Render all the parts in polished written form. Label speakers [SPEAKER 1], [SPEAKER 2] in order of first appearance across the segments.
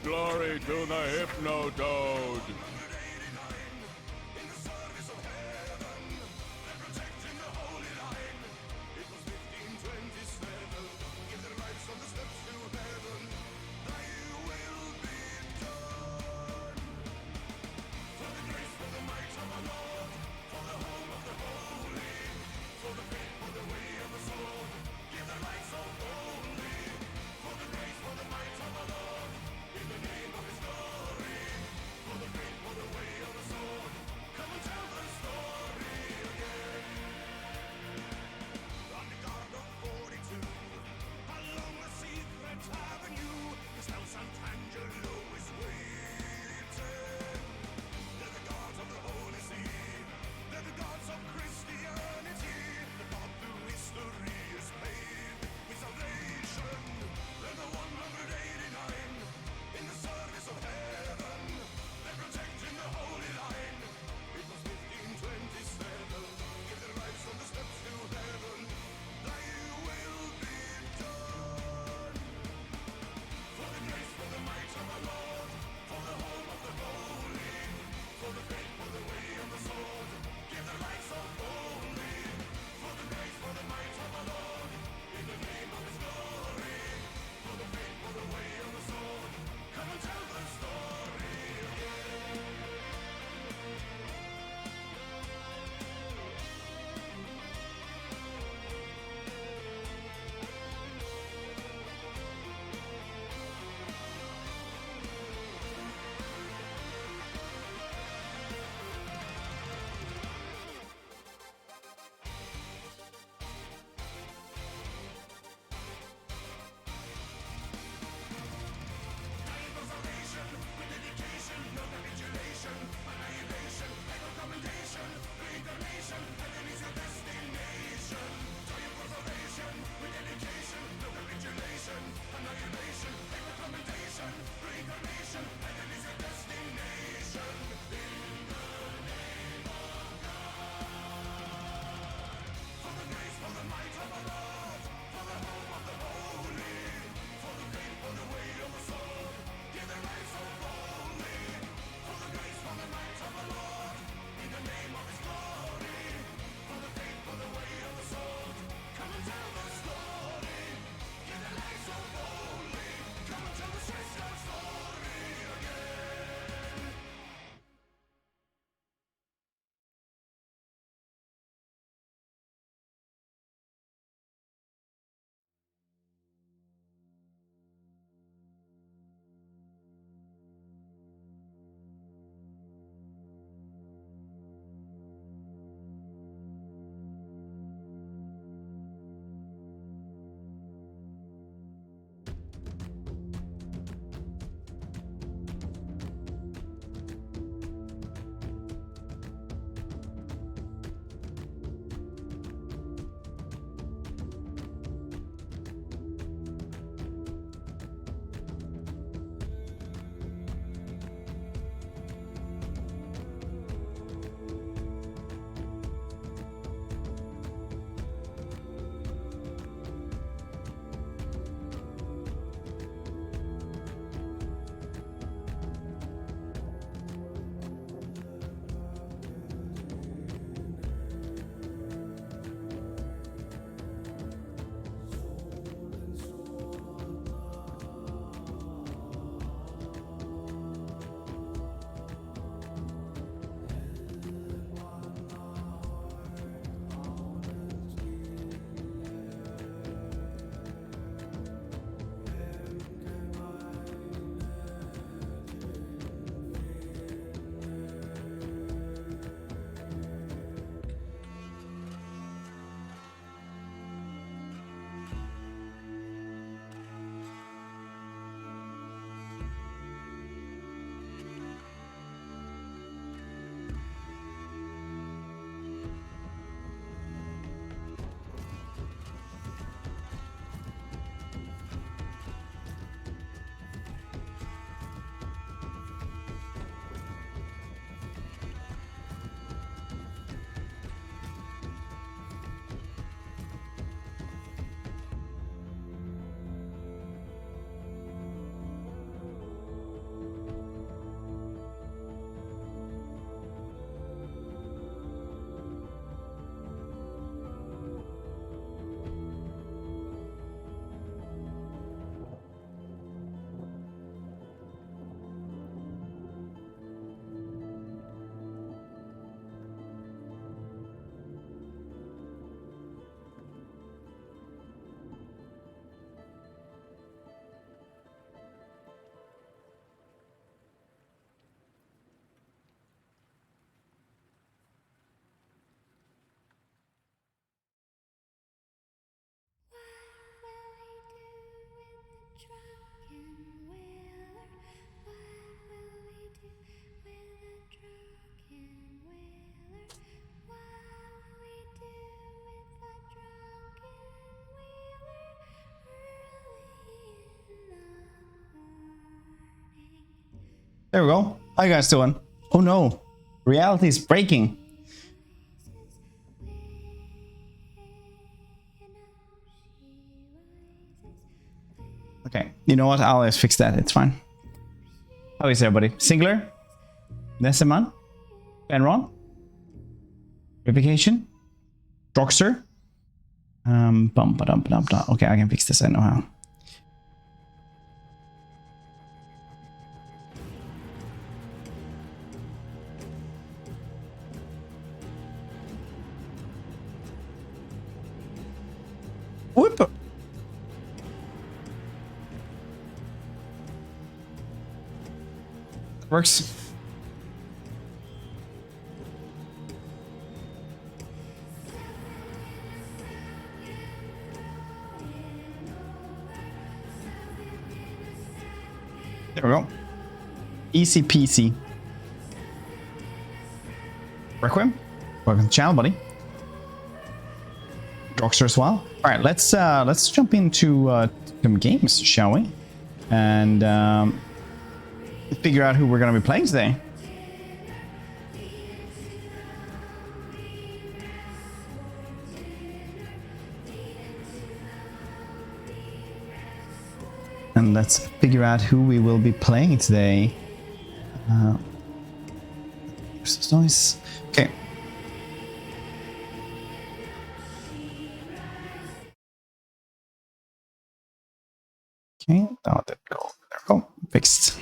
[SPEAKER 1] Glory to the Hypnotoad!
[SPEAKER 2] In the service of heaven, they're protecting the holy line. It was 1527. Give their lives on the steps to heaven. Thy will be done. For the grace, for the might of our Lord, for the home of the holy, for the faith, for the way of the sword. Give their lives so boldly. For the grace, for the might of our Lord, in the name of His glory. For the faith, for the way of the sword. Come and tell the story again. On the guard of 42, along the secret avenue, His house Sant'Angelo is waiting. They're the gods of the Holy See. They're the gods of Christianity. The path through history is paved with salvation. They're the 189 in the service of heaven. They're protecting the holy line. It was 1527. Give their lives on the steps to heaven. Thy will be done. For the grace, for the might of our Lord, for the home of the holy, for the faith, for the way of the sword. Give their lives so boldly. For the grace, for the might of our Lord, in the name of His glory. For the faith, for the way of the sword. Come and tell the story again. Salvation, with dedication, no capitulation, annihilation, echo commendation, reincarnation, heaven is your destination. Joy for salvation, with dedication, no capitulation, annihilation, echo commendation, reincarnation, heaven is your destination. In the name of God, for the grace, for the might of our Lord, for the home of the holy, for the faith, for the way of the sword. Give their lives so boldly. For the grace, for the might of the Lord, in the name of His glory. For the faith, for the way of the sword. Come and tell the story. Give their lives so boldly. Come and tell the stressed out story again.
[SPEAKER 3] There we go. How you guys doing? Oh no. Reality is breaking. Okay. You know what? I'll just fix that. It's fine. How is everybody? Singler? Nesseman? Benron? Replication? Droxter? Okay, I can fix this. I know how. Whoop! Works. There we go. Easy peasy. Requiem, welcome to the channel, buddy. Droxter as well. All right, let's jump into some games, shall we? And figure out who we're gonna be playing today. And let's figure out who we will be playing today. This is nice. Okay. Okay, that did go. There we go. Fixed.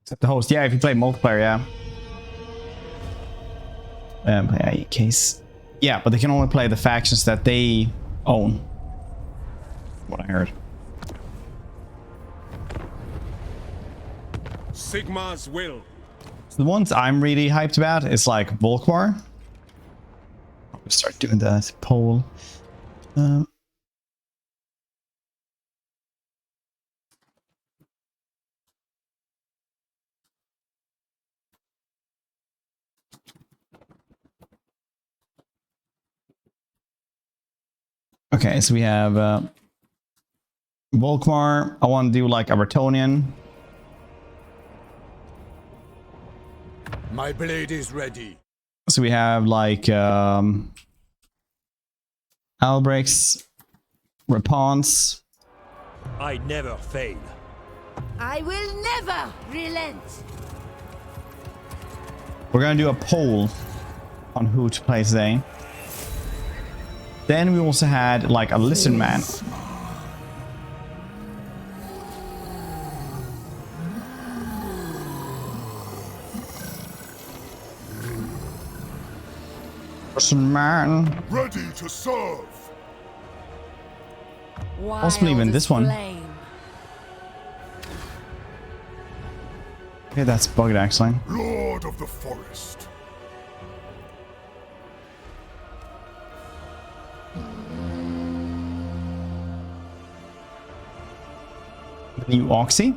[SPEAKER 3] Except the host. Yeah, if you play multiplayer, yeah. Case. Yeah, but they can only play the factions that they own. What I heard.
[SPEAKER 2] Sigma's will.
[SPEAKER 3] So the ones I'm really hyped about is like Volkwar. I'll start doing that poll. Okay, so we have Volkmar. I want to do like a Bretonnian.
[SPEAKER 2] My blade is ready.
[SPEAKER 3] So we have like Albrechts, Rapons.
[SPEAKER 2] I never fail.
[SPEAKER 4] I will never relent.
[SPEAKER 3] We're gonna do a poll on who to play today. Then we also had like a listen man. Listen man.
[SPEAKER 2] Ready to serve.
[SPEAKER 3] Possibly even this one. Okay, that's bugged actually.
[SPEAKER 2] Lord of the forest.
[SPEAKER 3] The new Oxy.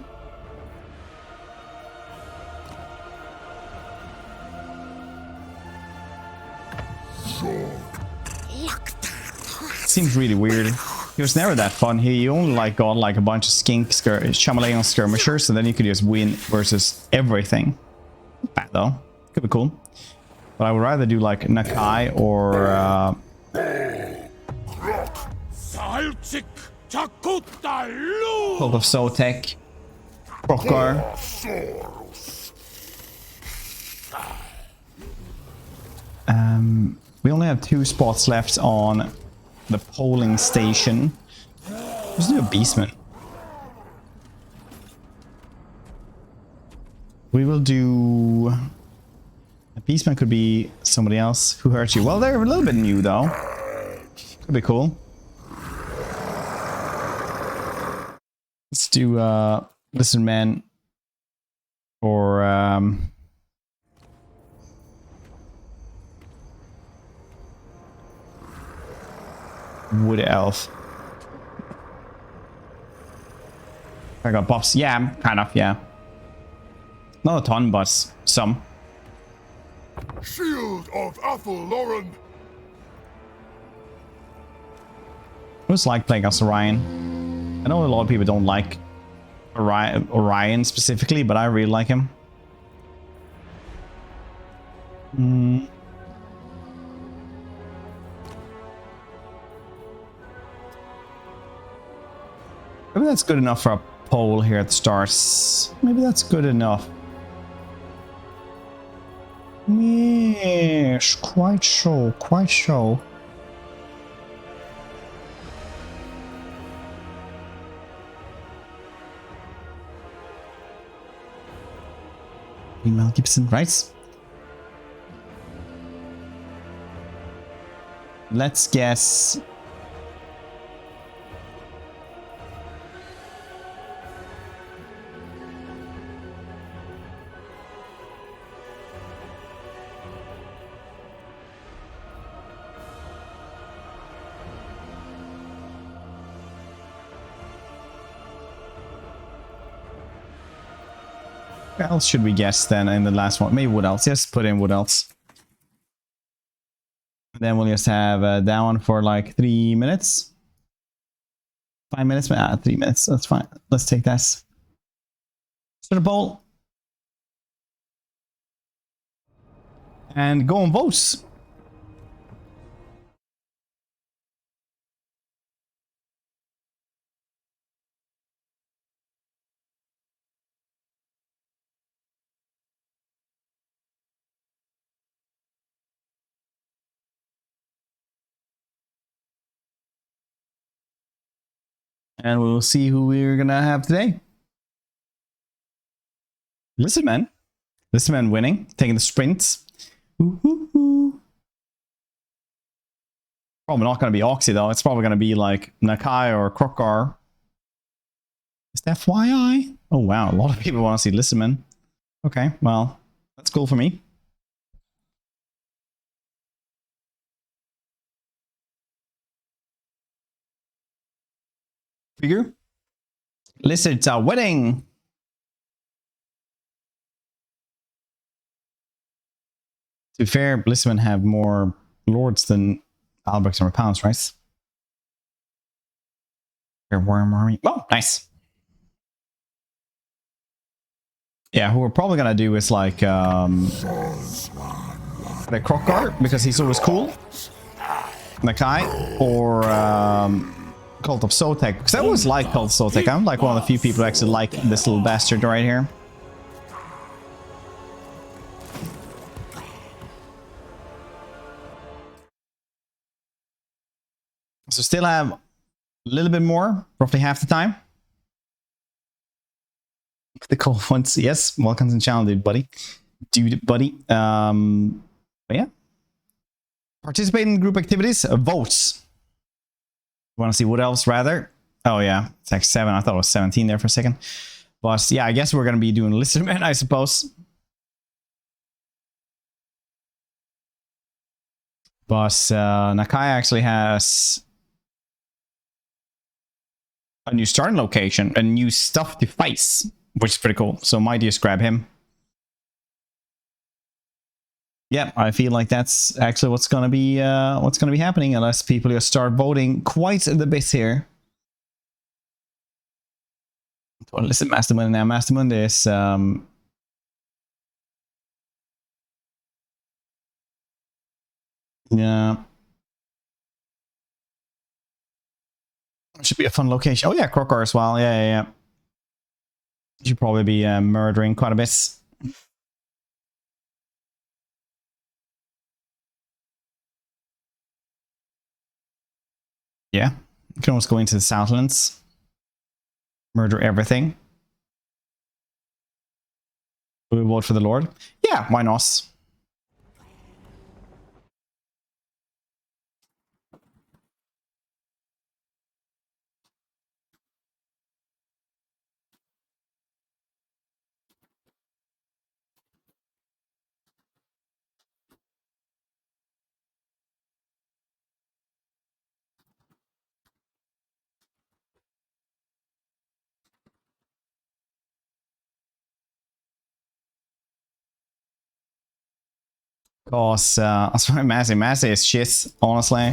[SPEAKER 3] Seems really weird. He was never that fun. He only like got like a bunch of Shamalayan skirmishers, and then you could just win versus everything. Bad though. Could be cool. But I would rather do like Nakai or Cult of Sotek, Prokar. We only have 2 spots left on the polling station. Let's do a Beastman. We will do... A Beastman could be somebody else who hurts you. Well, they're a little bit new though. Could be cool. Let's do Listen Man or Wood Elf. I got buffs. Yeah, kind of, yeah. Not a ton, but some.
[SPEAKER 2] Shield of Athel-Loren.
[SPEAKER 3] It was like playing as Orion. I know a lot of people don't like Orion specifically, but I really like him. Maybe that's good enough for a poll here at the start. Maybe that's good enough. Yes, quite so, quite so. Mel Gibson, right? Let's guess. What else should we guess then in the last one? Maybe what else? Just put in what else. Then we'll just have that one for like 3 minutes. 5 minutes? 3 minutes. That's fine. Let's take this. Start a poll. And go and vote. And we'll see who we're gonna have today. Listen, man. Listen, man winning. Taking the sprints. Ooh. Probably not gonna be Oxy though. It's probably gonna be like Nakai or Krokar. Just FYI. Oh wow, a lot of people want to see Listen, man. Okay, well, that's cool for me. Figure. Lizards are winning. To be fair, Blissman have more lords than Albrecht and Pounds, right? Worm army. Oh, nice. Yeah, who we're probably gonna do is like the Krokar, because he's always cool. Nakai or Cult of Sotek, because I always like Cult of Sotek. I'm like one of the few people who actually like this little bastard right here. So still have a little bit more, roughly half the time. The cold ones, yes. Welcome to the channel, dude, buddy. But yeah. Participate in group activities, votes. Want to see what else rather? Oh yeah, it's like 7. I thought it was 17 there for a second. But yeah, I guess we're gonna be doing Listerman, I suppose. But Nakai actually has a new starting location, and new stuff to face, which is pretty cool. So might just grab him. Yeah, I feel like that's actually what's gonna be happening, unless people just start voting quite a bit here. Well, listen, Mastermind now. Mastermind is yeah. Should be a fun location. Oh yeah, Krokar as well. Yeah. Should probably be murdering quite a bit. Yeah, you can almost go into the Southlands, murder everything. We vote for the Lord. Yeah, why not? Cause Massey is shit, honestly.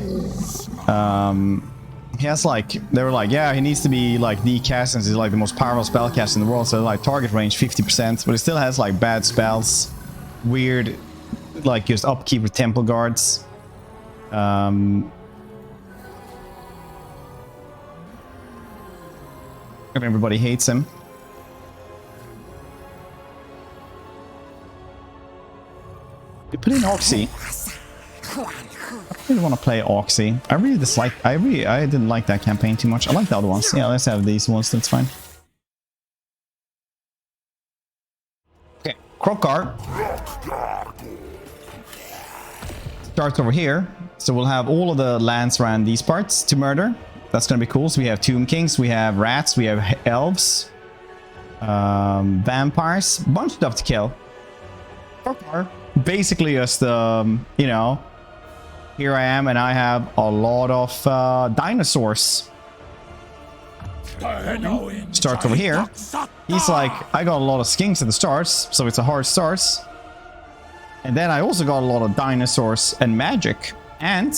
[SPEAKER 3] He has like, they were like, yeah, he needs to be like decast since he's like the most powerful spellcaster in the world. So like target range 50%, but he still has like bad spells, weird, like just upkeep with temple guards. And everybody hates him. You put in Oxy. I really want to play Oxy. I really dislike. I didn't like that campaign too much. I like the other ones. Yeah, let's have these ones. That's fine. Okay, Krokar starts over here. So we'll have all of the lands around these parts to murder. That's gonna be cool. So we have Tomb Kings, we have rats, we have elves, vampires, bunch of stuff to kill. Krokar basically just you know. Here I am, and I have a lot of dinosaurs. Starts over here. He's like, I got a lot of skinks at the starts, so it's a hard starts. And then I also got a lot of dinosaurs and magic and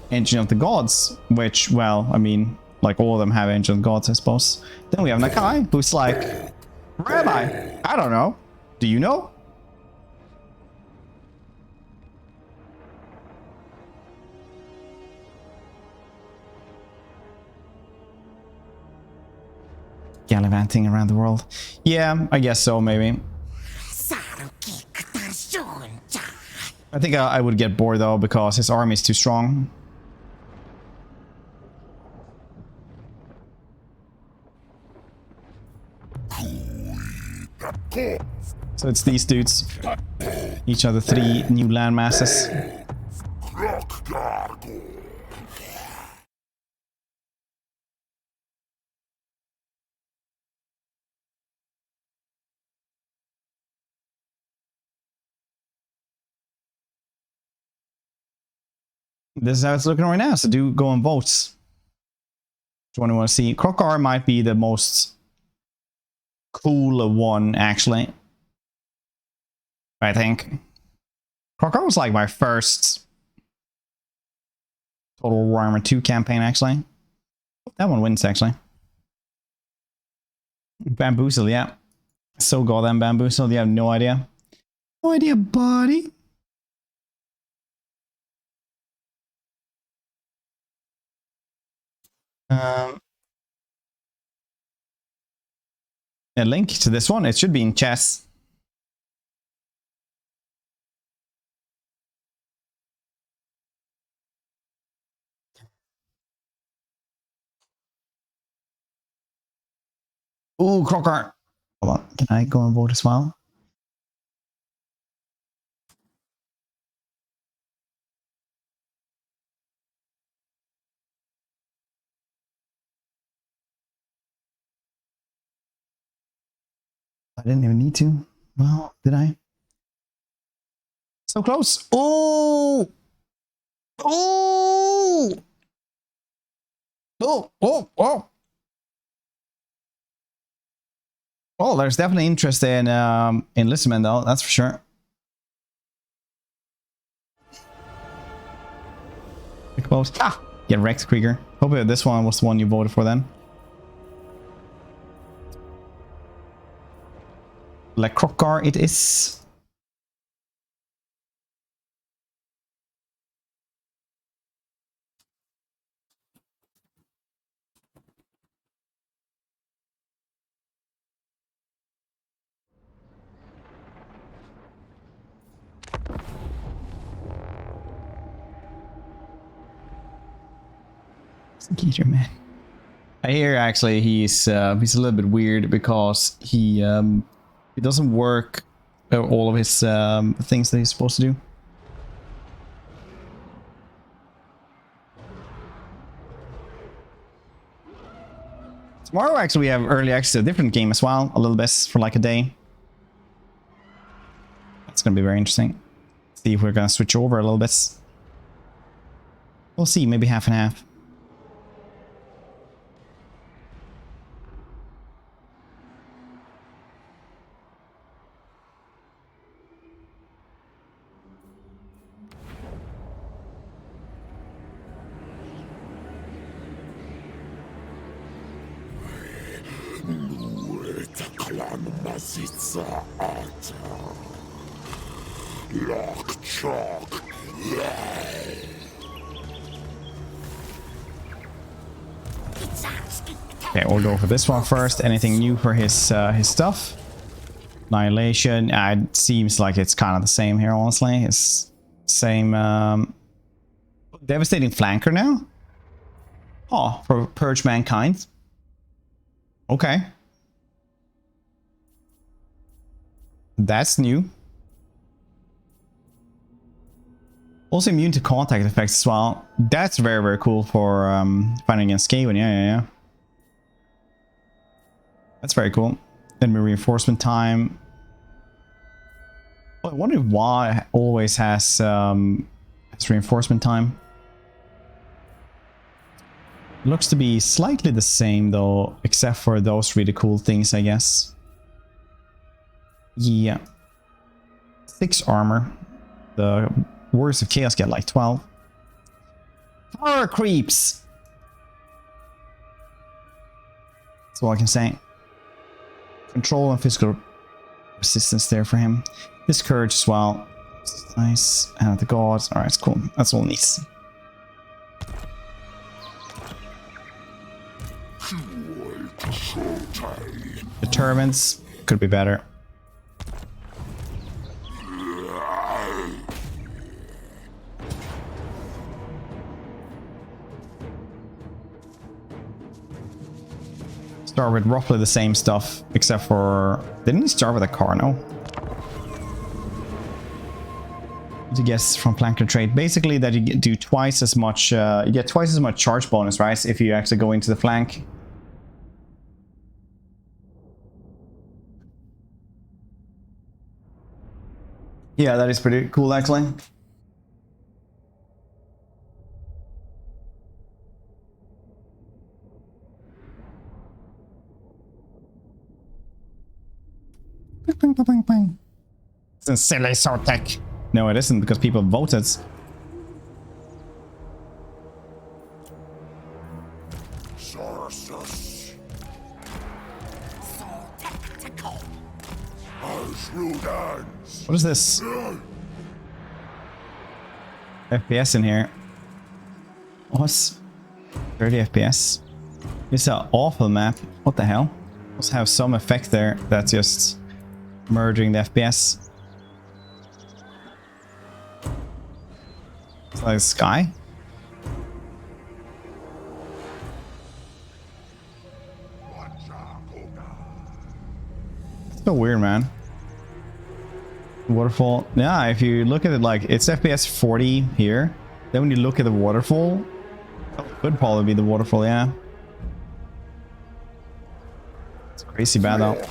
[SPEAKER 3] Engine of the Gods, which, well, I mean, like all of them have Engine of the Gods, I suppose. Then we have Nakai, who's like, Rabbi, I don't know. Do you know? Gallivanting around the world. Yeah, I guess so, maybe. I think I would get bored though, because his army is too strong. So it's these dudes. Each of the 3 new land masses. This is how it's looking right now, so do go and vote. Which one do you want to see? Krokar might be the most cool one, actually. I think. Krokar was like my first Total Warhammer 2 campaign, actually. That one wins, actually. Bamboozle, yeah. So goddamn bamboozled, you have no idea. No idea, buddy. A link to this one, it should be in chess. Ooh, Krokar. Hold on, can I go and vote as well? I didn't even need to. Well, did I? So close. Oh! Oh! Oh! Oh! Oh! Well, there's definitely interest in enlistment, though. That's for sure. Ah! Get wrecked, Krieger. Hope this one was the one you voted for then. Like Krokar it is. Geezer, man. I hear actually he's a little bit weird because he doesn't work all of his things that he's supposed to do. Tomorrow actually we have early access to a different game as well, a little bit for like a day. That's gonna be very interesting. See if we're gonna switch over a little bit. We'll see, maybe half and half. Okay, we'll go for this one first. Anything new for his stuff? Annihilation. It seems like it's kind of the same here, honestly. It's same devastating flanker now. Oh, for purge mankind. Okay. That's new. Also immune to contact effects as well. That's very, very cool for fighting against Skaven. Yeah. That's very cool. Enemy reinforcement time. I wonder why it always has reinforcement time. Looks to be slightly the same though, except for those really cool things, I guess. Yeah. 6 armor. The Warriors of Chaos get like 12. Power creeps! That's all I can say. Control and physical resistance there for him. His courage as well. Nice. And the gods. Alright, it's cool. That's all needs. Determines. Could be better. Start with roughly the same stuff, except for... Didn't he start with a car? No. To guess from flanker trait, basically that you do twice as much. You get twice as much charge bonus, right? If you actually go into the flank. Yeah, that is pretty cool, actually. Bang, bang, bang, bang. It's a silly sword tech. No, it isn't, because people voted. What is this? FPS in here. What's 30 FPS? It's an awful map. What the hell? Must have some effect there that's just merging the FPS. It's like sky. It's so weird, man. Waterfall. Yeah, if you look at it, like, it's FPS 40 here. Then when you look at the waterfall, it could probably be the waterfall, yeah. It's crazy bad though.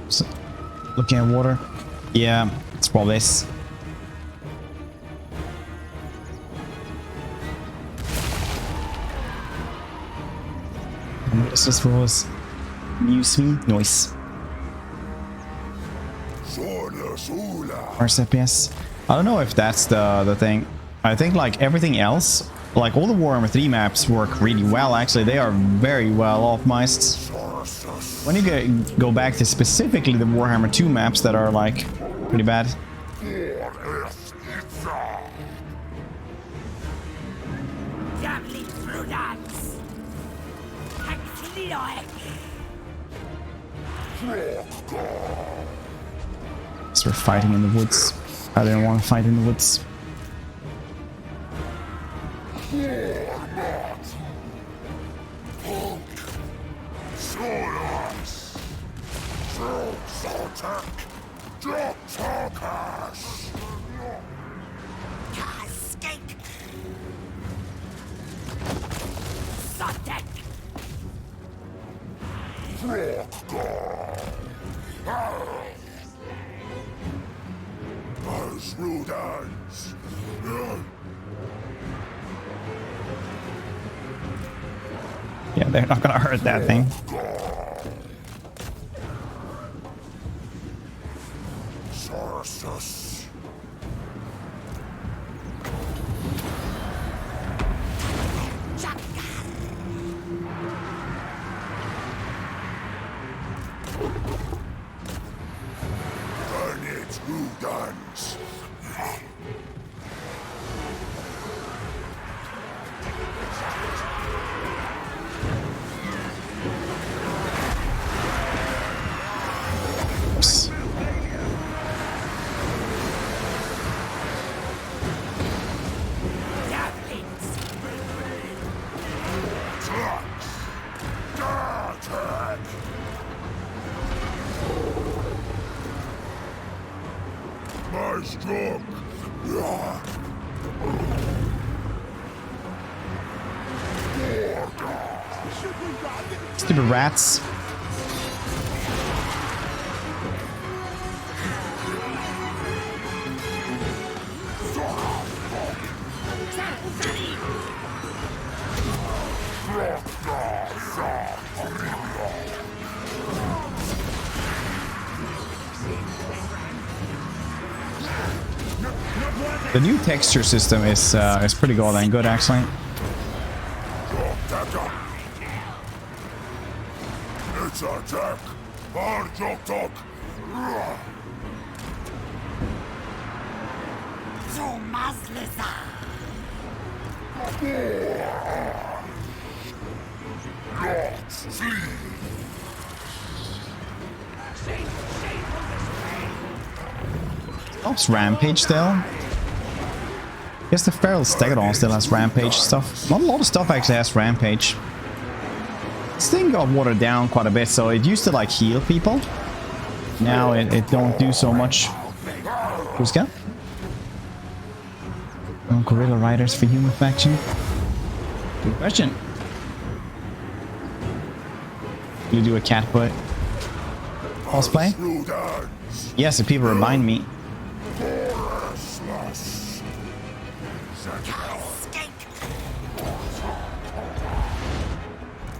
[SPEAKER 3] So, looking at water. Yeah, it's probably this. What is this was? Muse me? Noise. Where's FPS? I don't know if that's the thing. I think like everything else, like all the Warhammer 3 maps work really well, actually. They are very well optimized. When you go back to specifically the Warhammer 2 maps that are like pretty bad. So we're fighting in the woods. I didn't want to fight in the woods.
[SPEAKER 2] As rodents.
[SPEAKER 3] Yeah, they're not gonna hurt that thing.
[SPEAKER 2] Sorceress. Burn it, rodents.
[SPEAKER 3] Oops.
[SPEAKER 2] Attack. My stroke.
[SPEAKER 3] Stupid rats. The new texture system is pretty goddamn good, actually.
[SPEAKER 2] It's attack. Arjoktok.
[SPEAKER 3] Oops, Rampage still. Guess the Feral Stegodon still has Rampage stuff. Not a lot of stuff actually has Rampage. This thing got watered down quite a bit, so it used to like heal people. Now it don't do so much. Who's got? Oh, Gorilla Riders for human faction. Good question. You do a cat foot cosplay? Yes, if people remind me.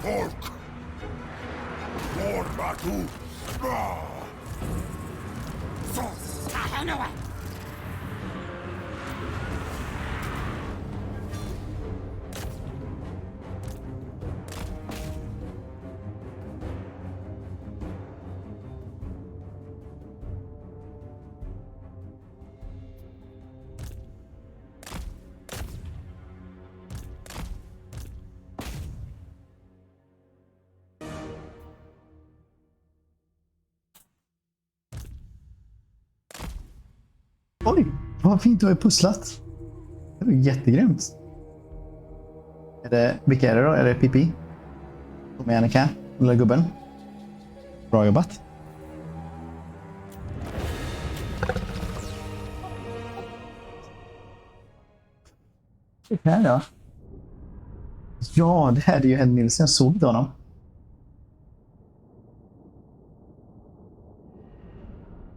[SPEAKER 2] Pork. War battle.
[SPEAKER 3] Oj, vad fint du har pusslat. Det var jättegrymt. Vilka är det då? Är det Pippi? Kom igen, Annika. Lilla gubben. Bra jobbat. Det här då? Ja, det här är ju Ed Nilsson. Jag såg det honom.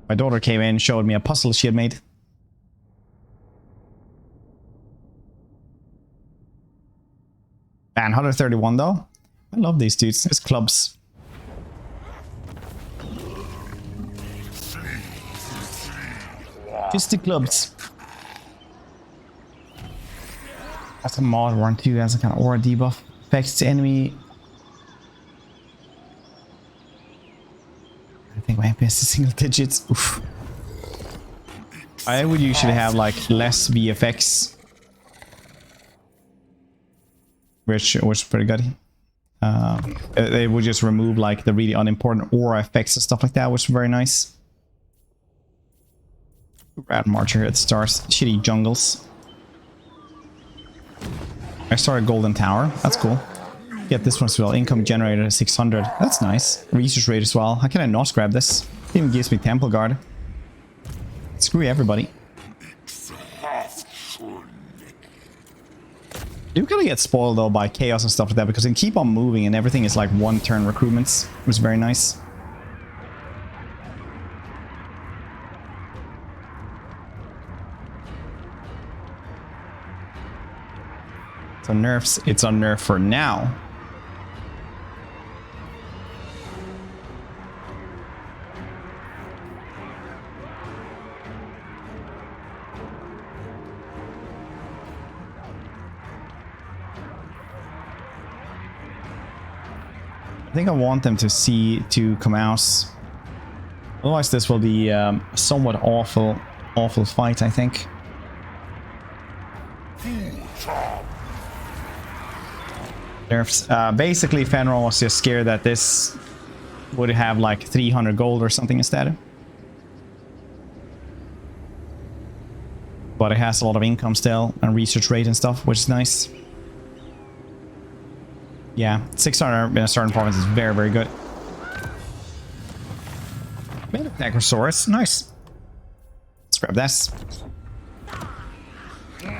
[SPEAKER 3] My daughter came in and showed me a puzzle she had made. Man, 131 though. I love these dudes. There's clubs. Just the clubs. That's a mod one too. Has a kind of aura debuff. Affects the enemy. I think my FPS is single digits. Oof. I would usually have like less VFX, which was pretty good. They would just remove like the really unimportant aura effects and stuff like that, which was very nice. Rat Marcher here at the stars. Shitty jungles. I started Golden Tower. That's cool. Get this one as well. Income generated at 600. That's nice. Research rate as well. How can I not grab this? It even gives me Temple Guard. Screw everybody. You kind of get spoiled though by chaos and stuff like that because they keep on moving and everything is like one turn recruitments, which is very nice. So nerfs, it's on nerf for now. I think I want them to come out. Otherwise, this will be a somewhat awful fight, I think. Nerfs. Basically, Fenrir was just scared that this would have like 300 gold or something instead. But it has a lot of income still and research rate and stuff, which is nice. Yeah, 600 in a certain province is very, very good. Necrosaurus, nice. Let's grab this.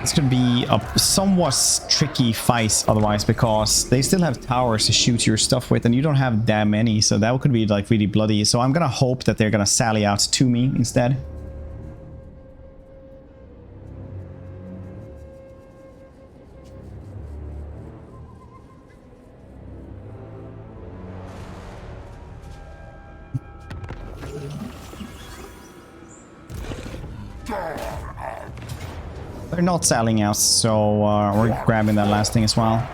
[SPEAKER 3] This could be a somewhat tricky fight otherwise because they still have towers to shoot your stuff with and you don't have that many, so that could be like really bloody. So I'm gonna hope that they're gonna sally out to me instead. They're not selling out, so we're grabbing that last thing as well.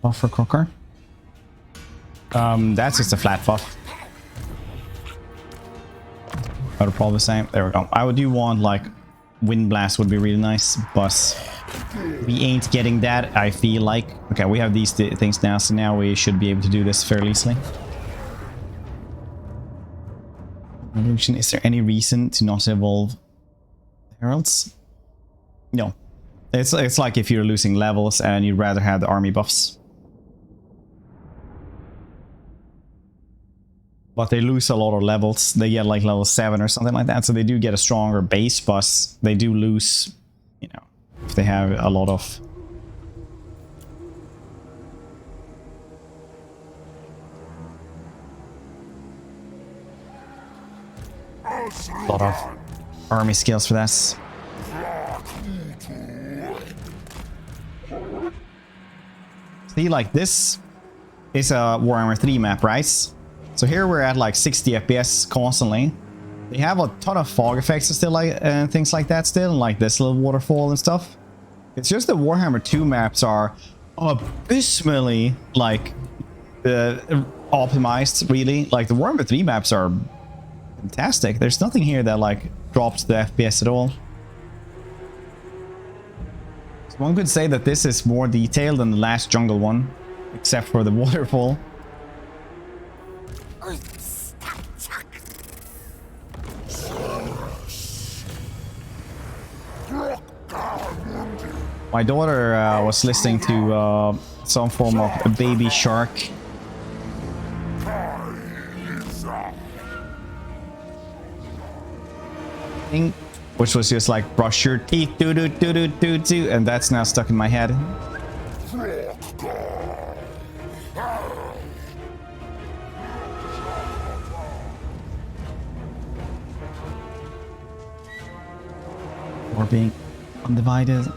[SPEAKER 3] Buffer Crocker. That's just a flat buff. But probably the same. There we go. I do want like Wind Blast would be really nice, but we ain't getting that, I feel like. Okay, we have these things now, so now we should be able to do this fairly easily. Revolution, is there any reason to not evolve heralds? No. It's like if you're losing levels and you'd rather have the army buffs. But they lose a lot of levels. They get like level 7 or something like that. So they do get a stronger base, but they do lose, you know, if they have a lot of... A lot of army skills for this. See, like this is a Warhammer 3 map, right? So here we're at like 60 FPS constantly. They have a ton of fog effects and still like things like that still, like this little waterfall and stuff. It's just the Warhammer 2 maps are abysmally like optimized, really. Like the Warhammer 3 maps are fantastic. There's nothing here that like drops the FPS at all. So one could say that this is more detailed than the last jungle one, except for the waterfall. My daughter was listening to some form of a baby shark. Thing, which was just like brush your teeth, do do do do do do, and that's now stuck in my head. Or being undivided.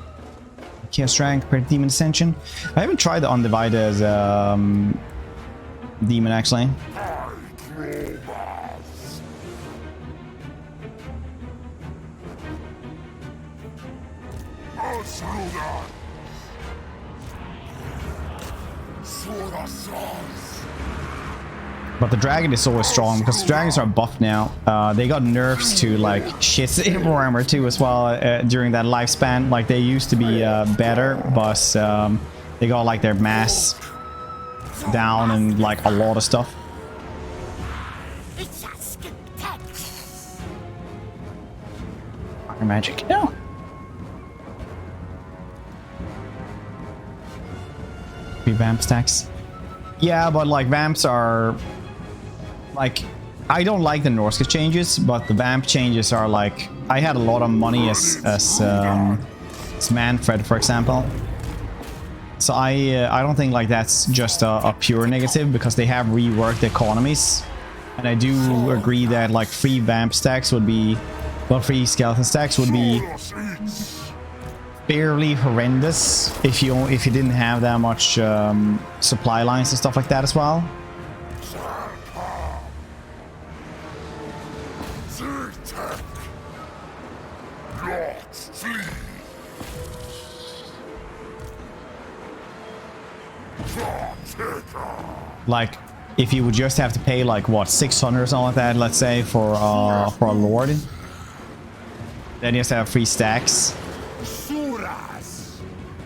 [SPEAKER 3] Chaos Dragon compared to Demon Ascension. I haven't tried the undivided demon actually. But the dragon is always strong because the dragons are buffed now. They got nerfs to like shit in Warhammer 2 as well during that lifespan. Like they used to be better, but they got like their mass down and like a lot of stuff. Magic. No. Three vamp stacks. Yeah, but like vamps are like, I don't like the Norska changes, but the vamp changes are like, I had a lot of money as Manfred, for example. So I don't think like that's just a pure negative, because they have reworked the economies, and I do agree that like free vamp stacks would be, well, free skeleton stacks would be fairly horrendous if you didn't have that much supply lines and stuff like that as well. Like, if you would just have to pay like what, 600 or something like that, let's say, for a lord, then you just have free stacks, you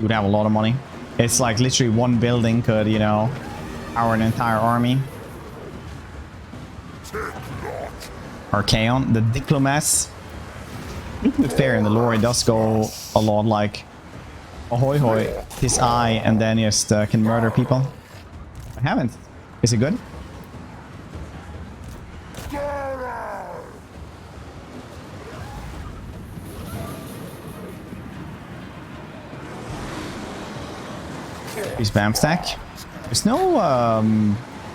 [SPEAKER 3] would have a lot of money. It's like literally one building could, you know, power an entire army. Archaon, the diplomats. To be fair, in the lore it does go a lot like ahoy hoy, his eye, and then just can murder people. I haven't. Is it good? He's vamp stack. There's no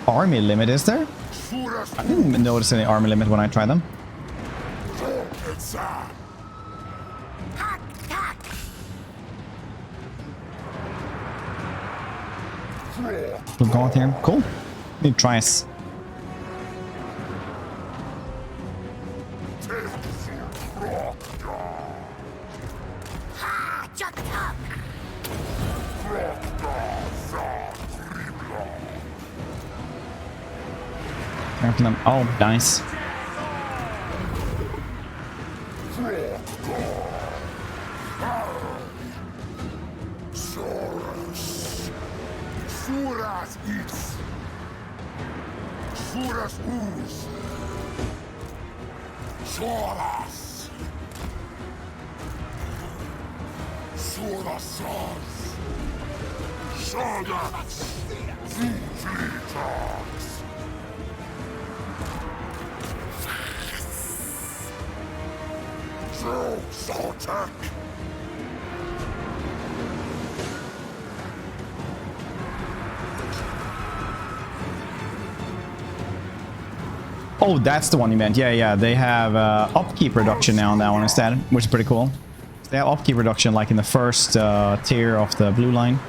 [SPEAKER 3] army limit, is there? I didn't notice any army limit when I tried them. We're going here. Cool. Need to try us. Oh, nice. Oh, that's the one you meant. Yeah, yeah. They have upkeep reduction now on that one instead, which is pretty cool. They have upkeep reduction like in the first tier of the blue line.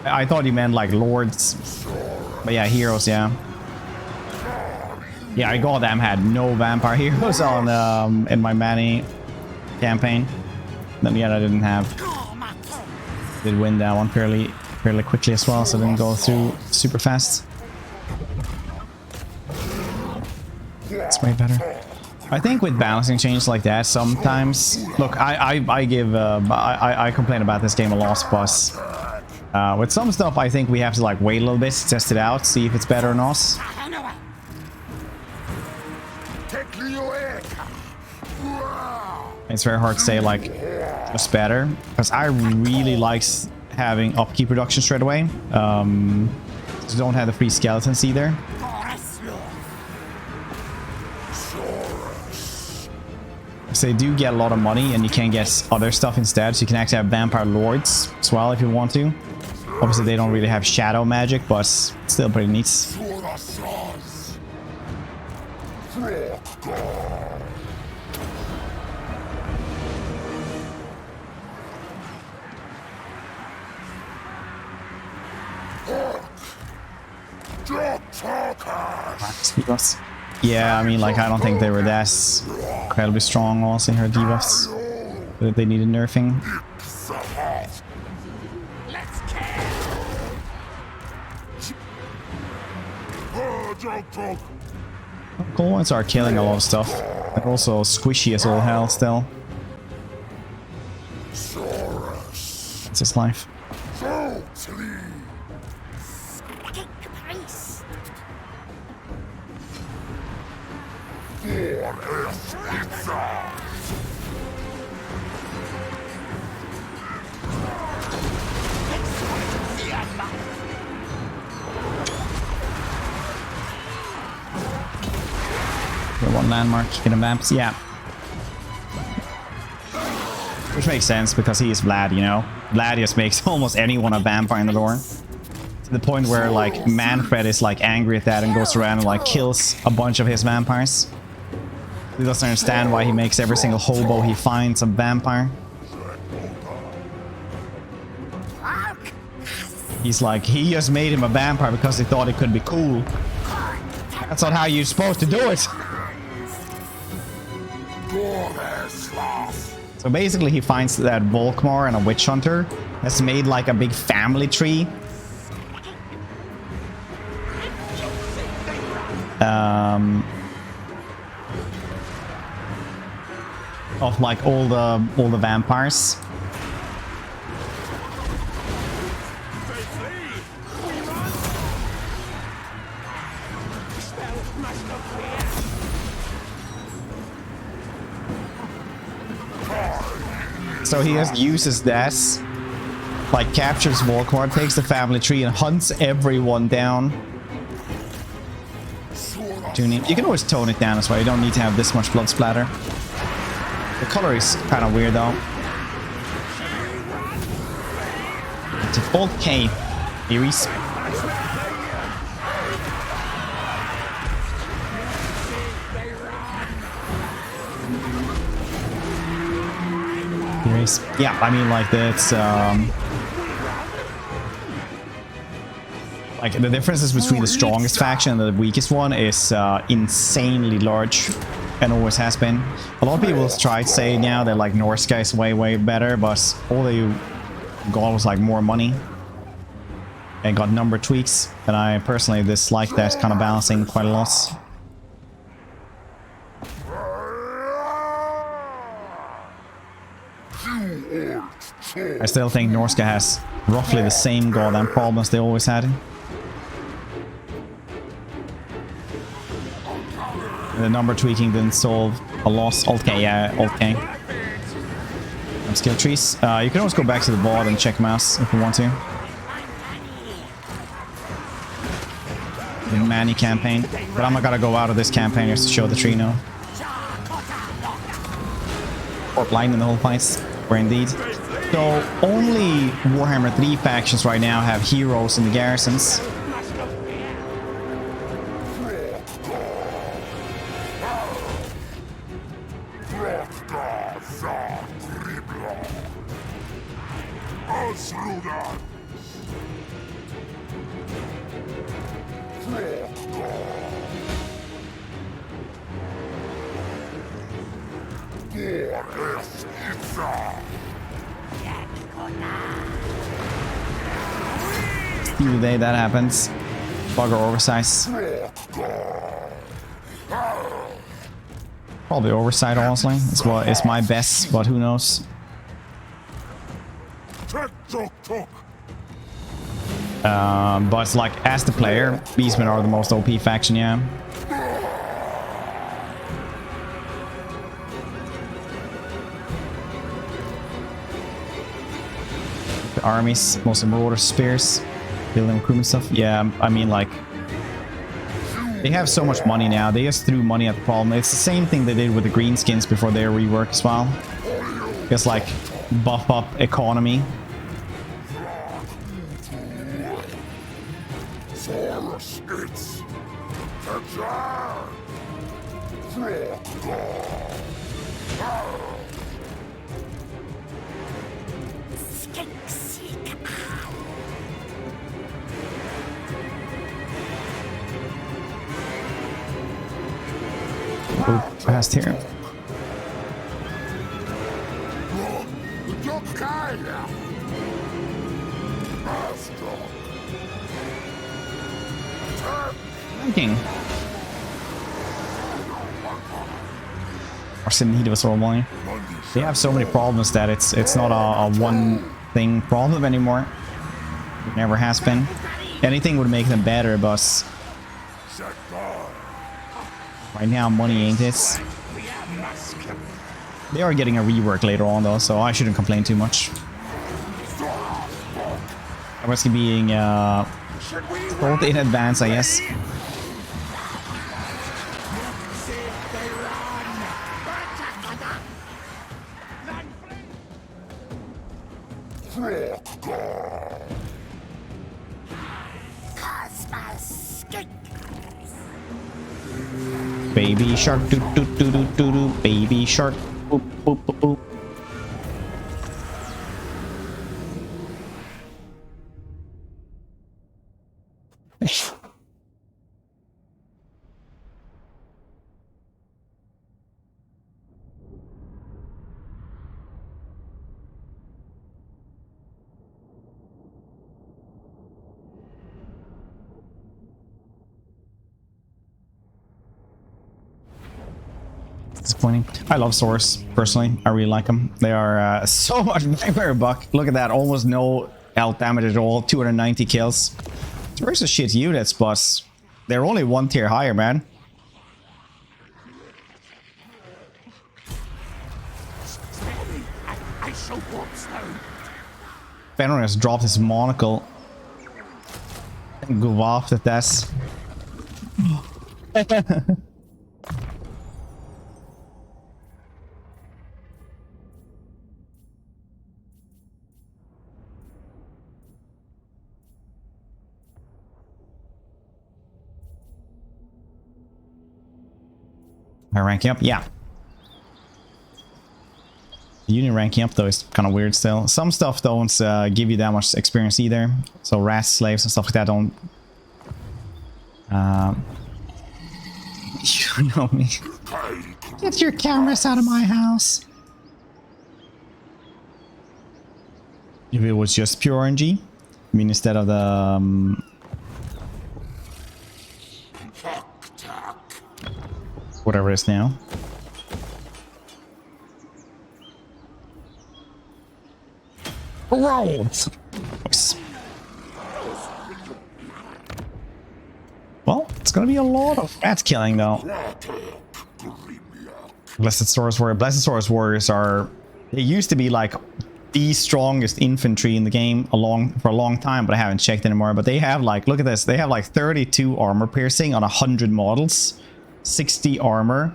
[SPEAKER 3] I thought you meant like lords, but yeah, heroes. Yeah, yeah. I got them had no vampire heroes on in my Manny campaign. Then yet I didn't have. Did win that one fairly quickly as well, so I didn't go through super fast. It's way better. I think with balancing changes like that, sometimes look, I complain about this game a lot, but with some stuff I think we have to like wait a little bit, test it out, see if it's better or not. It's very hard to say like what's better, because I really like having upkeep reduction straight away. So don't have the free skeletons either. So they do get a lot of money, and you can get other stuff instead. So you can actually have vampire lords as well if you want to. Obviously they don't really have shadow magic, but still pretty neat. Yeah, I mean, like, I don't think they were that incredibly strong also in her debuffs. But they needed nerfing. Cool ones are killing a lot of stuff. They're also squishy as all hell still. It's his life. One landmark, get him vamps, yeah. Which makes sense because he is Vlad, you know. Vlad just makes almost anyone a vampire in the lore. To the point where like Manfred is like angry at that and goes around and like kills a bunch of his vampires. He doesn't understand why he makes every single hobo he finds a vampire. He's like, he just made him a vampire because he thought it could be cool. That's not how you're supposed to do it. So basically he finds that Volkmar and a witch hunter has made like a big family tree. Of like all the vampires. So he just uses this, like captures Volkmar, takes the family tree and hunts everyone down. You can always tone it down as well, you don't need to have this much blood splatter. The color is kind of weird though. Default K, Ares. Yeah, I mean like that's like the differences between the strongest faction and the weakest one is insanely large and always has been. A lot of people try to say now that like Norska is way better, but all they got was like more money and got number tweaks, and I personally dislike that kind of balancing quite a lot. I still think Norska has roughly the same goddamn problems they always had. The number tweaking didn't solve a loss. Alt K, yeah, Alt K. Skill trees. You can always go back to the VOD and check mouse if you want to. The Manny campaign. But I'm not gonna go out of this campaign just to show the tree now. Or blind in the whole place. Or indeed. So only Warhammer 3 factions right now have heroes in the garrisons. Steal day, that happens. Bugger oversize. Probably oversight, honestly. It's my best, but who knows? But it's like, as the player, Beastmen are the most OP faction, yeah. The armies, mostly Marauder spears, building recruitment stuff. Yeah, I mean, like, they have so much money now. They just threw money at the problem. It's the same thing they did with the greenskins before their rework as well. Just like buff up economy. Oh, past here. Thinking. Or sitting heat of us all morning. They have so many problems that it's not a one thing problem anymore. It never has been. Anything would make them better, but right now money ain't it. They are getting a rework later on though, so I shouldn't complain too much. I'm risk being told in advance, I guess. Baby shark, doo doo doo doo doo doo. Baby shark, boop boop boop boop. Disappointing. I love Source personally. I really like them. They are so much nightmare buck. Look at that, almost no health damage at all. 290 kills. It's versus shit units, but they're only one tier higher, man. Fenrir has dropped his monocle and go off at this. Am I ranking up? Yeah. The union ranking up though is kind of weird still. Some stuff don't give you that much experience either. So rat slaves and stuff like that don't. You know me. Get your cameras out of my house. If it was just pure RNG, I mean instead of the whatever it is now. Rolls. Well, it's gonna be a lot of rat killing though. Blessed Warriors are. They used to be like the strongest infantry in the game for a long time, but I haven't checked anymore. But they have like, look at this, they have like 32 armor piercing on 100 models, 60 armor,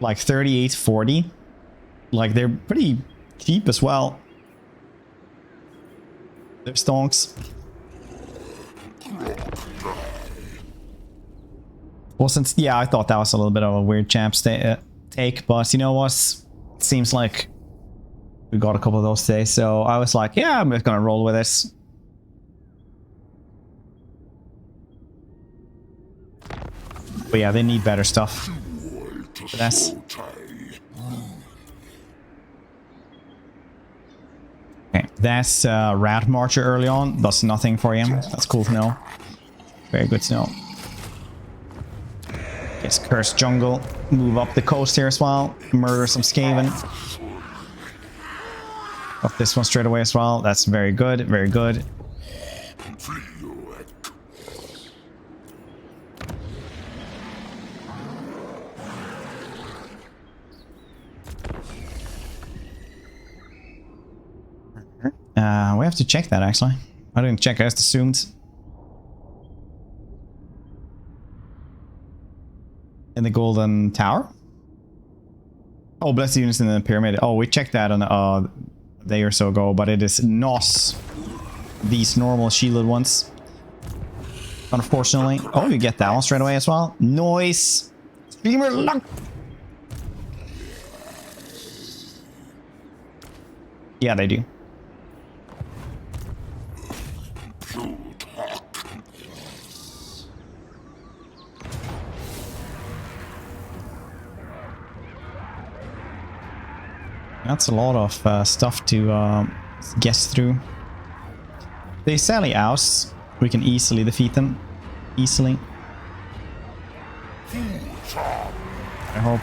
[SPEAKER 3] like 3840. Like they're pretty cheap as well. They're stonks. Well, since yeah, I thought that was a little bit of a weird champ take, but you know what? It seems like we got a couple of those today, so I was like, yeah, I'm just gonna roll with this. But yeah, they need better stuff for this. Okay, that's Rat Marcher early on. Does nothing for him. That's cool to know. Very good to know. Yes, Cursed Jungle. Move up the coast here as well. Murder some Skaven. Up this one straight away as well. That's very good. Very good. We have to check that actually. I didn't check, I just assumed. In the Golden Tower? Oh, bless the units in the pyramid. Oh, we checked that on a day or so ago, but it is not these normal shielded ones. Unfortunately. Oh, you get that one straight away as well. Noise. Streamer luck. Yeah, they do. That's a lot of stuff to guess through. They sally oust. We can easily defeat them. Easily. I hope.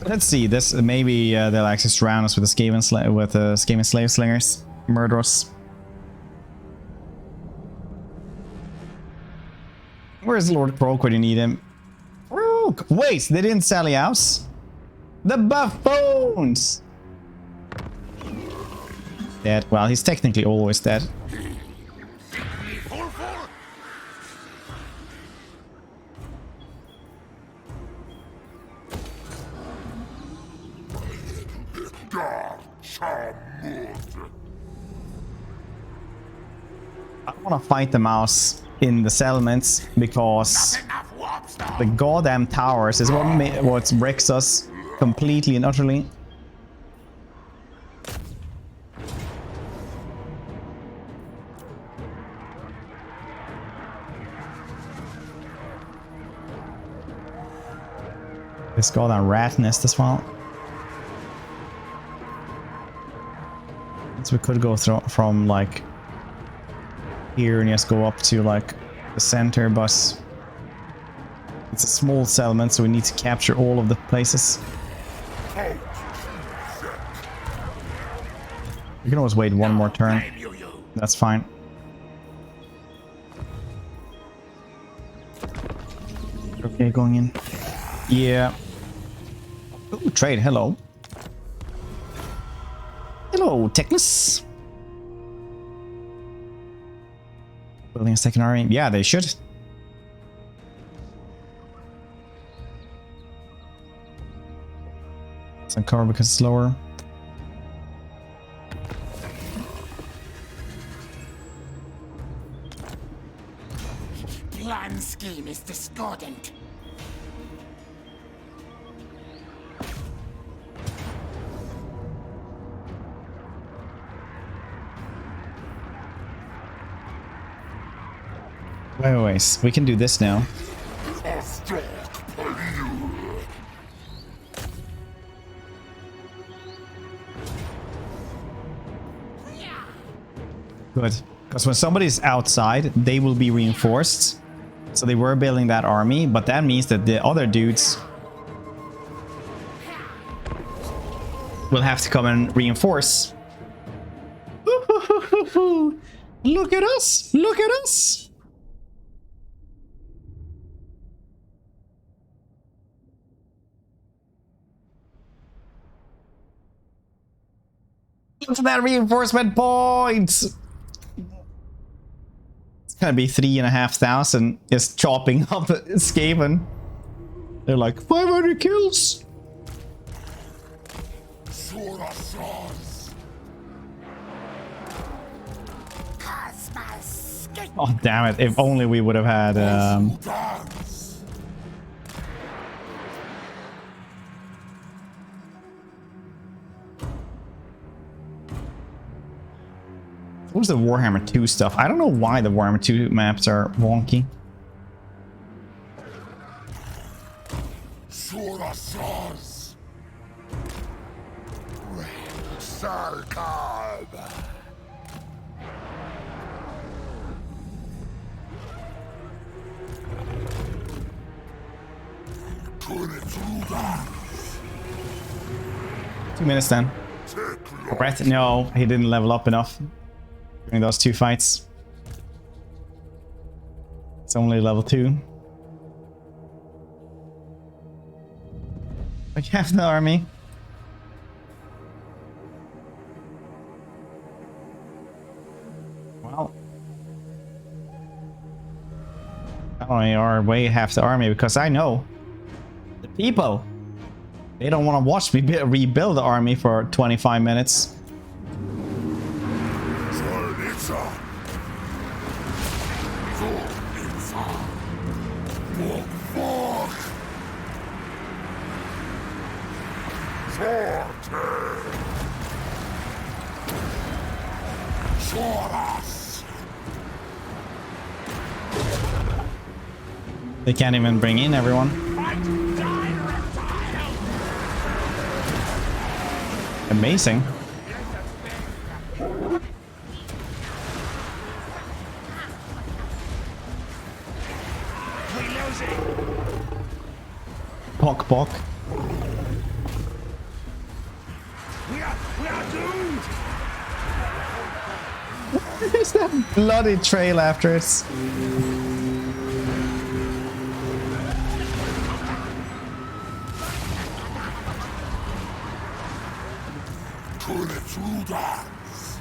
[SPEAKER 3] Let's see. This maybe they'll actually surround us with the Skaven slave slingers, murderers. Where's Lord Croak when you need him? Croak! Wait, they didn't sally house? The buffoons! Dead. Well, he's technically always dead. I want to fight the mouse in the settlements because the goddamn towers is what wrecks us completely and utterly. This goddamn rat nest as well. So we could go through from like here and just go up to like the center, but it's a small settlement, so we need to capture all of the places. You can always wait one more turn. That's fine. Okay, going in. Yeah. Ooh, trade. Hello. Hello, Technus. Building a second army. Yeah, they should. Some cover because it's lower.
[SPEAKER 2] Plan scheme is discordant.
[SPEAKER 3] Wait, we can do this now. Good. Because when somebody's outside, they will be reinforced. So they were building that army, but that means that the other dudes will have to come and reinforce. Look at us! Look at us! Look at that reinforcement points! It's gonna be 3,500 just chopping up Skaven. They're like 500 kills! Oh damn it, if only we would have had what was the Warhammer 2 stuff? I don't know why the Warhammer 2 maps are wonky. Two minutes then. Breath? No, he didn't level up enough during those two fights. It's only level 2. But you have the army. Well, not only are way half the army, because I know the people, they don't want to watch me rebuild the army for 25 minutes. They can't even bring in everyone. Amazing. Pock pock.
[SPEAKER 2] We are doomed.
[SPEAKER 3] What is that bloody trail after it?
[SPEAKER 2] Kulefrudans.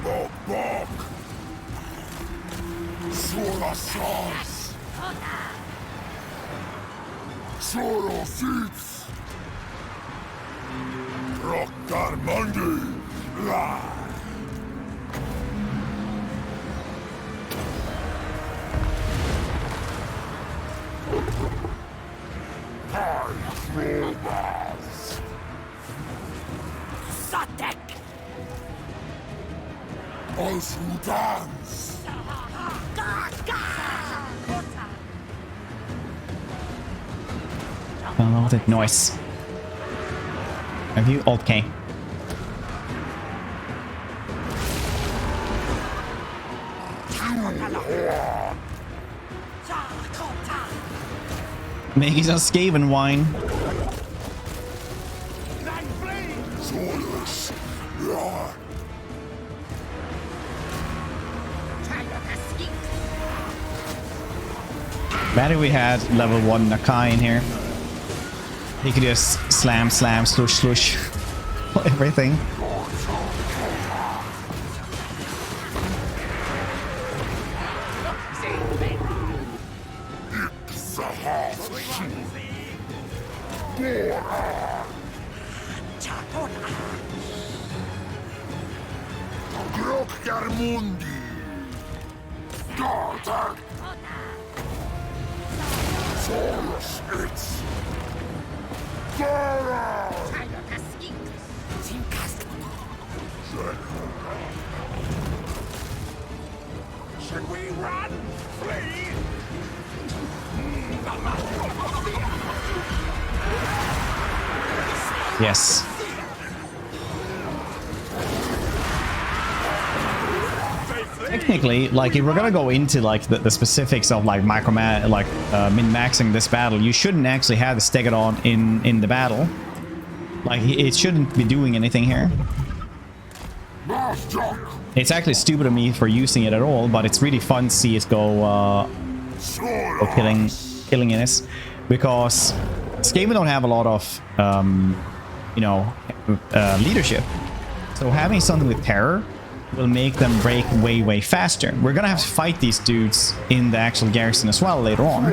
[SPEAKER 2] Bok bok. Sola sans. Solo fits. Rockar mundi. La.
[SPEAKER 4] Sotek!
[SPEAKER 2] Osrudans.
[SPEAKER 3] I don't know what that noise. Have you? Okay. Making some Skaven wine.
[SPEAKER 2] Solus. La.
[SPEAKER 3] Bad if we had level 1 Nakai in here. He could just slam, slam, slush, slush. Everything.
[SPEAKER 2] Rockar mundi. Gartar. Solus it's. Gara. Should we run? Flee?
[SPEAKER 3] Yes. Technically, like if we're gonna go into like the specifics of like min-maxing this battle, you shouldn't actually have the Stegodon in the battle. Like it shouldn't be doing anything here. It's actually stupid of me for using it at all, but it's really fun to see it go killing in this, because Skaven don't have a lot of you know, leadership. So having something with terror will make them break way faster. We're gonna have to fight these dudes in the actual garrison as well later on,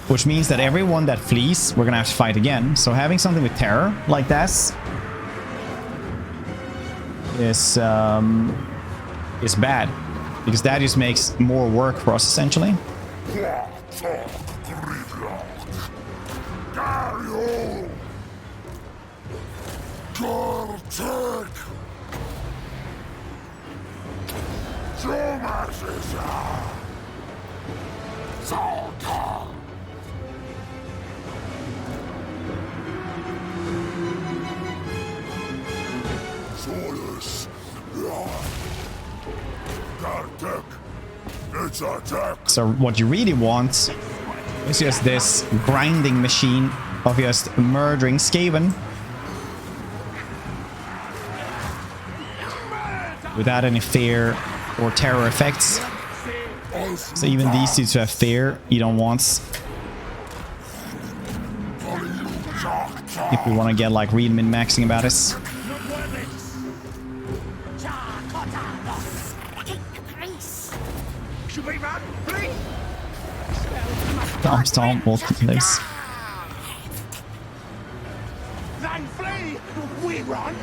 [SPEAKER 3] which means that everyone that flees we're gonna have to fight again. So having something with terror like this is bad, because that just makes more work for us essentially. So what you really want is just this grinding machine of just murdering Skaven without any fear or terror effects. So even these dudes who have fear, you don't want. If we want to get like real min-maxing about this. Stomp, multi-place.
[SPEAKER 2] Then flee! We run!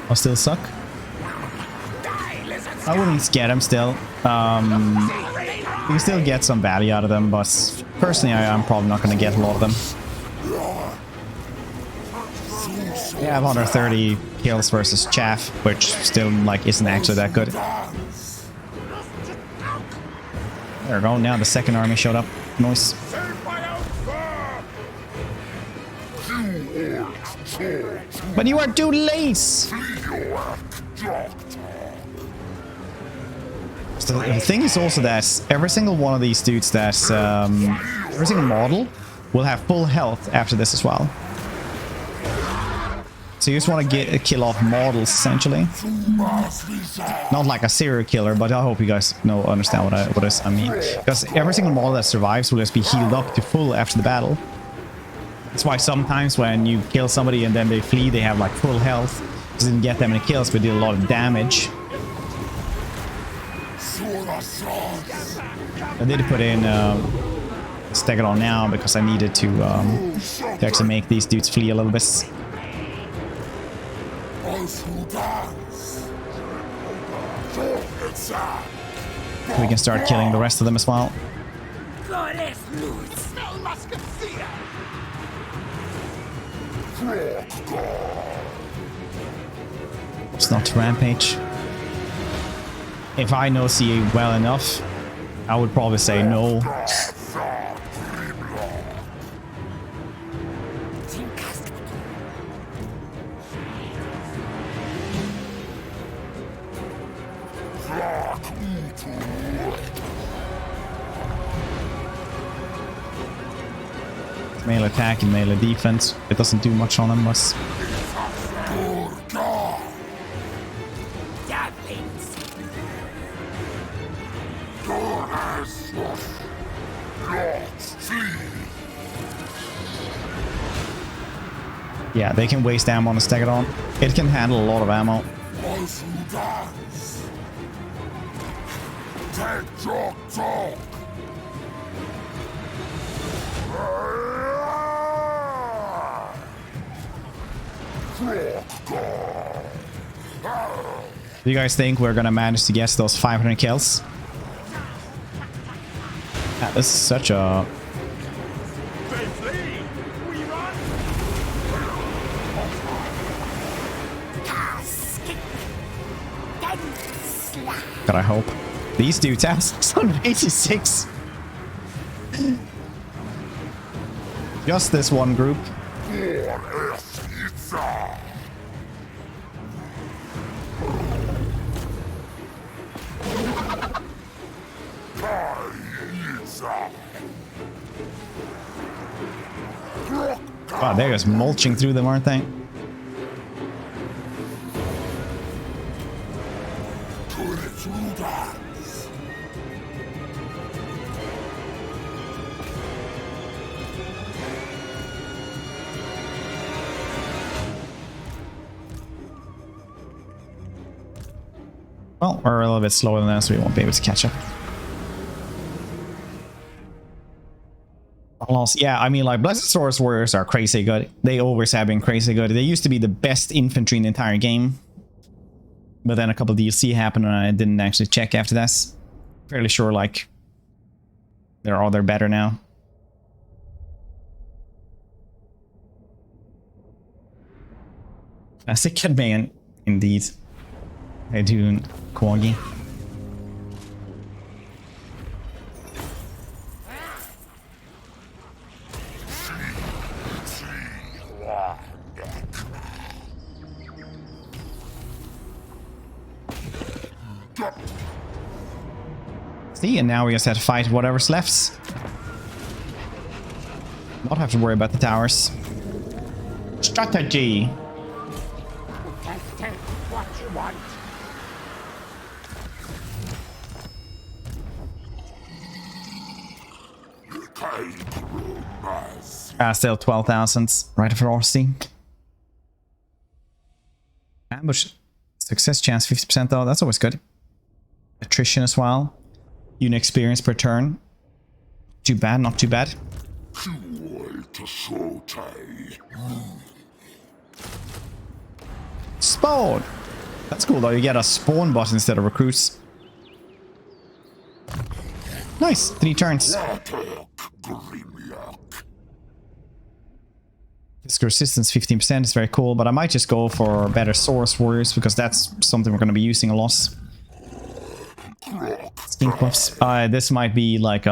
[SPEAKER 3] I'll still suck. I wouldn't scare them still. You can still get some value out of them, but personally I'm probably not going to get a lot of them. Yeah, I have 130 kills versus Chaff, which still like isn't actually that good. There we go, now the second army showed up. Nice. But you are too late! So the thing is also that every single one of these dudes that's every single model will have full health after this as well. So you just want to get kill off models essentially. Not like a serial killer, but I hope you guys understand what I mean. Because every single model that survives will just be healed up to full after the battle. That's why sometimes when you kill somebody and then they flee, they have like full health. Just didn't get that many kills, but did a lot of damage. I did put in Stegadon now because I needed to actually make these dudes flee a little bit. We can start killing the rest of them as well. It's not to rampage. If I know CA well enough, I would probably say no. Melee attack and melee defense. It doesn't do much on them, but yeah, they can waste ammo on a Stegadon. It can handle a lot of ammo. Do you guys think we're gonna manage to get those 500 kills? Yeah, this is such a... God, I hope. These dudes have 686. Just this one group. Wow, they're just mulching through them, aren't they? Well, we're a little bit slower than that, so we won't be able to catch up. Yeah, I mean, like, Blessed Source Warriors are crazy good. They always have been crazy good. They used to be the best infantry in the entire game. But then a couple of DLC happened and I didn't actually check after that. Fairly sure, like, they're better now. That's a good man, indeed. I do, Quaggy. See, and now we just have to fight whatever's left. Not have to worry about the towers. Strategy.
[SPEAKER 4] What you want?
[SPEAKER 3] Still 12,000 right for Orsi. Ambush success chance 50% though, that's always good. Attrition as well. Unit experience per turn. Too bad, not too bad. Spawn! That's cool though, you get a spawn bot instead of recruits. Nice, 3 turns. This resistance 15% is very cool, but I might just go for better Source Warriors because that's something we're going to be using a lot. Skink buffs. This might be like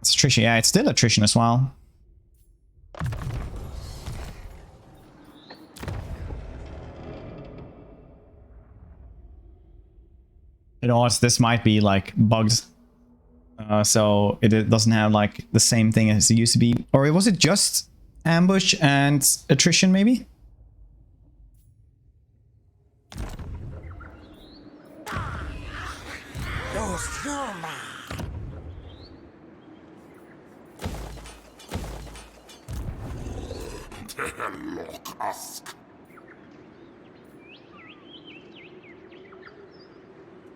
[SPEAKER 3] it's attrition. Yeah, it's still attrition as well. You know, this might be like bugs. So it doesn't have like the same thing as it used to be. Or was it just ambush and attrition maybe?
[SPEAKER 4] Almost human.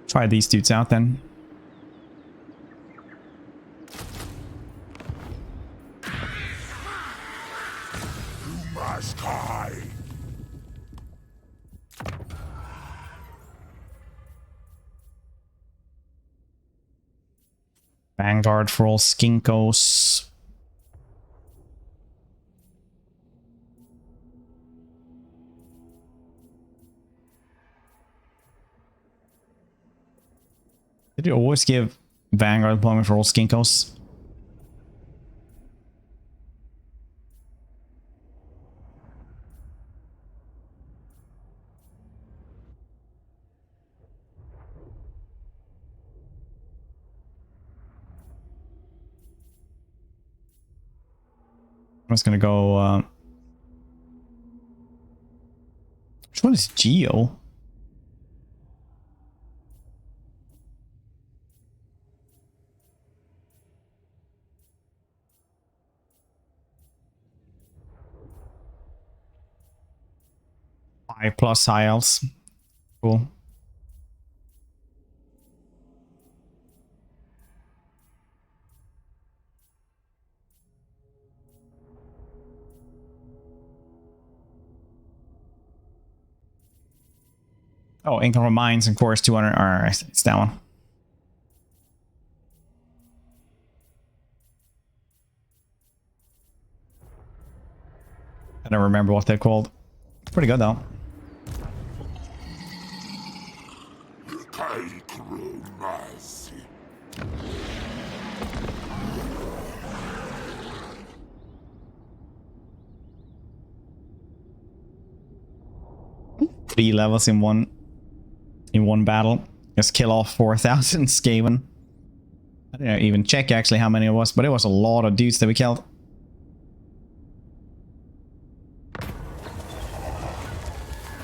[SPEAKER 3] Try these dudes out then. Vanguard for all skinkos. Did you always give Vanguard deployment for all skinkos? I'm just gonna go. Which one is Geo? +5 IELTS. Cool. Oh, income from mines and course 200. Alright, it's that one. I don't remember what they're called. Pretty good though. Three levels in one battle. Just kill off 4,000 Skaven. I didn't even check actually how many it was, but it was a lot of dudes that we killed.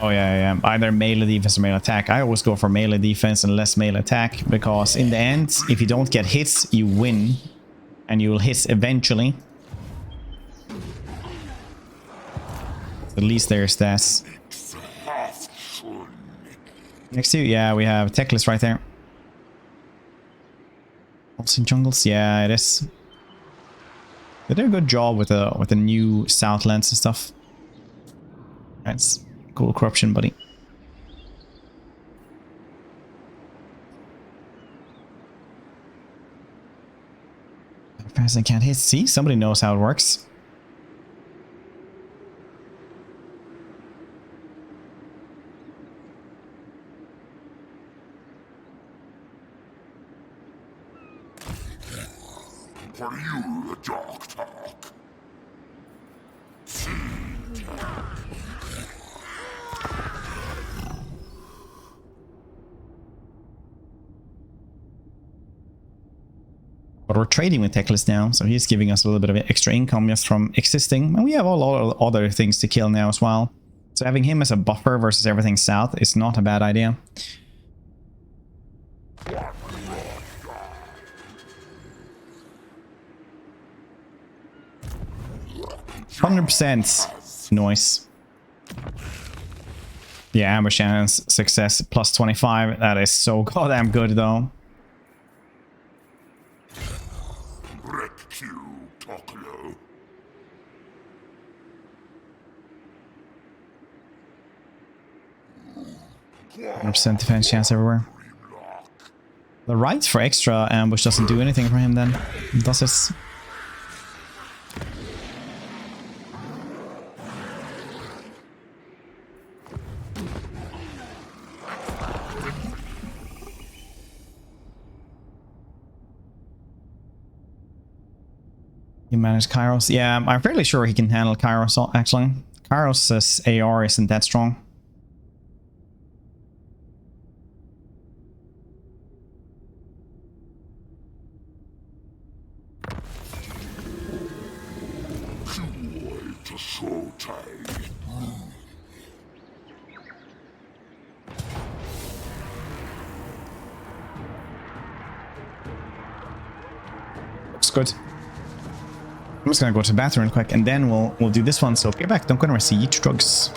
[SPEAKER 3] Oh yeah. Either melee defense or melee attack. I always go for melee defense and less melee attack, because in the end, if you don't get hits, you win. And you will hit eventually. At least there's that. Next to you, yeah, we have Techless right there. Also in jungles, yeah, it is. They did a good job with the new Southlands and stuff. That's cool corruption, buddy. Fast I can't hit. See, somebody knows how it works.
[SPEAKER 2] For you, the dark talk.
[SPEAKER 3] But we're trading with Techless now, so he's giving us a little bit of extra income just from existing. And we have all other things to kill now as well. So having him as a buffer versus everything south is not a bad idea. 100% noise. Yeah, Amber Shannon's success +25. That is so goddamn good though. % defense chance everywhere. The right for extra ambush doesn't do anything for him then, does it? You manage Kairos? Yeah, I'm fairly sure he can handle Kairos actually. Kairos' AR isn't that strong. good. I'm just gonna go to the bathroom real quick, and then we'll do this one. So be back. Don't go anywhere. See, eat drugs.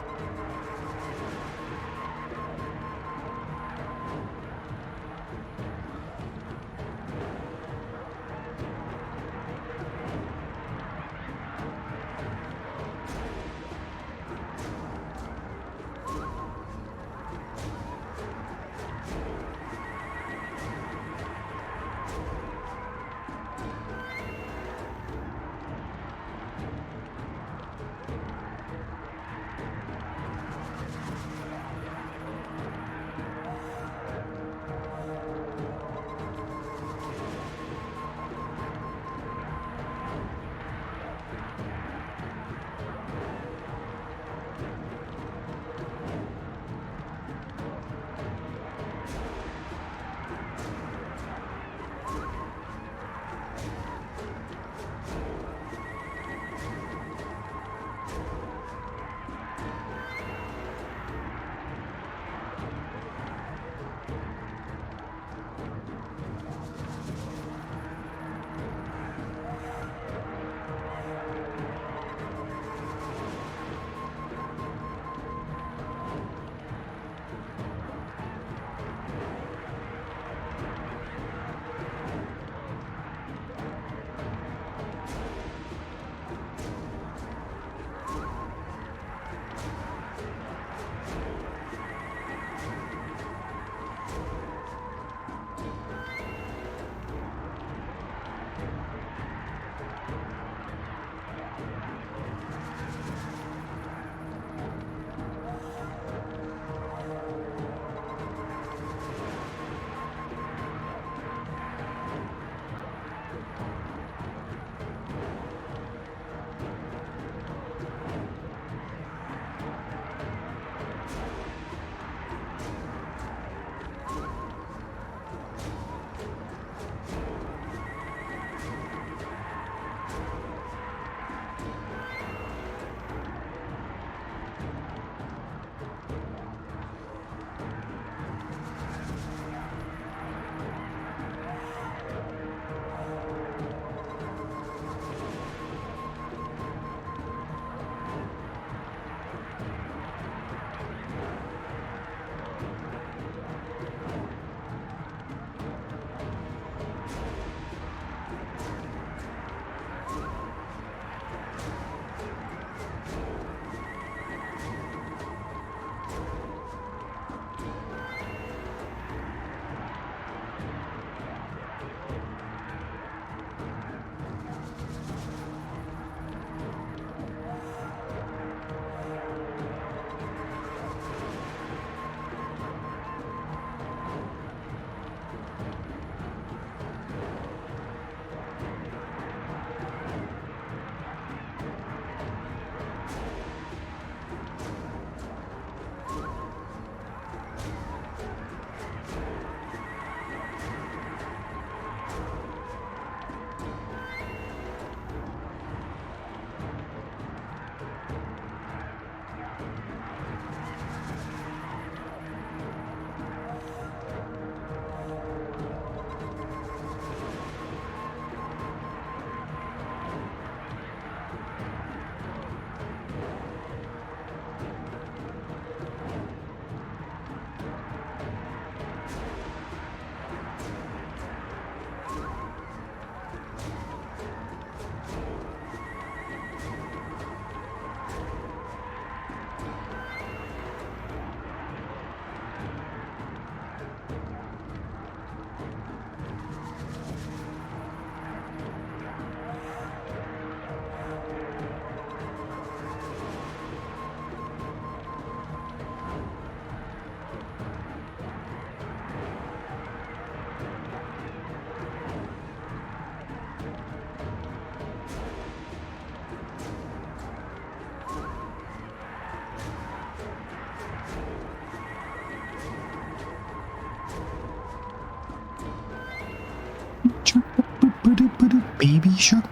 [SPEAKER 3] Baby shark.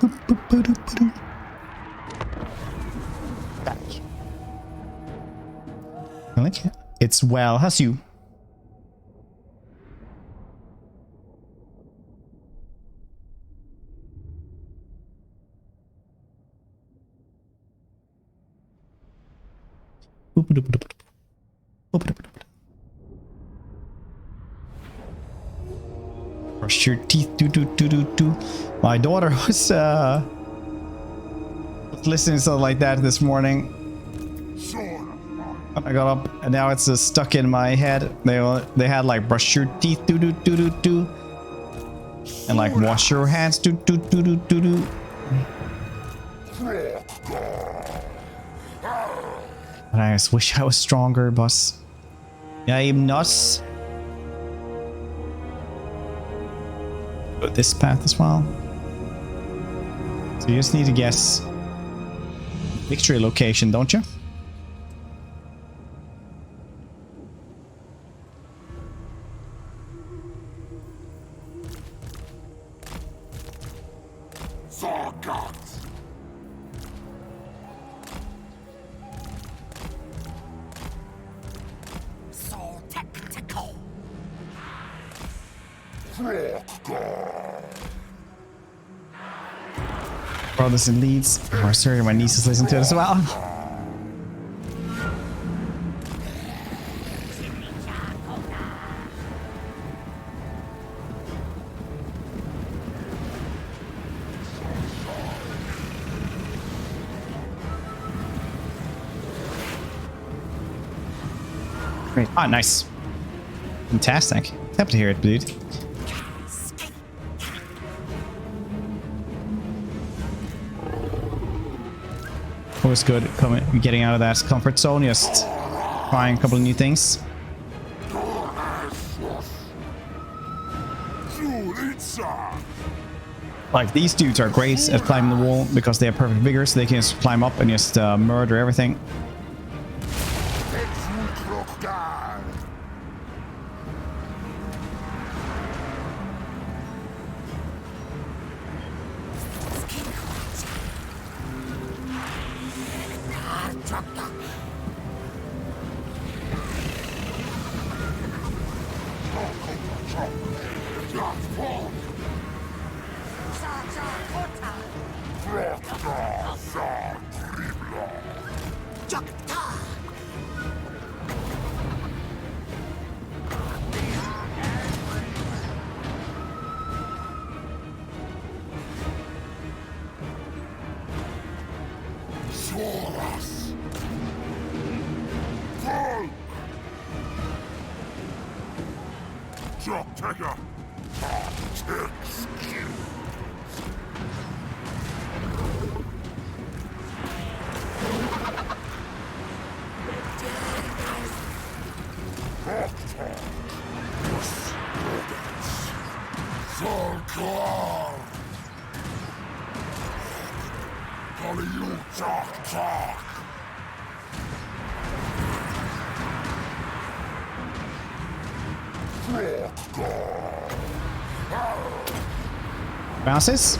[SPEAKER 3] Back. I like it. It's well. How's you? Brush your teeth. My daughter was listening to something like that this morning. I got up and now it's stuck in my head. They had like brush your teeth, and like wash your hands, And I just wish I was stronger, boss. Yeah, I'm nuts. Go this path as well. So you just need to guess victory location, don't you?
[SPEAKER 4] So tactical.
[SPEAKER 3] Brothers in Leeds. Oh, sorry, my nieces listen to it as well. Great. Ah, nice. Fantastic. Happy to hear it, dude. Always good getting out of that comfort zone, just trying a couple of new things. Like these dudes are great at climbing the wall because they have perfect vigor, so they can just climb up and just murder everything. Bounces.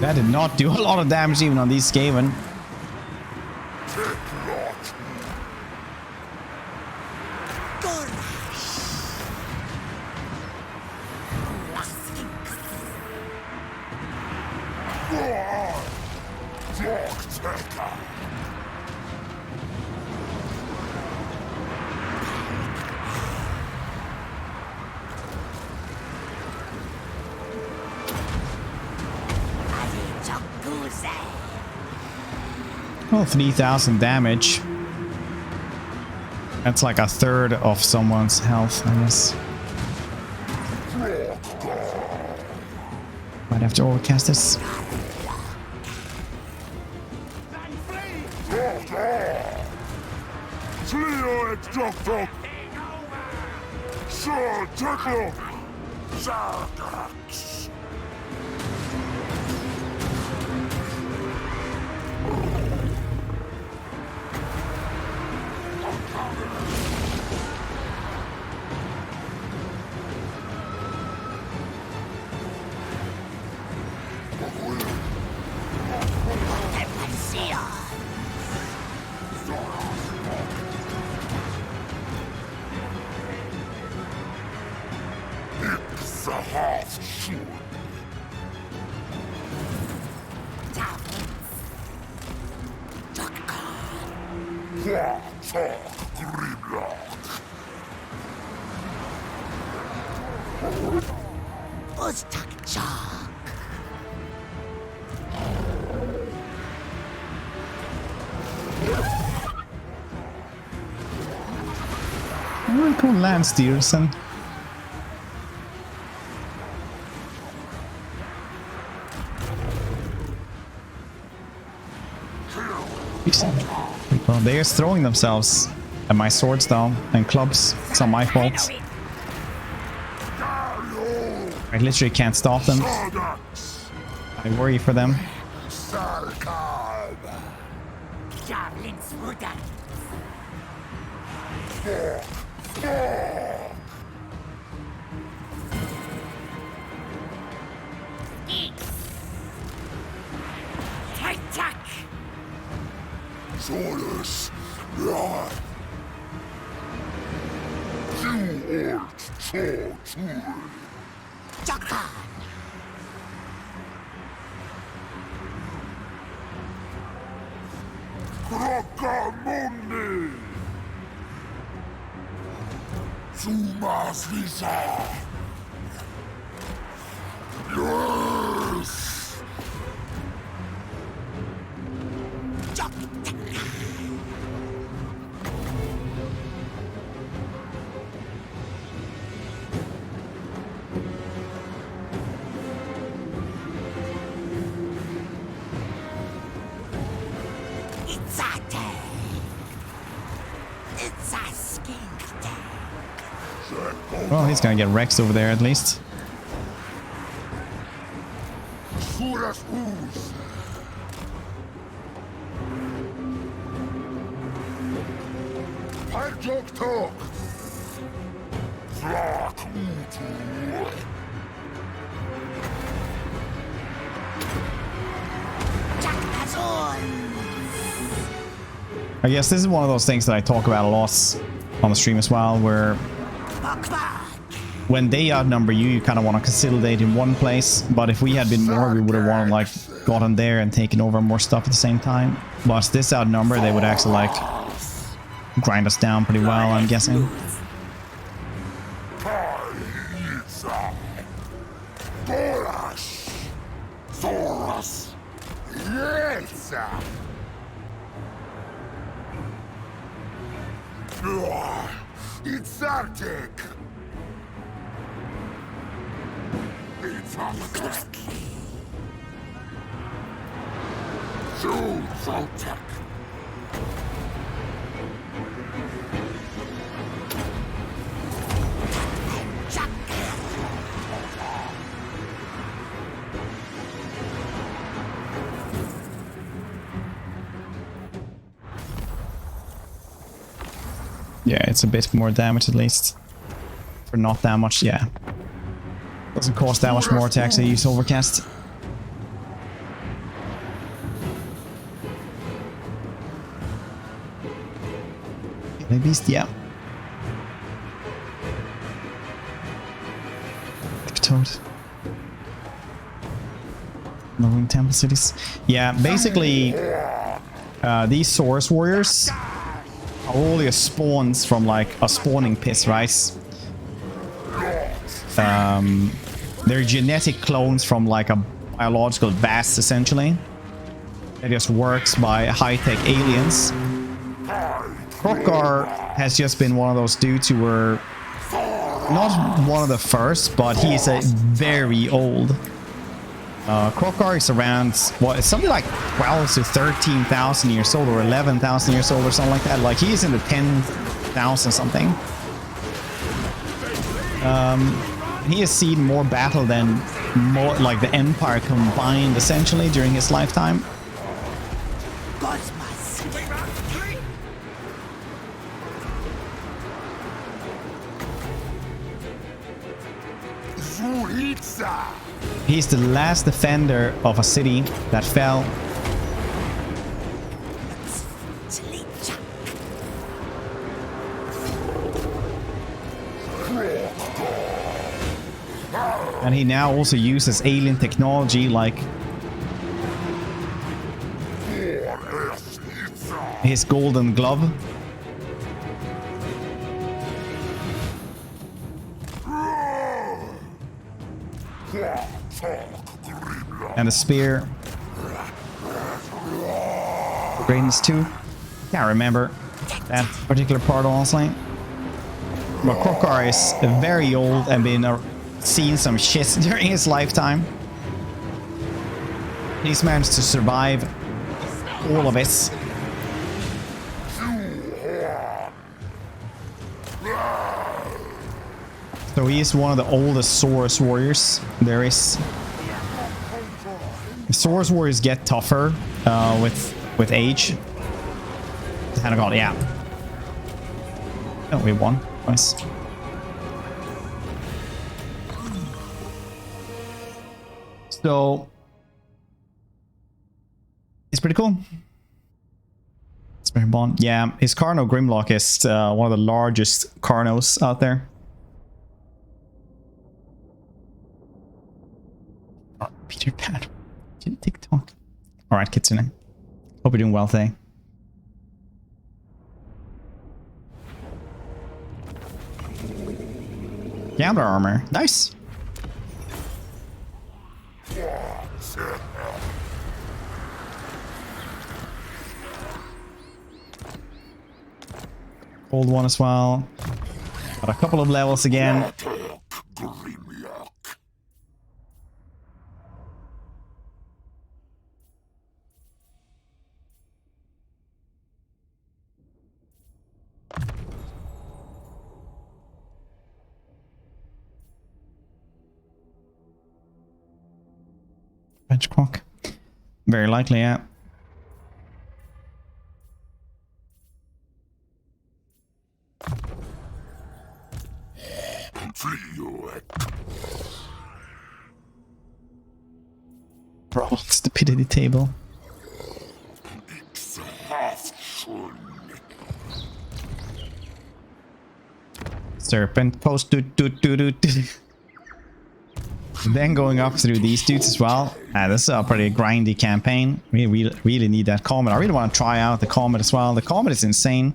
[SPEAKER 3] That did not do a lot of damage even on these Skaven. Well, 3,000 damage. That's like a third of someone's health, I guess. Might have to overcast this.
[SPEAKER 4] Uztak Chak.
[SPEAKER 3] Very cool land Steerson. Well, they are throwing themselves at my swords down and clubs. It's not my fault. I literally can't stop them. I worry for them.
[SPEAKER 4] Javelin's Ruda. Tight-tack.
[SPEAKER 2] Solus, right. You art torture.
[SPEAKER 4] Jaka.
[SPEAKER 2] Rockamundi. Sumas visa. Yes.
[SPEAKER 4] It's a tank. It's a skink tank.
[SPEAKER 3] Well, he's gonna get Rex over there at least.
[SPEAKER 2] Suras us. Parjok talk. Flak utu.
[SPEAKER 4] Jack has on.
[SPEAKER 3] I guess this is one of those things that I talk about a lot on the stream as well, where when they outnumber you, you kind of want to consolidate in one place. But if we had been more, we would have wanted like gotten there and taken over more stuff at the same time. But this outnumber, they would actually like grind us down pretty well, I'm guessing.
[SPEAKER 2] Doras. Thoras. Yes. It's Arctic. It's Arctic. Shoot, Arctic.
[SPEAKER 3] Yeah, it's a bit more damage at least. For not that much, yeah. Doesn't cost that much more to actually use Overcast. At least, yeah. Toad. Moving temple cities. Yeah, basically, these Source Warriors are all your spawns from like a spawning pit, right? They're genetic clones from like a biological vast, essentially. It just works by high-tech aliens. Krokar has just been one of those dudes who were not one of the first, but he is a very old. Krokar is around, what, it's something like 12 to 13,000 years old, or 11,000 years old, or something like that. Like, he's in the 10,000 something. He has seen more battle than more, like, the Empire combined, essentially, during his lifetime. He's the last defender of a city that fell. And he now also uses alien technology like his golden glove. And the spear. Greatness too. Can't remember that particular part, honestly. But Krokar is very old and been seen some shit during his lifetime. He's managed to survive all of it. So he is one of the oldest Saurus warriors there is. The Saurus warriors get tougher with age. Hand of God, yeah. Oh, we won. Nice. So it's pretty cool. It's very bon. Yeah, his Carno Grimlock is one of the largest Carnos out there. Oh, Peter Pan. TikTok. All right, Kitsune. Hope you're doing well today. Gambler armor. Nice. Old one as well. Got a couple of levels again. Bench clock. Very likely, yeah. Bro, stupidity table. Serpent post Then going up through these dudes as well. This is a pretty grindy campaign. We really need that comet. I really want to try out the comet as well. The comet is insane.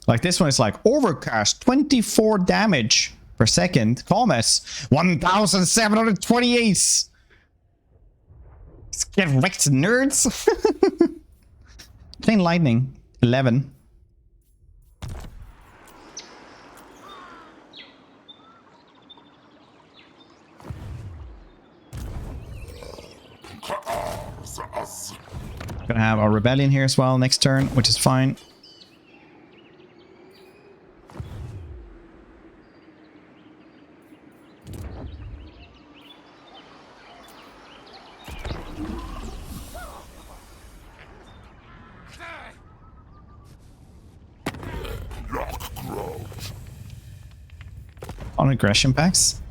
[SPEAKER 3] Like this one is like overcast, 24 damage per second. Comets, 1,728. Get wrecked, nerds. Plain lightning, 11. Gonna have our rebellion here as well next turn, which is fine. On aggression packs.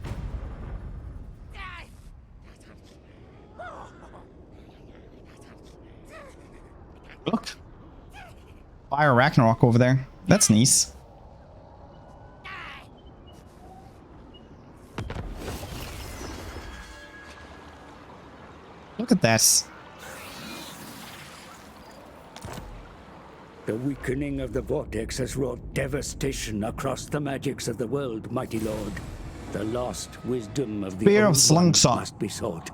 [SPEAKER 3] Look. Fire Ragnarok over there. That's nice. Look at that.
[SPEAKER 5] The weakening of the vortex has wrought devastation across the magics of the world, mighty lord. The lost wisdom of the
[SPEAKER 3] Spear of
[SPEAKER 5] old
[SPEAKER 3] Slungshot
[SPEAKER 5] ones must be sought,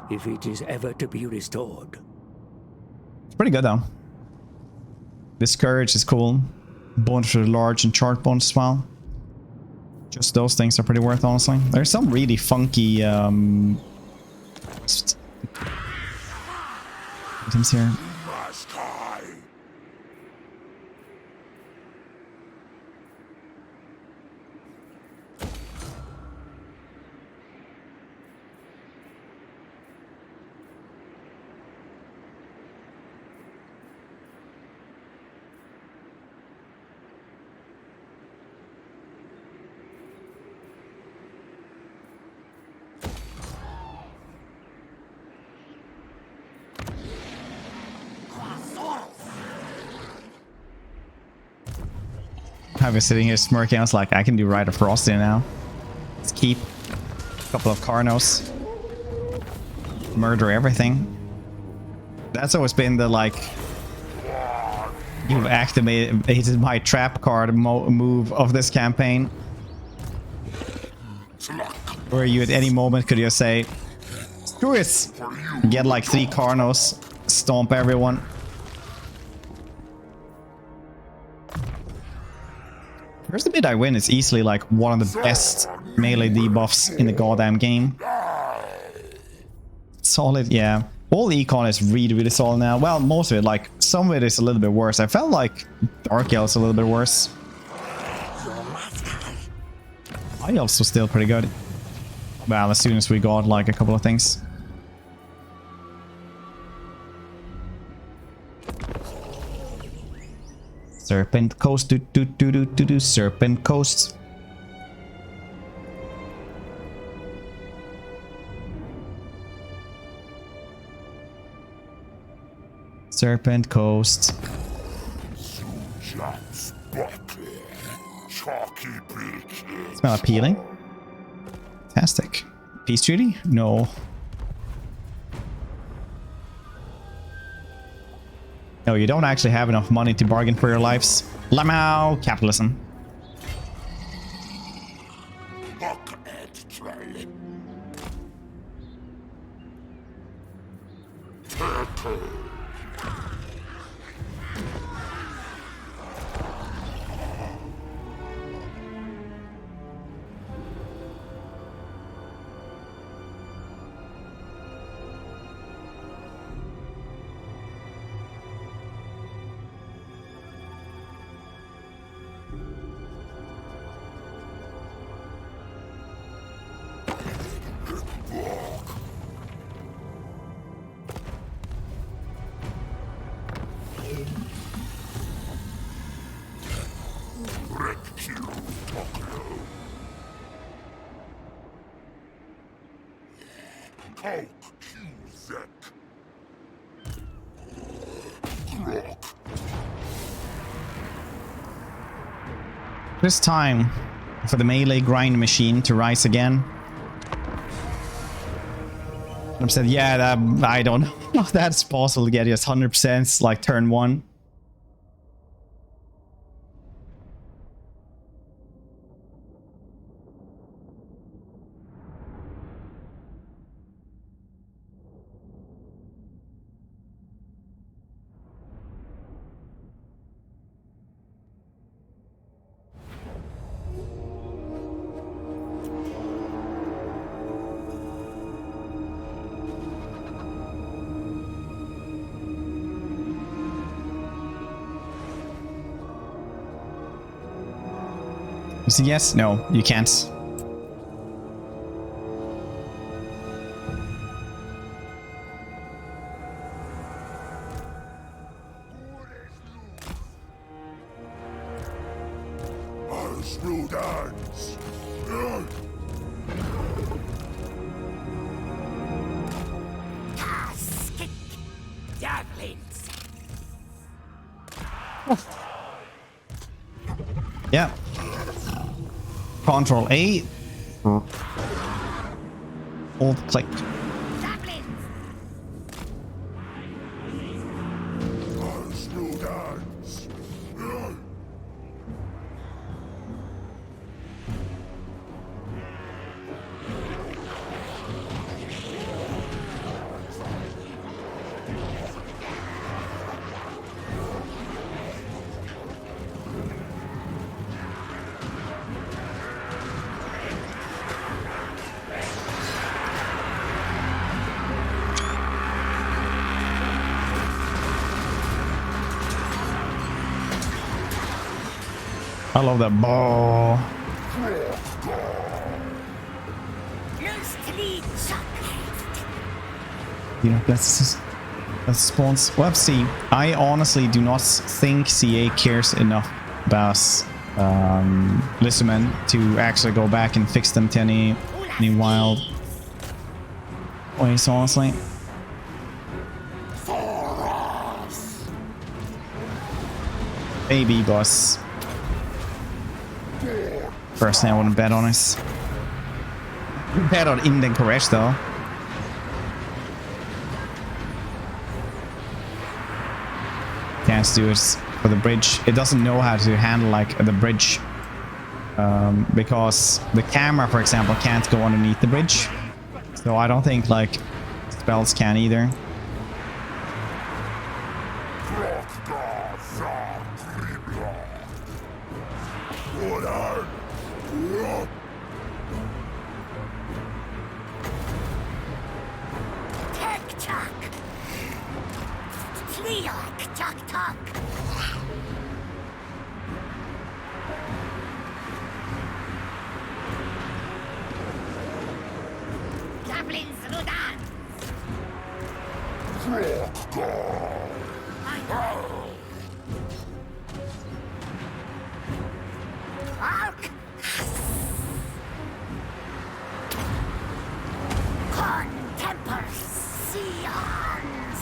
[SPEAKER 5] if it is ever to be restored.
[SPEAKER 3] It's pretty good though. This courage is cool. Bonus for the large and chart bonus as well. Just those things are pretty worth, honestly. There's some really funky items here. I was sitting here smirking. I was like, I can do Rite of Frosty now. Let's keep a couple of Carnos. Murder everything. That's always been the like You've activated my trap card move of this campaign. Where you at any moment could just say, screw it! Get like 3 Carnos, stomp everyone. First the bit I win is easily like one of the best melee debuffs in the goddamn game. Solid, yeah. All the econ is really solid now. Well, most of it, like some of it is a little bit worse. I felt like Dark Elves a little bit worse. High Elves was still pretty good. Well, as soon as we got like a couple of things. Serpent Coast, Serpent Coast. Serpent Coast. Smell appealing. Fantastic. Peace treaty? No. No, you don't actually have enough money to bargain for your lives. Lamau capitalism. It's time for the melee grind machine to rise again. I'm said, yeah, I don't know if that's possible to get just 100% like turn 1. So yes, no, you can't. Yeah. Control A. Hold click. I love that ball. You know, that's spawns. Well, see, I honestly do not think CA cares enough about Lissaman to actually go back and fix them to any wild ways, honestly. Maybe, boss. Personally, I wouldn't bet on it. Bet on Indian Koresh, though. Can't do it. for the bridge. It doesn't know how to handle like the bridge because the camera, for example, can't go underneath the bridge. So I don't think like spells can either.
[SPEAKER 4] Tick-tock. Tleok, tock-tock. Goblins Rudan. Ark. Contempors Seons.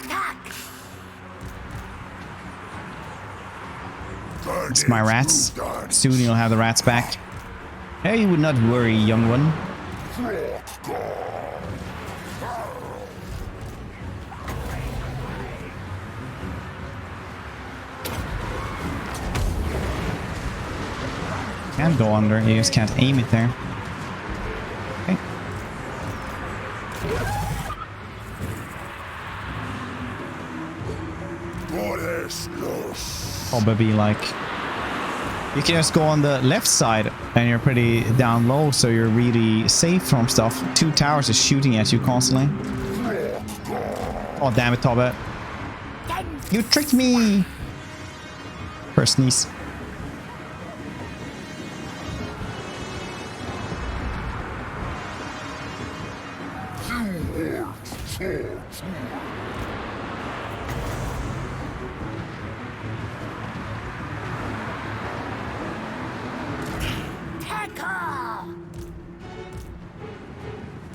[SPEAKER 4] Tack.
[SPEAKER 3] It's my rats. Soon you'll have the rats back. Hey, you would not worry, young one. Can't go under, you just can't aim it there. Okay. Probably like you can just go on the left side and you're pretty down low, so you're really safe from stuff. 2 towers is shooting at you constantly. Oh damn it, Tobbe. You tricked me! First sneeze.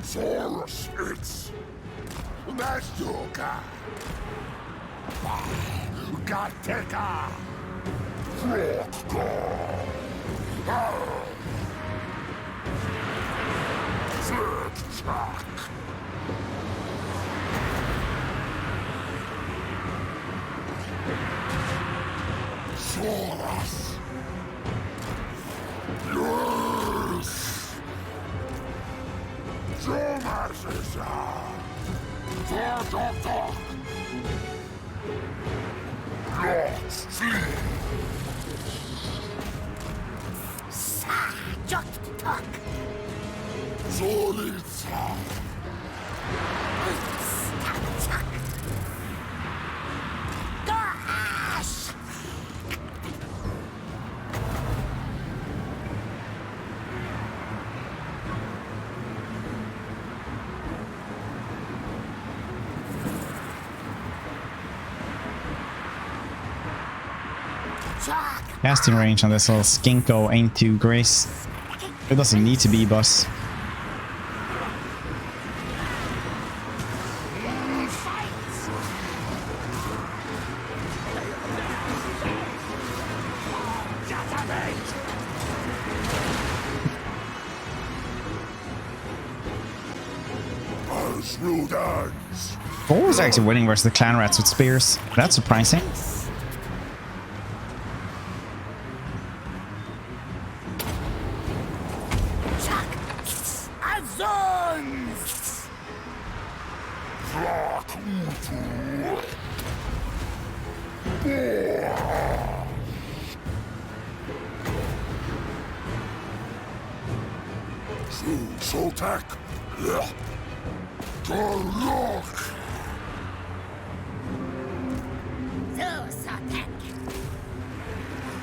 [SPEAKER 2] Saurus, it's Mastuka. Gateka. Saurus. Yes.
[SPEAKER 3] Casting range on this little skinko ain't too great. It doesn't need to be, boss. Bull was actually winning versus the clan rats with spears. That's surprising.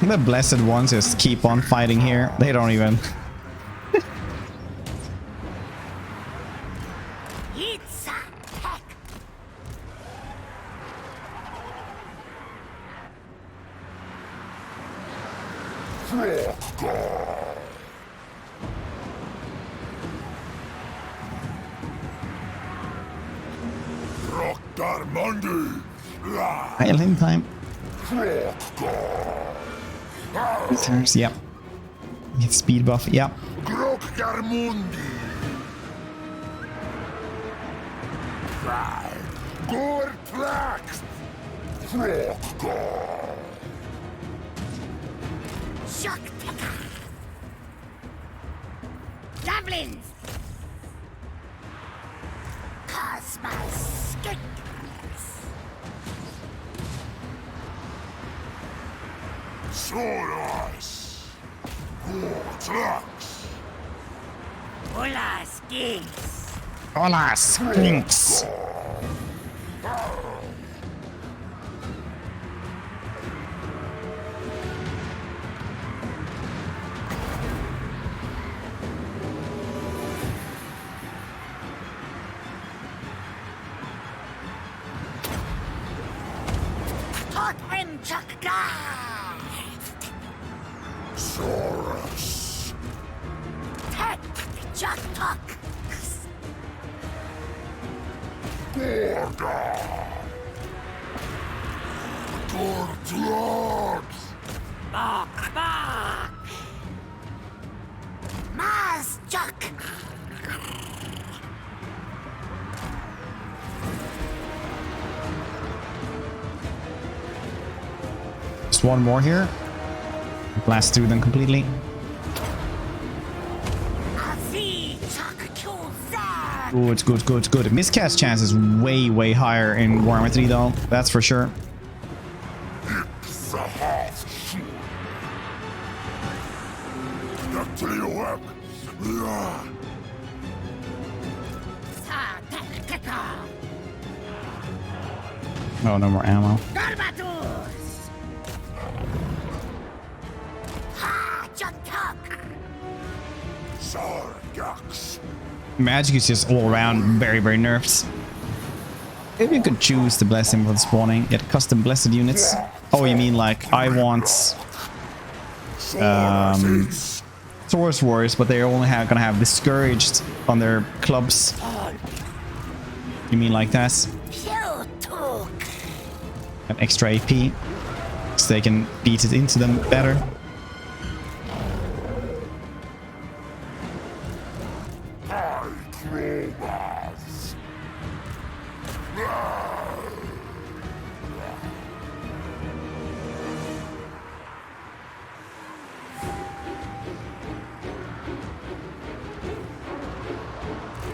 [SPEAKER 3] The blessed ones just keep on fighting here. They don't even. Hail him time. Returns, yep. Get speed buff, yep.
[SPEAKER 2] Grokgarmundi. Gortrax. Froggar.
[SPEAKER 4] Shock Taker. Goblins. Cosmos Skinkers.
[SPEAKER 2] Soras. Gortrax.
[SPEAKER 4] Hola Skinks.
[SPEAKER 3] Hola, Sphinx.
[SPEAKER 4] Hot and Chuck Guy.
[SPEAKER 2] Soras.
[SPEAKER 4] Tech Chuck Tuck.
[SPEAKER 2] Gorda. Gortrax.
[SPEAKER 4] Bark, bark. Mars Chuck.
[SPEAKER 3] Just one more here. Blast through them completely.
[SPEAKER 4] Azi Chuck Kulzak.
[SPEAKER 3] Good, good, good, good. Miscast chance is way, way higher in Warhammer 3 though. That's for sure.
[SPEAKER 2] Sahaf. Dactylioac.
[SPEAKER 4] Sa-tek-keka.
[SPEAKER 3] Oh, no more ammo.
[SPEAKER 4] Garbatus. Ha Chuck Tuck.
[SPEAKER 2] Sargax.
[SPEAKER 3] Magic is just all around very, very nerfed. Maybe you could choose to bless him for the spawning. Get custom blessed units. Oh, you mean like I want Source Wars, but they're only gonna have Discouraged on their clubs. You mean like that?
[SPEAKER 4] Pewtuk.
[SPEAKER 3] An extra AP, so they can beat it into them better.
[SPEAKER 2] Hydrobas.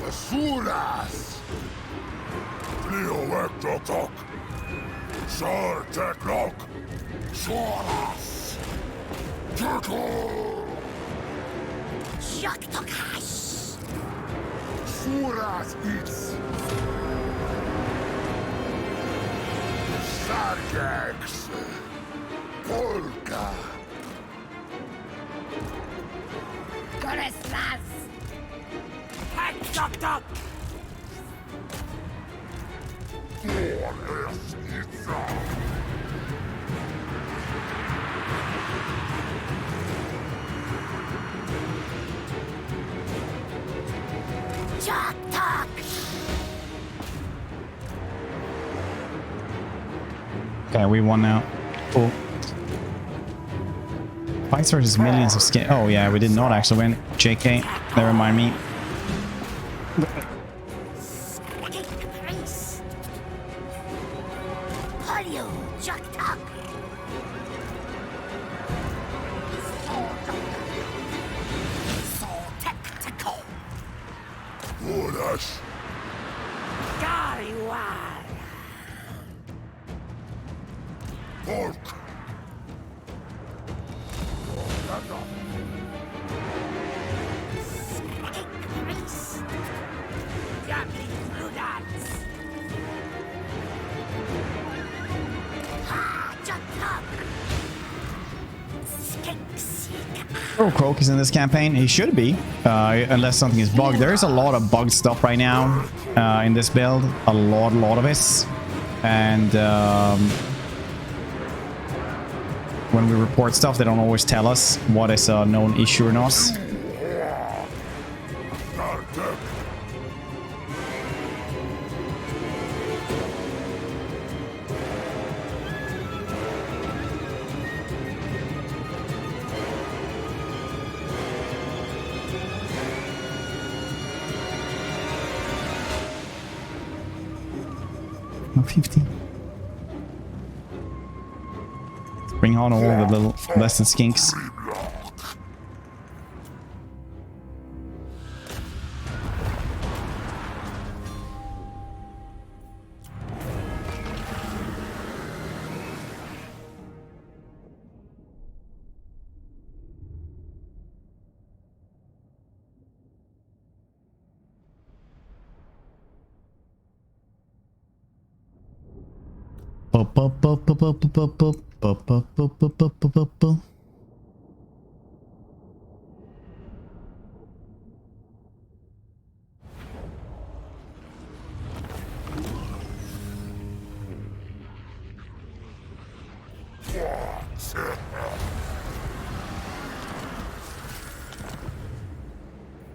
[SPEAKER 2] Asuras. Leoectotok. Sarteklok. Soras. Turtle.
[SPEAKER 4] Chuck Tukash.
[SPEAKER 2] Suras is. Sargex. Polka.
[SPEAKER 4] Goreslas. Hack Chuck Tuck.
[SPEAKER 2] Boris Itza.
[SPEAKER 4] Chuck Tuck.
[SPEAKER 3] Okay, we won now. Cool. Fights versus millions of skin. Oh yeah, we did not actually win. JK, never mind me.
[SPEAKER 4] Skink Priest. Polio Chuck Tuck. So-tactical.
[SPEAKER 2] Boris.
[SPEAKER 4] Gariwar.
[SPEAKER 2] Polk.
[SPEAKER 4] Skink Priest. Goblin Rudats. Ha Chuck Tuck. Skink Seeker.
[SPEAKER 3] Oh, Croak is in this campaign. He should be, unless something is bugged. There's a lot of bugged stuff right now in this build. A lot of it. And when we report stuff, they don't always tell us what is a known issue or not.
[SPEAKER 2] Tartek.
[SPEAKER 3] 50. Bring on all the little blessed skinks.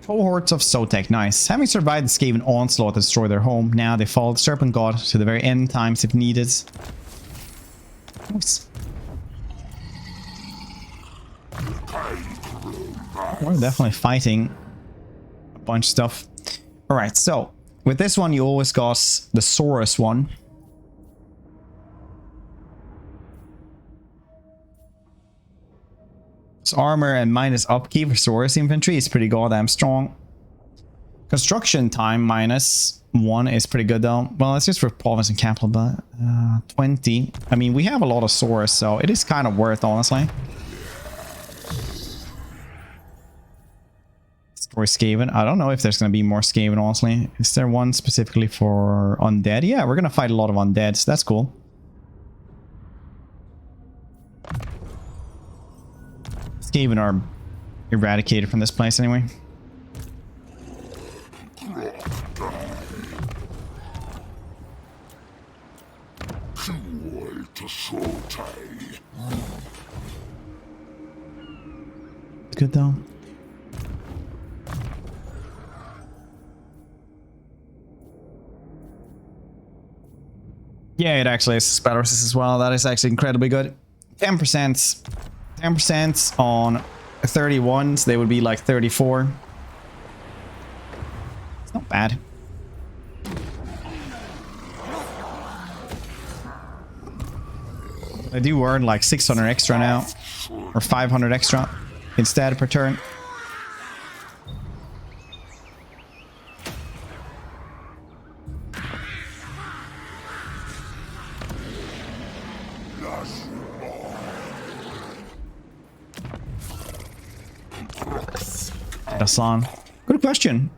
[SPEAKER 3] Cohorts of Sotek, nice. Having survived the Skaven onslaught to destroy their home, now they follow the Serpent God to the very end times if needed. Nice. We're definitely fighting a bunch of stuff. Alright, so with this one you always got the Saurus one. Armor and minus upkeep for Saurus infantry is pretty goddamn strong. Construction time -1 is pretty good though. Well, it's just for province and capital, but 20. I mean, we have a lot of Saurus, so it is kind of worth, honestly. Destroy Skaven. I don't know if there's going to be more Skaven, honestly. Is there one specifically for undead? Yeah, we're going to fight a lot of undead, so that's cool. Skaven are eradicated from this place anyway. Good though. Yeah, it actually is spell resist as well. That is actually incredibly good. 10%. 10% on 31s, they would be like 34. It's not bad. I do earn like 600 extra now, or 500 extra instead per turn. Hassan. Good question.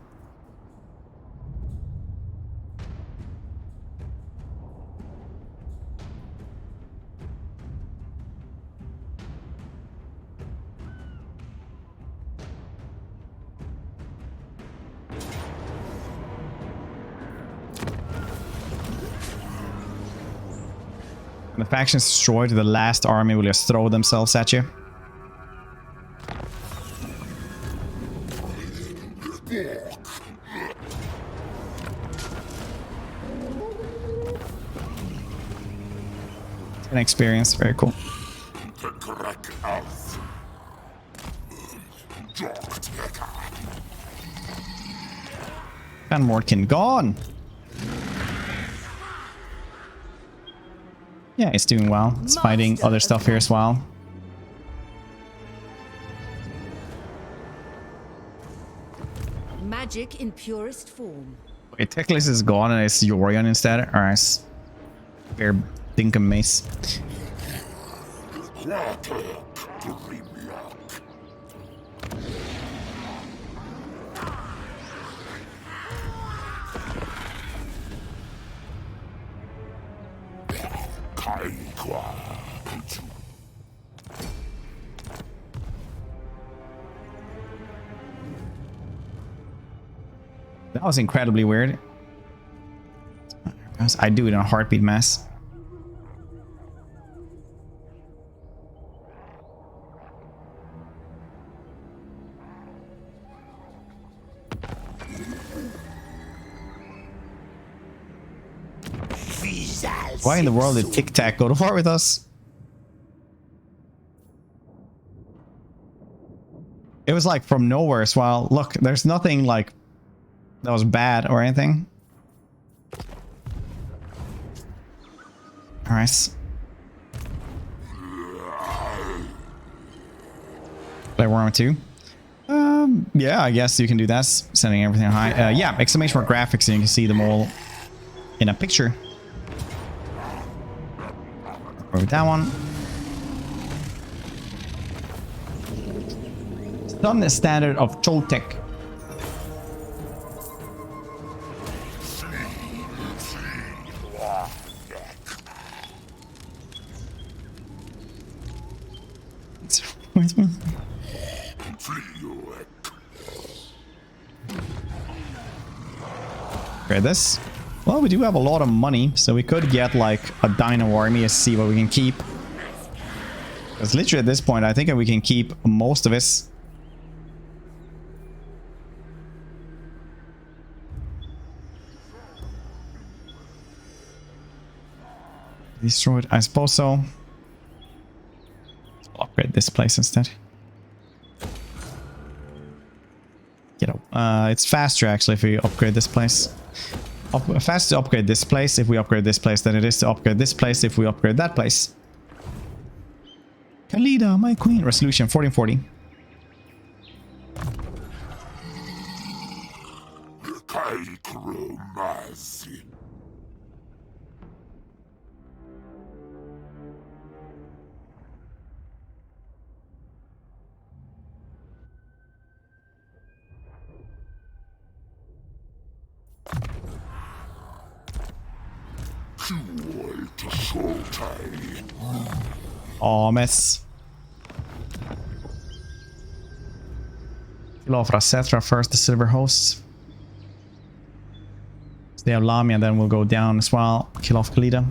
[SPEAKER 3] When the faction's destroyed, the last army will just throw themselves at you. An experience, very cool. And Mordkin gone. Yeah, it's doing well. It's fighting other stuff here as well.
[SPEAKER 6] Magic in purest form.
[SPEAKER 3] Wait, Teclis is gone and it's Yorion instead. Alright. Fair dinkum mace. That was incredibly weird. I do it on a heartbeat mass. Why in the world did Tic Tac go to war with us? It was like from nowhere as well. Look, there's nothing like that was bad or anything. Alright. Play Warhammer 2. Yeah, I guess you can do that. Setting everything high. Yeah, exclamation mark graphics, so you can see them all in a picture. With that one. Sun standard of Choltec. Okay, this. Well, we do have a lot of money, so we could get like a Dino army and see what we can keep. Because literally at this point, I think we can keep most of this. Destroyed, I suppose so. I'll upgrade this place instead. You know, it's faster actually if we upgrade this place. Faster to upgrade this place if we upgrade this place than it is to upgrade this place if we upgrade that place. Khalida, my queen. Resolution 1440. Oh, miss. Kill off Rasetra first, the silver hosts. They have Lamia, then we'll go down as well. Kill off Khalida.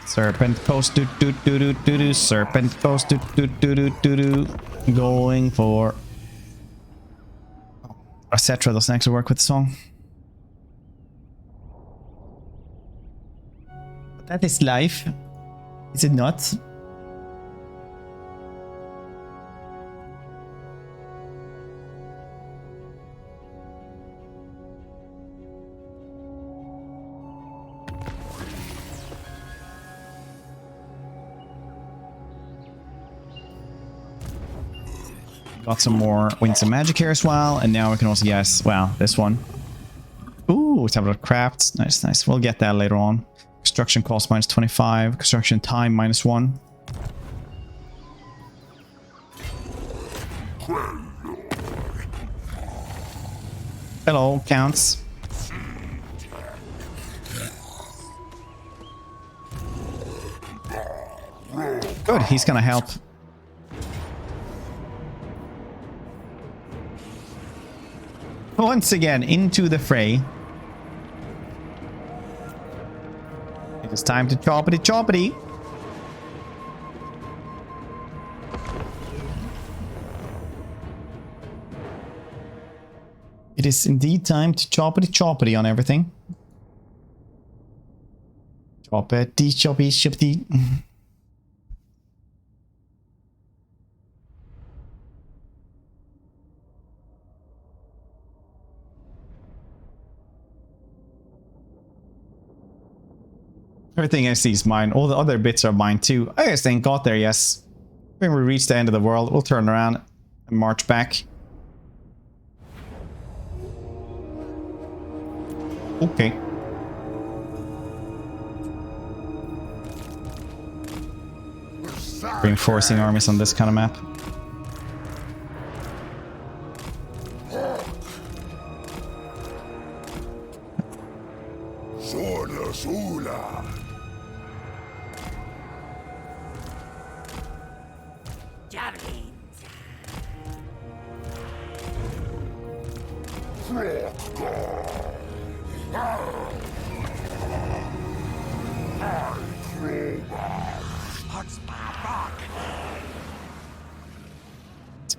[SPEAKER 3] Serpent post do serpent post do going for etc. Doesn't actually work with the song. But that is life, is it not? Got some more Winds of Magic here as well, and now we can also guess, well, this one. Ooh, let's have a look at crafts. Nice, nice. We'll get that later on. Construction cost minus 25, construction time minus 1. Hello, counts. Good, he's gonna help. Once again, into the fray. It is time to choppity choppity. It is indeed time to choppity choppity on everything. Choppity choppity choppity. Everything I see is mine. All the other bits are mine too. I guess thank God there, yes. When we reach the end of the world, we'll turn around and march back. Okay. Reinforcing armies on this kind of map.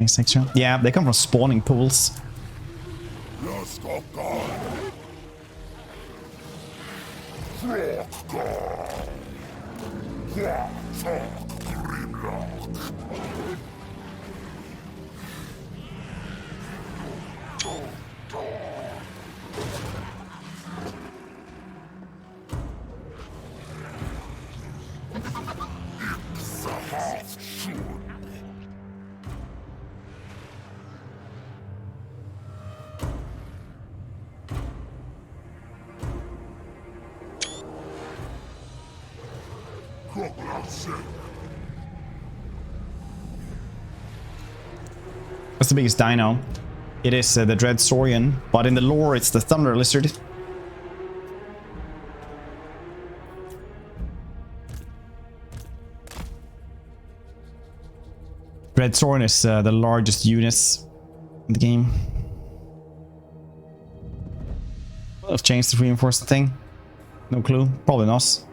[SPEAKER 3] 26. Yeah, they come from spawning pools.
[SPEAKER 2] Let's go, God.
[SPEAKER 3] What's the biggest dino? It is the Dread Saurian, but in the lore it's the Thunder Lizard. Dread Saurian is the largest unit in the game. Well, I've changed the reinforcement thing. No clue. Probably not.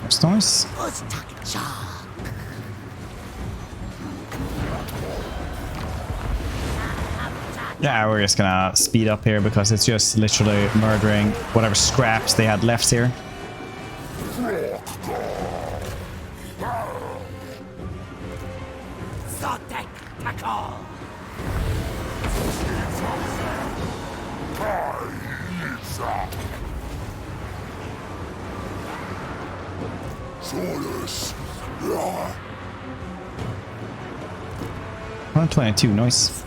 [SPEAKER 3] That's nice. Yeah, we're just gonna speed up here because it's just literally murdering whatever scraps they had left here.
[SPEAKER 2] Solus.
[SPEAKER 3] 122, nice.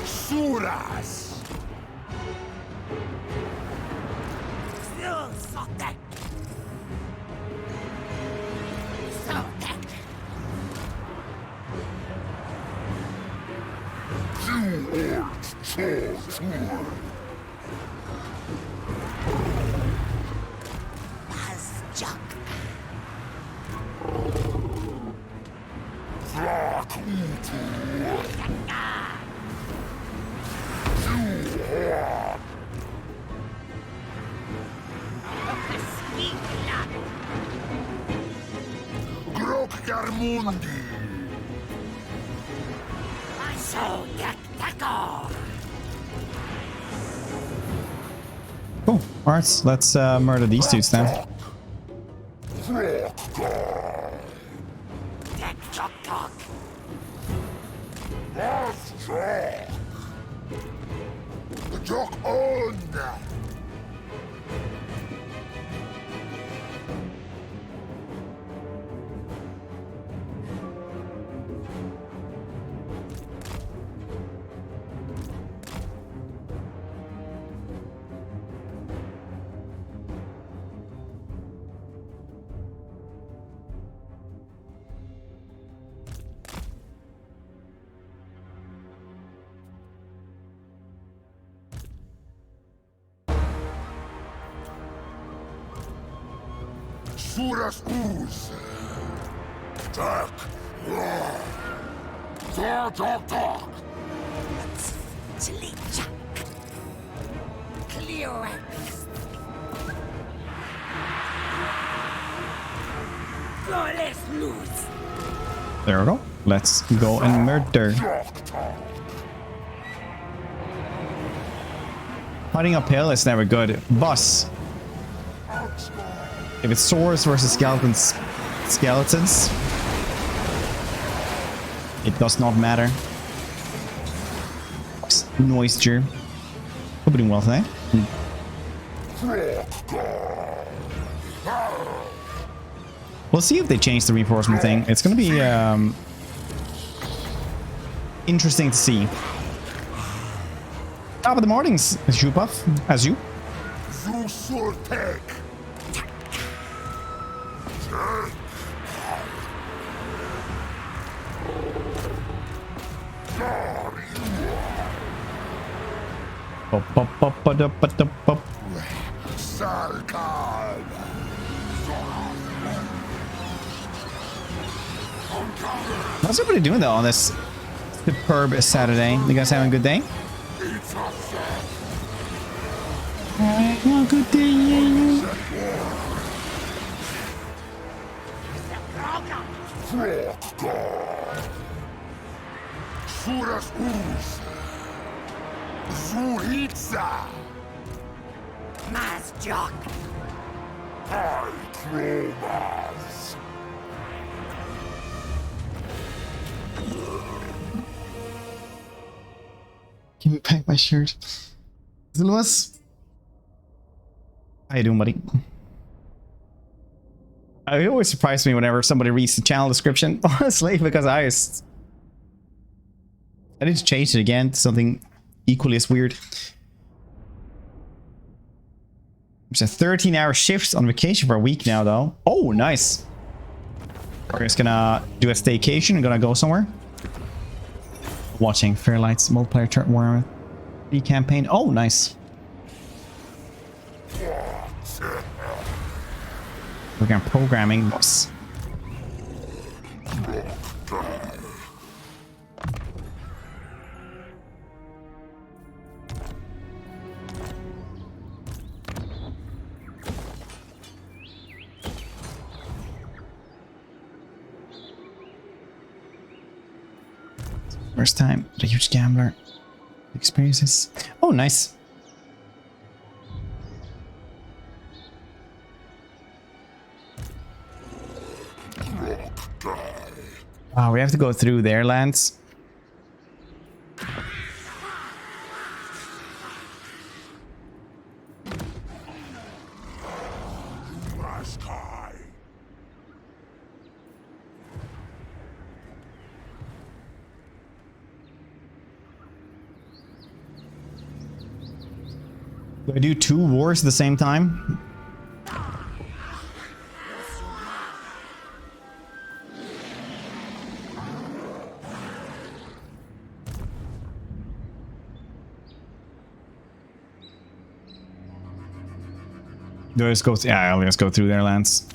[SPEAKER 2] Suras.
[SPEAKER 3] Cool. Alright, let's murder these dudes now.
[SPEAKER 2] Suras Uz. Tak. Tak.
[SPEAKER 3] There we go. Let's go and murder. Fighting uphill is never good. Boss. If it's swords versus skeletons, it does not matter. Noisier. Hope you're doing well today. We'll see if they change the reinforcement thing. It's gonna be interesting to see. Top of the mornings, Puff, as you. How's everybody doing though on this superb Saturday? You guys having a good day? Having a good day.
[SPEAKER 4] Mas jock.
[SPEAKER 3] Give me back my shirt. Lewis. How you doing, buddy? It always surprises me whenever somebody reads the channel description, honestly, because I need to change it again to something equally as weird. It's a 13-hour shift on vacation for a week now, though. Oh, nice. We're just gonna do a staycation and gonna go somewhere. Watching Fairlight's multiplayer Warhammer 3 campaign. Oh, nice. We're gonna programming boss. First time, a huge gambler experiences. Oh, nice. Wow, we have to go through their lands. Do I do 2 wars at the same time? Do I just go? Yeah, I'll just go through their lands.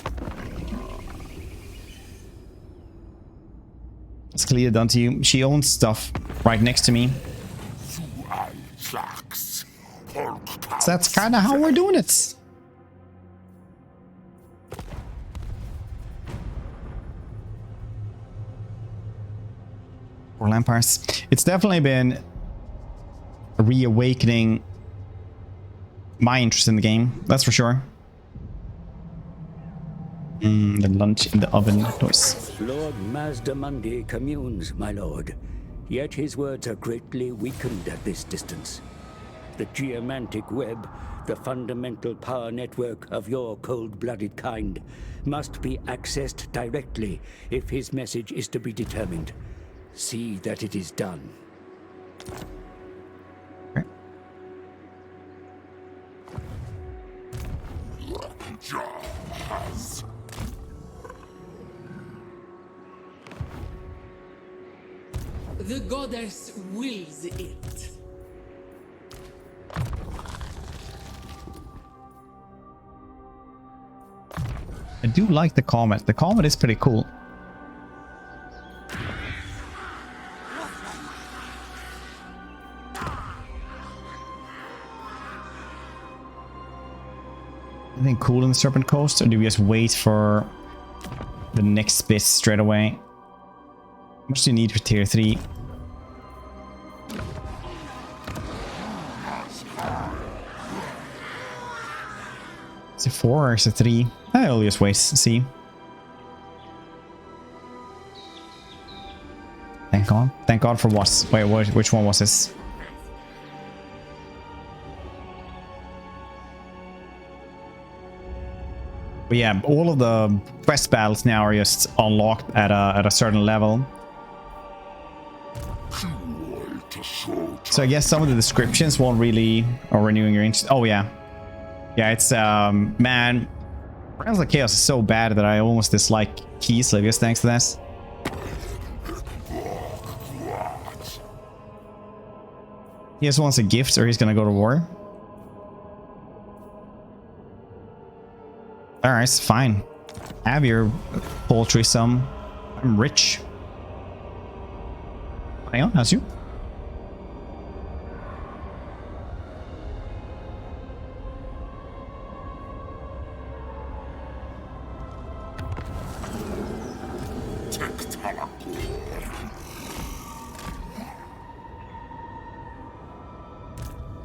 [SPEAKER 3] It's clear done to you. She owns stuff right next to me. So that's kind of how we're doing it. Immortal Empires. It's definitely been reawakening my interest in the game. That's for sure. The lunch in the oven noise.
[SPEAKER 5] Lord Mazdamundi communes, my lord. Yet his words are greatly weakened at this distance. The geomantic web, the fundamental power network of your cold-blooded kind, must be accessed directly if his message is to be determined. See that it is done.
[SPEAKER 3] Okay.
[SPEAKER 7] The goddess wills it.
[SPEAKER 3] I do like the comet. The comet is pretty cool. Anything cool in the Serpent Coast, or do we just wait for the next bit straight away? much do you need for tier 3? Is it 4 or is it 3? I'll just wait and see. Thank God. Thank God for what? Wait, which one was this? But yeah, all of the quest battles now are just unlocked at a certain level. So I guess some of the descriptions won't really are renewing your interest. Oh yeah. Yeah, it's man, Realms of Chaos is so bad that I almost dislike Keysliv just thanks to this. He just wants a gift or he's gonna go to war. Alright, fine. Have your poultry some. I'm rich. Hang on, how's you?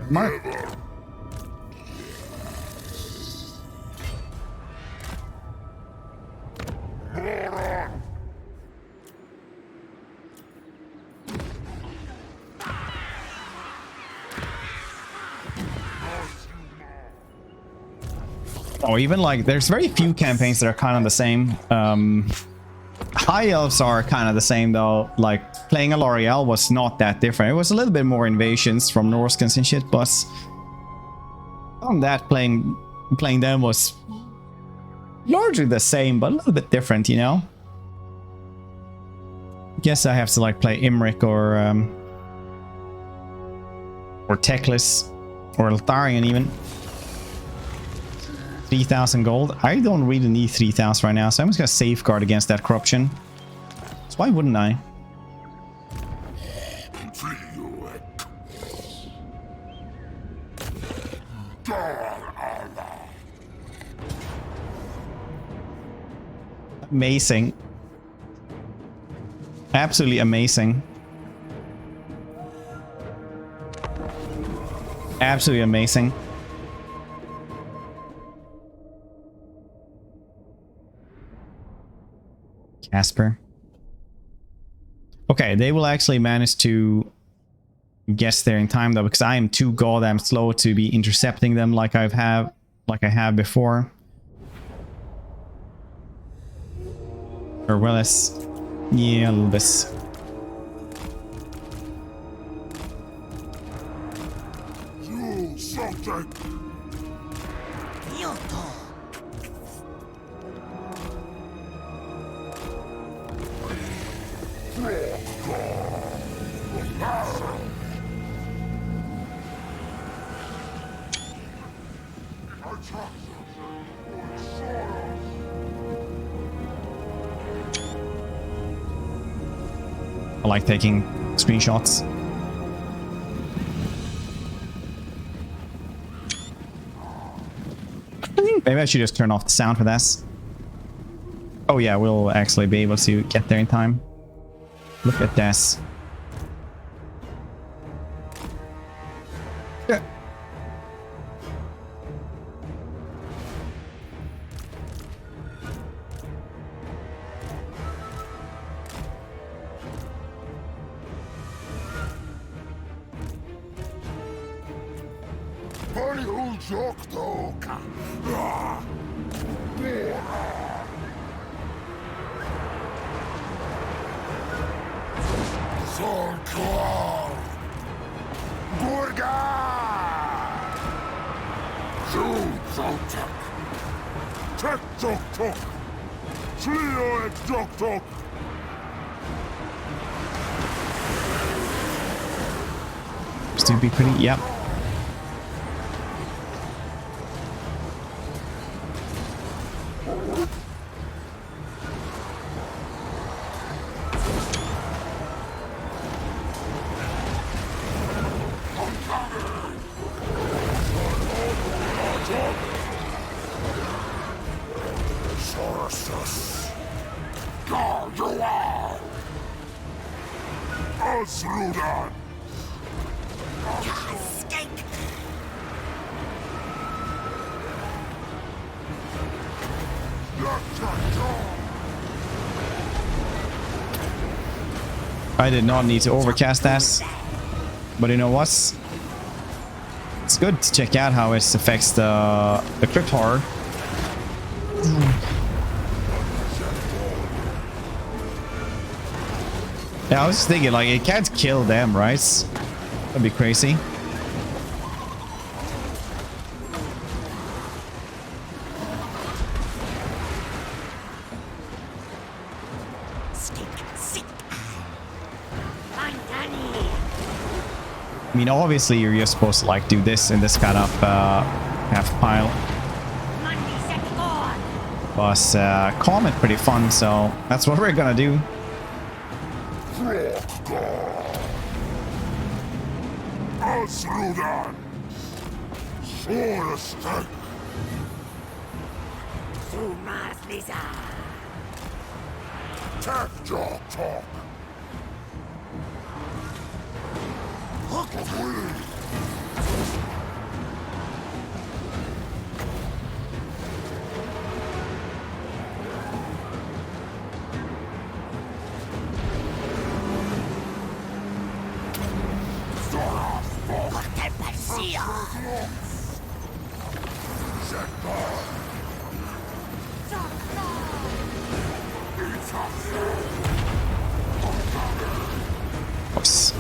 [SPEAKER 3] Mark. Oh, even like there's very few campaigns that are kind of the same. High Elves are kind of the same though. Like playing a L'Oreal was not that different. It was a little bit more invasions from Norskins and shit, but on that playing them was largely the same, but a little bit different, you know. Guess I have to like play Imric or Teclis or Eltharion even. 3,000 gold. I don't really need 3,000 right now, so I'm just gonna safeguard against that corruption. So why wouldn't I? Amazing. Absolutely amazing. Absolutely amazing. Casper. Okay, they will actually manage to get there in time though, because I am too goddamn slow to be intercepting them like I have before. Or well as yeah, a little bit.
[SPEAKER 2] You subject!
[SPEAKER 3] I like taking screenshots. Maybe I should just turn off the sound for this. Oh yeah, we'll actually be able to get there in time. Look at this. Yeah. Still be pretty, yep.
[SPEAKER 2] Azrudan!
[SPEAKER 4] Stink.
[SPEAKER 3] I did not need to overcast that, but you know what? It's good to check out how it affects the crit horror. Yeah, I was just thinking, like, it can't kill them, right? That'd be crazy.
[SPEAKER 4] Stink. Sick.
[SPEAKER 3] I mean, obviously, you're just supposed to, like, do this in this kind of half pile. But Comet pretty fun, so that's what we're gonna do.
[SPEAKER 2] Azrudan! Sorestein!
[SPEAKER 4] Sumas Lisa.
[SPEAKER 2] Tefjaw talk!
[SPEAKER 3] Oops.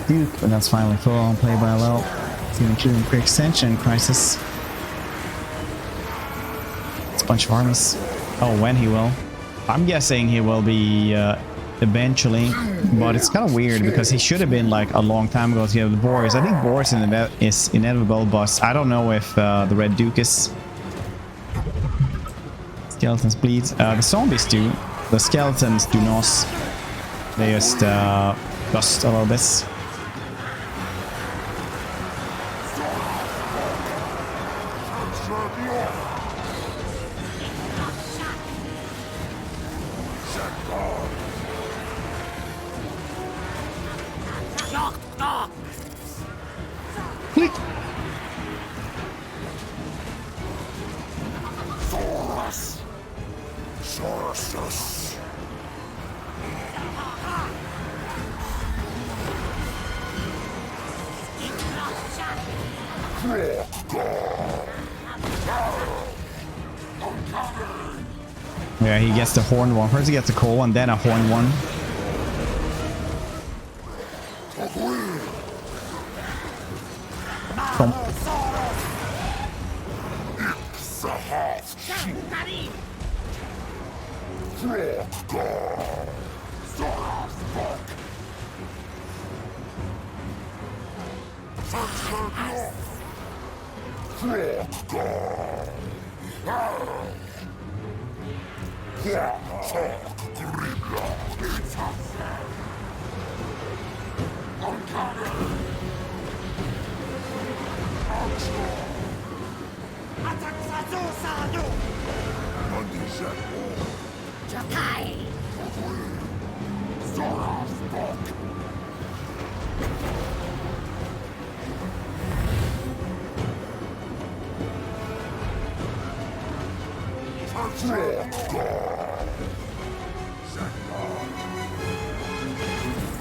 [SPEAKER 3] Duke, but that's finally full on play by low. It's including quick extension crisis. It's a bunch of armies. Oh, when he will. I'm guessing he will be eventually, but it's kind of weird because he should have been like a long time ago to have the Boris. I think Boris is inevitable, but I don't know if the Red Duke is. Skeletons bleed. The zombies do. The skeletons do not. They just dust a little bit. Click.
[SPEAKER 2] Sorceress!
[SPEAKER 3] Yeah, he gets the horned one. First he gets the coal and then a horned one. Come.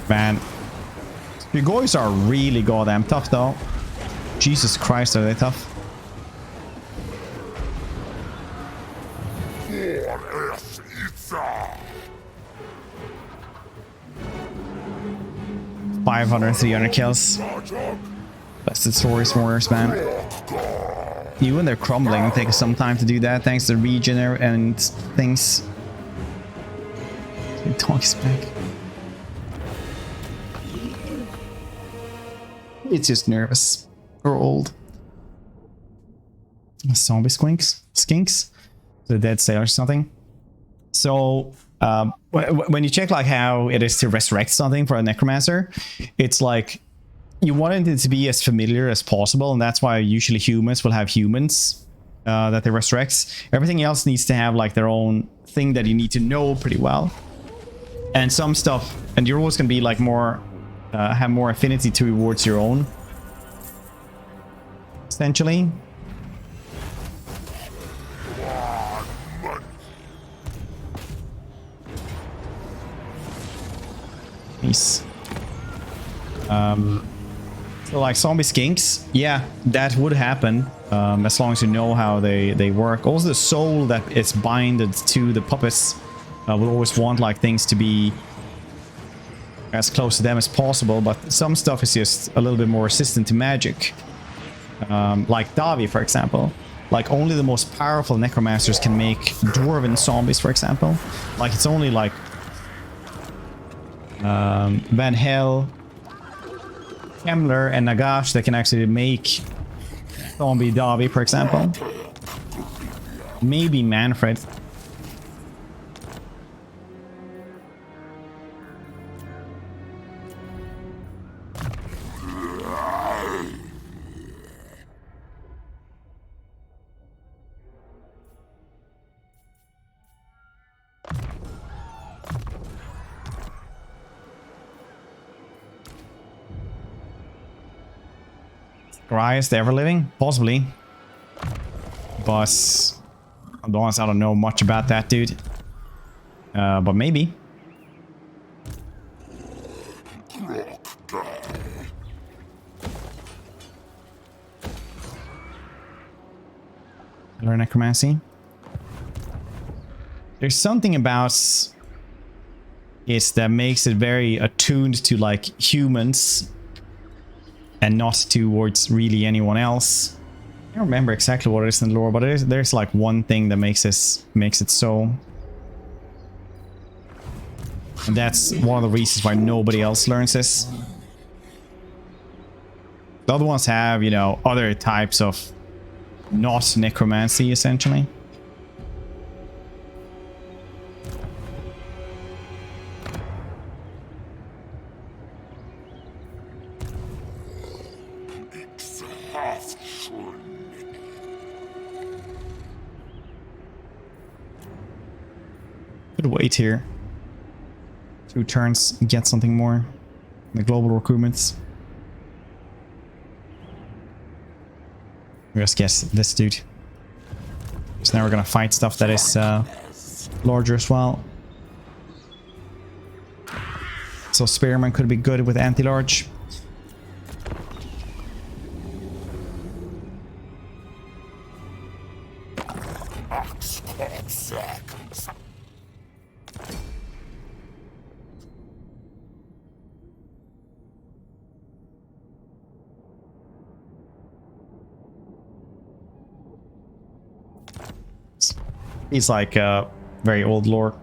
[SPEAKER 3] Man, your guys are really goddamn tough though. Jesus Christ, are they tough?
[SPEAKER 2] Forest Itza!
[SPEAKER 3] 500, 300 kills. Bested stories warriors, man. Even they're crumbling, it takes some time to do that thanks to regener and things. The dog is back. It's just nervous or old. Zombie skinks, the dead sailor or something. So when you check like how it is to resurrect something for a necromancer, it's like you want it to be as familiar as possible, and that's why usually humans will have humans that they resurrect. Everything else needs to have like their own thing that you need to know pretty well. And some stuff, and you're always gonna be like more, have more affinity towards your own. Essentially. Nice. So like zombie skinks, yeah, that would happen, as long as you know how they work. Also the soul that is binded to the puppets will always want like things to be as close to them as possible, but some stuff is just a little bit more resistant to magic. Like Davi, for example. Like only the most powerful necromancers can make dwarven zombies, for example. Like it's only like Van Hel, Kemler, and Nagash that can actually make zombie Davi, for example. Maybe Manfred. Gryest ever living? Possibly. But I'll be honest, I don't know much about that dude. But maybe. Learn necromancy. There's something about it that makes it very attuned to like humans and not towards really anyone else. I don't remember exactly what it is in the lore, but there's like one thing that makes it so. And that's one of the reasons why nobody else learns this. The other ones have, you know, other types of not necromancy, essentially. Could wait here. 2 turns, get something more. The global recruitments. Just guess this dude. So now we're gonna fight stuff that is larger as well. So Spearman could be good with anti-large. He's like very old lore.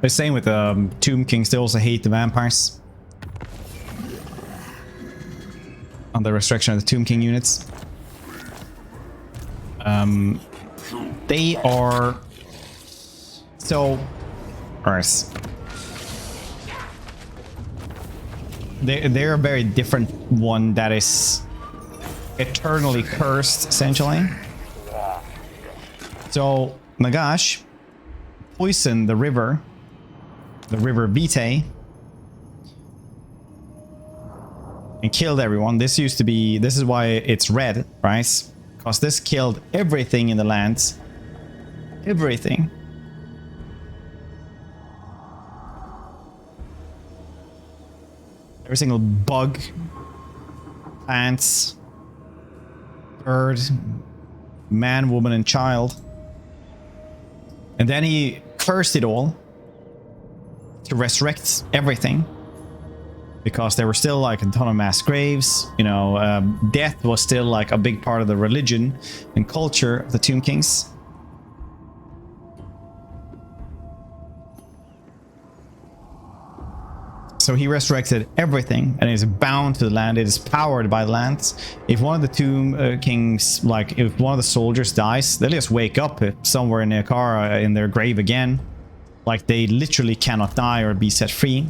[SPEAKER 3] The same with Tomb Kings, they also hate the vampires. On the restriction of the Tomb King units. They are so Earth. They're a very different one that is eternally cursed, essentially. So Nagash poisoned the river Vitae, and killed everyone. This is why it's red, right? Because this killed everything in the lands. Everything. Every single bug, ants, bird, man, woman, and child. And then he cursed it all to resurrect everything. Because there were still like a ton of mass graves, you know, death was still like a big part of the religion and culture of the Tomb Kings. So he resurrected everything and is bound to the land. It is powered by the land. If one of the Tomb Kings, like if one of the soldiers dies, they'll just wake up somewhere in their car in their grave again. Like they literally cannot die or be set free.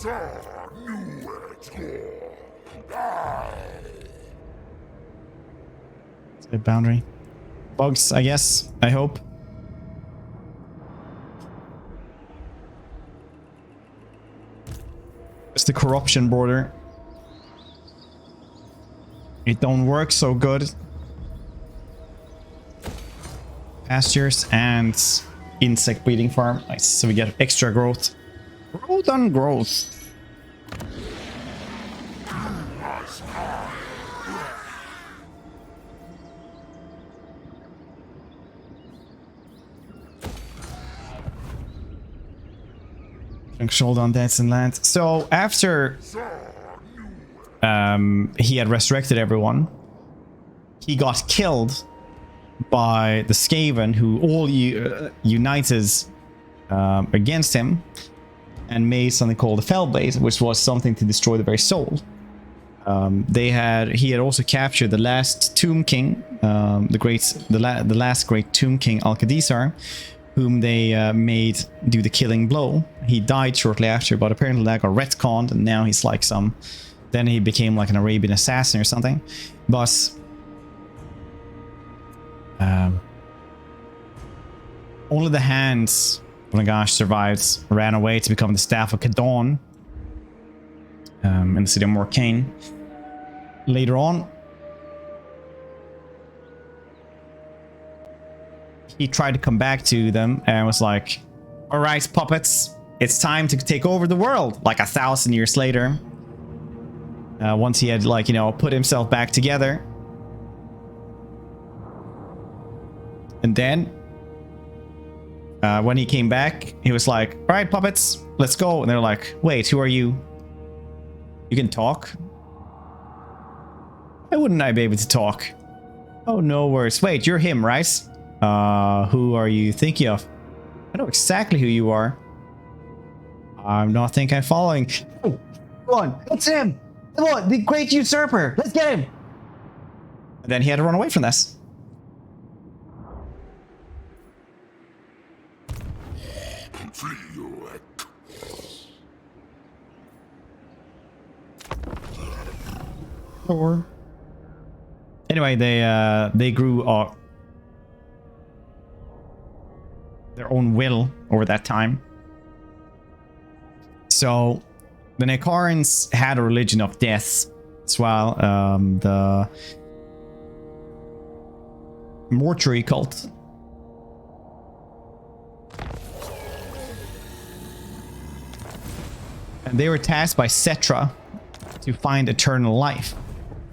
[SPEAKER 3] It's a boundary. Bugs, I guess. I hope. It's the corruption border. It don't work so good. Pastures and insect breeding farm. Nice. So we get extra growth. Growth on growth. Controlled on deaths and land. So after he had resurrected everyone, he got killed by the Skaven, who all united against him and made something called the Fellblade, which was something to destroy the very soul. He had also captured the last Tomb King, the last great Tomb King Alcadizar, whom they made do the killing blow. He died shortly after, but apparently that got retconned, and now he's like then he became like an Arabian assassin or something. But only the hands of Nagash survived, ran away to become the staff of Kadon in the city of Morcaine. Later on, he tried to come back to them and was like, all right, puppets, it's time to take over the world. Like 1,000 years later, once he had put himself back together. And then when he came back, he was like, all right, puppets, let's go. And they're like, wait, who are you? You can talk? Why wouldn't I be able to talk? Oh, no worries. Wait, you're him, right? Who are you thinking of? I know exactly who you are. I'm not think I'm following. Oh, come on, it's him. Come on, the great usurper. Let's get him. And then he had to run away from this. Or anyway, they grew their own will over that time. So the Nekarans had a religion of death as well. The mortuary cult. And they were tasked by Setra to find eternal life.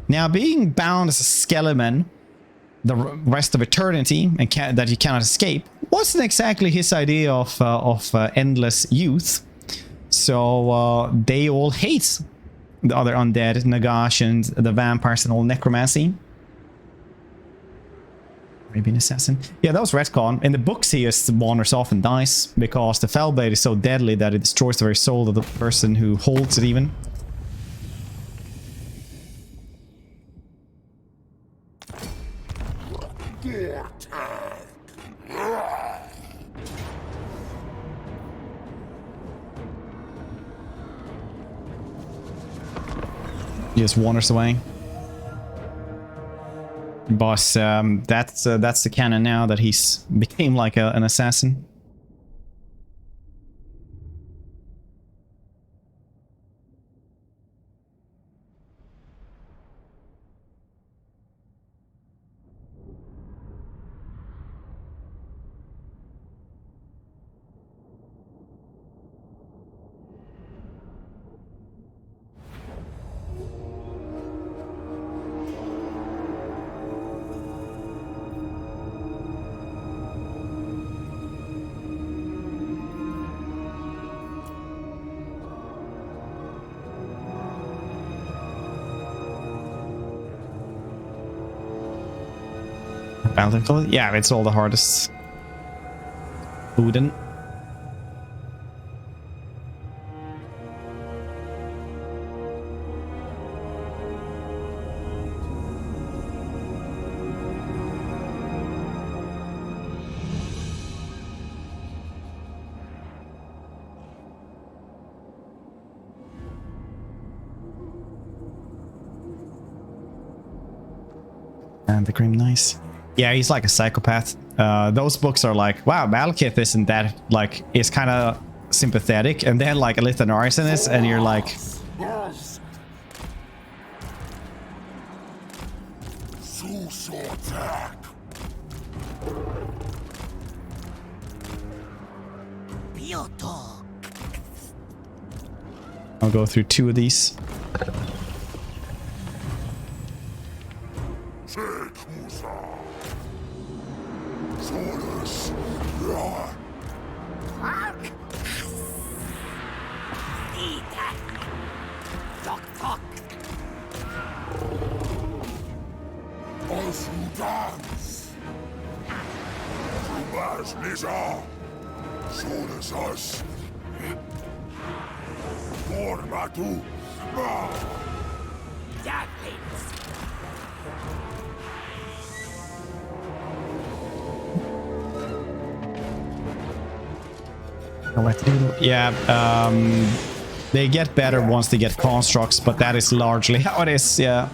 [SPEAKER 3] Now, being bound as a skeleton the rest of eternity and that you cannot escape wasn't exactly his idea of endless youth. So they all hate the other undead, Nagash and the vampires and all necromancy. Maybe an assassin. Yeah, that was retcon. In the books, he just wanders off and dies because the Fellblade is so deadly that it destroys the very soul of the person who holds it even. He just wanders away. Boss, that's the canon now, that he's became like an assassin. Yeah, it's all the hardest. Odin. And the Grim Nice. Yeah, he's like a psychopath. Those books are like, wow, Malekith isn't that, like, is kind of sympathetic. And then like a little arsonist, and you're like,
[SPEAKER 4] Piotr.
[SPEAKER 3] I'll go through 2 of these. Yeah, they get better once they get constructs, but that is largely how it is, yeah.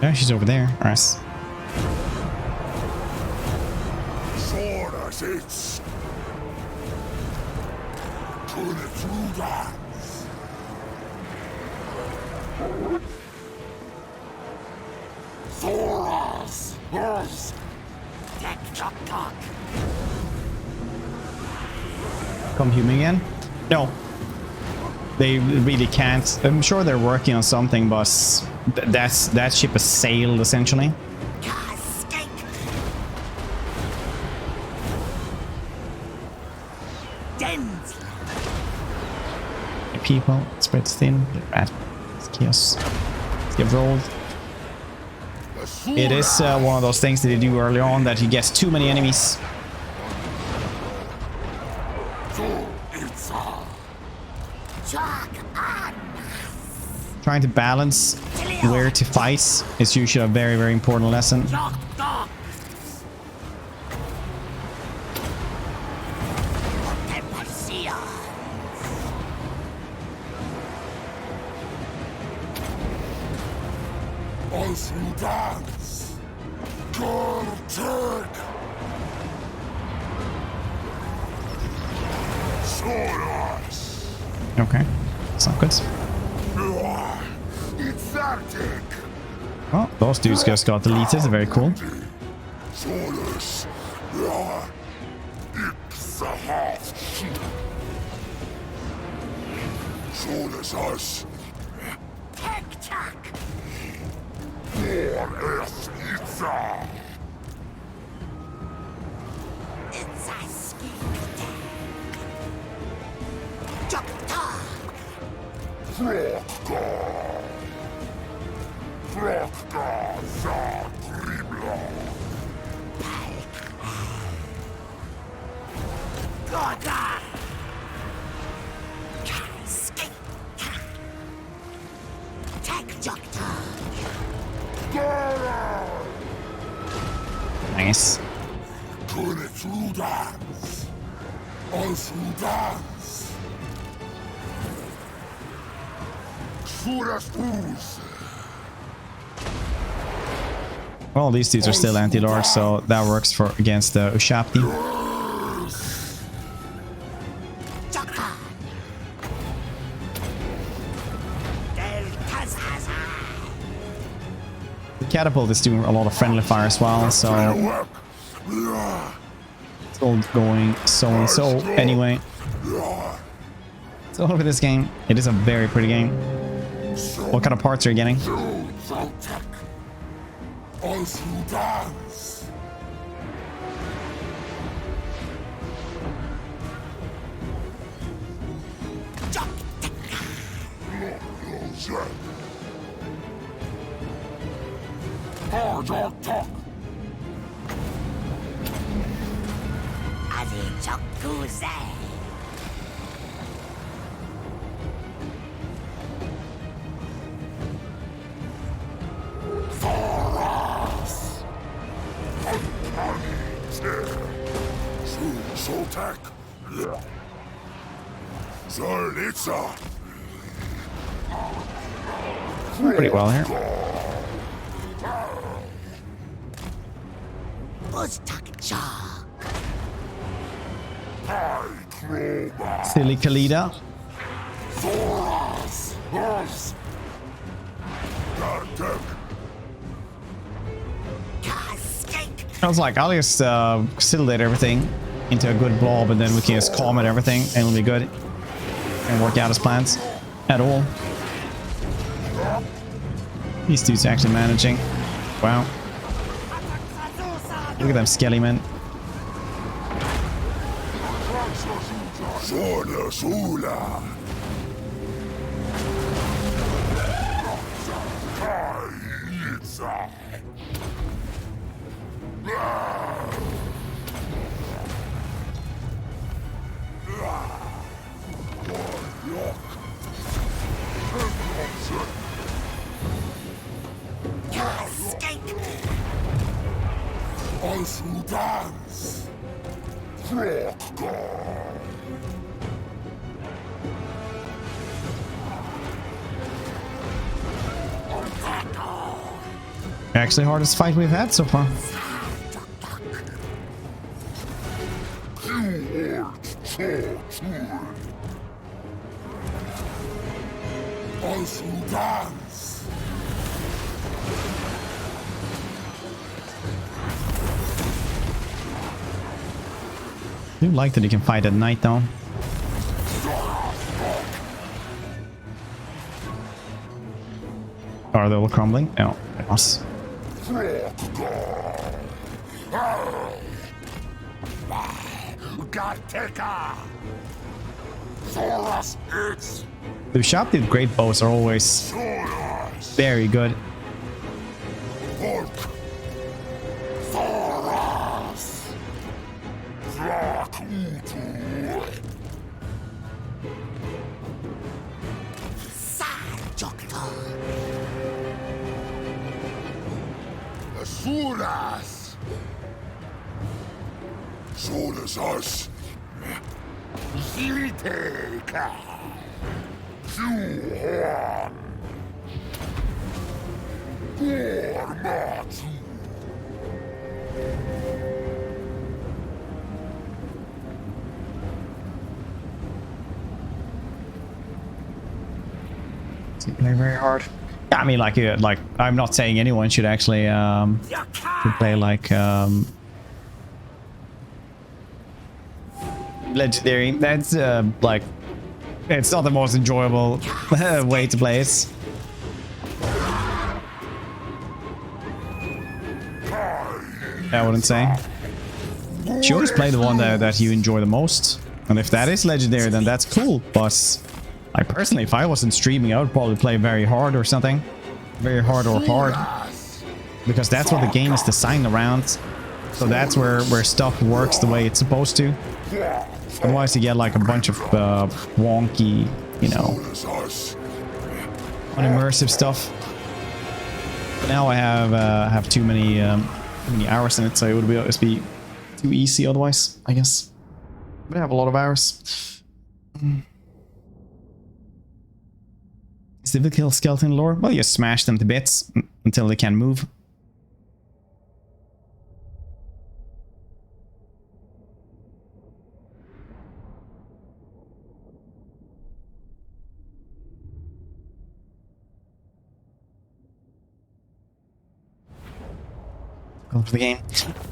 [SPEAKER 3] Yeah, she's over there. All right. Come human again? No. They really can't. I'm sure they're working on something, but that ship has sailed essentially. People spread thin. Rat. Chaos. Get rolled. It is one of those things that they do early on that you get too many enemies. Trying to balance where to fight is usually a very, very important lesson. Okay, that's not good. Oh, those dudes just got deleted. Very cool. Nice. Well, these dudes are still anti-lord, so that works for against the Ushapti. catapult is doing a lot of friendly fire as well, so it's all going so and so anyway. So over this game, it is a very pretty game. What kind of parts are you getting? Pretty well here. Silly Kalida. I was like, I'll just facilitate everything into a good blob, and then we can just calm it everything, and it'll be good. And work out his plans at all. These dudes are actually managing. Wow. Look at them skelly men. Actually, hardest fight we've had so far. I do like that you can fight at night though. Are they all crumbling? No, it was. The sharp-tipped great bows are always very good. Play very hard. Yeah, I mean, like I'm not saying anyone should actually should play like legendary. That's like it's not the most enjoyable way to play it. I wouldn't say. Sure, just play the one that you enjoy the most, and if that is legendary, then that's cool. But I personally, if I wasn't streaming, I would probably play very hard or something. Very hard or hard. Because that's what the game is designed around. So that's where stuff works the way it's supposed to. Otherwise you get like a bunch of wonky, you know, unimmersive stuff. But now I have too many hours in it, so it would just be too easy otherwise, I guess. But I have a lot of hours. Is the kill skeleton lore? Well, you smash them to bits until they can't move. welcome to the game.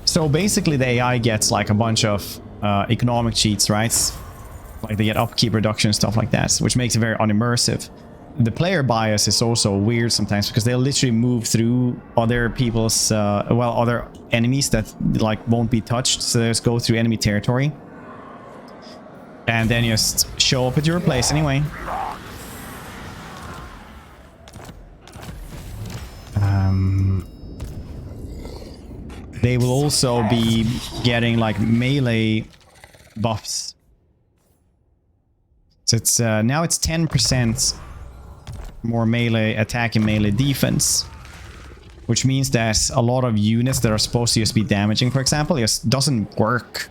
[SPEAKER 3] So basically the AI gets like a bunch of economic cheats, right? Like they get upkeep reduction, stuff like that, which makes it very unimmersive. The player bias is also weird sometimes because they'll literally move through other people's, other enemies that like won't be touched. So they just go through enemy territory. And then just show up at your place anyway. They will also be getting like melee buffs. So it's now it's 10% more melee attack and melee defense, which means that a lot of units that are supposed to just be damaging, for example, just doesn't work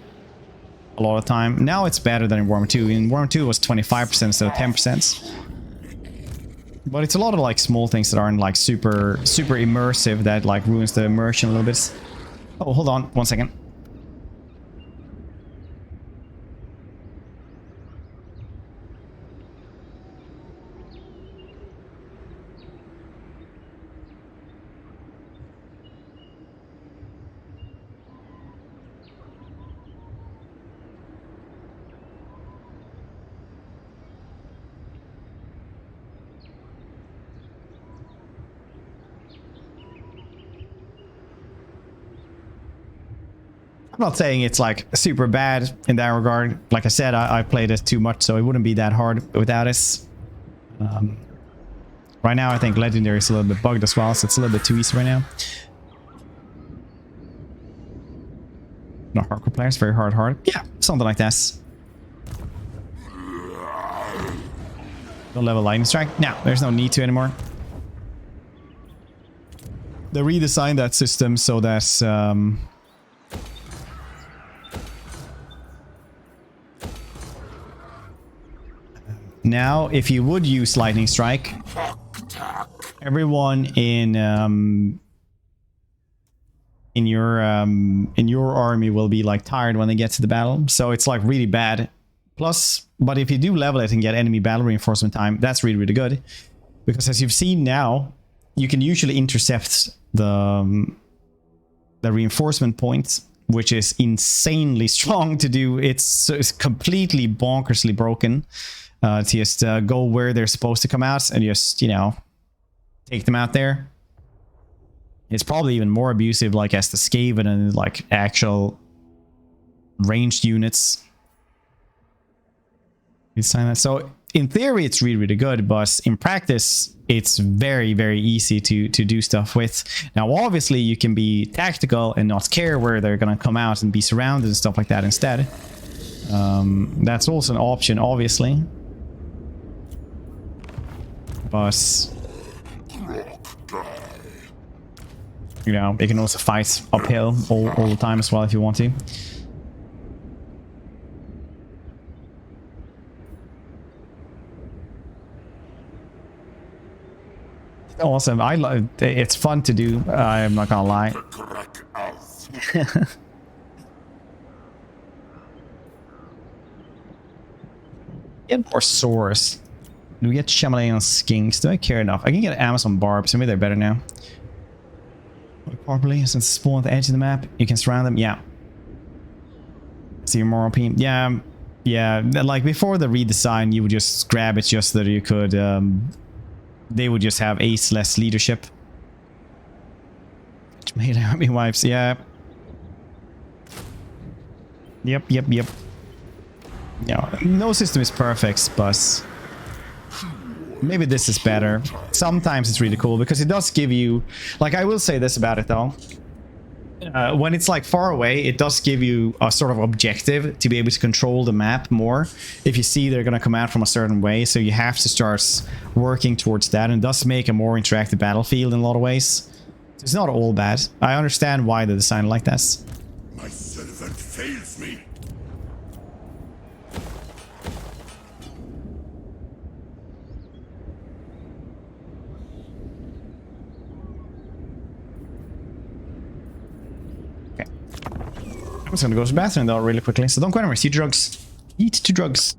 [SPEAKER 3] a lot of time. Now it's better than in Worm 2. In Worm 2 it was 25% instead of 10%. But it's a lot of like small things that aren't like super immersive that like ruins the immersion a little bit. Oh, hold on 1 second. I'm not saying it's like super bad in that regard. Like I said, I played it too much, so it wouldn't be that hard without it. Right now, I think Legendary is a little bit bugged as well, so it's a little bit too easy right now. Not hardcore players, very hard. Yeah, something like that. Don't level Lightning Strike. No, there's no need to anymore. They redesigned that system so that now, if you would use Lightning Strike, everyone in your army will be like tired when they get to the battle. So it's like really bad. Plus, but if you do level it and get enemy battle reinforcement time, that's really good. Because as you've seen now, you can usually intercept the reinforcement points, which is insanely strong to do. It's completely bonkersly broken. To just go where they're supposed to come out and just, you know, take them out there. It's probably even more abusive, like as the Skaven and like actual ranged units. So in theory, it's really good, but in practice, it's very easy to do stuff with. Now, obviously, you can be tactical and not care where they're gonna come out and be surrounded and stuff like that instead. That's also an option, obviously. But you know, you can also fight uphill all the time as well if you want to. Awesome. I love it's fun to do. I'm not gonna lie. Get more swords. Do we get Himalayan skinks? Do I care enough? I can get Amazon barbs. Maybe they're better now. Properly, since spawn at the edge of the map, you can surround them. Yeah. See your moral P. Yeah. Like before the redesign, you would just grab it just so that you could. They would just have ace-less leadership. Which made army wives. Yeah. Yep. Yeah. No system is perfect, but. Maybe this is better. Sometimes it's really cool because it does give you, like, I will say this about it though. When it's like far away, it does give you a sort of objective to be able to control the map more. If you see they're going to come out from a certain way, so you have to start working towards that, and it does make a more interactive battlefield in a lot of ways. It's not all bad. I understand why they designed it like this.
[SPEAKER 2] My servant fails me.
[SPEAKER 3] I'm just gonna go to the bathroom though really quickly, so don't go anywhere. Eat drugs. Eat to drugs.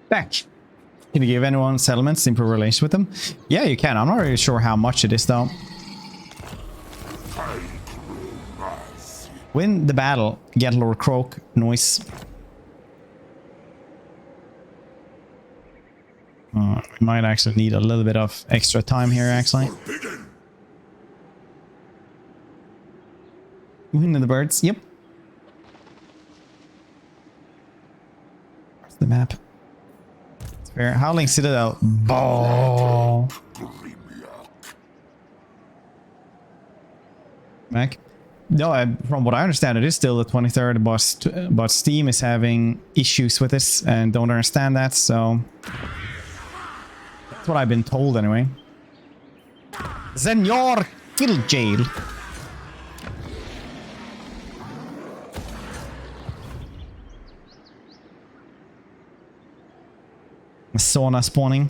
[SPEAKER 3] Back. Can you give anyone settlements to improve relations with them? Yeah, you can. I'm not really sure how much it is though. Win the battle. Get Lord Croak noise. We might actually need a little bit of extra time here, actually. Win the birds. Yep. Where's the map? It's fair. Howling Citadel. Ball. Mac. No, from what I understand, it is still the 23rd, but Steam is having issues with this and don't understand that, so that's what I've been told anyway. Senor Kill Jail. The sauna spawning.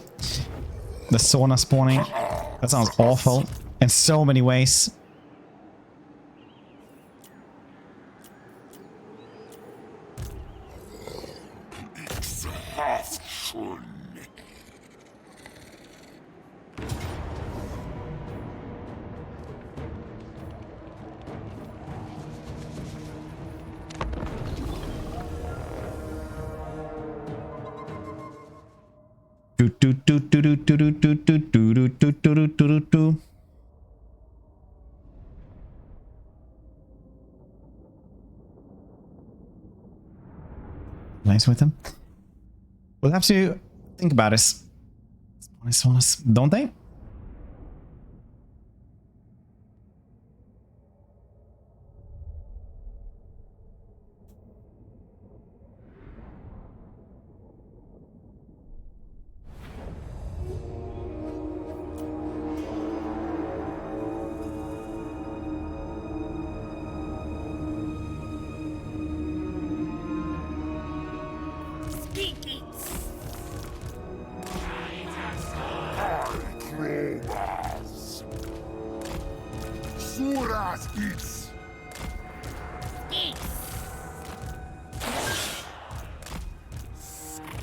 [SPEAKER 3] The sauna spawning. That sounds awful in so many ways. Nice with them. We'll have to think about this. Don't they?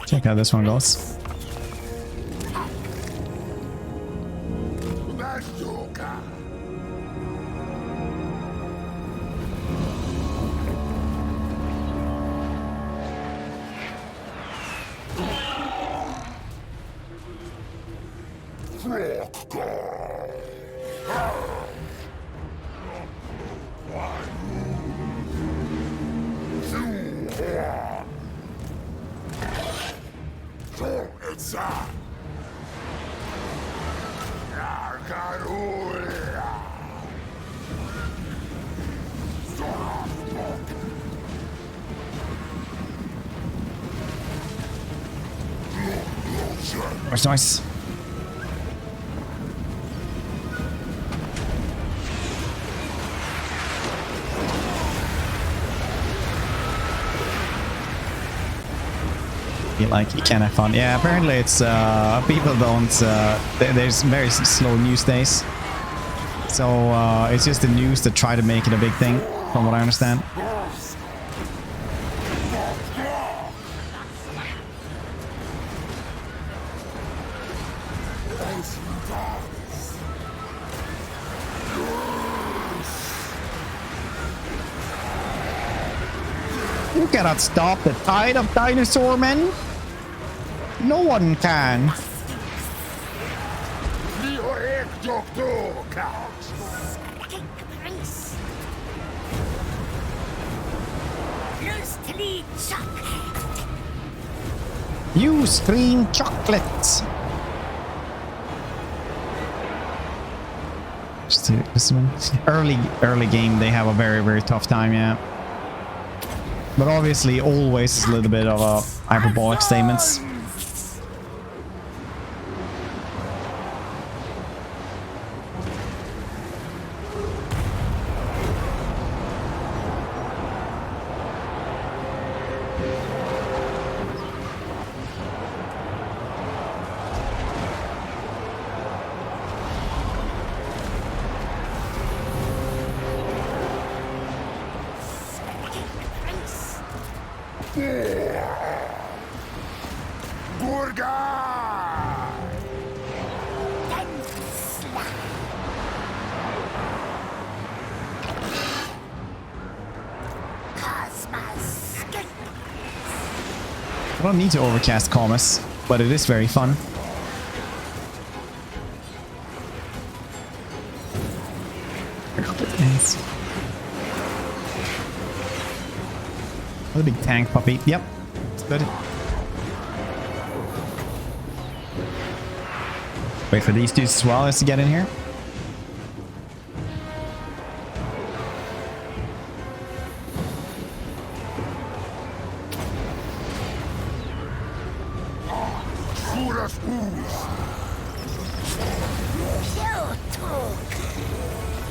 [SPEAKER 3] Check how this one goes. That's nice. Like you can have fun. Yeah, apparently it's people don't there's very slow news days, so it's just the news that try to make it a big thing, from what I understand. You cannot stop the tide of dinosaur men. No one can. You scream chocolate. Just this one. Early game, they have a very tough time, yeah. But obviously, always is a little bit of a hyperbolic statements. I don't need to overcast commas, but it is very fun. Another big tank puppy. Yep, it's good. Wait for these dudes as well as to get in here.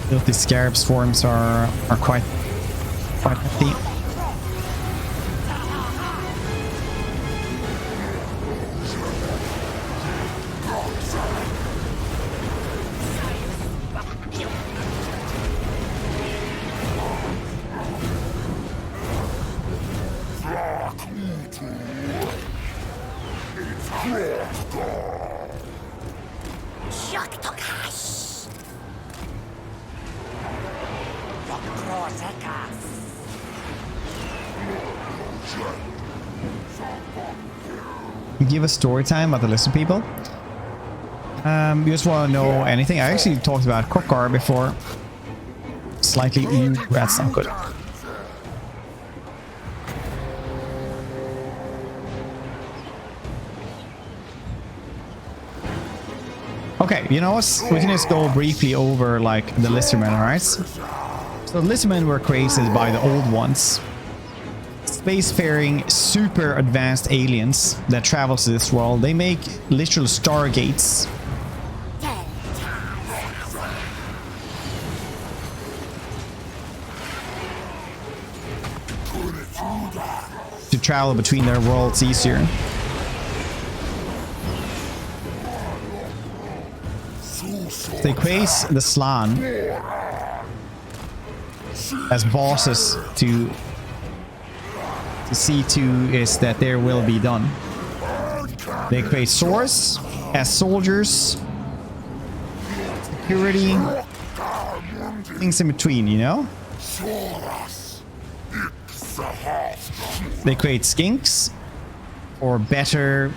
[SPEAKER 3] Filthy scarab swarms are quite hefty. Give us story time about the lizard people. You just want to know anything? I actually talked about Kokar before. Slightly, that's not good. Okay, you know what? We can just go briefly over like the Lizardmen, alright? So the Lizardmen were created by the old ones. Spacefaring, super advanced aliens that travel to this world. They make literal stargates. To travel between their worlds easier. They create the Slan as bosses to see to is that their will be done. They create swords as soldiers, security, things in between, you know? They create skinks for better,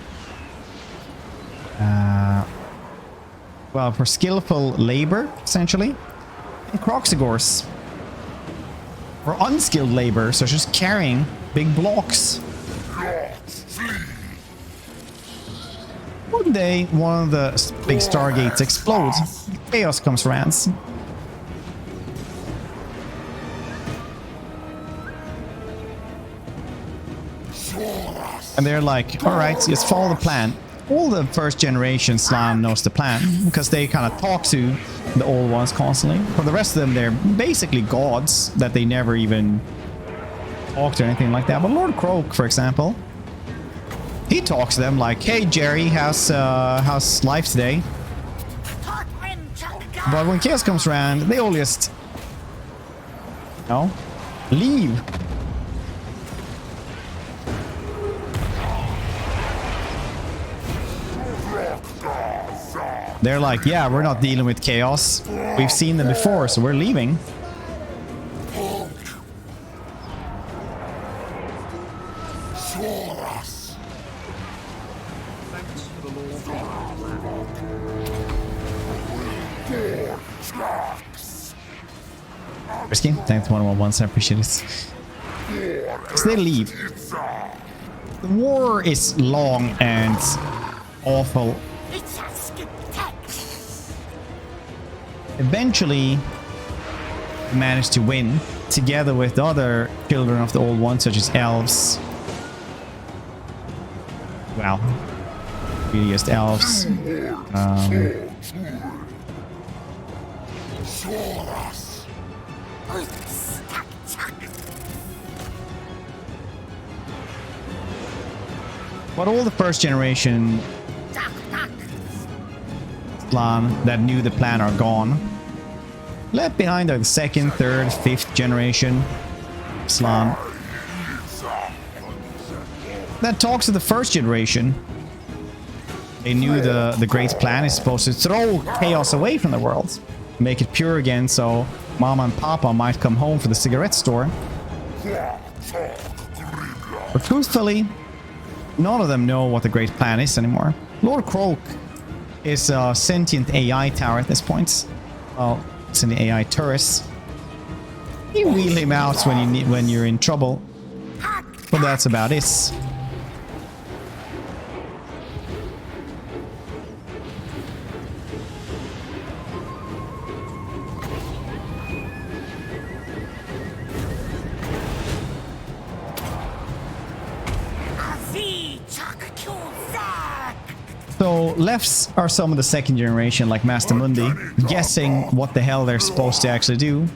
[SPEAKER 3] well, for skillful labor, essentially, and Croxigors for unskilled labor, such as carrying big blocks. One day, one of the big stargates explodes. Chaos comes around. And they're like, alright, just follow the plan. All the first generation Slan knows the plan, because they kind of talk to the old ones constantly. For the rest of them, they're basically gods that they never even talked or anything like that. But Lord Croak, for example, he talks to them like, hey Jerry, how's life today? But when chaos comes around, they all just, you know, leave. They're like, yeah, we're not dealing with chaos. We've seen them before, so we're leaving. Risky, thanks 111, I appreciate it. So they leave. The war is long and awful. Eventually managed to win together with the other children of the old ones, such as elves. Wow, really just elves. But all the first generation Slan that knew the plan are gone. Left behind are the second, third, fifth generation Slan that talks to the first generation. They knew the great plan is supposed to throw chaos away from the world, make it pure again, so Mama and Papa might come home for the cigarette store. But truthfully, none of them know what the Great Plan is anymore. Lord Croak is a sentient AI tower at this point. Well, it's in the AI turrets. You wheel him out when you're in trouble. But that's about it. So lefts are some of the second generation, like Master Mundi, guessing what the hell they're supposed to actually do.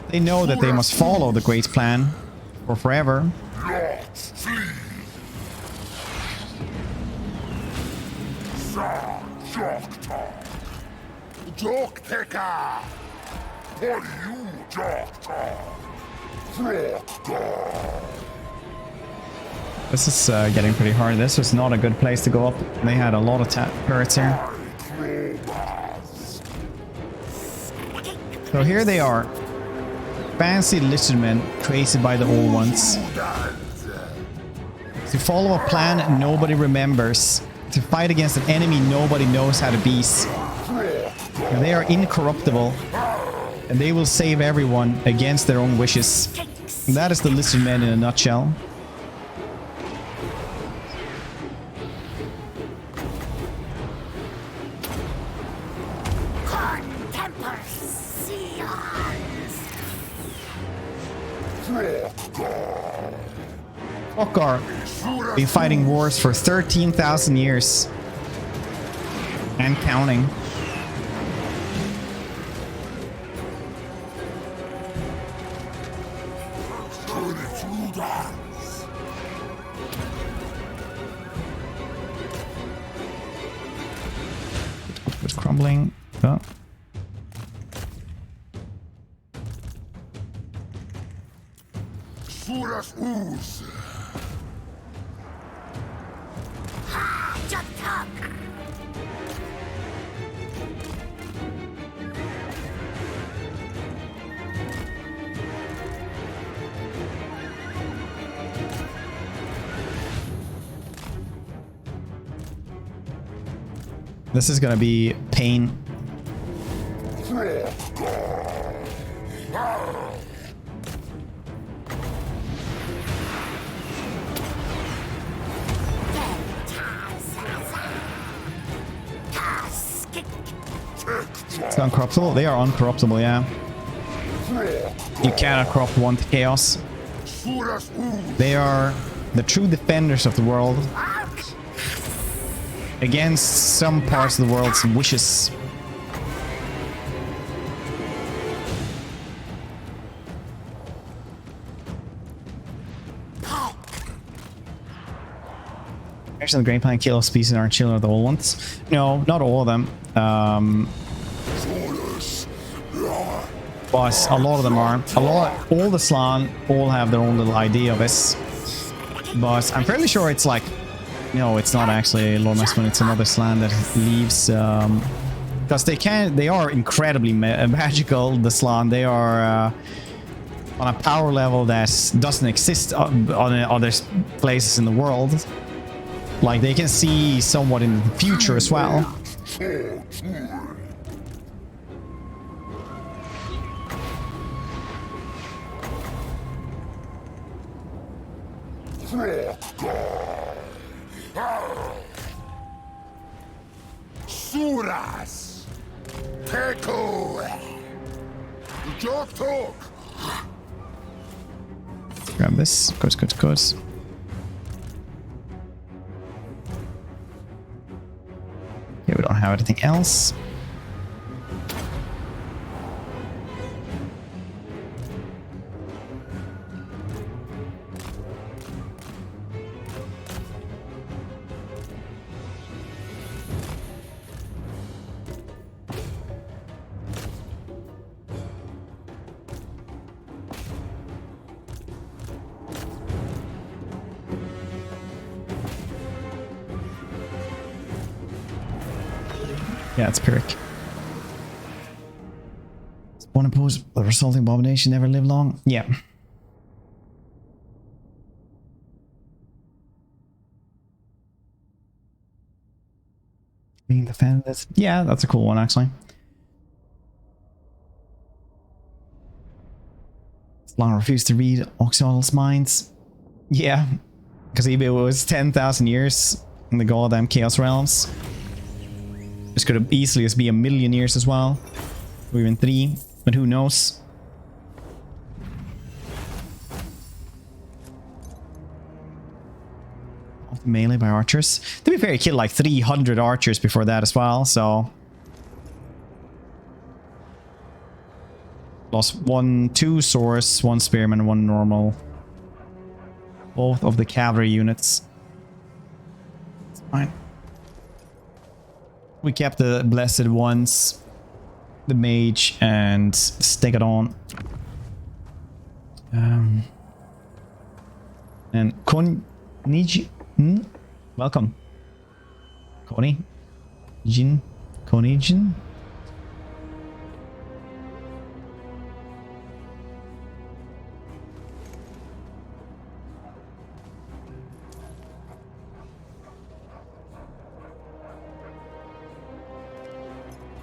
[SPEAKER 3] They know that they must follow the Great Plan for forever. This is getting pretty hard. This was not a good place to go up. They had a lot of turrets here. So here they are. Fancy lizardmen created by the old ones. To follow a plan nobody remembers. To fight against an enemy nobody knows how to beat. And they are incorruptible. And they will save everyone against their own wishes. And that is the lizardmen in a nutshell. Okar been fighting wars for 13,000 years and counting. It's crumbling. Oh. This is gonna be pain. It's uncorruptible? They are uncorruptible, yeah. You cannot corrupt one to chaos. They are the true defenders of the world. Against some parts of the world's wishes. Actually, the Great Plan kill species aren't children of the old ones. No, not all of them. But a lot of them are. All the Slan all have their own little idea of this. But I'm fairly sure it's like, no, it's not actually Lord Masterman, it's another Slan that leaves, because they are incredibly magical, the Slan. They are on a power level that doesn't exist on other places in the world. Like, they can see somewhat in the future as well.
[SPEAKER 2] Suras! Peko! Talk!
[SPEAKER 3] Grab this. Goes. Okay, we don't have anything else. Yeah, it's Pyrrhic. One opposed, the resulting abomination never live long. Yeah. Being defended. Yeah, that's a cool one actually. Long refused to read Oxyal's minds. Yeah, because he was 10,000 years in the goddamn Chaos Realms. This could have easily just be 1,000,000 years as well, or even 3, but who knows? Melee by archers. To be fair, he killed like 300 archers before that as well, so... Lost 2 swords, 1 spearman, 1 normal. Both of the cavalry units. It's fine. We kept the blessed ones, the mage, and stick it on. And Koniji, welcome. Konijin.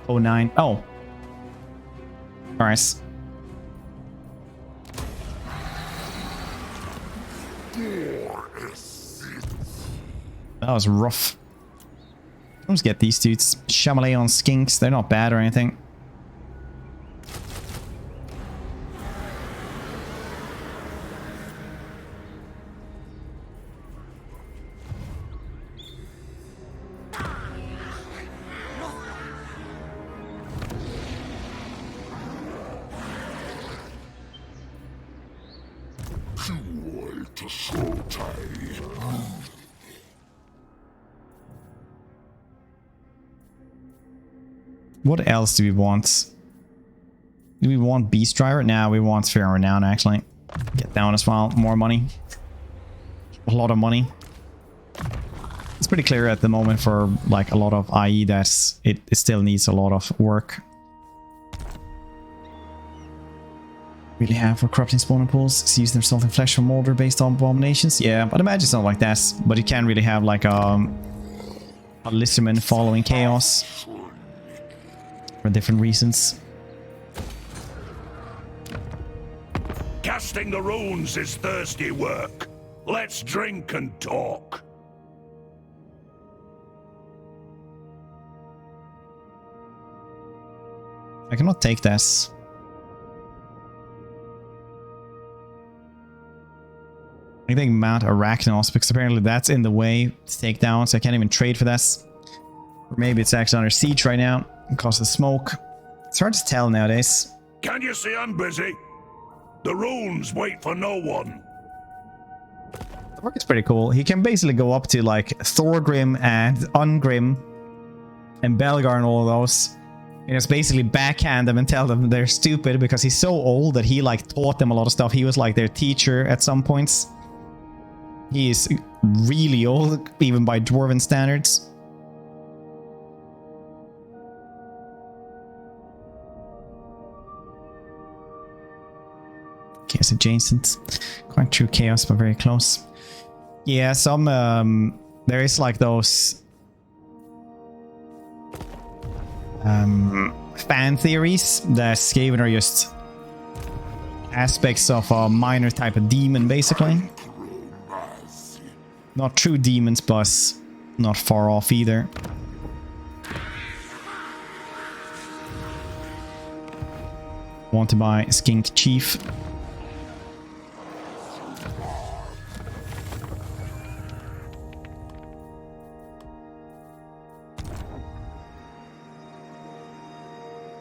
[SPEAKER 3] Oh, 9. Oh. Nice. That was rough. Let's get these dudes. Chameleon skinks. They're not bad or anything. What else do we want? Do we want Beast Driver? Now we want Sphere and Renown actually. Get down as well. More money. A lot of money. It's pretty clear at the moment for like a lot of IE that it still needs a lot of work. Really have for corrupting spawning pools. Sees them salting flesh from molder based on abominations. Yeah, but imagine something like that. But you can't really have like a Lisserman following chaos. For different reasons.
[SPEAKER 2] Casting the runes is thirsty work. Let's drink and talk.
[SPEAKER 3] I cannot take this. I think Mount Arachnos, because apparently that's in the way to take down, so I can't even trade for this. Or maybe it's actually under siege right now. Because of smoke. It's hard to tell nowadays.
[SPEAKER 2] Can you see I'm busy? The runes wait for no one.
[SPEAKER 3] The work is pretty cool. He can basically go up to like Thorgrim and Ungrim and Belgar and all of those. And just basically backhand them and tell them they're stupid because he's so old that he like taught them a lot of stuff. He was like their teacher at some points. He is really old, even by dwarven standards. Chaos adjacent. Quite true chaos, but very close. Yeah, some there is like those fan theories that Skaven are just aspects of a minor type of demon, basically. Not true demons, but not far off either. Want to buy Skink Chief.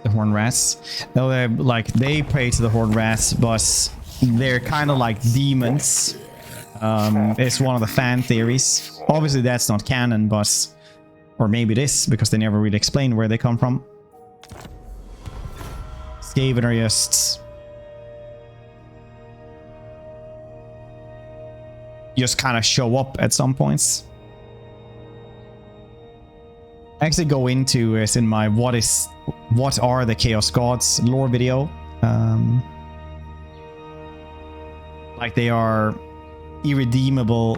[SPEAKER 3] The Horned Rats. No, they're like, they pray to the Horned Rats, but they're kind of like demons. It's one of the fan theories. Obviously that's not canon, but or maybe it is, because they never really explain where they come from. Skaven are just kind of show up at some points. I actually go into it in my what are the Chaos Gods lore video. Like they are irredeemable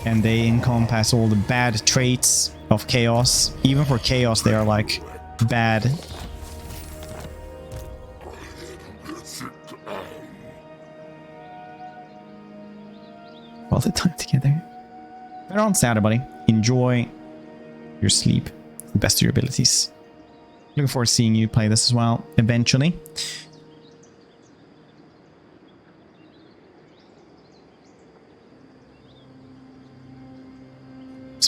[SPEAKER 3] and they encompass all the bad traits of chaos. Even for chaos, they are like bad. All the time together. But on Saturday, buddy. Enjoy your sleep to the best of your abilities. Looking forward to seeing you play this as well eventually.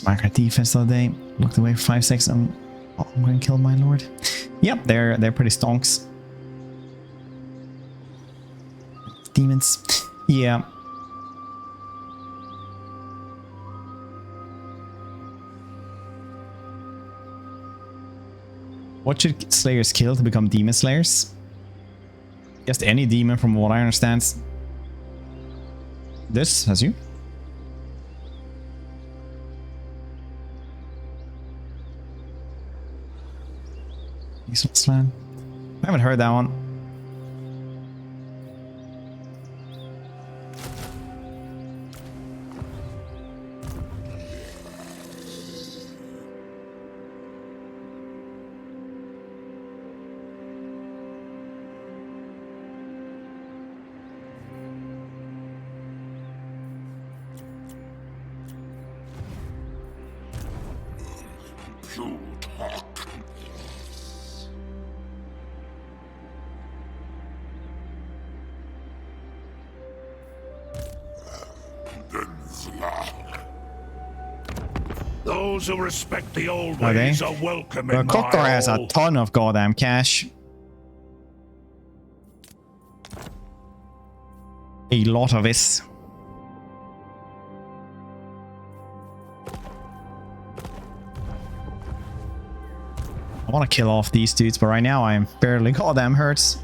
[SPEAKER 3] Minecraft defense the other day. Looked away for 5 seconds. I'm going to kill my lord. Yep, they're pretty stonks. Demons. Yeah. What should slayers kill to become demon slayers? Just any demon from what I understand. This has you. Slam. I haven't heard that one.
[SPEAKER 2] Those who respect the old
[SPEAKER 3] Are they?
[SPEAKER 2] ways are welcome
[SPEAKER 3] Well,
[SPEAKER 2] in
[SPEAKER 3] Kokor
[SPEAKER 2] my
[SPEAKER 3] has a
[SPEAKER 2] hall.
[SPEAKER 3] ton of goddamn cash. A lot of it. I want to kill off these dudes, but right now I am fairly goddamn hurt.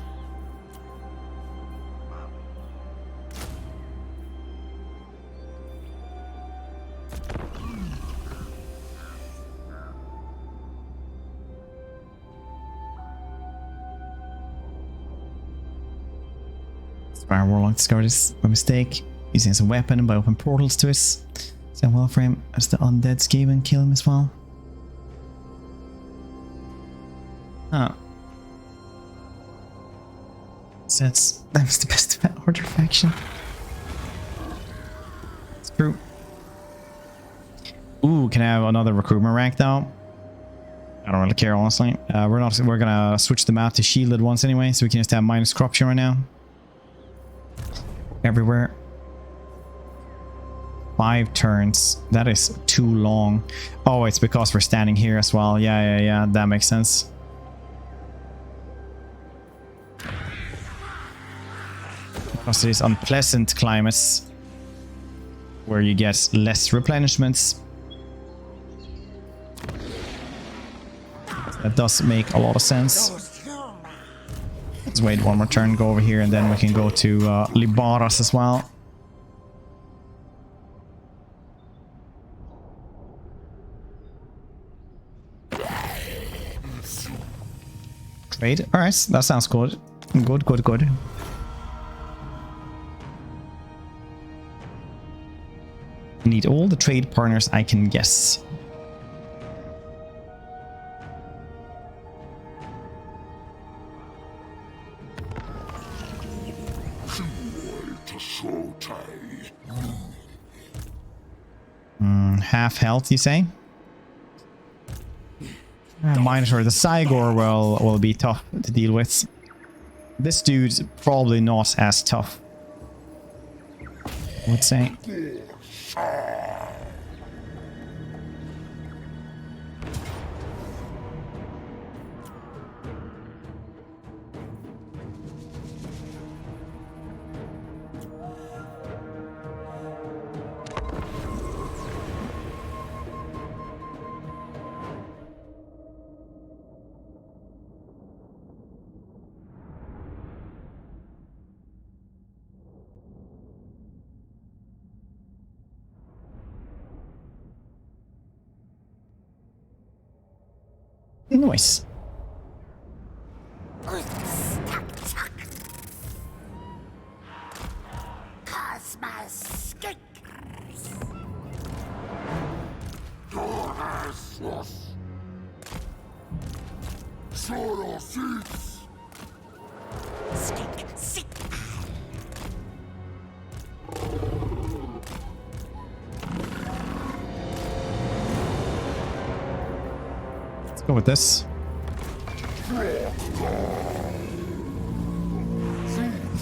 [SPEAKER 3] Spire Warlock discovered this by mistake, using it as a weapon by opening portals to us. Send well for him as the undead Skaven kill him as well. Oh. So that was the best order faction. It's true. Ooh, can I have another recruitment rank though? I don't really care, honestly. We're gonna switch the map to shielded ones anyway, so we can just have minus corruption right now. Everywhere. 5 turns. That is too long. Oh, it's because we're standing here as well. Yeah. That makes sense. Because it is unpleasant climates where you get less replenishments. That does make a lot of sense. Let's wait one more turn, go over here, and then we can go to Libaras as well. Trade. Alright, that sounds good. Good. Need all the trade partners I can guess. Half health, you say? Minotaur, the Cygor will be tough to deal with. This dude's probably not as tough, I would say. Nice.
[SPEAKER 4] Stink, sick.
[SPEAKER 3] Let's go with this.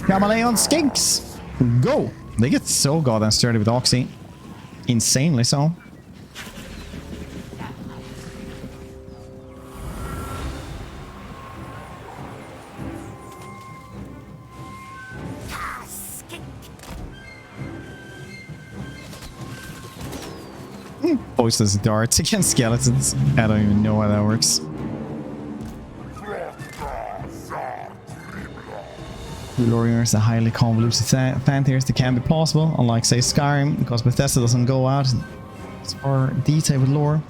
[SPEAKER 3] Chameleon skinks! Go! They get so goddamn sturdy with Oxy. Insanely so.
[SPEAKER 4] Ah, skink.
[SPEAKER 3] Poisonous darts against skeletons. I don't even know how that works. Luring is a highly convoluted fantheories that can be plausible, unlike say Skyrim, because Bethesda doesn't go out as far detail with lore,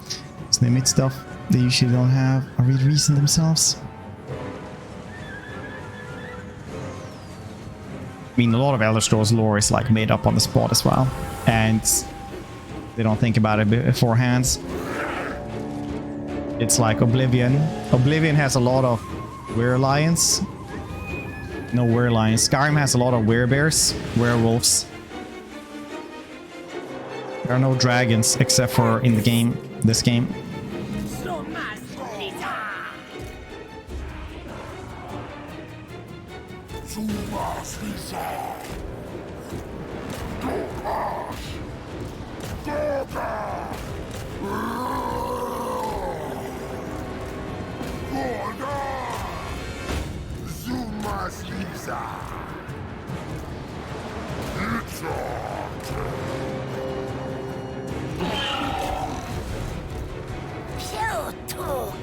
[SPEAKER 3] so they admit stuff they usually don't have or read reason themselves. I mean, a lot of Elder Scrolls lore is like made up on the spot as well, and they don't think about it beforehand. It's like Oblivion. Oblivion has a lot of were-lions. No were-lions. Skyrim has a lot of werebears, werewolves. There are no dragons except for in the game, this game.
[SPEAKER 4] So much, Lisa. Pure talk.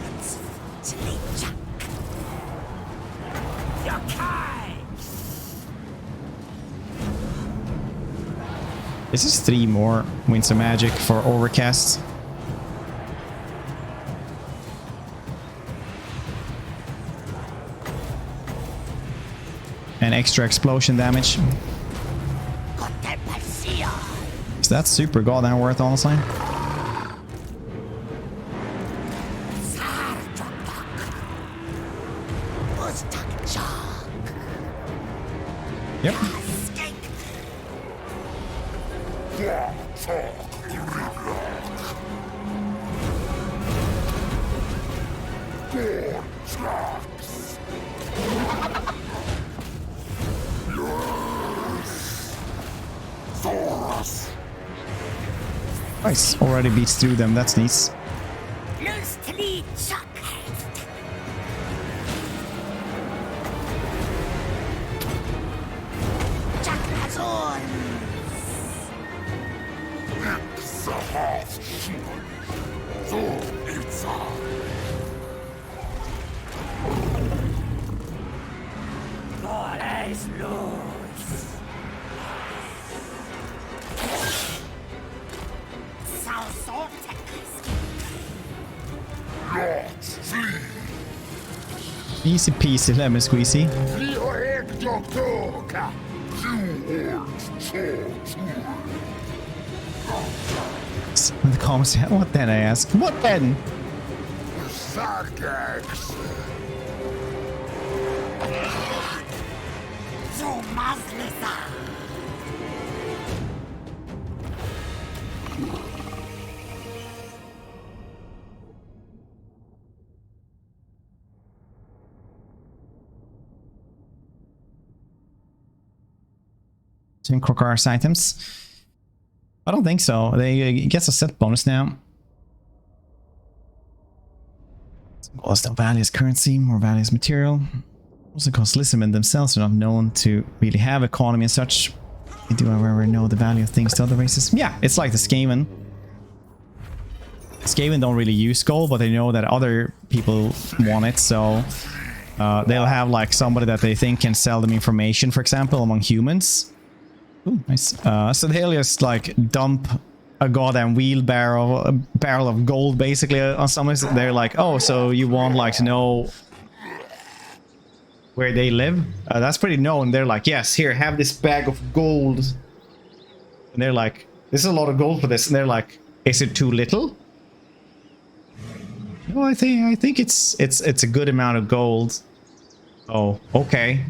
[SPEAKER 4] It's Sleepchuck. Your kind.
[SPEAKER 3] This is 3 more Winds of Magic for Overcast. And extra explosion damage. So that's super goddamn worth, honestly. Yep. Nice. Already beats through them. That's nice. Easy peasy, lemon squeezy. In the comments, what then? I ask. What then? In Krokar's items? I don't think so. They gets a set bonus now. Cost of value as currency, more value as material. Also because Lissamen themselves are not known to really have economy and such. They do however know the value of things to other races. Yeah, it's like the Skaven. Skaven don't really use gold, but they know that other people want it, so they'll have like somebody that they think can sell them information, for example, among humans. Ooh, nice. So they'll just like dump a goddamn wheelbarrow, a barrel of gold basically on someone. They're like, oh, so you want like to know where they live? That's pretty known. They're like, yes, here, have this bag of gold. And they're like, this is a lot of gold for this. And they're like, is it too little? No, I think it's a good amount of gold. Oh, okay.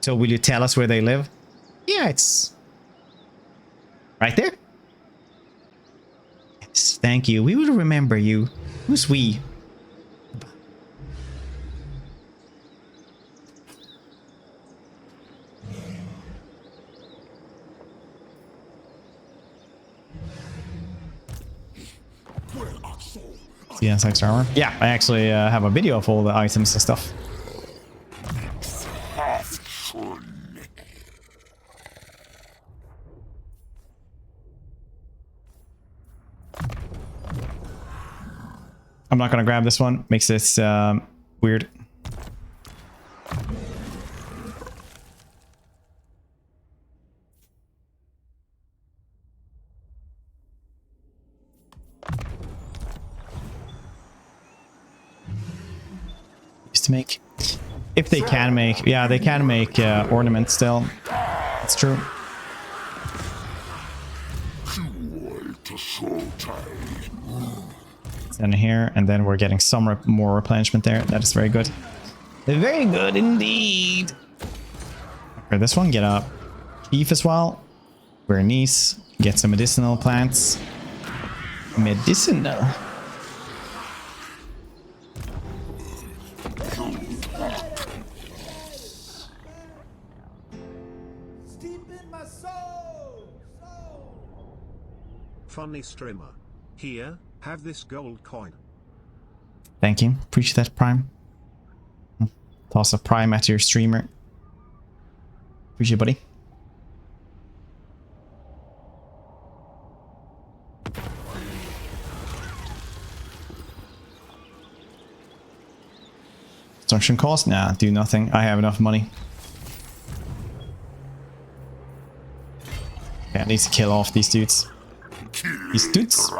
[SPEAKER 3] So will you tell us where they live? Yeah, it's right there. Yes, thank you. We will remember you. Who's we? Yes, extra armor. Yeah, I actually have a video of all the items and stuff. I'm not gonna grab this one. Makes this weird. Used to make, if they can make, yeah, they can make ornaments still. That's true. In here, and then we're getting some more replenishment there. That is very good. Very good indeed. Okay, this one, get a beef as well. Bernice, get some medicinal plants. Medicinal.
[SPEAKER 8] Funny streamer. Here, have this gold coin.
[SPEAKER 3] Thank you. Appreciate that, Prime. Toss a Prime at your streamer. Appreciate it, buddy. Construction cost? Nah, do nothing. I have enough money. Yeah, I need to kill off these dudes. These dudes?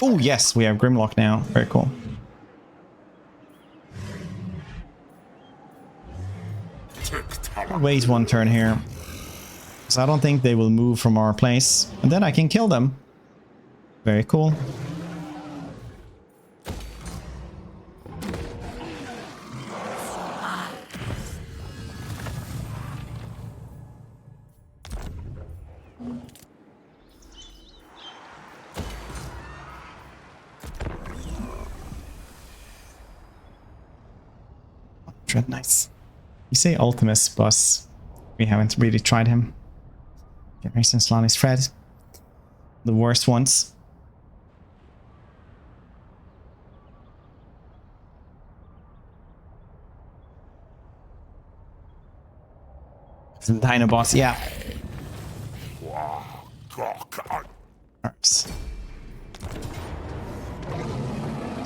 [SPEAKER 3] Oh yes, we have Grimlock now. Very cool. I'll wait one turn here, because I don't think they will move from our place, and then I can kill them. Very cool. Dread Knights. You say Ultimus boss. We haven't really tried him. Generation Slannis Fred. The worst ones. The Dino boss, yeah. Oops.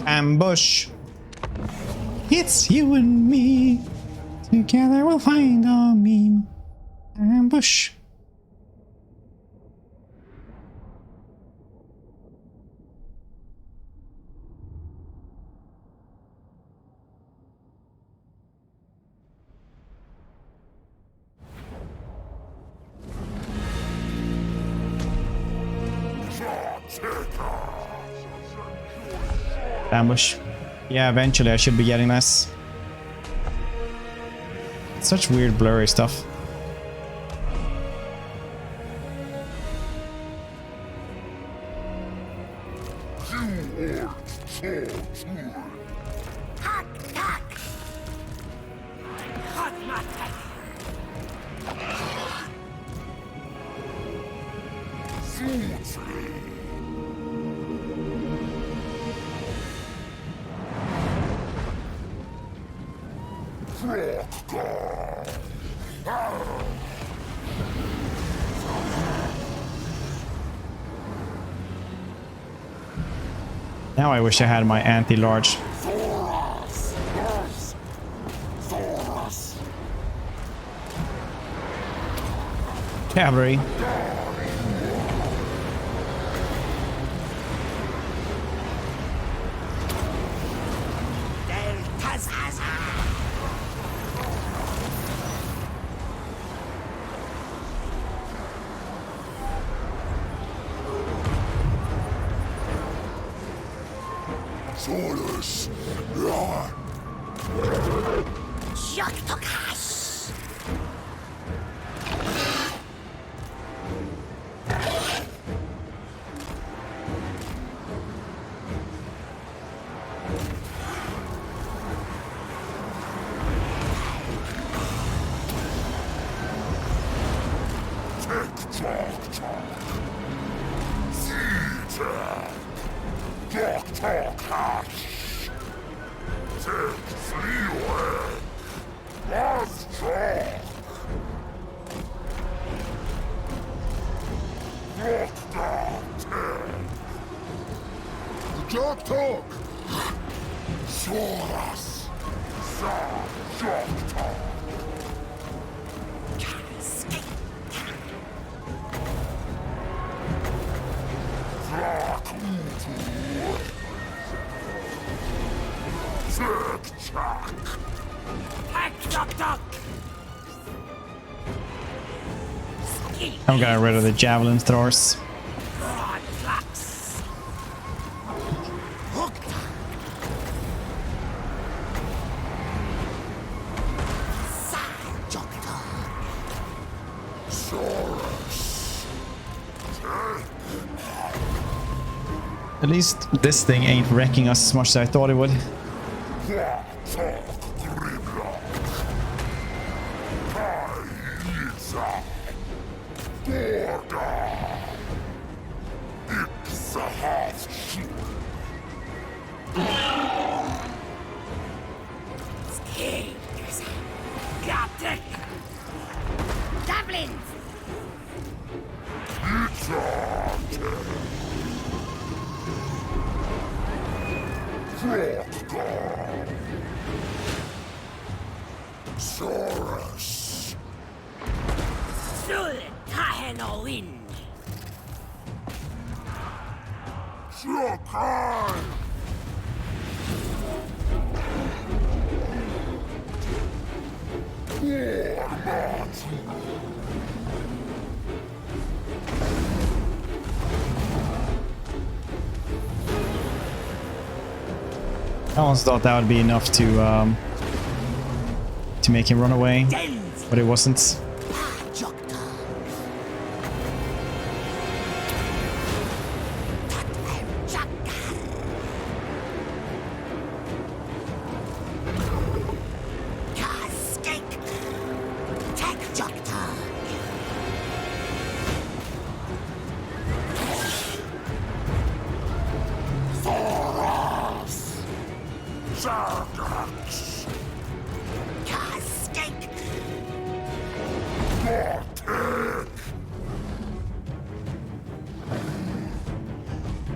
[SPEAKER 3] Ambush. It's you and me. Together we'll find a meme. Ambush. Ambush. Yeah, eventually I should be getting this. Such weird blurry stuff. Now I wish I had my anti-large. Cavalry.
[SPEAKER 2] Solus.
[SPEAKER 4] Joktokash.
[SPEAKER 2] Talk. Soras.
[SPEAKER 3] I'm getting rid of the javelin throwers. At least this thing ain't wrecking us as much as I thought it would.
[SPEAKER 4] Goblins!
[SPEAKER 2] Saurus.
[SPEAKER 4] Sul Taheno Wind!
[SPEAKER 2] Shokai.
[SPEAKER 3] I almost thought that would be enough to make him run away, but it wasn't.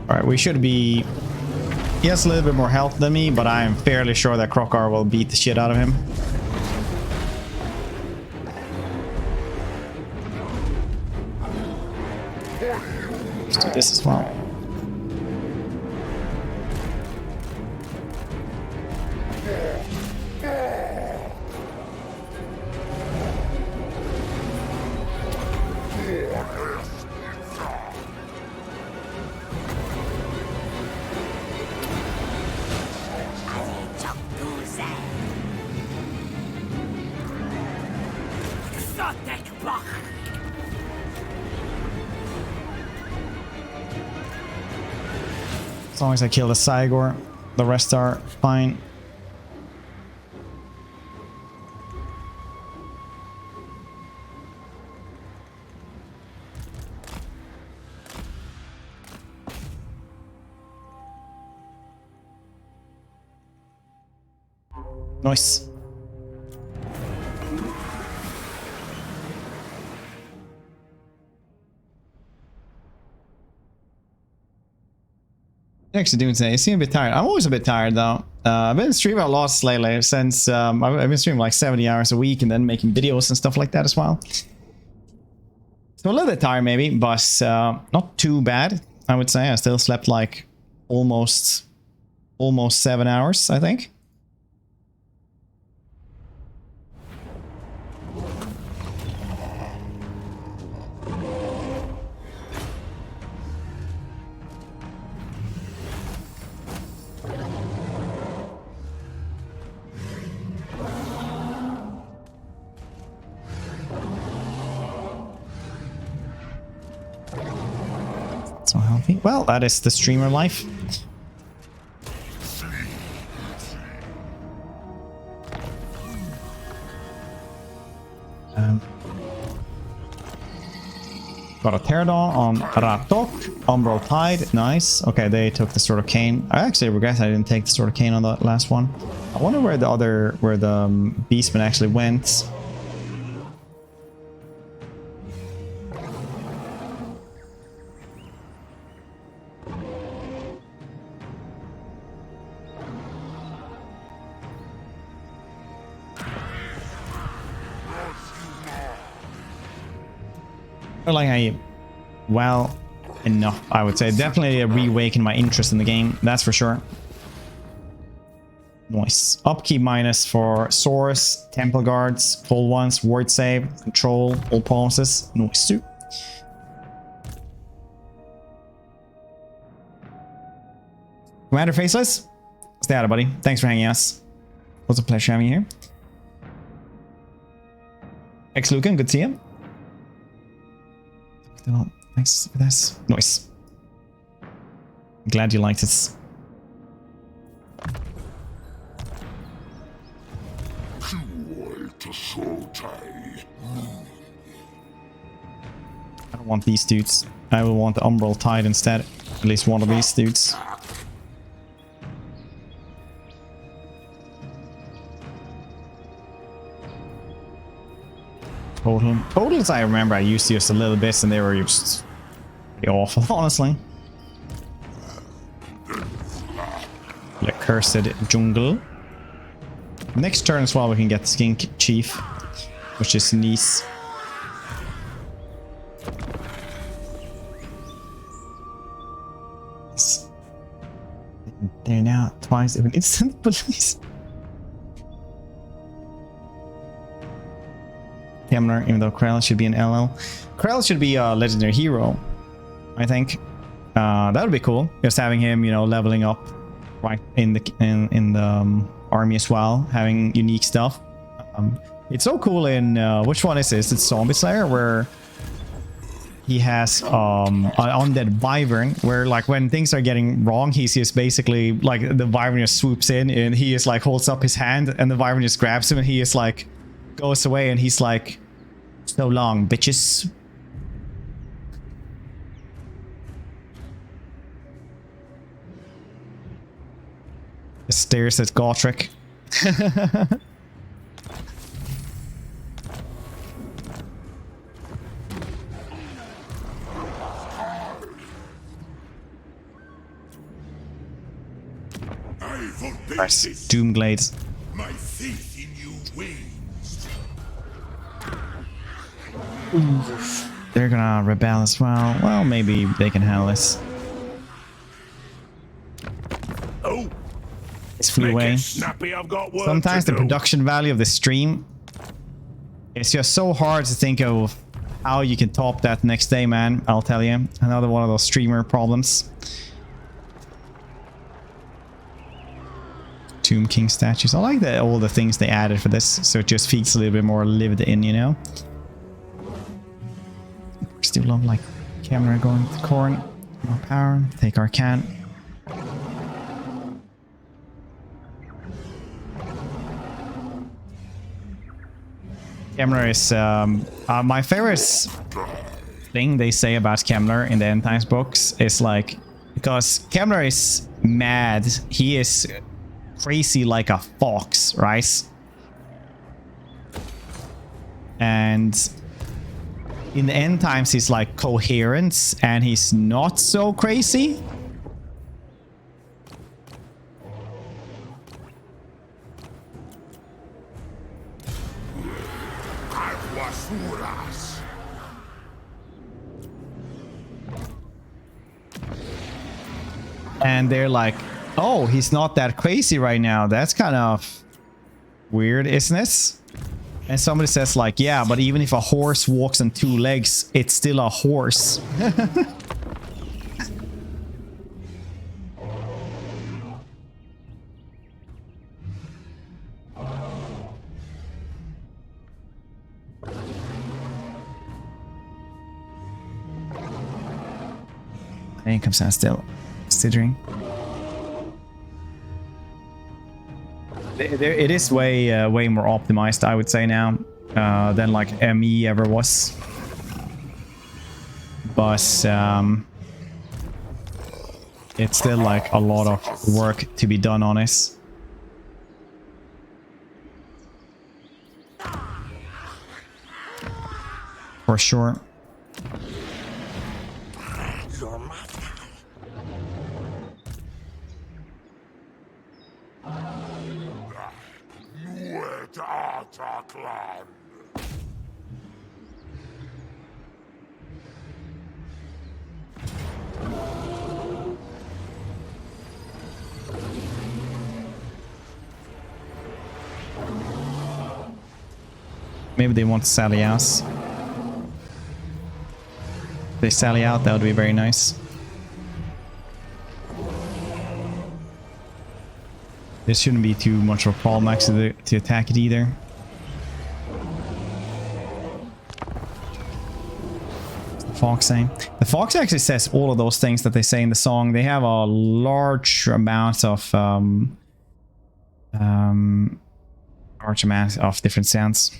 [SPEAKER 3] Alright, we should be... He has a little bit more health than me, but I am fairly sure that Krokar will beat the shit out of him. Let's do this as well. As long as I kill the Cygor, the rest are fine. Nice. Actually doing today. You seem a bit tired. I'm always a bit tired though. I've been streaming a lot lately since I've been streaming like 70 hours a week and then making videos and stuff like that as well. So a little bit tired maybe, but not too bad, I would say. I still slept like almost 7 hours, I think. So healthy. Well, that is the streamer life. Got a Pterodon on Ratok. Umbral Tide. Nice. Okay, they took the Sword of Cain. I actually regret I didn't take the Sword of Cain on the last one. I wonder where the Beastman actually went. Like well enough, I would say. Definitely reawakened my interest in the game, that's for sure. Nice. Upkeep minus for Source, Temple Guards, full ones, Ward Save, Control, all promises. Nice too. Commander Faceless, stay out of buddy. Thanks for hanging us. It was a pleasure having you here. Ex Lucan, good to see you. Oh, thanks for this. Nice. Glad you liked it. I don't want these dudes. I will want the Umbral Tide instead. At least one of these dudes. Totals, I remember I used to use a little bit and they were just pretty awful, honestly. The Cursed Jungle. Next turn as well we can get Skink Chief, which is nice. There now, twice even instant police. Hamler, even though Krell should be an LL. Krell should be a legendary hero, I think. That would be cool. Just having him, you know, leveling up right in the army as well, having unique stuff. It's so cool in which one is this? It's Zombie Slayer, where he has an undead wyvern, where like when things are getting wrong, he's just basically like the wyvern just swoops in and he just like holds up his hand and the wyvern just grabs him and he just like goes away and he's like, so long, bitches. Stares at Gotrek. Nice. Doomglade.
[SPEAKER 2] My faith in you wanes.
[SPEAKER 3] They're gonna rebel as well. Well, maybe they can handle this.
[SPEAKER 2] Oh,
[SPEAKER 3] It's flew away.
[SPEAKER 2] snappy, I've got work
[SPEAKER 3] Sometimes
[SPEAKER 2] to
[SPEAKER 3] the
[SPEAKER 2] do.
[SPEAKER 3] production value of the stream, it's just so hard to think of how you can top that next day, man. I'll tell you. Another one of those streamer problems. Tomb King statues. I like all the things they added for this, so it just feels a little bit more lived in, you know? Still love like camera going to Corn. More power. Take our can. Kemler is my favorite thing they say about Kemler in the End Times books is like, because Kemler is mad, he is crazy like a fox, right? And in the End Times he's like coherent and he's not so crazy. And they're like, oh, he's not that crazy right now. That's kind of weird, isn't it? And somebody says like, yeah, but even if a horse walks on two legs, it's still a horse. Income sound still considering. It is way more optimized, I would say now, than like ME ever was. But it's still like a lot of work to be done on it. For sure. Maybe they want to sally us. If they sally out, that would be very nice. This shouldn't be too much of a problem actually to attack it either. What's the fox saying? The fox actually says all of those things that they say in the song. They have a large amount of different sounds.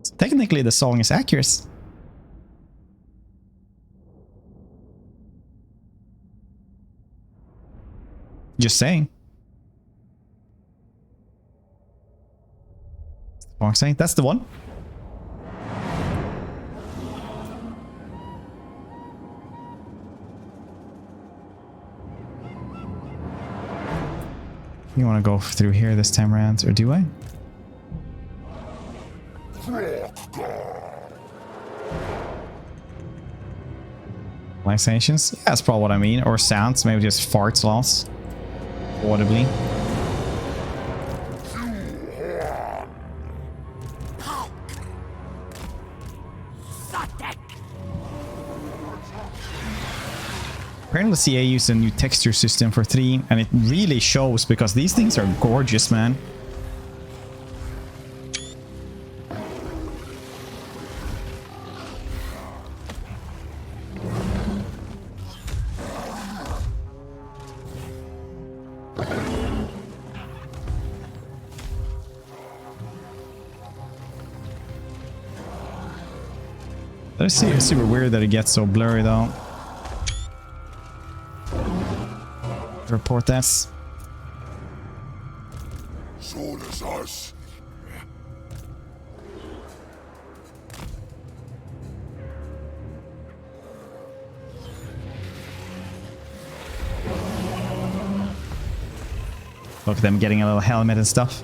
[SPEAKER 3] So technically the song is accurate. Just saying. Fox saying that's the one. You want to go through here this time around, or do I? Hallucinations? Yeah, that's probably what I mean. Or sounds, maybe just farts loss. Audibly. Apparently CA used a new texture system for 3, and it really shows because these things are gorgeous, man. It's super weird that it gets so blurry though. Report that.
[SPEAKER 2] So does us.
[SPEAKER 3] Look at them getting a little helmet and stuff.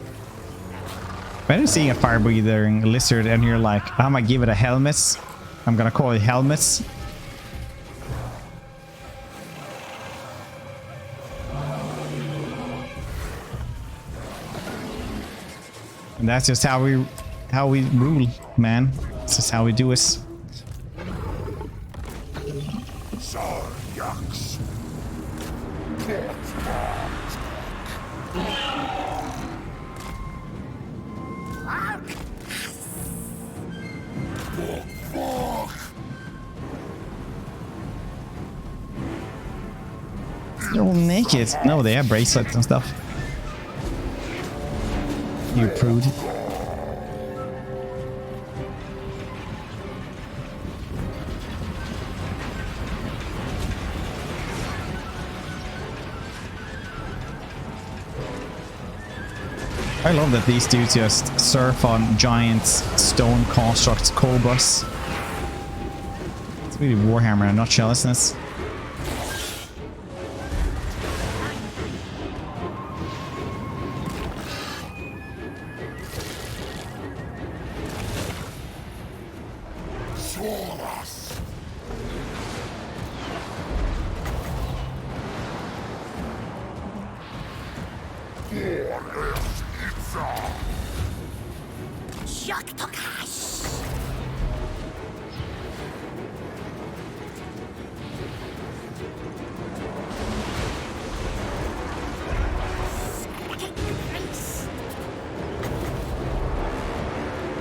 [SPEAKER 3] Imagine seeing a fire breathing lizard and you're like, I'm gonna give it a helmet. I'm gonna call it helmets. And that's just how we rule, man. This is how we do it. They're all naked. No, they have bracelets and stuff. You prude. I love that these dudes just surf on giant stone constructs, cobras. It's really Warhammer in a nutshell, isn't it?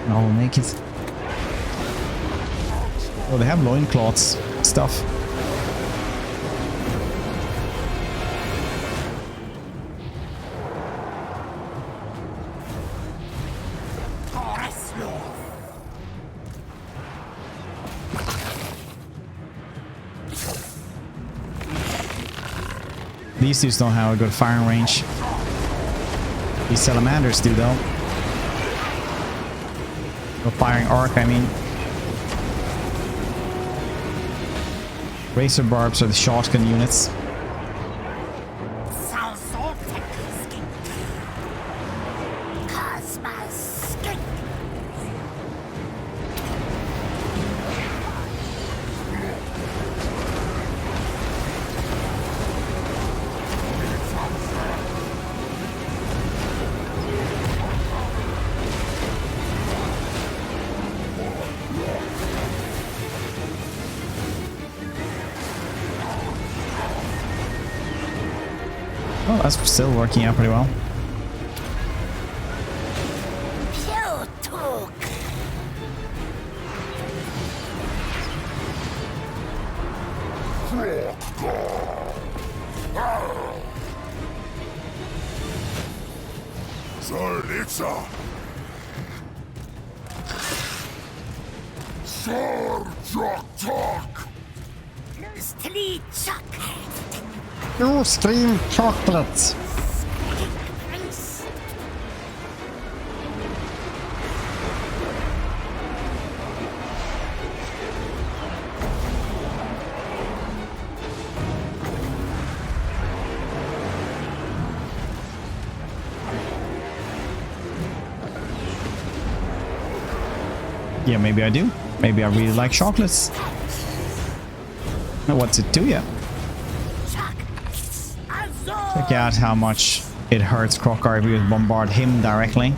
[SPEAKER 3] Oh, naked. Oh, they have loincloths. stuff. These dudes don't have a good firing range. These salamanders do though. No firing arc, I mean. Razor barbs are the shotgun units. Oh, that's still working out pretty well.
[SPEAKER 2] Zolitsa! Sarjak!
[SPEAKER 3] You scream chocolate! Yeah, maybe I do. Maybe I really like chocolates. Now what's it do ya? Check out how much it hurts Krokar if we just bombard him directly.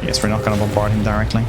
[SPEAKER 3] Yes, we're not gonna bombard him directly.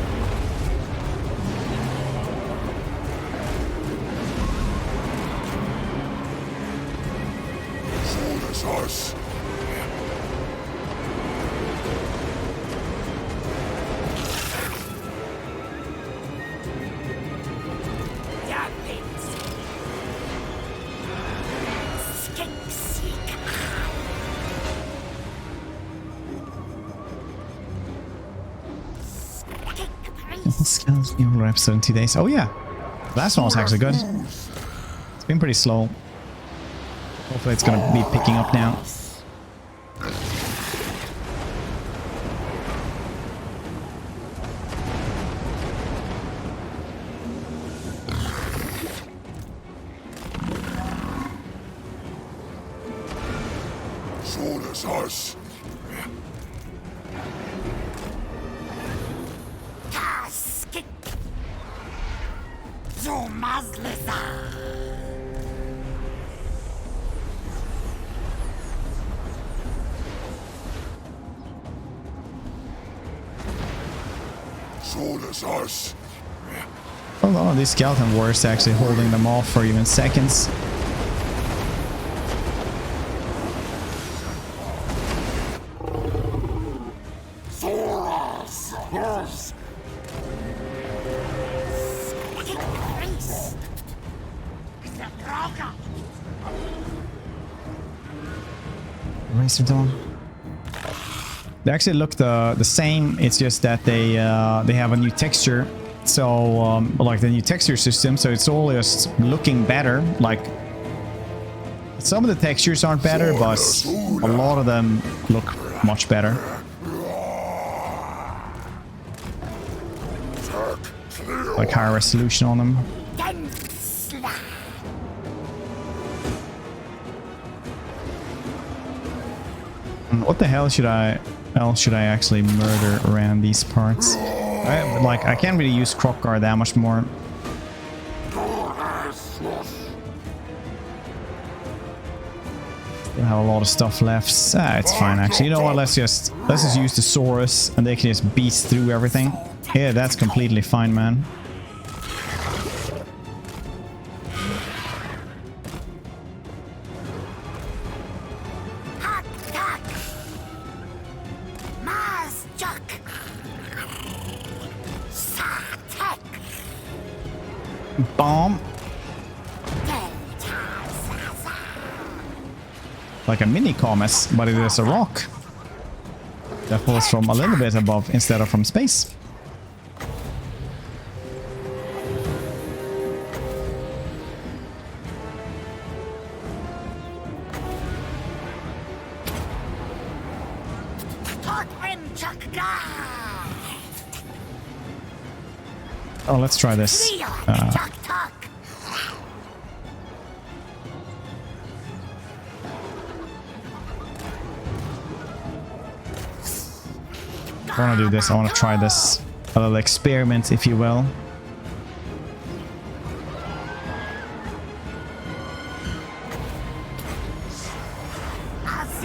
[SPEAKER 3] Skills new episode in 2 days. Oh yeah, last one was actually good. It's been pretty slow. Hopefully it's gonna be picking up now. A lot of these skeleton warriors actually holding them off for even seconds. Razor Dawn. They actually look the same. It's just that they have a new texture. So like the new texture system. So it's all just looking better. Like some of the textures aren't better, but a lot of them look much better. Like higher resolution on them. What the hell should I actually murder around these parts? I can't really use Krokar that much more. Still have a lot of stuff left. It's fine actually. You know what? Let's just use the Saurus and they can just beast through everything. Yeah, that's completely fine, man. Bomb. Like a mini comet, but it is a rock that falls from a little bit above instead of from space. Oh, let's try this. I want to do this. I want to try this. A little experiment, if you will.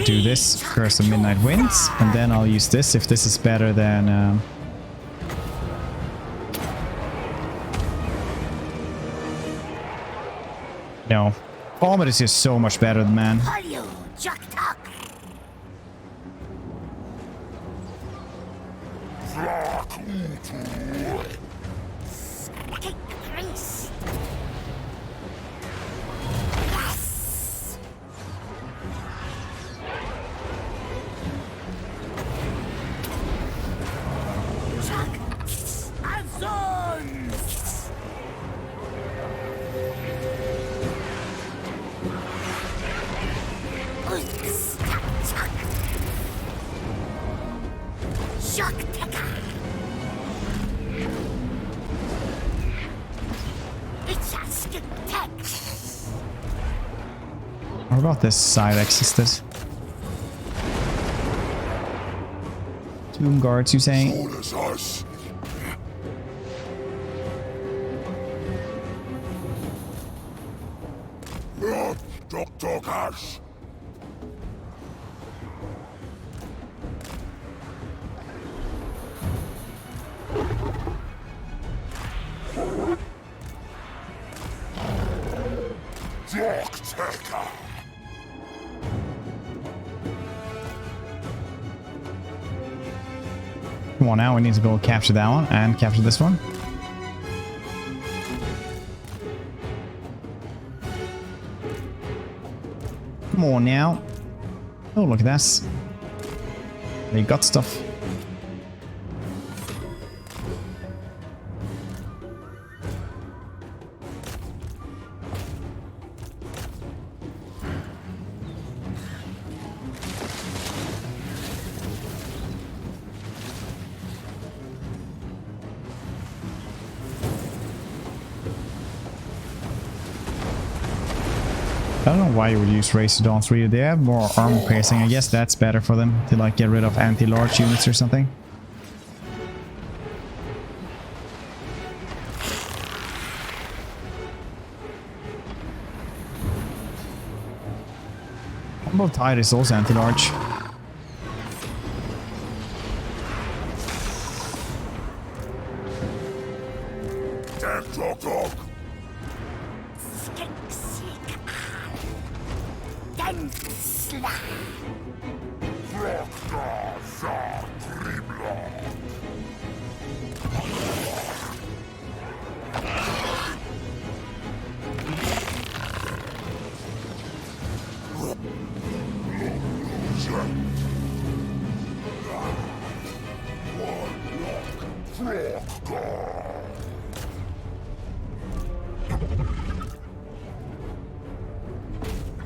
[SPEAKER 3] Do this, Curse of Midnight Winds, and then I'll use this if this is better than... No. Vomit is just so much better, man. What about this side existed? Tomb guards, you saying? Come on, now we need to go capture that one and capture this one. Come on now. Oh, look at that. They got stuff. I don't know why you would use Razor 3. They have more armor piercing. I guess that's better for them to like get rid of anti-large units or something. Combo Tide is also anti-large.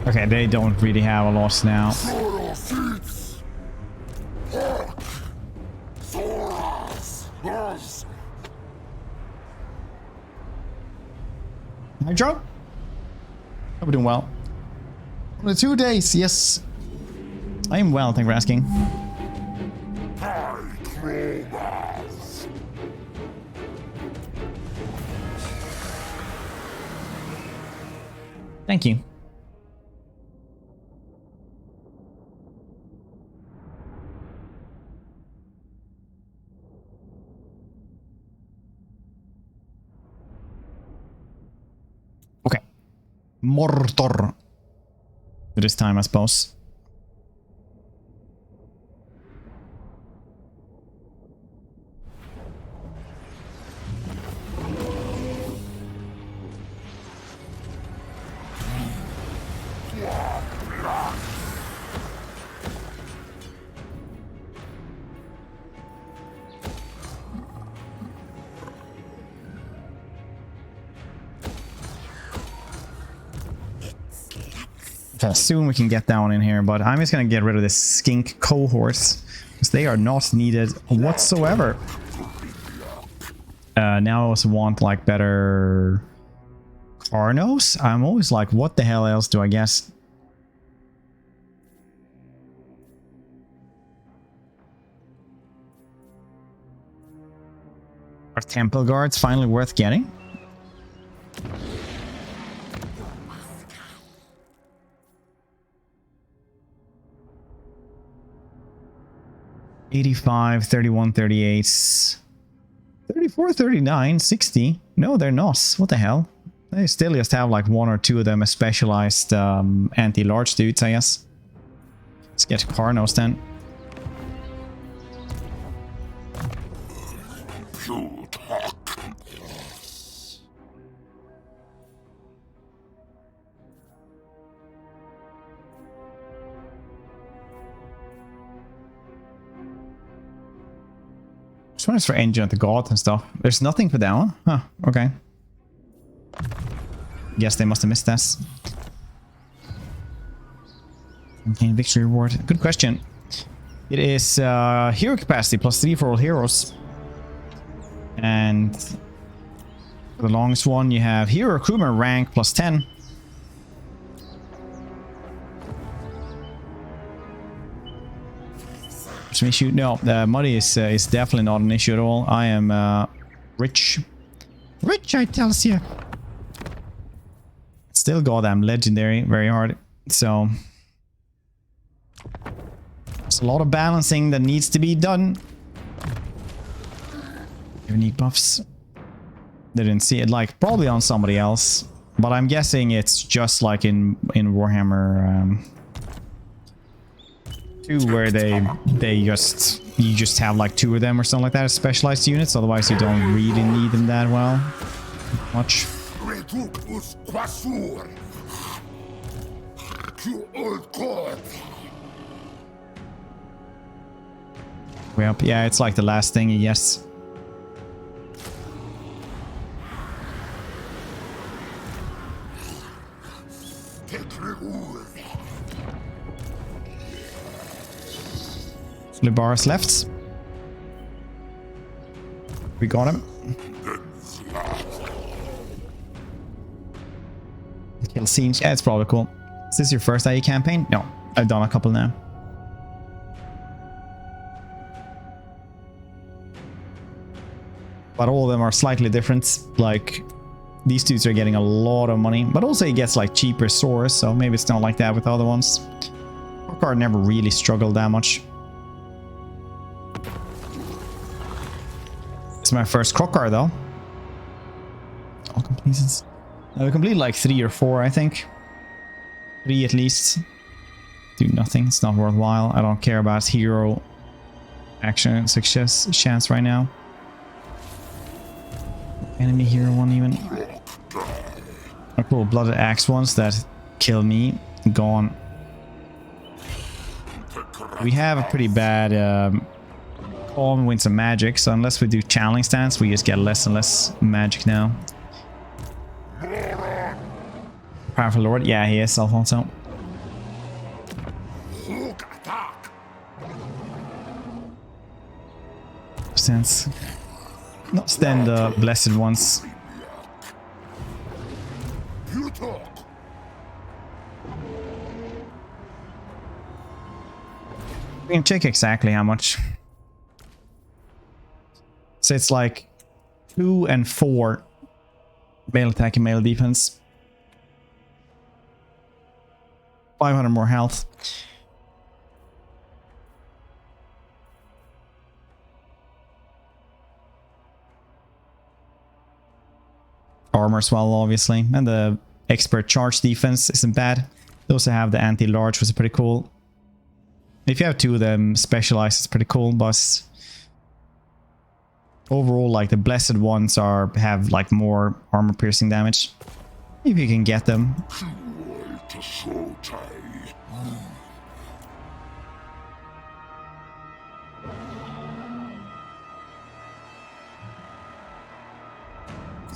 [SPEAKER 3] Okay, they don't really have a loss now. Hydro? Hope we're doing well. Only 2 days, yes. I am well, thank you for asking. Thank you. Okay. Mortor. This time, I suppose. Soon we can get down in here, but I'm just gonna get rid of this skink cohorts because they are not needed whatsoever. Now I also want like better Carnos. I'm always like, what the hell else do I guess? Are temple guards finally worth getting? $85, $31, $38, $34, $39, $60. No, they're not. What the hell? They still just have like one or two of them as specialized anti-large dudes, I guess. Let's get Carnos then. This one is for engine at the god and stuff. There's nothing for that one? Huh, okay. Guess they must have missed this. Okay, victory reward. Good question. It is hero capacity +3 for all heroes. And for the longest one, you have hero recruitment rank +10. Some issue? No, the money is definitely not an issue at all. I am rich. Rich, I tells you. Still goddamn legendary, very hard. So there's a lot of balancing that needs to be done. You need buffs. They didn't see it, like probably on somebody else, but I'm guessing it's just like in Warhammer 2, where you just have like 2 of them or something like that as specialized units. Otherwise, you don't really need them that much. Yep, yeah, it's like the last thing, yes. Libaris left. We got him. Kill scenes. Yeah, it's probably cool. Is this your first IE campaign? No, I've done a couple now. But all of them are slightly different. Like, these dudes are getting a lot of money, but also he gets like cheaper swords, so maybe it's not like that with other ones. Crockard never really struggled that much. It's my first Crockard though. All completed. We completed like 3 or 4, I think. 3 at least. Do nothing. It's not worthwhile. I don't care about hero action success chance right now. Enemy hero one even. Oh, cool. Blooded axe ones that kill me. Gone. We have a pretty bad calm with some magic, so unless we do channeling stance, we just get less and less magic now. Powerful Lord, yeah, he is Alfonso. Sense. Not stand the blessed ones. We can check exactly how much. So it's like 2 and 4 melee attack and melee defense. 500 more health. Armor as well, obviously. And the expert charge defense isn't bad. They also have the anti-large, which is pretty cool. If you have 2 of them specialized, it's pretty cool, but overall, like the blessed ones have like more armor piercing damage. If you can get them.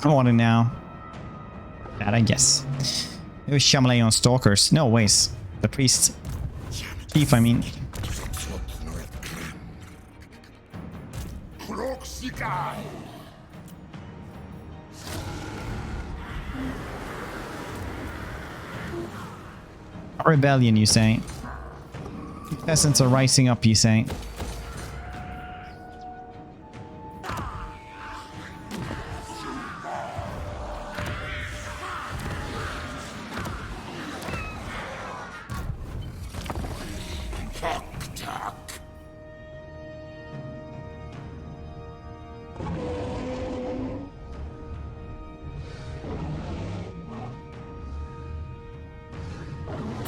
[SPEAKER 3] I want it now. That I guess. It was Shyamalan Stalkers. No, wait. The priest. Chief, I mean. A rebellion, you say? Peasants are rising up, you say?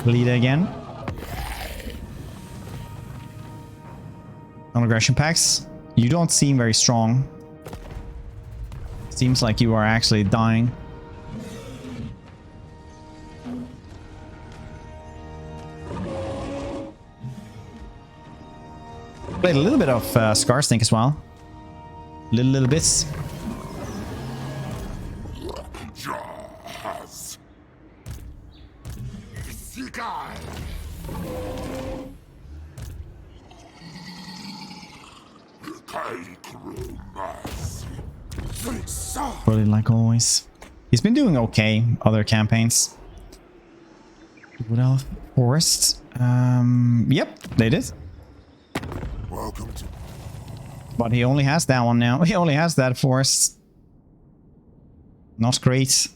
[SPEAKER 3] Leader again. Non-aggression packs. You don't seem very strong. Seems like you are actually dying. Played a little bit of Scarstink as well. Little bits. Really, like always. He's been doing okay other campaigns. What else? Forest. Yep, they did.
[SPEAKER 2] Welcome to
[SPEAKER 3] But he only has that one now. He only has that forest. Not great.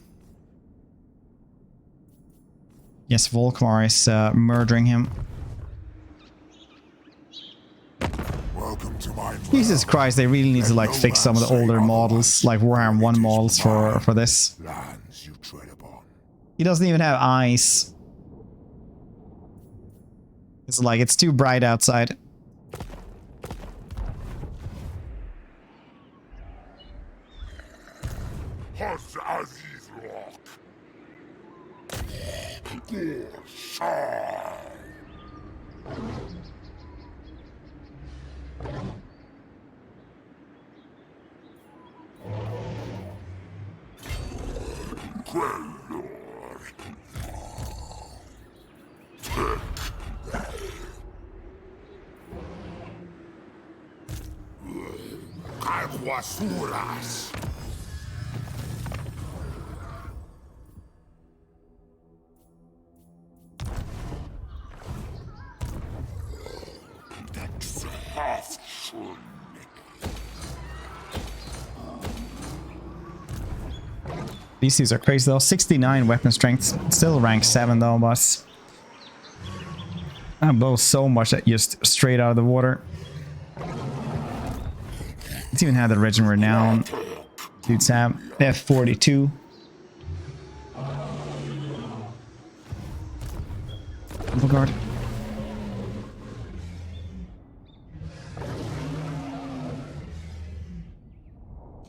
[SPEAKER 3] Yes, Volkmar is murdering him.
[SPEAKER 2] welcome to my
[SPEAKER 3] Jesus Christ, they really need to like fix some of the older models, like Warhammer 1 models for this.
[SPEAKER 2] lands you tread upon.
[SPEAKER 3] He doesn't even have eyes. It's like it's too bright outside.
[SPEAKER 2] Hus Aziz Rock. Shine. Aguasuras.
[SPEAKER 3] DCs are crazy though. 69 weapon strength. Still rank 7 though, but that blows so much that just straight out of the water. It's even had the regiment renown. Dudes have F42. Guard.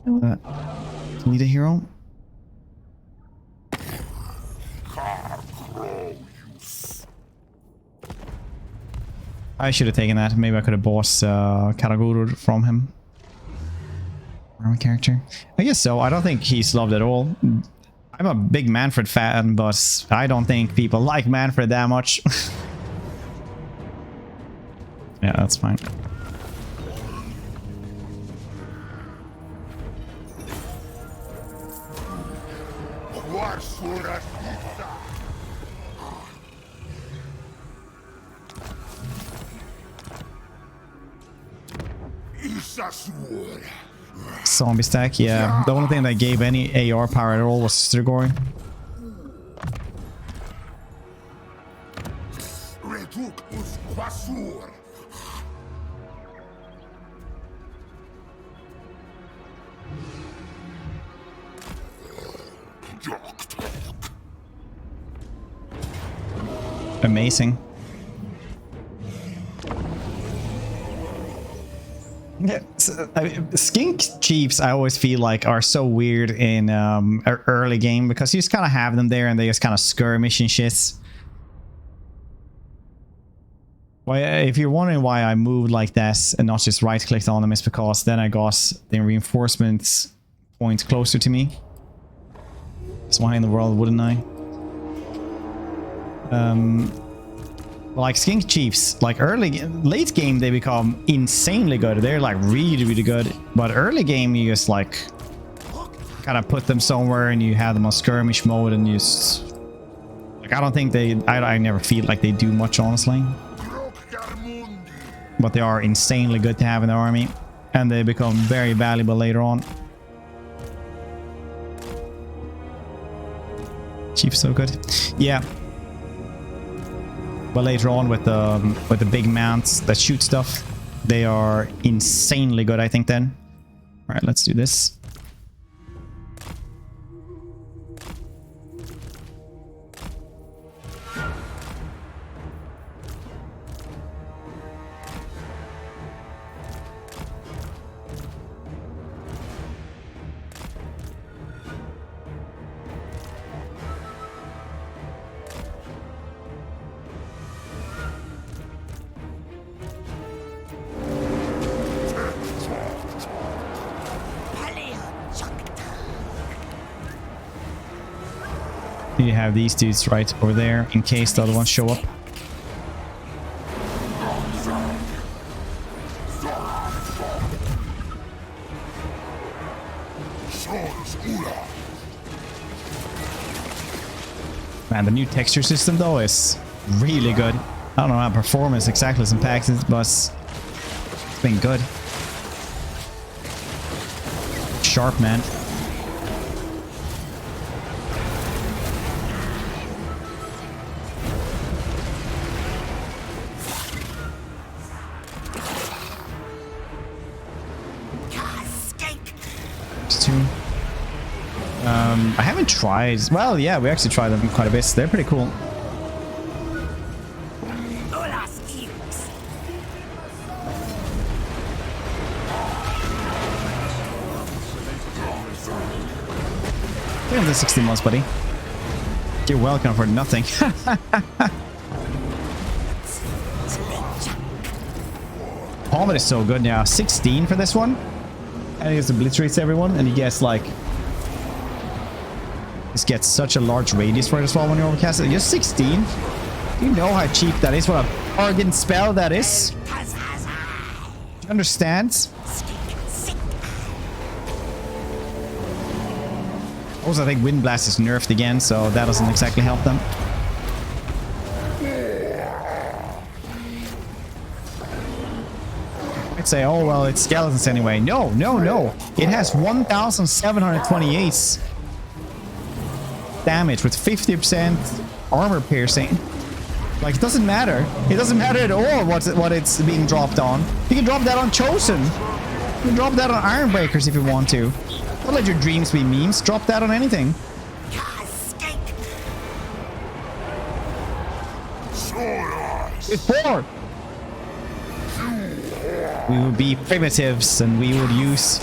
[SPEAKER 3] Kill that. Need a hero? I should have taken that. Maybe I could have bought Karaguru from him. Wrong character. I guess so. I don't think he's loved at all. I'm a big Manfred fan, but I don't think people like Manfred that much. Yeah, that's fine. Zombie stack, yeah. The only thing that gave any AR power at all was Strigoi. Amazing. Yeah, so, skink chiefs I always feel like are so weird in early game because you just kind of have them there and they just kind of skirmish and shit. Why, if you're wondering why I moved like that and not just right clicked on them, it's because then I got the reinforcement point closer to me. So why in the world wouldn't I? Like skink chiefs, like late game they become insanely good. They're like really good. But early game you just like kind of put them somewhere and you have them on skirmish mode and you just like I don't think I never feel like they do much honestly. But they are insanely good to have in the army and they become very valuable later on. Chief's so good. Yeah. But later on with the big mounts that shoot stuff, they are insanely good, I think then. All right, let's do this. You have these dudes right over there in case the other ones show up. Man, the new texture system though is really good. I don't know how performance exactly is impacted, but it's been good. Sharp, man. I haven't tried. Well, yeah, we actually tried them quite a bit. They're pretty cool. Give him the 16 months, buddy. You're welcome for nothing. Palmet is so good now. 16 for this one. And he gets obliterates everyone, and he gets like... This gets such a large radius for it as well when you overcast it. Just 16. You know how cheap that is. What a bargain spell that is. Do you understand? Also, I think Wind Blast is nerfed again, so that doesn't exactly help them. I'd say, oh, well, it's skeletons anyway. No, no, no. It has 1,728 damage with 50% armor piercing. Like, it doesn't matter. It doesn't matter at all what it's being dropped on. You can drop that on Chosen. You can drop that on Ironbreakers if you want to. Don't let your dreams be memes. Drop that on anything. Before we would be primitives and we would use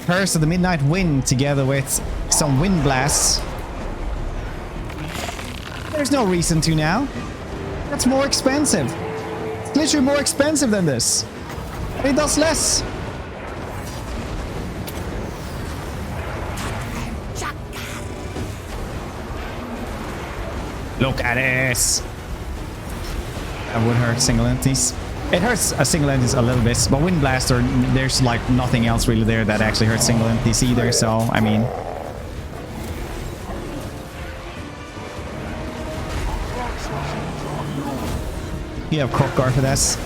[SPEAKER 3] Curse of the Midnight Wind together with some Wind Blasts. There's no reason to now. That's more expensive. It's literally more expensive than this. And it does less. Look at this. That would hurt single entities. It hurts a single entities a little bit, but Wind Blaster, there's like nothing else really there that actually hurts single entities either, so I mean... You have Crockguard for this.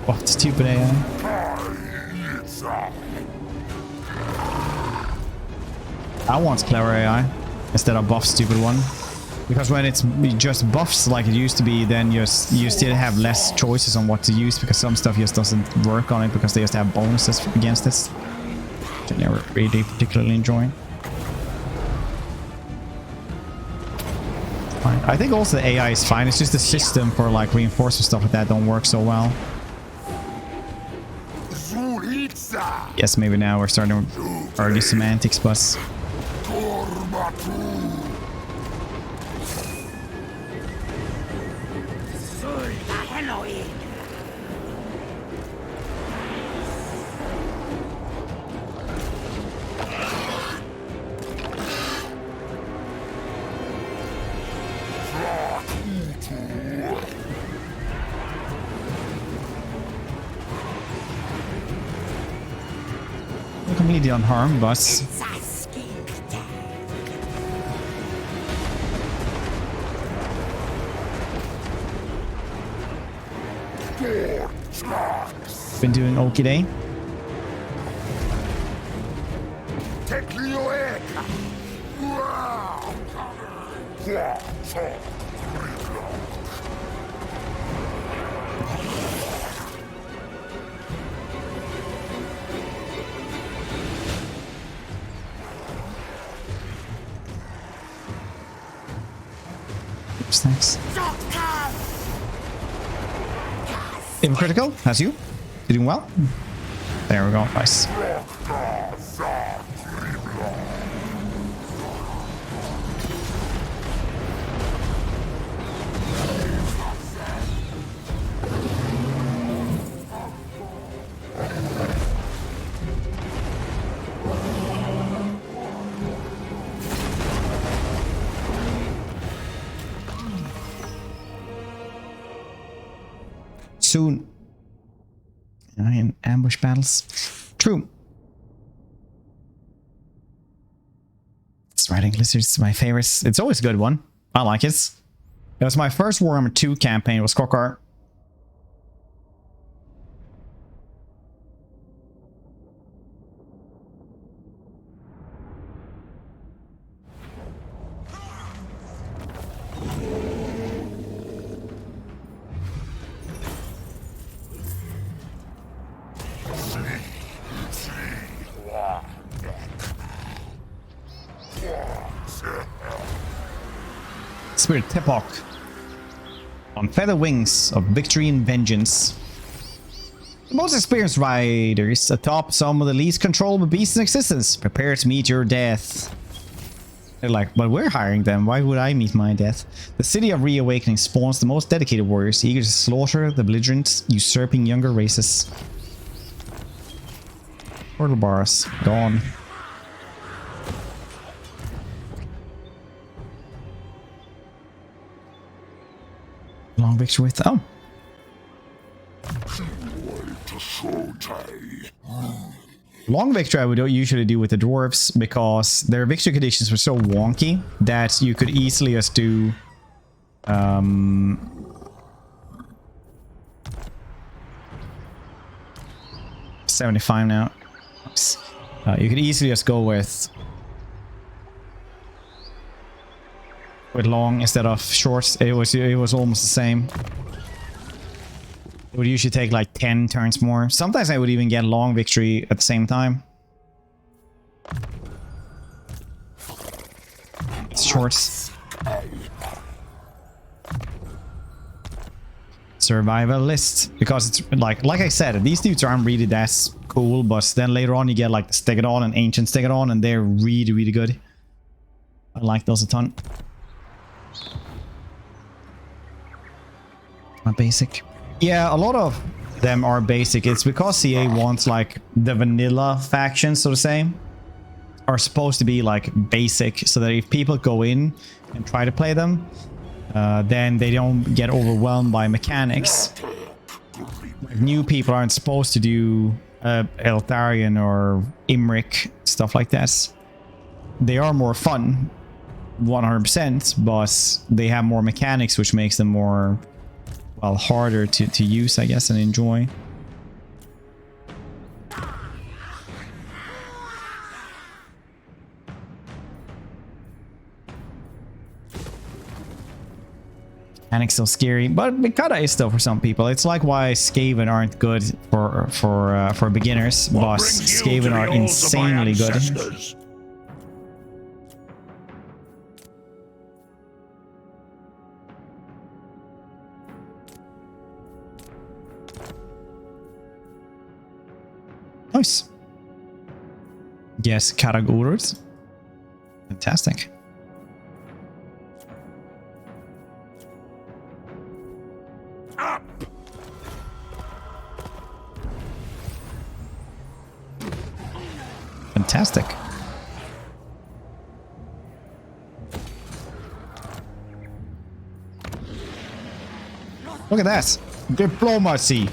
[SPEAKER 3] What stupid AI? I want clever AI instead of buff stupid one. Because when it's just buffs like it used to be, then you still have less choices on what to use because some stuff just doesn't work on it because they just have bonuses against this. Which I never really particularly enjoy. fine. I think also the AI is fine. It's just the system for like reinforcement stuff like that don't work so well. Yes, maybe now we're starting early semantics, but completely unharmed, but been doing okie day. Oops, thanks. Even critical, that's you. You're doing well. There we go, nice. Soon. In ambush battles. True. It's riding lizards is my favorites. It's always a good one. I like it. It was my first Warhammer 2 campaign. It was Kokar. Spirit Tepok on feather wings of victory and vengeance. The most experienced riders atop some of the least controllable beasts in existence. Prepare to meet your death. They're like, but we're hiring them. Why would I meet my death? The city of Reawakening spawns the most dedicated warriors, eager to slaughter the belligerent, usurping younger races. Portal bars gone. Long victory with long victory I would usually do with the dwarves because their victory conditions were so wonky that you could easily just do 75 now. You could easily just go with long instead of short. It was almost the same. It would usually take like 10 turns more. Sometimes I would even get long victory at the same time. It's shorts. Survival list, because it's like I said, these dudes aren't really that cool, but then later on you get like the Stegadon and Ancient Stegadon, and they're really good. I like those a ton. Basic. Yeah, a lot of them are basic. It's because CA wants like the vanilla factions, so to say, are supposed to be like basic, so that if people go in and try to play them, then they don't get overwhelmed by mechanics. Like, new people aren't supposed to do Eltharion or Imric, stuff like that. They are more fun, 100%, but they have more mechanics, which makes them more, well, harder to use, I guess, and enjoy. Mechanic's so scary, but it kinda is though for some people. It's like why Skaven aren't good for beginners, but Skaven are insanely good. Nice. Yes, Karagurus. Fantastic. Fantastic. Look at that. Diplomacy.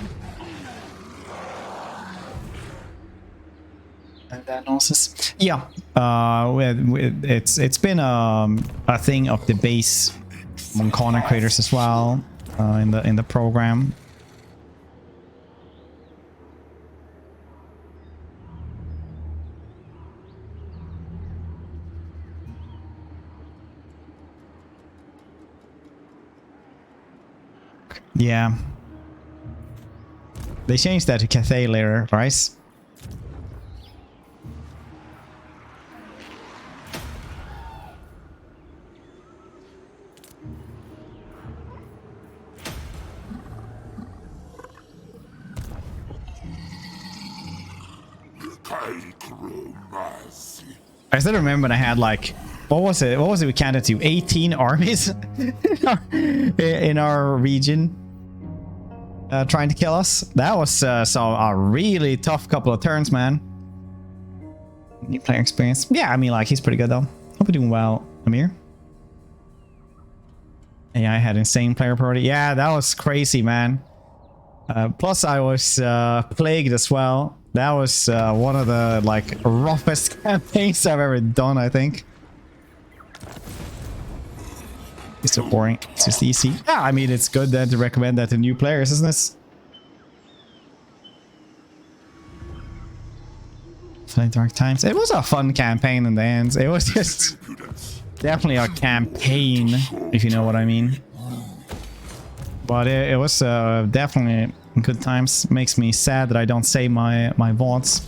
[SPEAKER 3] And that nonsense. Yeah. It's been a thing of the base among content creators as well in the program. Yeah. They changed that to Cathay later, right? I still remember when I had like, what was it? What was it we counted to? 18 armies in our region. Trying to kill us. That was a really tough couple of turns, man. New player experience. Yeah, I mean, like, he's pretty good though. Hope you're doing well, Amir. Yeah, I had insane player priority. Yeah, that was crazy, man. Plus, I was plagued as well. That was one of the like roughest campaigns I've ever done, I think. It's so boring. It's just easy. Yeah, I mean, it's good then to recommend that to new players, isn't it? Play Dark Times. It was a fun campaign in the end. It was just definitely a campaign, if you know what I mean. But it was definitely good times. Makes me sad that I don't say my vaunts.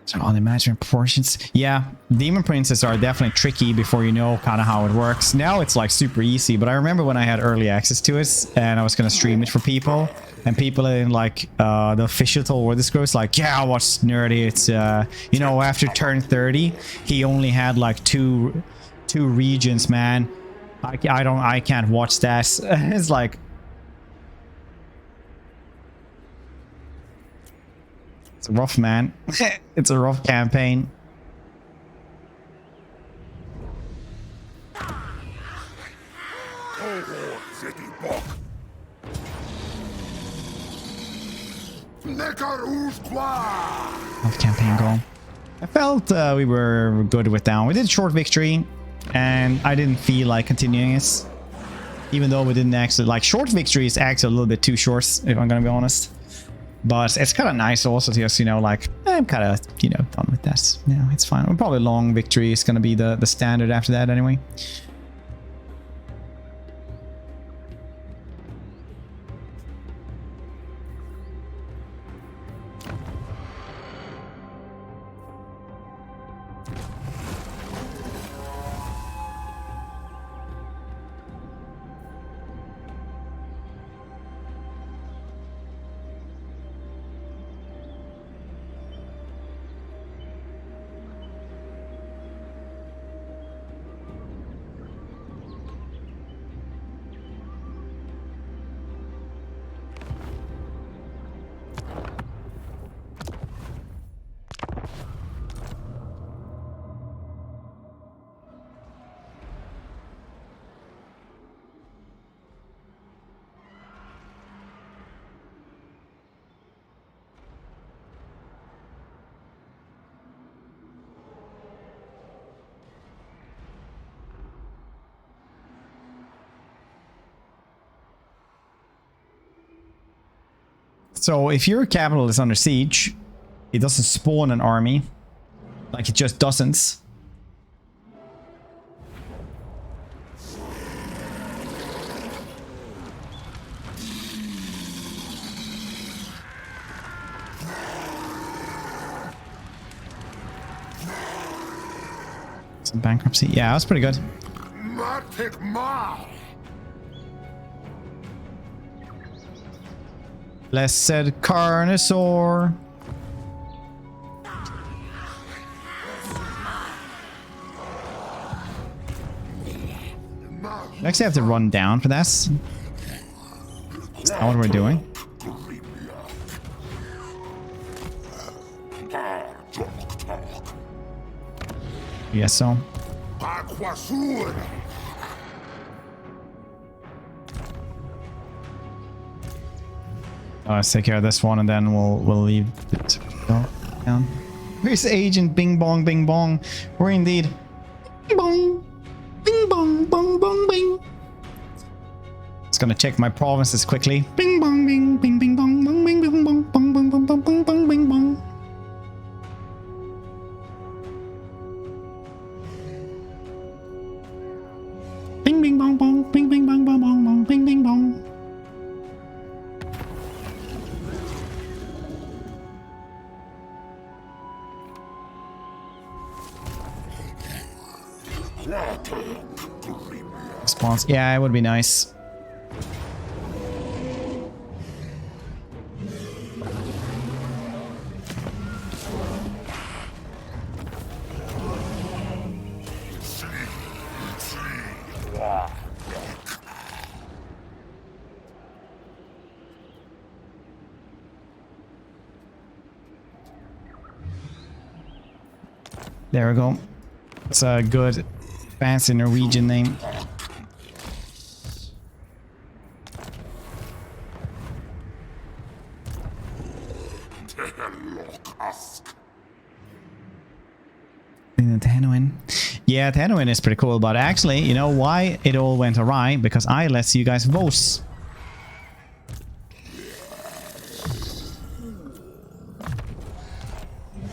[SPEAKER 3] So unimaginable proportions. Yeah, Demon Princes are definitely tricky before you know kind of how it works. Now it's like super easy, but I remember when I had early access to it and I was gonna stream it for people, and people in like the official told this group like, yeah, what's nerdy? It's you know, after turn 30, he only had like two regions, man. I can't watch that. It's like, it's rough, man. It's a rough campaign. Rough campaign goal. I felt we were good with that. We did short victory, and I didn't feel like continuing it. Even though we didn't actually like, short victory is actually a little bit too short, if I'm gonna be honest. But it's kind of nice also to just, you know, like, I'm kind of, you know, done with that. Yeah, it's fine. Probably long victory is going to be the standard after that anyway. So if your capital is under siege, it doesn't spawn an army. Like, it just doesn't. Some bankruptcy. Yeah, that's pretty good.
[SPEAKER 2] Matic Mar.
[SPEAKER 3] Blessed Carnosaur. I actually have to run down for this. Is that what we're doing? Yes, so.
[SPEAKER 2] Aquasur.
[SPEAKER 3] Let's take care of this one and then we'll leave it go down. Where's Agent Bing Bong Bing Bong? We're indeed. Bing Bong. Bing Bong Bong Bong Bing. Just gonna check my provinces quickly. Bing Bong Bing Bing Bing Bong Bong Bing Bing Bong Bong Bong Bong Bong Bong Bong Bing Bong. Bing Bing Bong Bong Bing Bing Bong Bong Bong Bong Bing Bing Bong. Response. Yeah, it would be nice. There we go. It's a good fancy Norwegian name. Tenuin. Yeah, Tenuin is pretty cool, but actually, you know why it all went awry? Because I let you guys vote.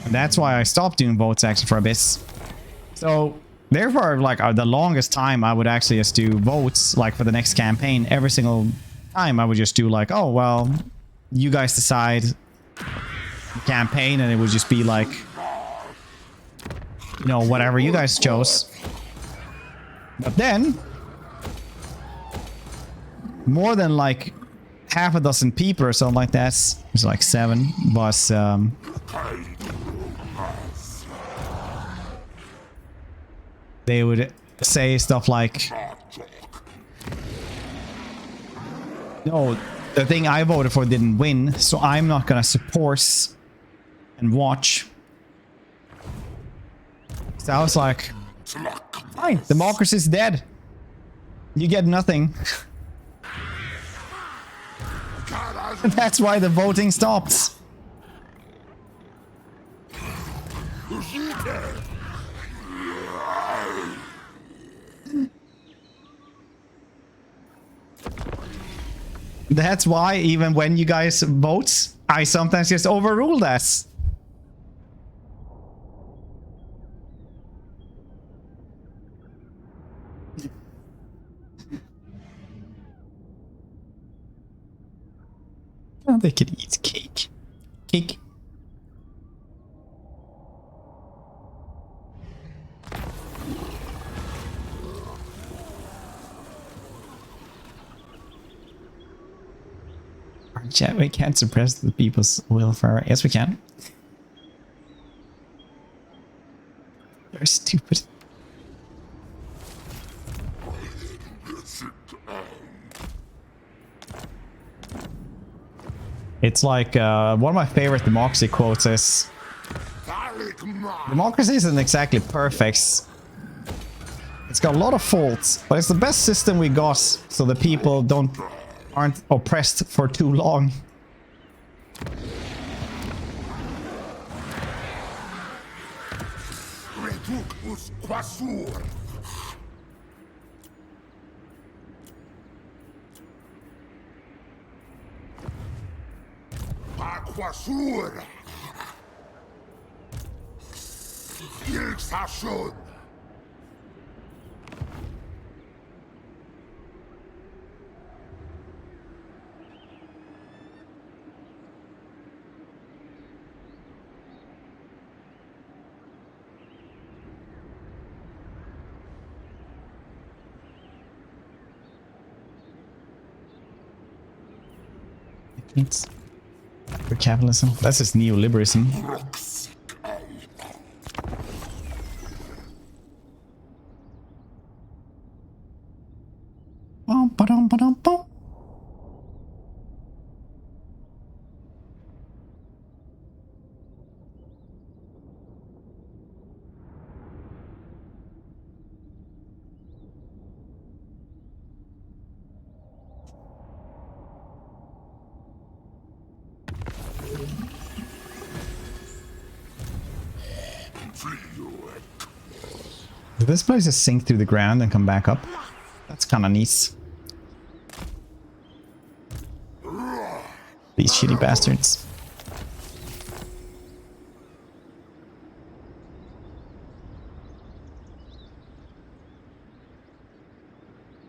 [SPEAKER 3] And that's why I stopped doing votes actually for a bit. So therefore, like the longest time I would actually just do votes like for the next campaign. Every single time I would just do like, oh well, you guys decide the campaign, and it would just be like, you know, whatever you guys chose. But then more than like half a dozen people or something like that, it's like 7 was they would say stuff like, no, the thing I voted for didn't win, so I'm not gonna support and watch. So I was like, fine, democracy's dead. You get nothing. And that's why the voting stopped. That's why even when you guys vote, I sometimes just overrule that. Oh, they could eat cake. Cake. Chat, we can't suppress the people's will for. Yes, we can. They're stupid. It's like one of my favorite democracy quotes is, democracy isn't exactly perfect. It's got a lot of faults, but it's the best system we got, so the people aren't oppressed for too long.
[SPEAKER 2] Aquasur. Ilksashun.
[SPEAKER 3] It's for capitalism. That's just neoliberalism. Bum, ba-dum, ba-dum, bum. Did this place just sink through the ground and come back up? That's kind of neat. These shitty bastards.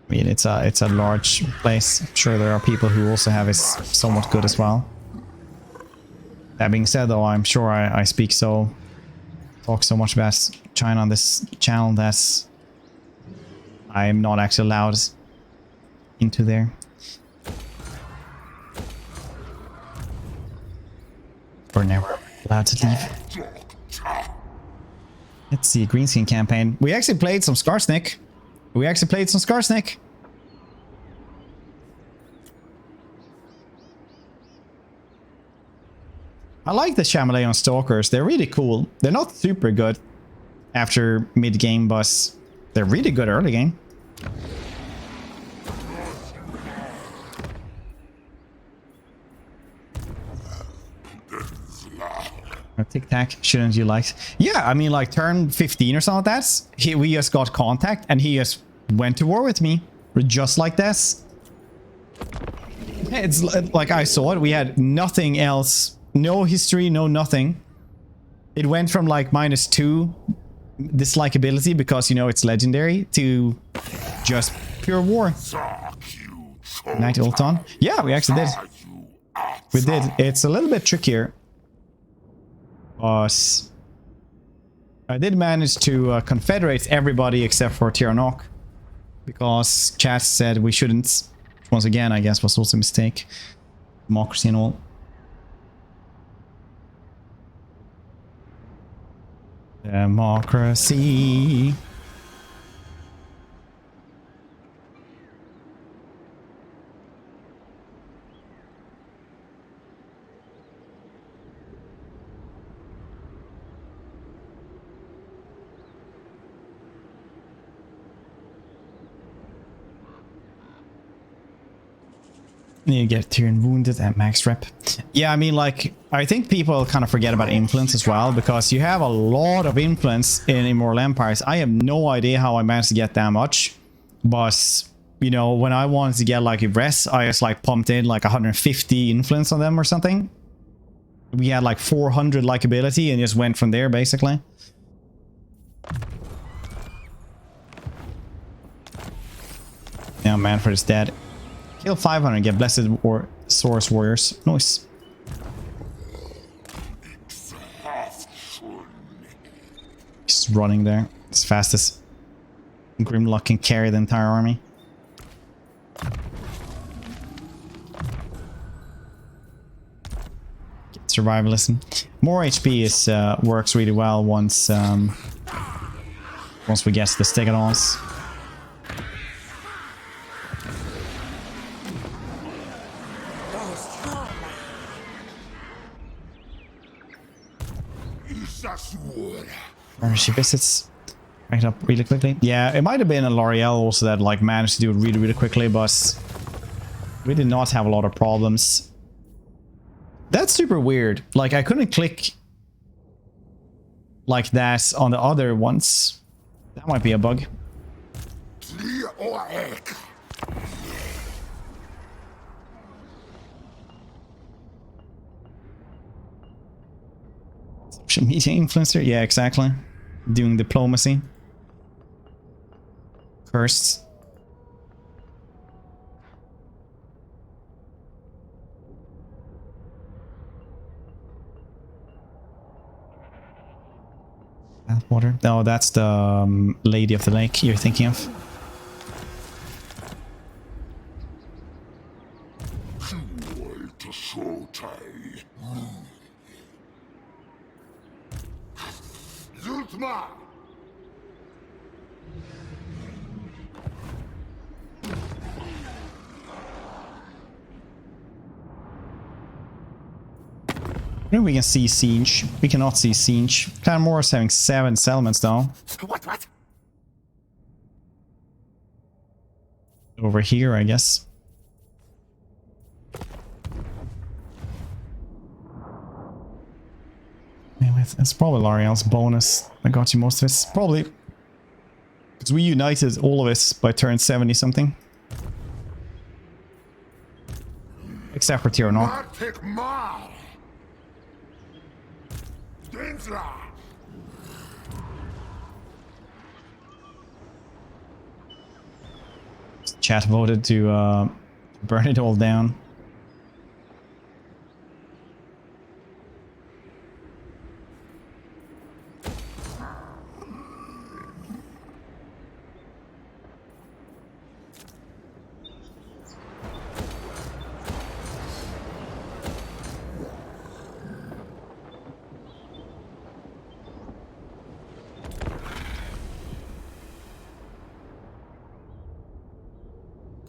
[SPEAKER 3] I mean, it's a large place. I'm sure there are people who also have it somewhat good as well. That being said, though, I'm sure I talk so much about China on this channel that I'm not actually allowed into there. Or never allowed to leave. Let's see, green screen campaign. We actually played some Skarsnik. I like the Shyamalan Stalkers. They're really cool. They're not super good after mid-game, but they're really good early game. Tic Tac, shouldn't you like? Yeah, I mean, like turn 15 or something like that. We just got contact and he just went to war with me. Just like this. It's like I saw it. We had nothing else. No history, no nothing. It went from like -2 dislikability because, you know, it's legendary to just pure war. 90 ult on. Yeah, we actually did. We did. It's a little bit trickier. But I did manage to confederate everybody except for Tyrannok. Because chat said we shouldn't. Which once again, I guess, was also a mistake. Democracy and all. Democracy. You get Tyrion wounded at max rep. Yeah, I mean, like, I think people kind of forget about influence as well, because you have a lot of influence in Immortal Empires. I have no idea how I managed to get that much, but, you know, when I wanted to get, like, a res, I just, like, pumped in, like, 150 influence on them or something. We had, like, 400 likability and just went from there, basically. Now Manfred is dead. Kill 500, get Blessed or Source Warriors. Nice. Just running there as fast as Grimlock can carry the entire army. Get survivalism. More HP is works really well once we get the Stegadons. She visits right up really quickly. Yeah, it might have been a L'Oreal also that like managed to do it really quickly, but we did not have a lot of problems. That's super weird. Like I couldn't click like that on the other ones. That might be a bug. Social media influencer? Yeah, exactly. Doing diplomacy. Cursed. Bathwater? No, that's the Lady of the Lake you're thinking of.
[SPEAKER 2] Zultma!
[SPEAKER 3] Maybe we can see Siege. We cannot see Siege. Clan Morris having 7 settlements though.
[SPEAKER 2] What?
[SPEAKER 3] Over here, I guess. Anyway, it's probably L'Oreal's bonus that got you most of this. Probably. Because we united all of us by turn 70 something. Except for Tyrannol.
[SPEAKER 2] Arctic Mar! Densla!
[SPEAKER 3] Chat voted to burn it all down.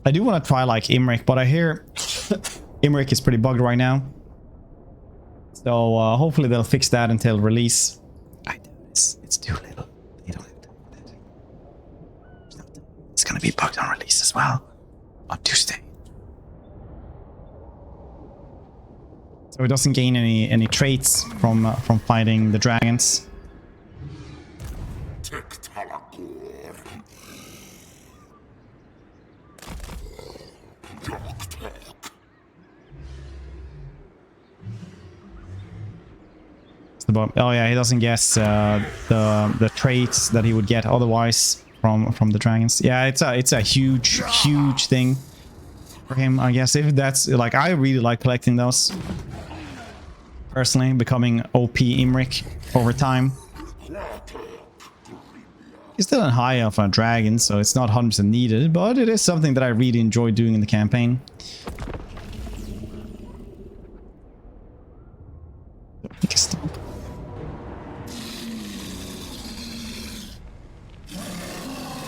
[SPEAKER 3] I do want to try like Imric, but I hear Imric is pretty bugged right now. So hopefully they'll fix that until release. I do this. It's too little. You don't have to do that. It's gonna be bugged on release as well on Tuesday. So it doesn't gain any traits from fighting the dragons. Oh yeah, he doesn't guess the traits that he would get otherwise from the dragons. Yeah, it's a huge thing for him, I guess. If that's like, I really like collecting those personally, becoming OP Imric over time. He's still in high of a dragon, so it's not 100% needed, but it is something that I really enjoy doing in the campaign.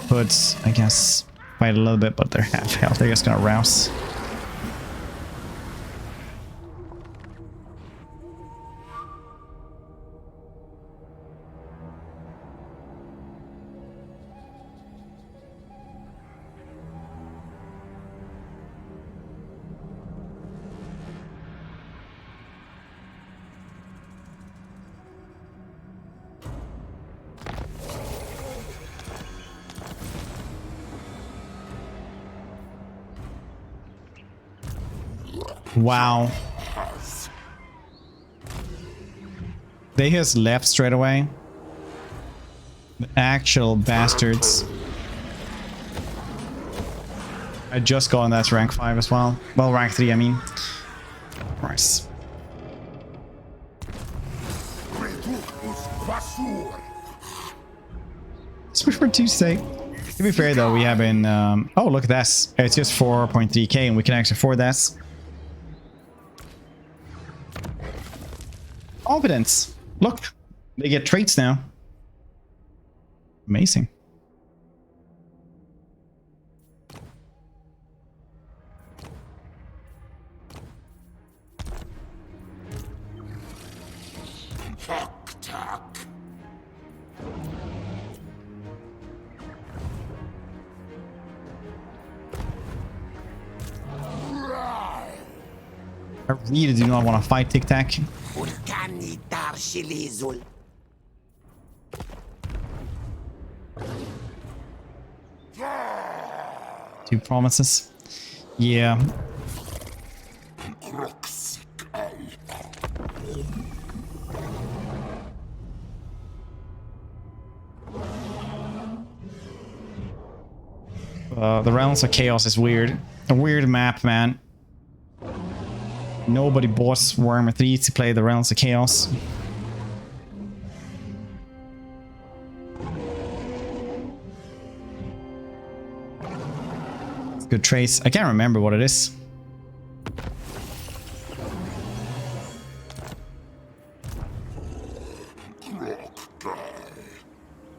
[SPEAKER 3] But I guess fight a little bit, but they're half health. They're just gonna rouse. Wow. They just left straight away. The actual bastards. I just got on that rank 5 as well. Well, rank 3, I mean. Nice. Switch for Tuesday. To be fair though, we have been... oh, look at this. It's just 4.3k and we can actually afford that. Confidence. Look, they get traits now. Amazing. I really do not want to fight Tic Tac. Two promises. Yeah. The Realms of Chaos is weird. A weird map, man. Nobody bought Warhammer 3 to play the Realms of Chaos. It's good trace. I can't remember what it is.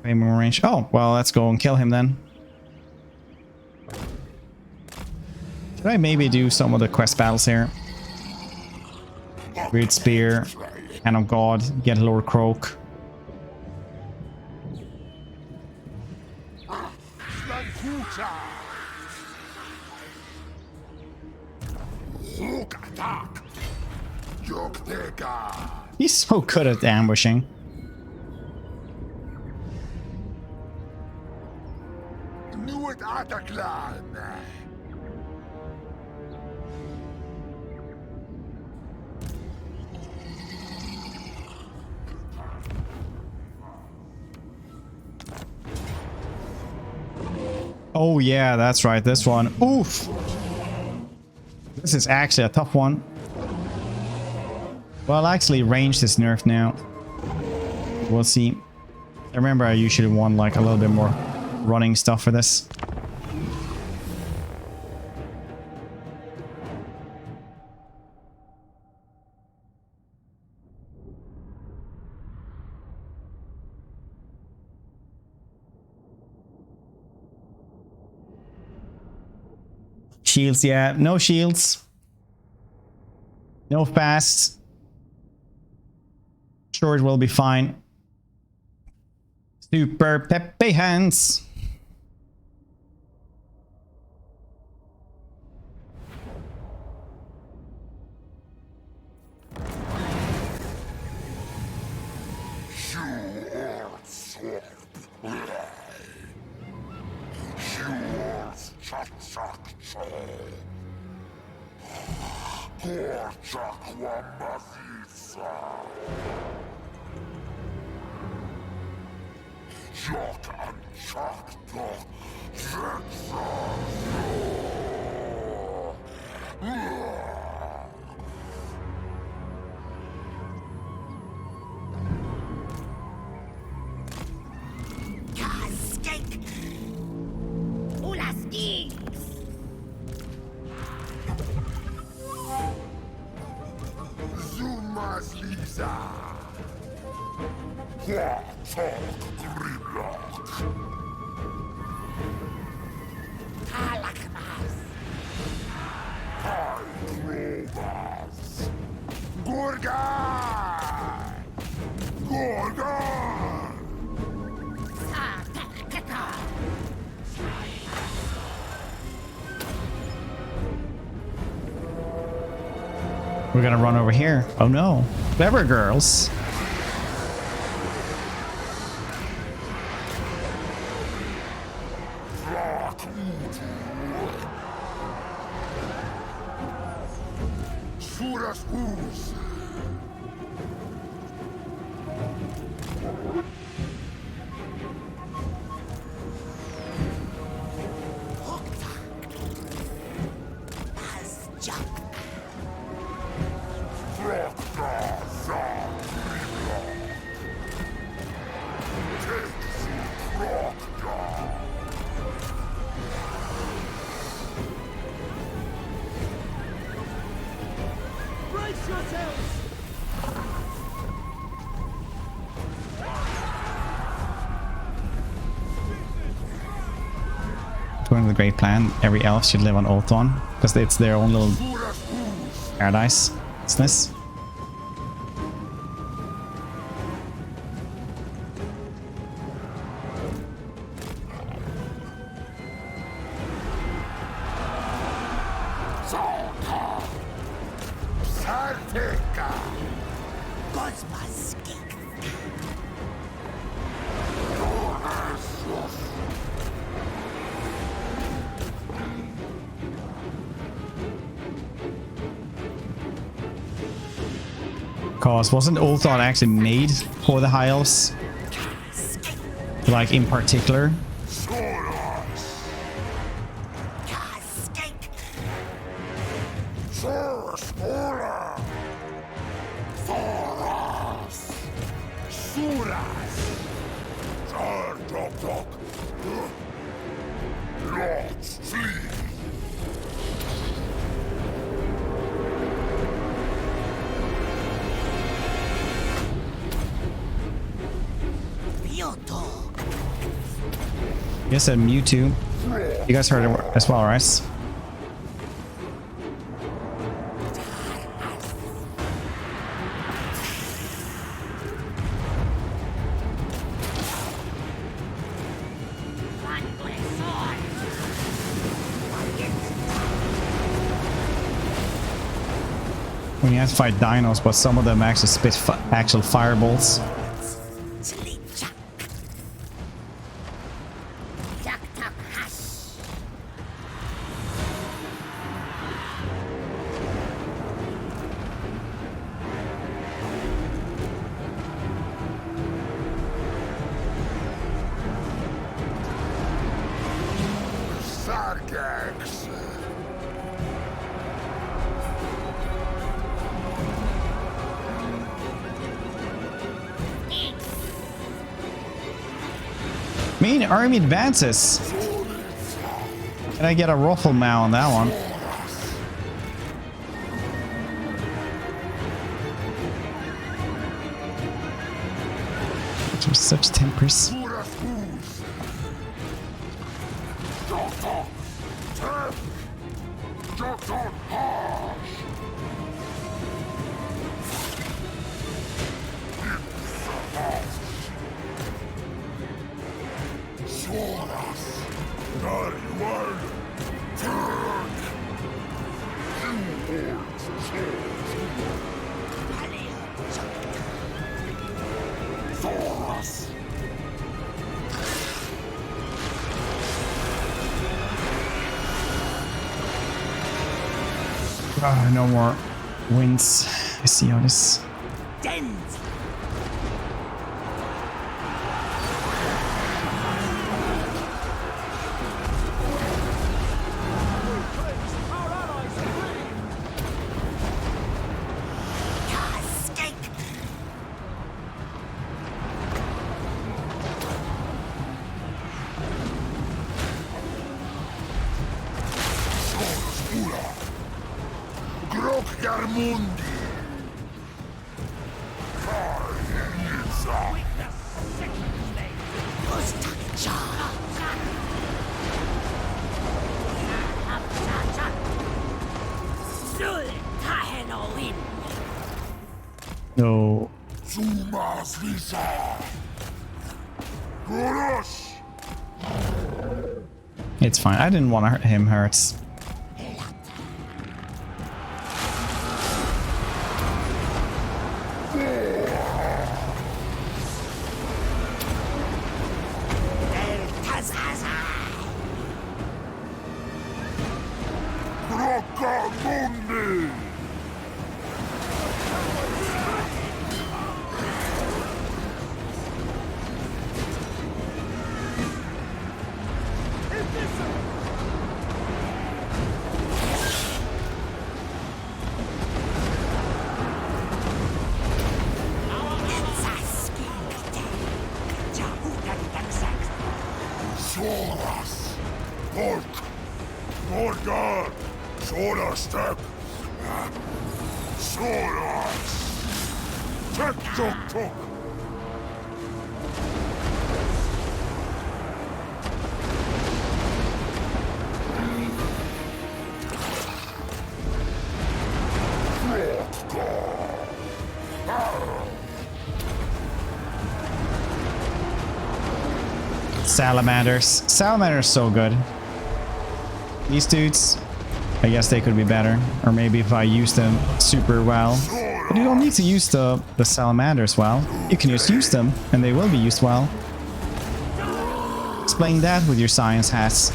[SPEAKER 3] Way more range. Oh, well, let's go and kill him then. Should I maybe do some of the quest battles here? Weird Spear, Hand of God, get Lord Croak. He's so good at ambushing. Oh yeah, that's right, this one. Oof! This is actually a tough one. Well, actually, range is nerfed now. We'll see. I remember I usually want like a little bit more running stuff for this. Shields, yeah. No shields. No fast. Sure, it will be fine. Super Pepe hands. We're gonna run over here. Oh no. Clever girls. According to the great plan, every elf should live on Ulthuan because it's their own little paradise. It's nice. Cause wasn't Ulthuan actually made for the High Elves? Like in particular? guess a Mewtwo. You guys heard it as well, right? When you have to fight dinos, but some of them actually spit actual fireballs.
[SPEAKER 2] Sargex.
[SPEAKER 3] Main army advances. Can I get a ruffle mow on that one? There's such tempers. No more wins. I see how this.
[SPEAKER 4] Dens.
[SPEAKER 2] Grokgarmundi.
[SPEAKER 3] No.
[SPEAKER 2] Sumas visa. Gorosh.
[SPEAKER 3] It's fine. I didn't want him hurt.
[SPEAKER 2] Grokgarmundi. Soras. Pork. Morgan. Sora step. Soras. Tek tok tok.
[SPEAKER 3] Salamanders. Salamanders are so good. These dudes, I guess they could be better. Or maybe if I use them super well. But you don't need to use the salamanders well. You can just use them and they will be used well. Explain that with your science hats.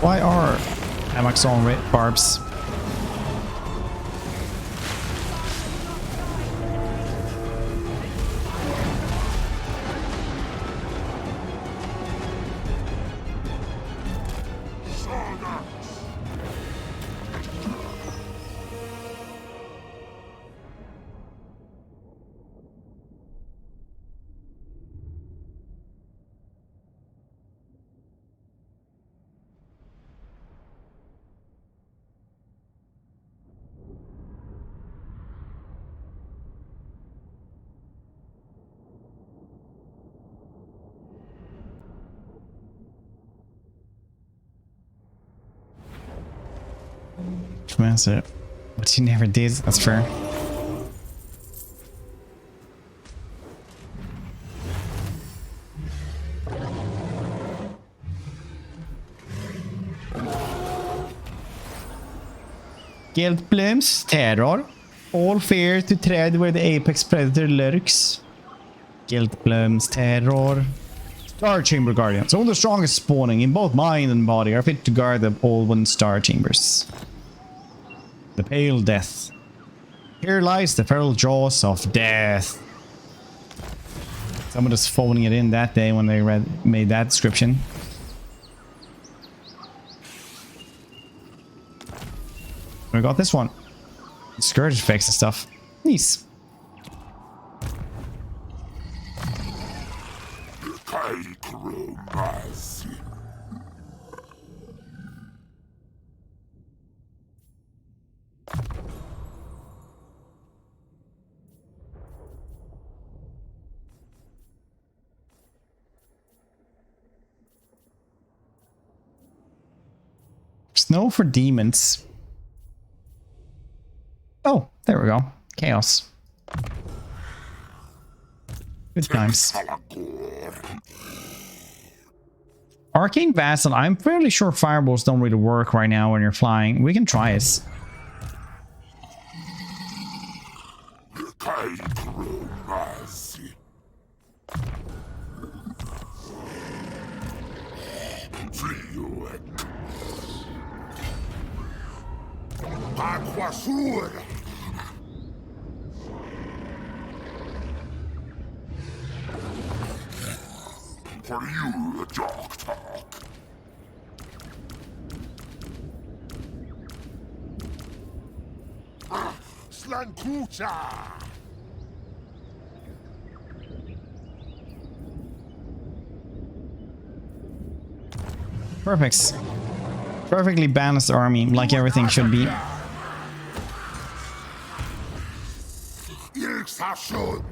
[SPEAKER 3] Why are Amaxon barbs? Master. But you never did. That's fair. Guildblooms terror. All fear to tread where the apex predator lurks. Guildblooms terror. Star Chamber Guardians. All the strongest spawning in both mind and body are fit to guard the all one star chambers. The Pale Death. Here lies the feral jaws of death. Someone was phoning it in that day when they made that description. We got this one. Scourge effects and stuff. Nice. Snow for demons. Oh, there we go. Chaos. Good times. Arcane Vassal. I'm fairly sure fireballs don't really work right now when you're flying. We can try it.
[SPEAKER 2] For you, dog talk. Slankucha!
[SPEAKER 3] Perfect. Perfectly balanced army, like everything should be.
[SPEAKER 2] Irksashun!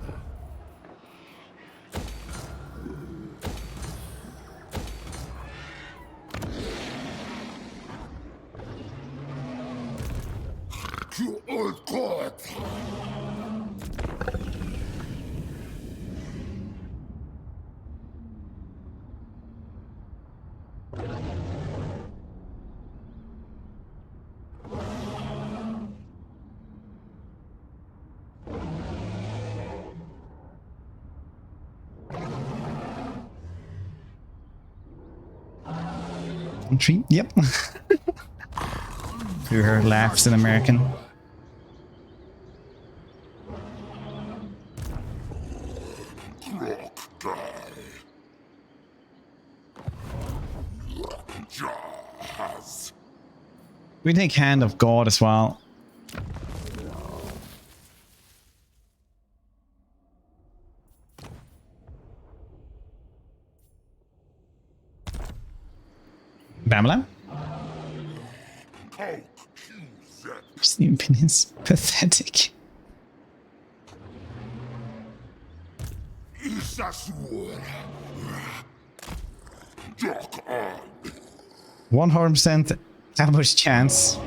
[SPEAKER 2] You old god!
[SPEAKER 3] Country? Yep. Through her laughs in American. We take Hand of God as well. Bamla? New opinions. Pathetic.
[SPEAKER 2] Isasur. Dock on.
[SPEAKER 3] 100% average chance.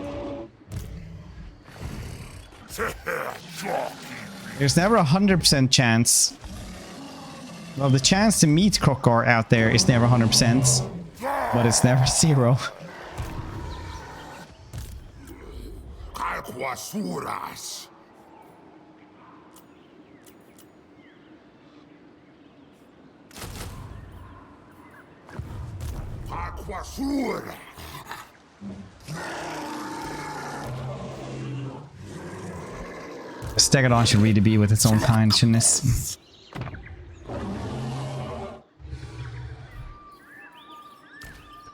[SPEAKER 3] There's never 100% chance. Well, the chance to meet Krokar out there is never 100%, but it's never zero.
[SPEAKER 2] Kalquasuras. Kalquasura.
[SPEAKER 3] Stegodon should really be with its own kind, shouldn't it?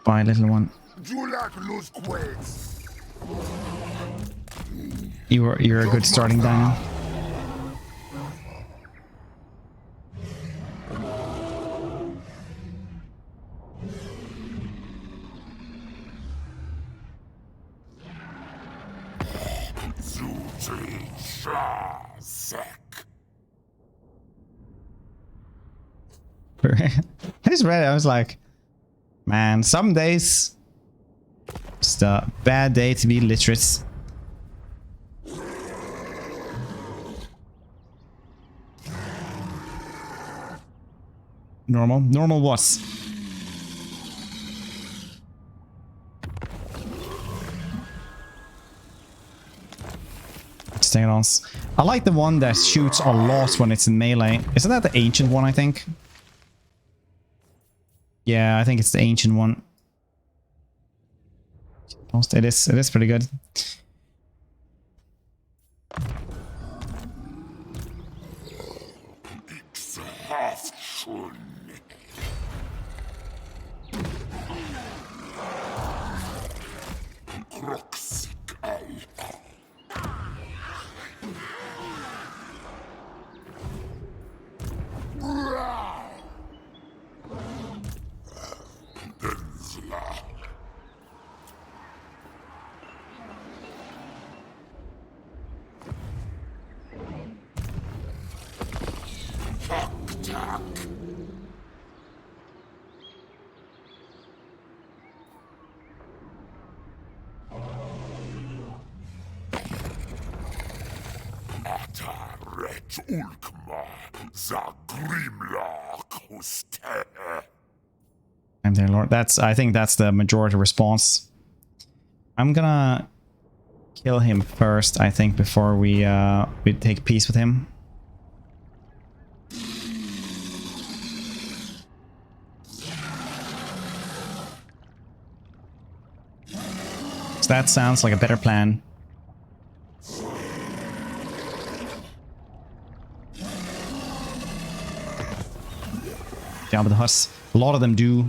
[SPEAKER 3] Bye, little one. You're a good starting dino. I just read it, I was like, man, some days just a bad day to be literate. Normal. Normal what? Stay on. I like the one that shoots a lot when it's in melee. Isn't that the ancient one, I think? Yeah, I think it's the ancient one. It is pretty good. I'm there, Lord. I think that's the majority response. I'm gonna kill him first, I think, before we take peace with him. So that sounds like a better plan. Down with the huss. A lot of them do.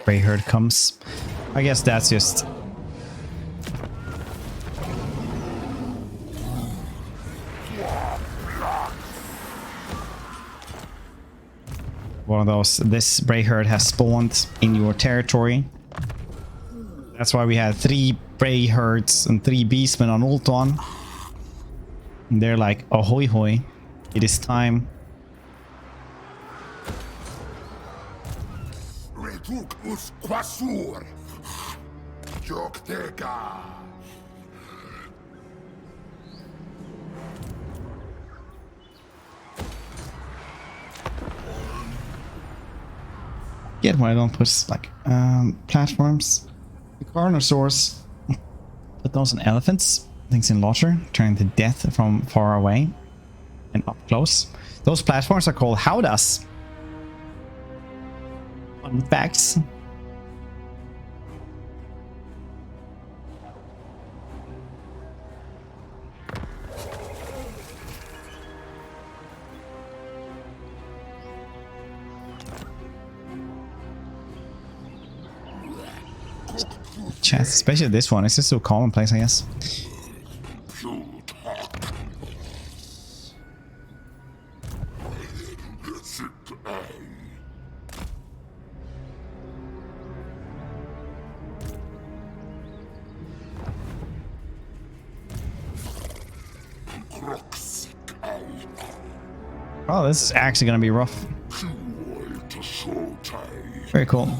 [SPEAKER 3] Grey herd comes. I guess that's just one of those. This Grey herd has spawned in your territory. That's why we had 3 Grey herds and 3 beastmen on Ultron. And they're like, ahoy hoy, it is time. Get why I don't put like platforms. The Carnosaurs, put those on elephants, things in Laughter, turning to death from far away and up close. Those platforms are called howdahs. Fun facts. Chats, especially this one. It's just so commonplace, I guess. Oh, this is actually going to be rough. Very cool.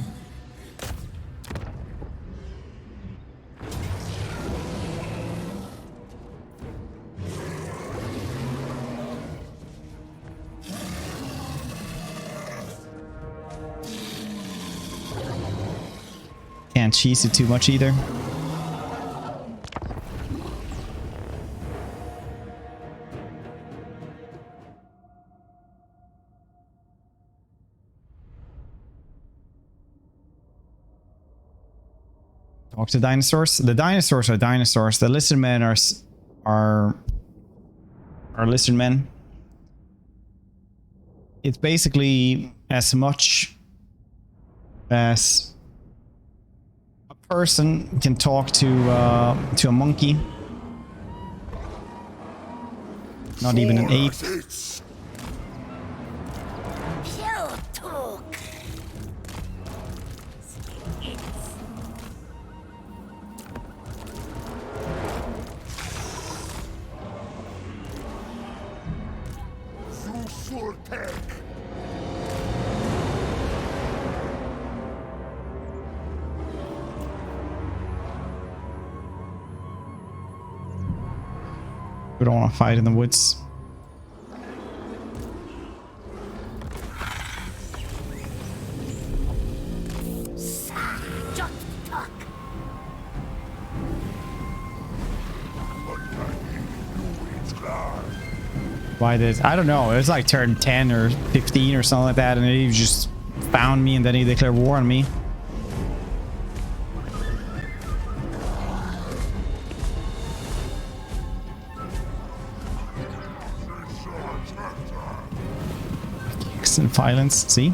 [SPEAKER 3] Can't cheese it too much either. Talk to dinosaurs. The dinosaurs are dinosaurs. The lizard men are lizard men. It's basically as much as a person can talk to a monkey. Not even an ape. We don't want to fight in the woods. Why did I don't know, it was like turn 10 or 15 or something like that, and he just found me and then he declared war on me. Kicks and violence, see?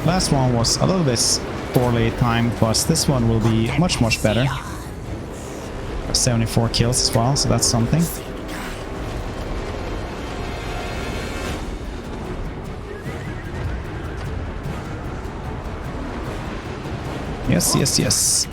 [SPEAKER 3] Last one was a little bit poorly timed, but this one will be much better. 74 kills as well, so that's something. Yes, yes, yes.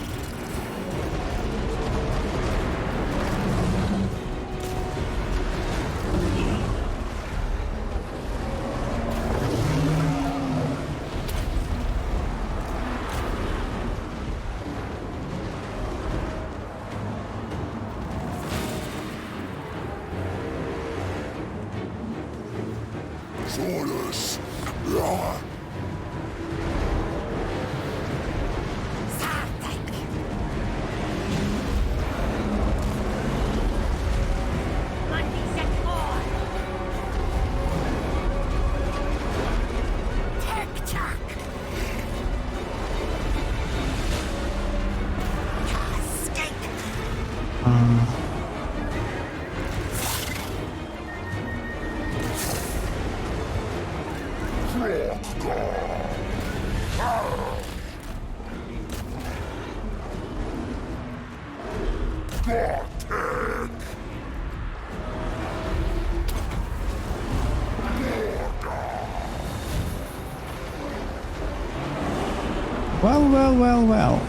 [SPEAKER 3] Well.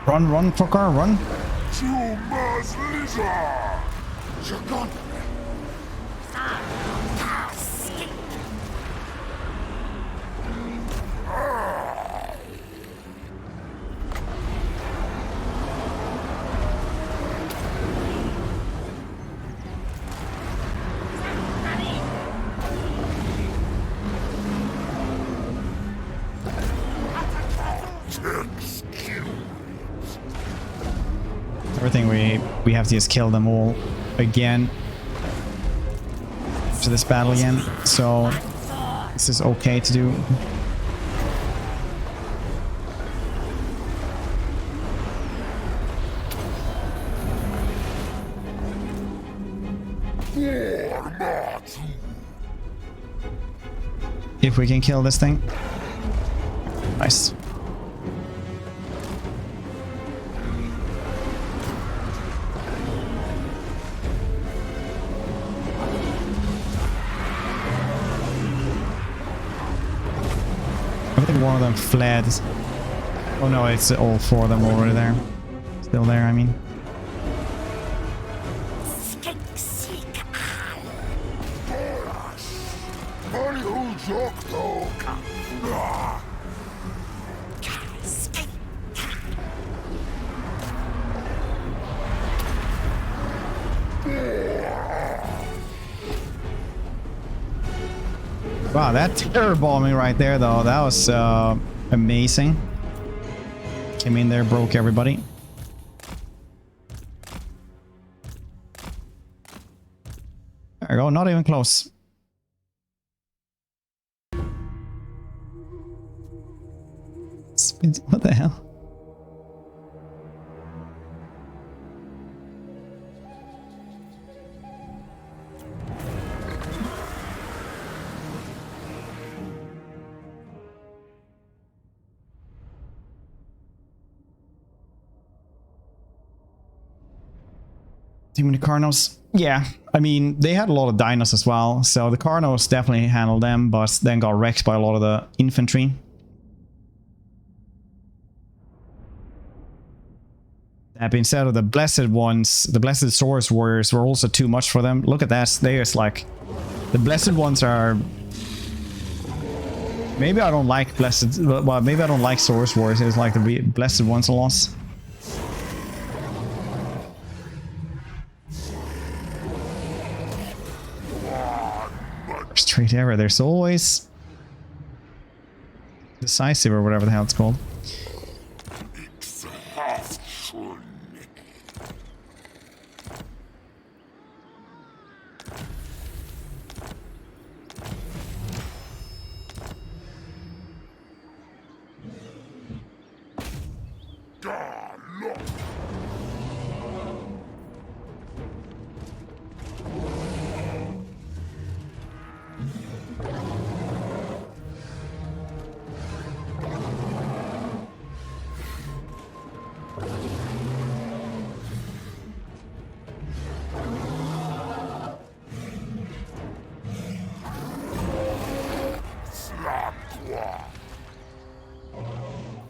[SPEAKER 3] Run, run, fucker, run. Everything we have to just kill them all again to this battle again, so this is okay to do. If we can kill this thing. Nice. I think one of them fled. Oh no, it's all four of them already there. Still there, I mean. Wow, that terror bombing right there, though, that was amazing. Came in there, broke everybody. There we go, not even close. What the hell? Too many Carnos. Yeah, I mean, they had a lot of dinos as well, so the Carnos definitely handled them, but then got wrecked by a lot of the infantry. That being said, the blessed ones, the blessed Source Warriors were also too much for them. Look at that, they just like... The blessed ones are... Maybe I don't like blessed... Well, maybe I don't like Source Warriors, it's like the blessed ones a lot. Straight ever. There's always decisive or whatever the hell it's called.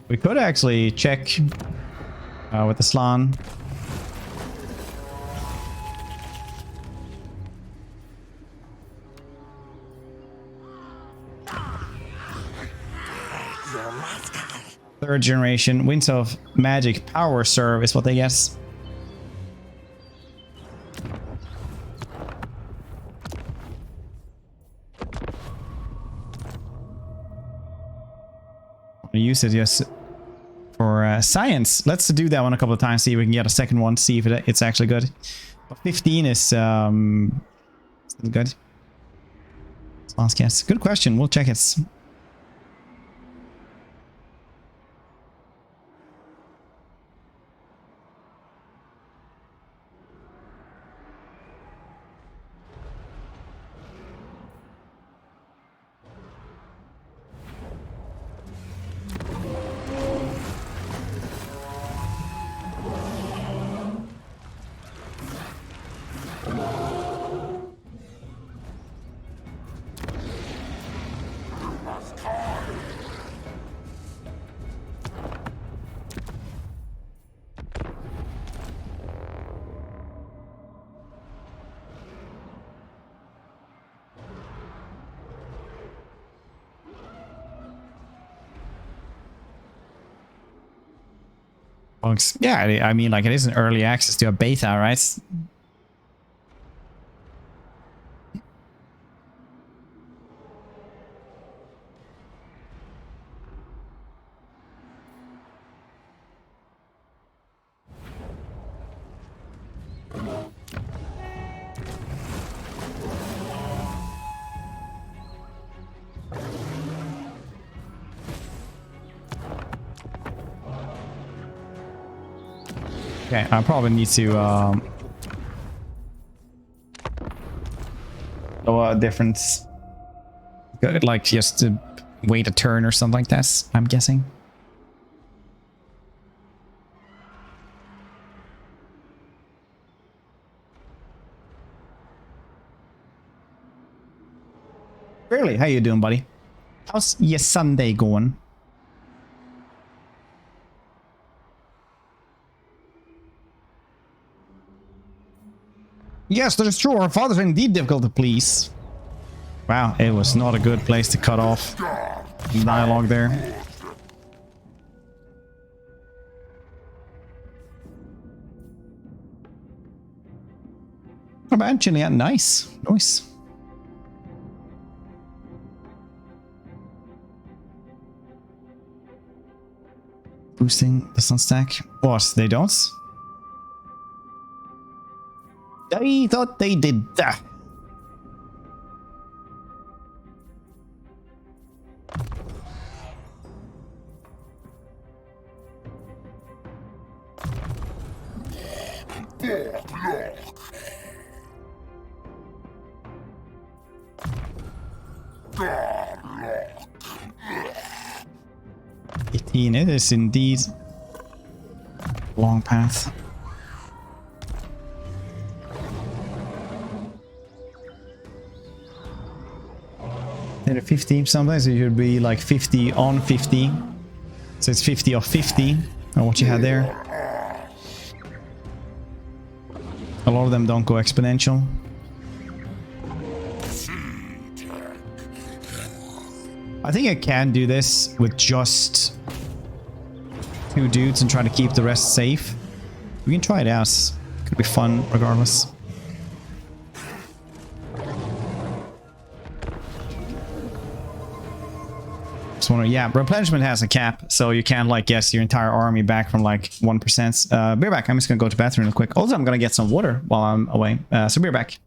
[SPEAKER 3] We could actually check with the Slan. Third generation Winds of Magic Power Serve is what they guess. Use it just for science. Let's do that one a couple of times, see if we can get a second one, see if it's actually good. But 15 is still good. Last guess. Good question. We'll check it. bugs. Yeah, I mean, like, it is an early access to a beta, right? Okay, I probably need to know a difference. Like just to wait a turn or something like that, I'm guessing. Really, how you doing, buddy? How's your Sunday going? Yes, that is true. Our fathers are indeed difficult to please. Wow, it was not a good place to cut off dialogue there. Not bad, Juliet. Nice. Nice. Boosting the sun stack. What? They don't? I thought they did that. It is indeed a long path. And 50, sometimes it should be like 50 on 50. So it's 50 of 50, or what you had there. A lot of them don't go exponential. I think I can do this with just 2 dudes and try to keep the rest safe. We can try it out. Could be fun regardless. Just wanna, yeah, replenishment has a cap, so you can't like guess your entire army back from like 1%. Be back. I'm just gonna go to the bathroom real quick. Also, I'm gonna get some water while I'm away. So be back.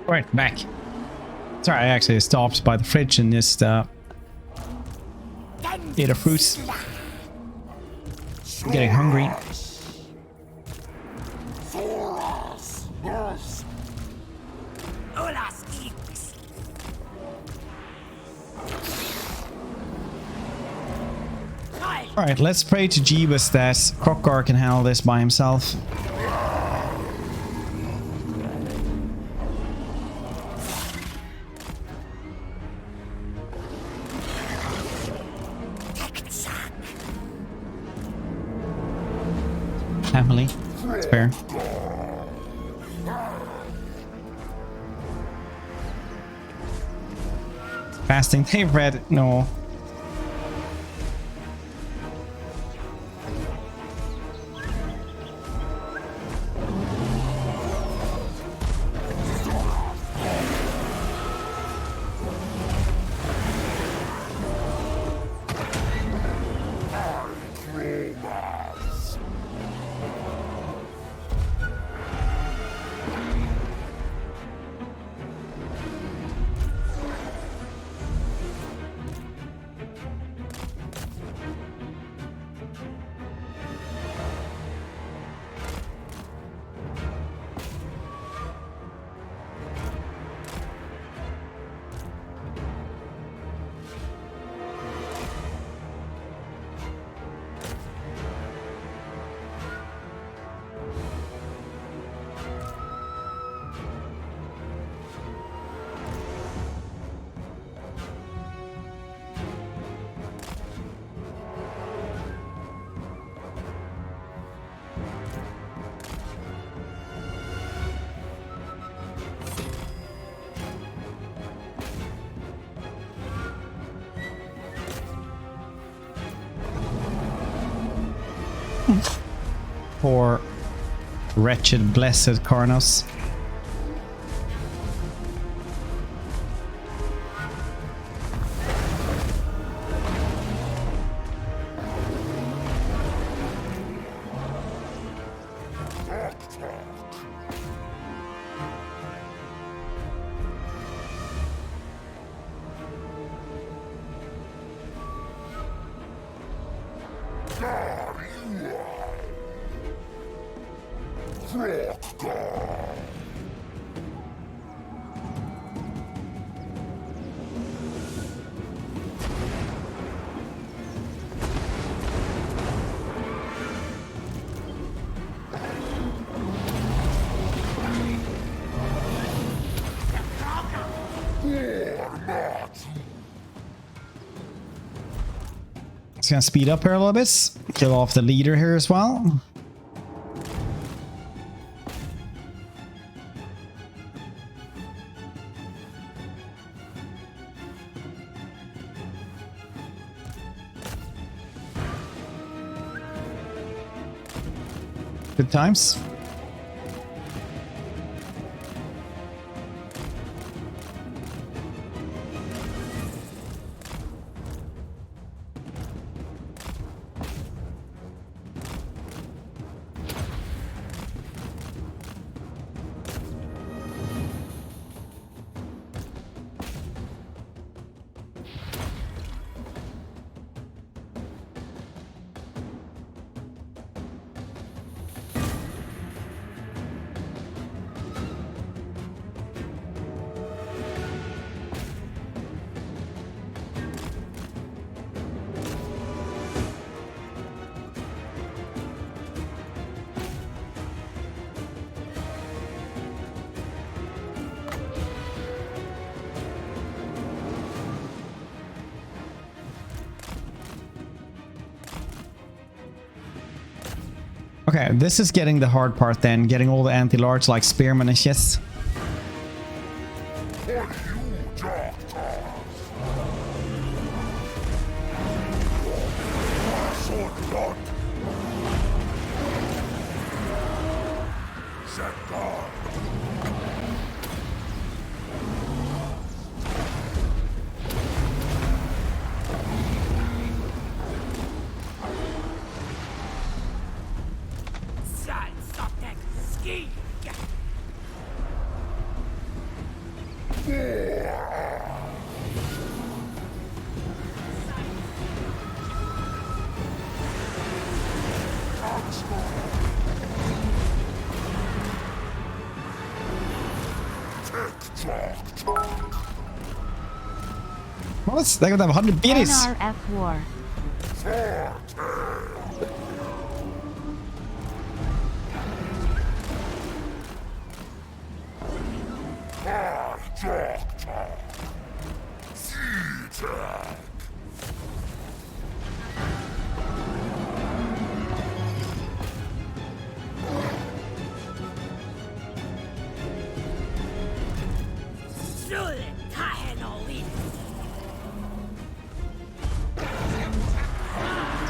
[SPEAKER 3] Right, back. Sorry, I actually stopped by the fridge and just ate a fruit. I'm getting hungry.
[SPEAKER 4] Olas X.
[SPEAKER 3] Alright, let's pray to Jeebus that Krokkar can handle this by himself. Family. It's fair. Fasting. Hey, Red. No. Poor, wretched, blessed Karnos. It's gonna speed up here a little bit. Kill off the leader here as well. Good times. Okay, this is getting the hard part then, getting all the anti-large like spearmen and shit. Well, they're gonna have 100 beauties.
[SPEAKER 9] NRF War.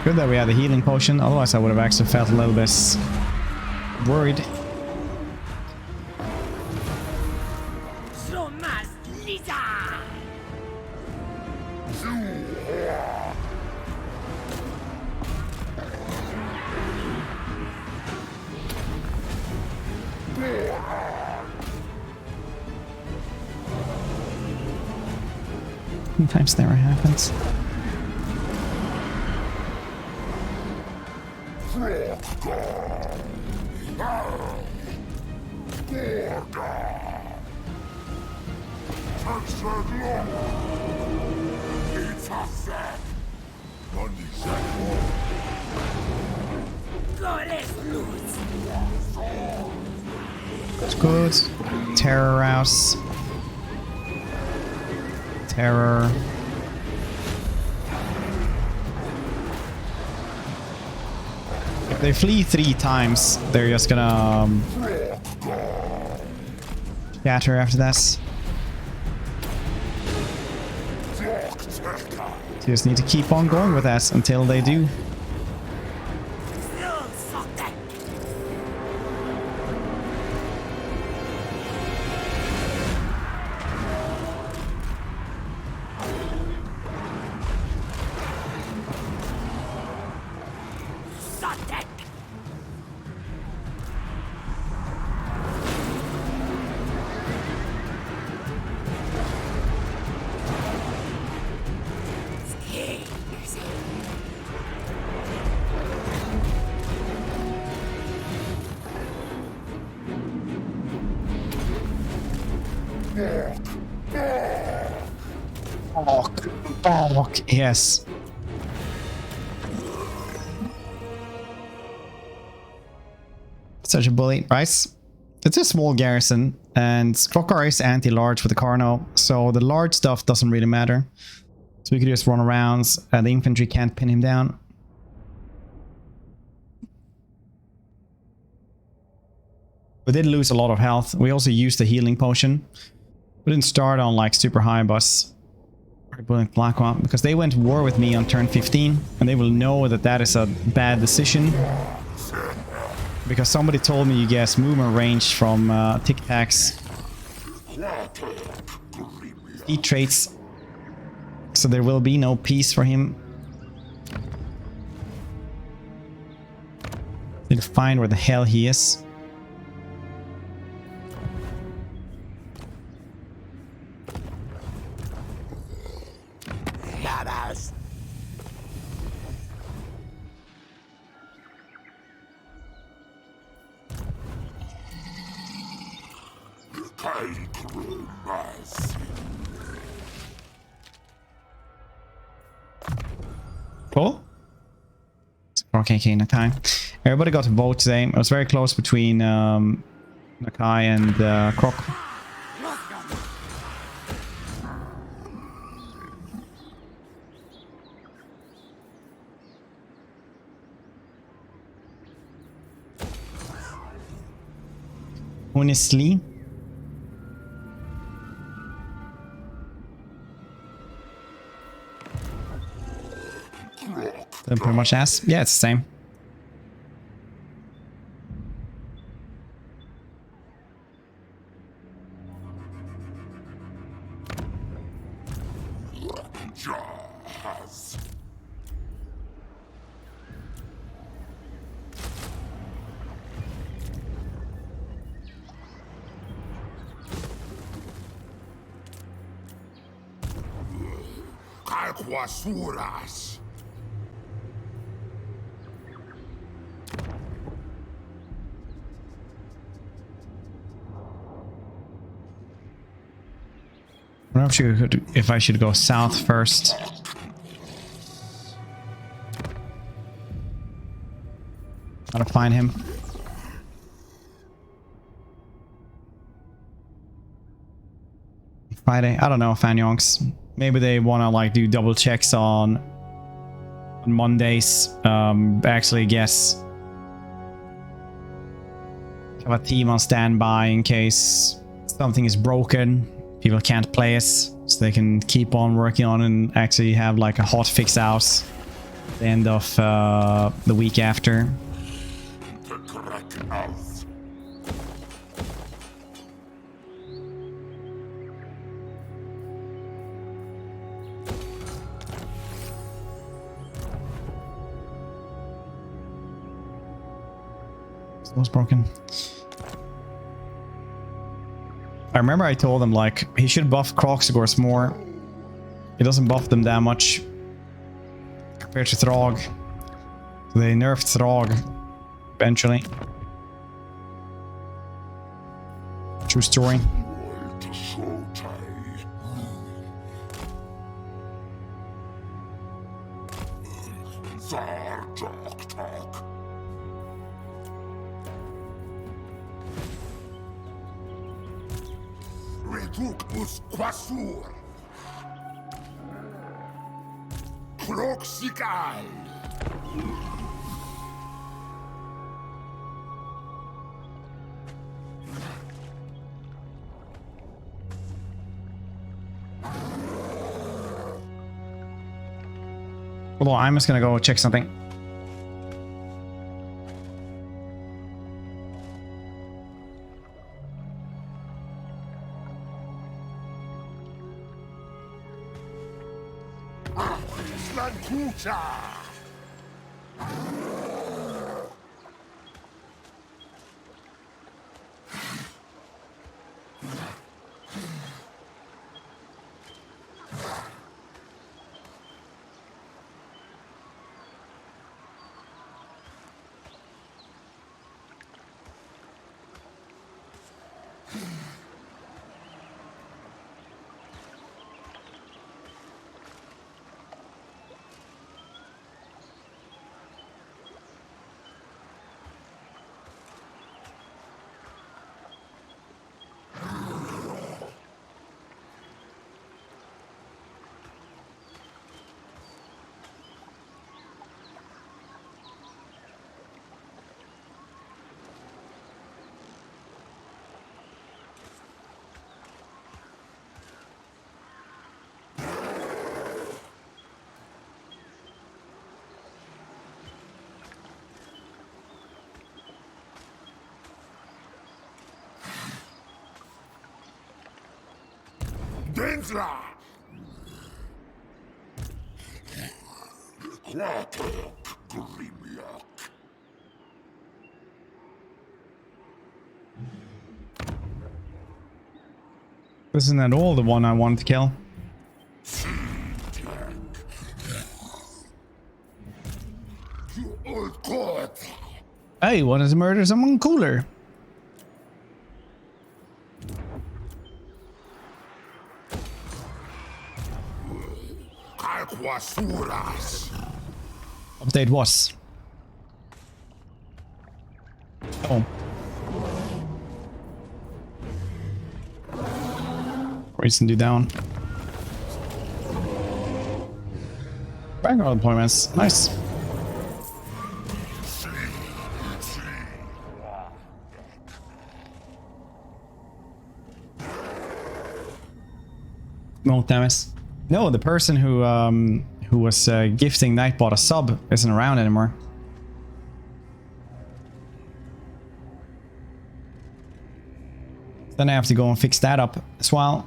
[SPEAKER 3] Good that we had the healing potion, otherwise I would have actually felt a little bit worried. Sometimes never happens. It's good. Terror Rouse. Terror. If they flee 3 times, they're just gonna scatter after this. So you just need to keep on going with that until they do. Fuck, yes. Such a bully, right? It's a small garrison, and Rockar is anti-large with the Carno, so the large stuff doesn't really matter. So we could just run around, and the infantry can't pin him down. We did lose a lot of health. We also used the healing potion. We didn't start on like super high boss. Black one, because they went to war with me on turn 15, and they will know that that is a bad decision. Because somebody told me you get movement range from Tic Tacs. Speed traits. So there will be no peace for him. Need to find where the hell he is. Cool. Okay, Nakai. Everybody got to vote today. It was very close between Nakai and Croc. Honestly. Then pretty much ass. Yeah, it's the same.
[SPEAKER 2] Calquasuras.
[SPEAKER 3] I wonder if I should go south first. Gotta find him. Friday. I don't know, Fanyonks. Maybe they wanna like do double checks on Mondays. Actually guess have a team on standby in case something is broken. People can't play it, so they can keep on working on it and actually have like a hot fix out at the end of the week after. Was broken. I remember I told him like he should buff Kroxigors more. He doesn't buff them that much compared to Throg. So they nerfed Throg eventually. True story.
[SPEAKER 2] Reductus quasur. Kroxigal.
[SPEAKER 3] Hold on, I'm just gonna go check something.
[SPEAKER 2] Slankucha. Densla! Quatok Grimlock.
[SPEAKER 3] Isn't that all the one I wanted to kill?
[SPEAKER 2] You old god!
[SPEAKER 3] Hey, wanted to murder someone cooler.
[SPEAKER 2] Calquasuras!
[SPEAKER 3] Update was. Oh. Recently down. Background deployments. Nice. No, damn. No, the person who was gifting Nightbot a sub isn't around anymore. Then I have to go and fix that up as well.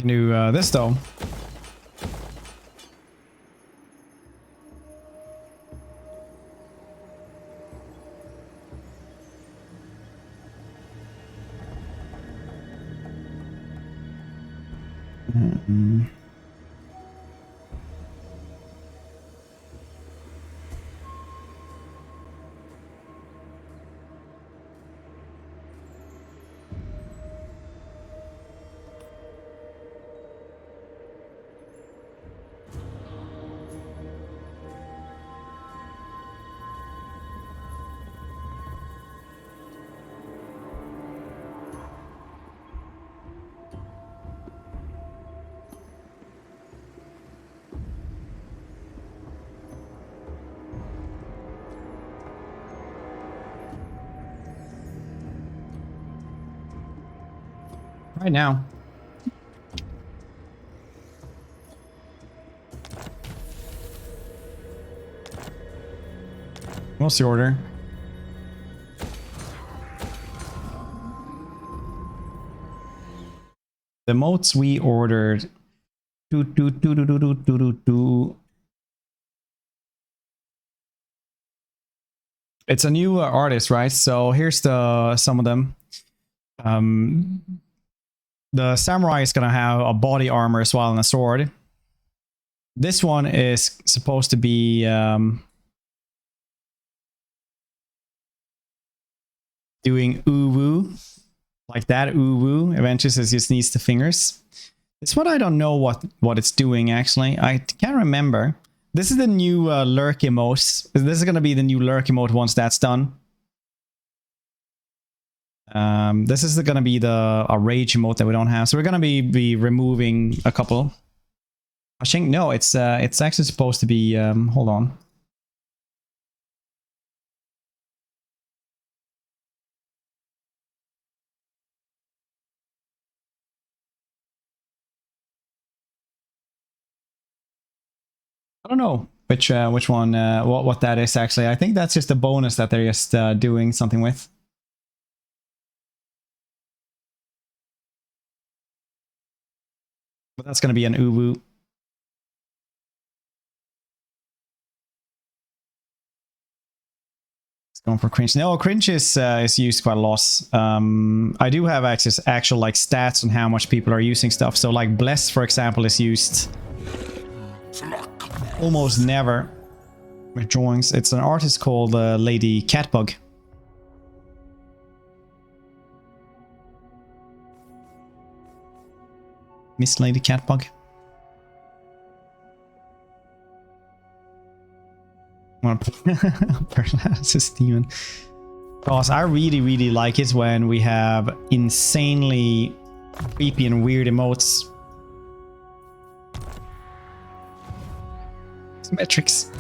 [SPEAKER 3] can do this though. Right now. What's the order? The motes we ordered. It's a new artist, right? So here's some of them. The samurai is gonna have a body armor as well and a sword. This one is supposed to be doing uwu, like that uwu. Eventually says just needs the fingers. This one I don't know what it's doing actually. I can't remember. This is the new lurk emote. This is gonna be the new lurk emote once that's done. This is gonna be a rage emote that we don't have, so we're gonna be removing a couple. I think no, it's actually supposed to be. Hold on. I don't know which one what that is actually. I think that's just a bonus that they're just doing something with. But that's gonna be an uwu. It's going for cringe. No, cringe is used quite a lot. I do have actual like stats on how much people are using stuff. So like bless, for example, is used almost never with drawings. It's an artist called Lady Catbug. Miss Lady Catbug. Paralysis demon. Because I really like it when we have insanely creepy and weird emotes. Metrics.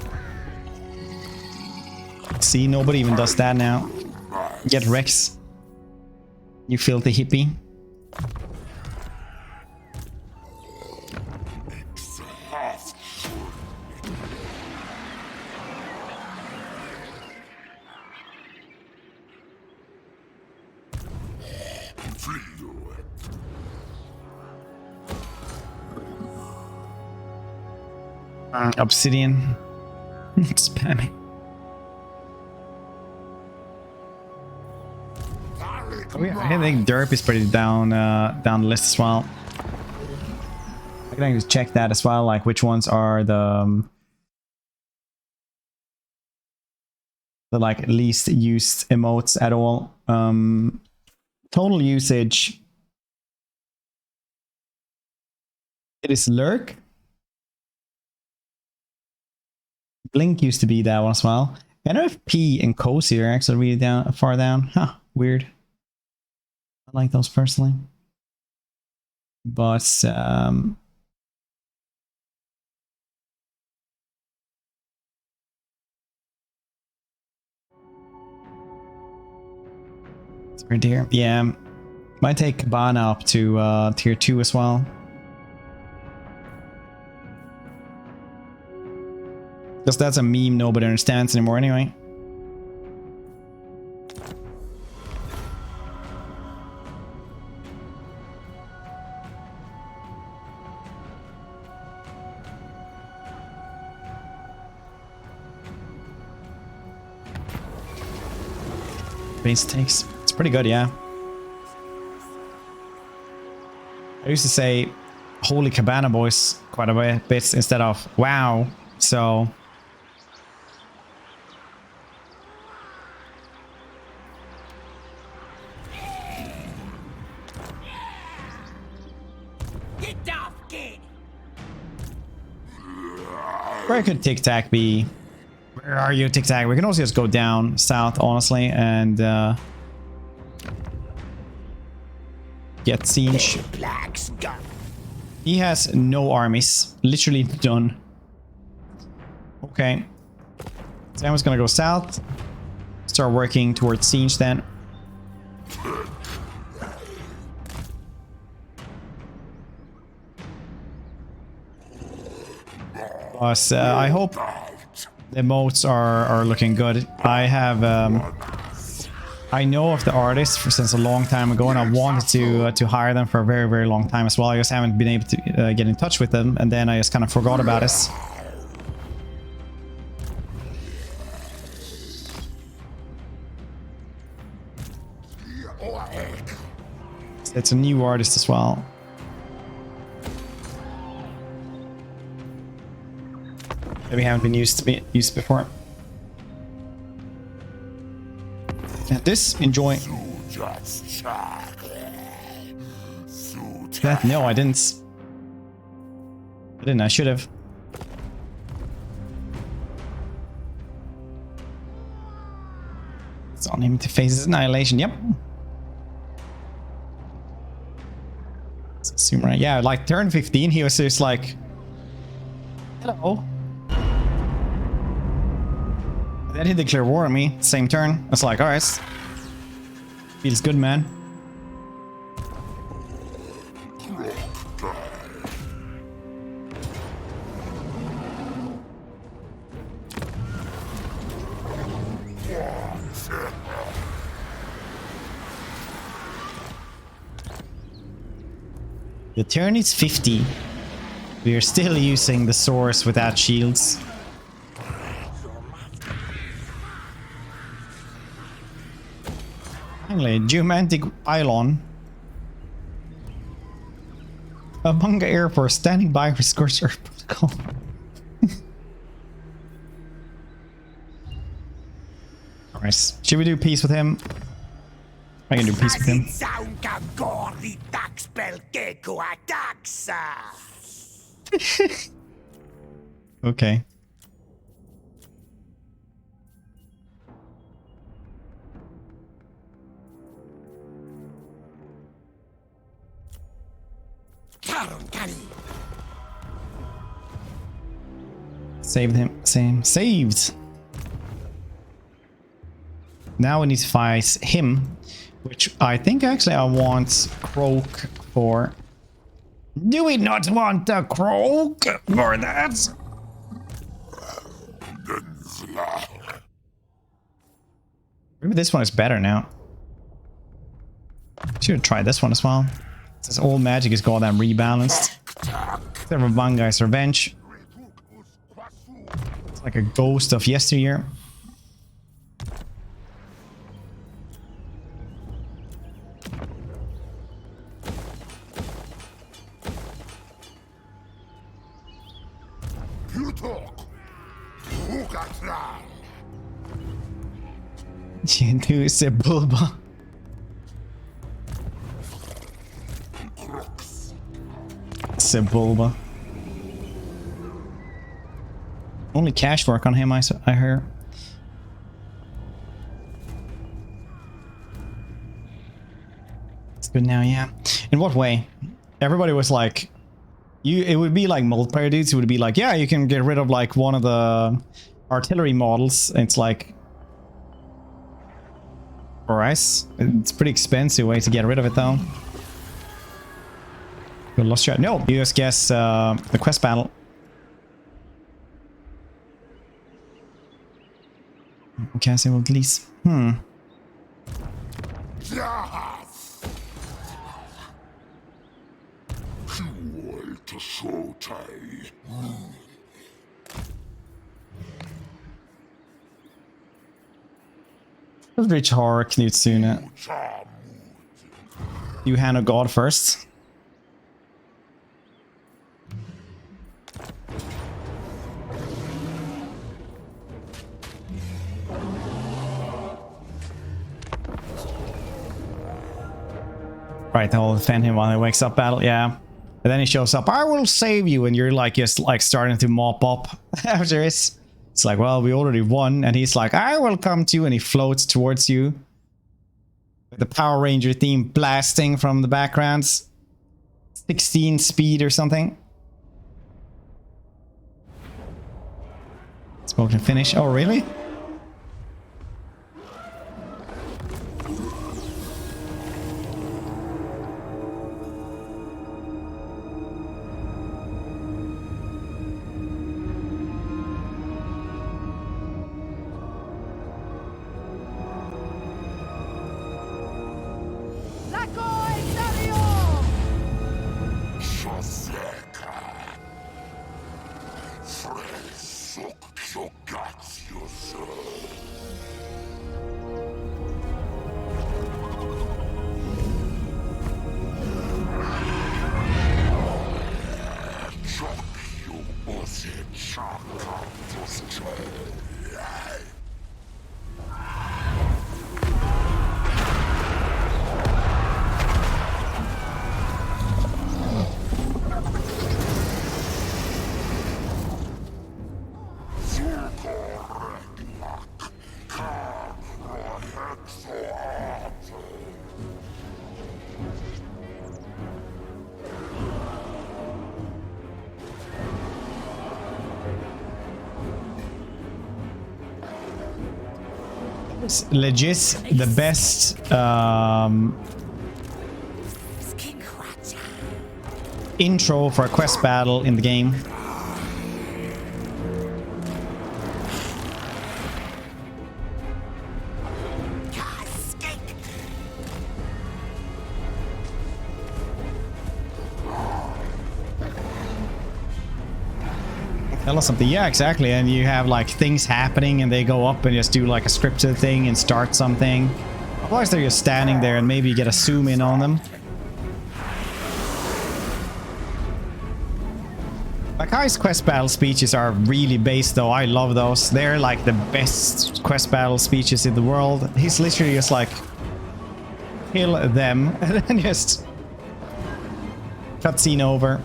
[SPEAKER 3] See, nobody even does that now. Get Rex. You filthy hippie. Obsidian. Spamming. I think Derp is pretty down the list as well. I can just check that as well, like which ones are the like least used emotes at all. Total usage. It is Lurk. Blink used to be that one as well. NFP and Cozy are actually really far down. Huh, weird. I like those personally. But it's right here. Yeah. Might take Cabana up to tier 2 as well. Because that's a meme nobody understands anymore anyway. base takes. It's pretty good, yeah. I used to say holy cabana boys quite a bit instead of wow, so
[SPEAKER 4] Get off, kid!
[SPEAKER 3] where could Tic Tac be? Where are you, Tic Tac? We can also just go down south, honestly, and get siege. He has no armies, literally none. Okay, so I was gonna go south, start working towards siege then. But I hope the moats are looking good. I have I know of the artists since a long time ago, and I wanted to hire them for a very, very long time as well. I just haven't been able to get in touch with them, and then I just kind of forgot about it. It's a new artist as well. That we haven't been used before. And this, enjoy. That, no, I didn't. I should have. It's on him to face his annihilation. Yep. Assume right. Yeah, like turn 15, he was just like, hello. Then he declared war on me. Same turn. I was like, alright. Feels good, man. The turn is 50. We are still using the swords without shields. Finally, Geomantic Pylon. Abunga Air Force standing by for Scorcher Protocol. Alright, should we do peace with him? I can do peace with him. Okay. Saved him. Saved. Now we need to fight him, which I think actually I want Croak for. Do we not want the Croak for that? Maybe this one is better now. Should have tried this one as well. Since all magic is goddamn rebalanced. Except for Bangai's Revenge. It's like a ghost of yesteryear. Do Sebulba. Sebulba. Only cash work on him, I heard. It's good now, yeah. In what way? Everybody was like, it would be like multiplayer dudes. It would be like, yeah, you can get rid of like one of the artillery models. And it's like, alright, it's a pretty expensive way to get rid of it though. You lost your... No, you just guess the quest battle. Okay, so at least. Let's reach horror Knut soon. You hand a god first. Right, I'll defend him while he wakes up battle, yeah. And then he shows up, I will save you, and you're like just like starting to mop up after this. It's like, well, we already won, and he's like, I will come to you, and he floats towards you. With the Power Ranger theme blasting from the backgrounds. 16 speed or something. Smoke and finish. Oh, really? Legit the best intro for a quest battle in the game. Tell us something. Yeah, exactly. And you have like things happening and they go up and just do like a scripted thing and start something. Otherwise they're just standing there and maybe you get a zoom in on them. Like Kai's quest battle speeches are really based though. I love those. They're like the best quest battle speeches in the world. He's literally just like kill them and then just cutscene over.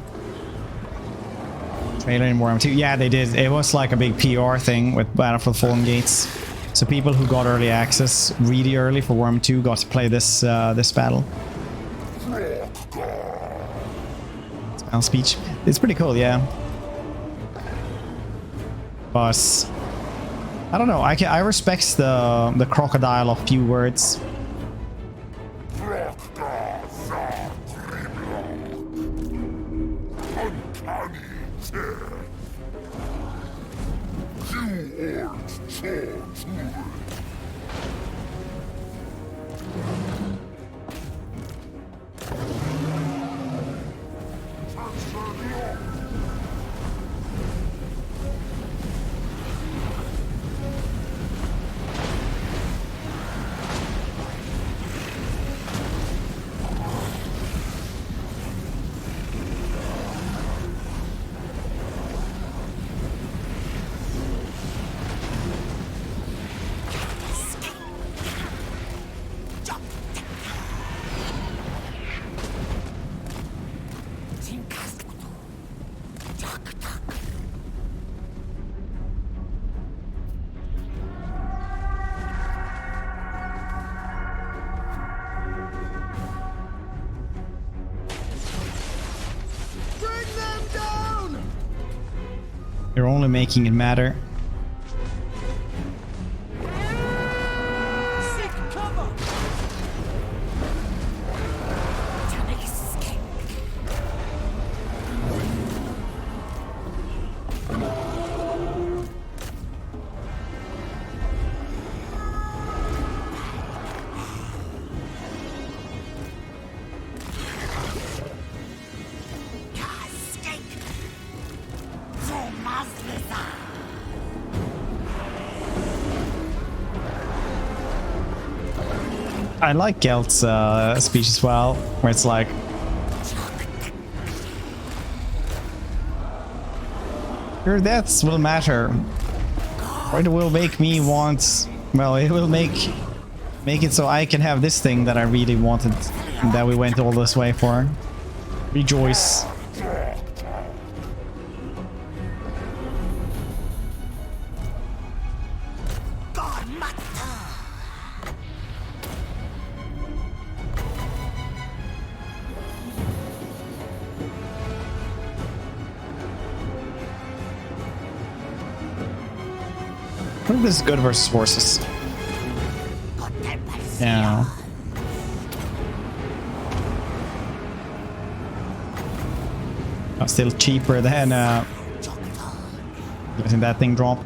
[SPEAKER 3] Trailer in Warhammer 2. Yeah, they did. It was like a big PR thing with Battlefield Fallen Gates. So people who got early access really early for Warhammer 2 got to play this this battle. Battle speech. It's pretty cool, yeah. But I don't know. I respect the crocodile of few words. You're only making it matter. I like Gelt's speech as well, where it's like, your deaths will matter. Or it will make me want, well, it will make it so I can have this thing that I really wanted, and that we went all this way for. Rejoice. I think this is good versus horses. Yeah. Still cheaper than letting that thing drop.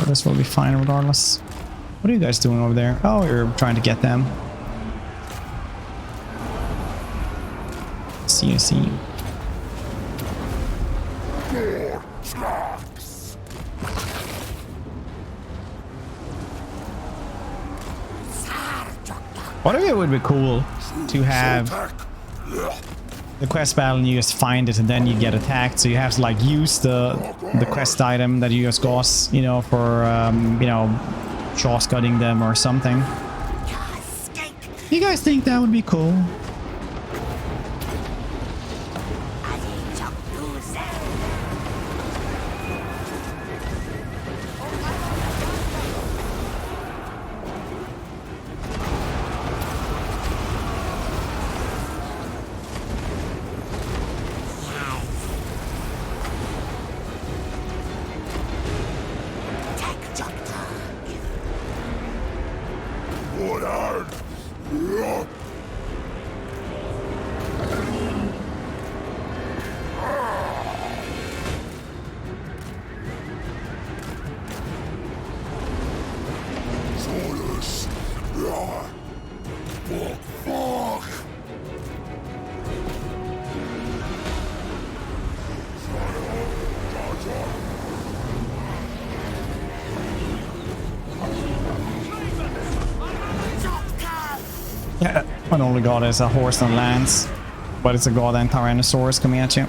[SPEAKER 3] This will be fine regardless. What are you guys doing over there? Oh, you're trying to get them. See you, see you. What if it would be cool to have the quest battle and you just find it and then you get attacked, so you have to like use the quest item that you just got, you know, for you know, shotgunning them or something. You guys think that would be cool? Yeah, my only god is a horse and lance, but it's a goddamn Tyrannosaurus coming at you.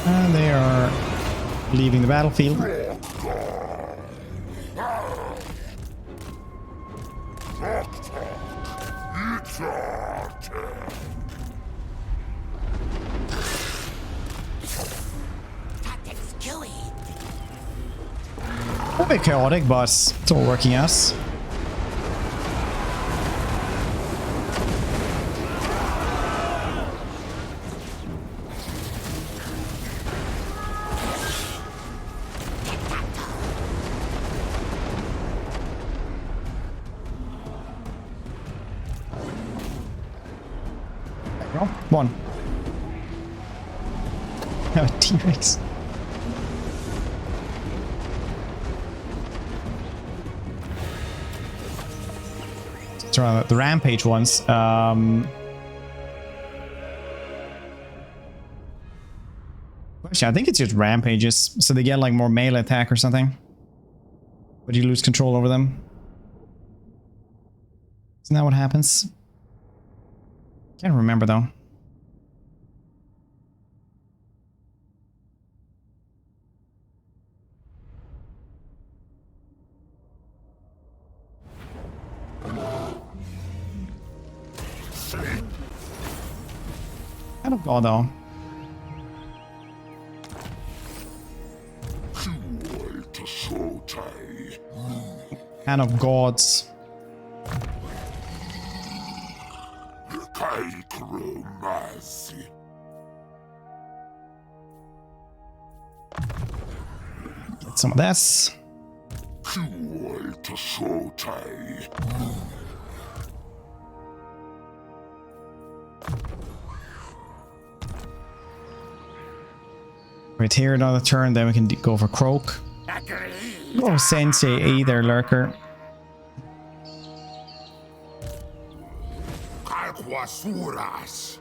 [SPEAKER 3] And they are leaving the battlefield.
[SPEAKER 4] Tactics QE.
[SPEAKER 3] A bit chaotic, but it's all working out. One. No, T-Rex. It's around the rampage ones. Actually, I think it's just rampages, so they get like more melee attack or something. But you lose control over them. Isn't that what happens? Can't remember though. I don't know though. Hand of gods. Get some of this. Right here, another turn, then we can go for Croak. Oh, Sensei either, Lurker.
[SPEAKER 2] Kalquasuras.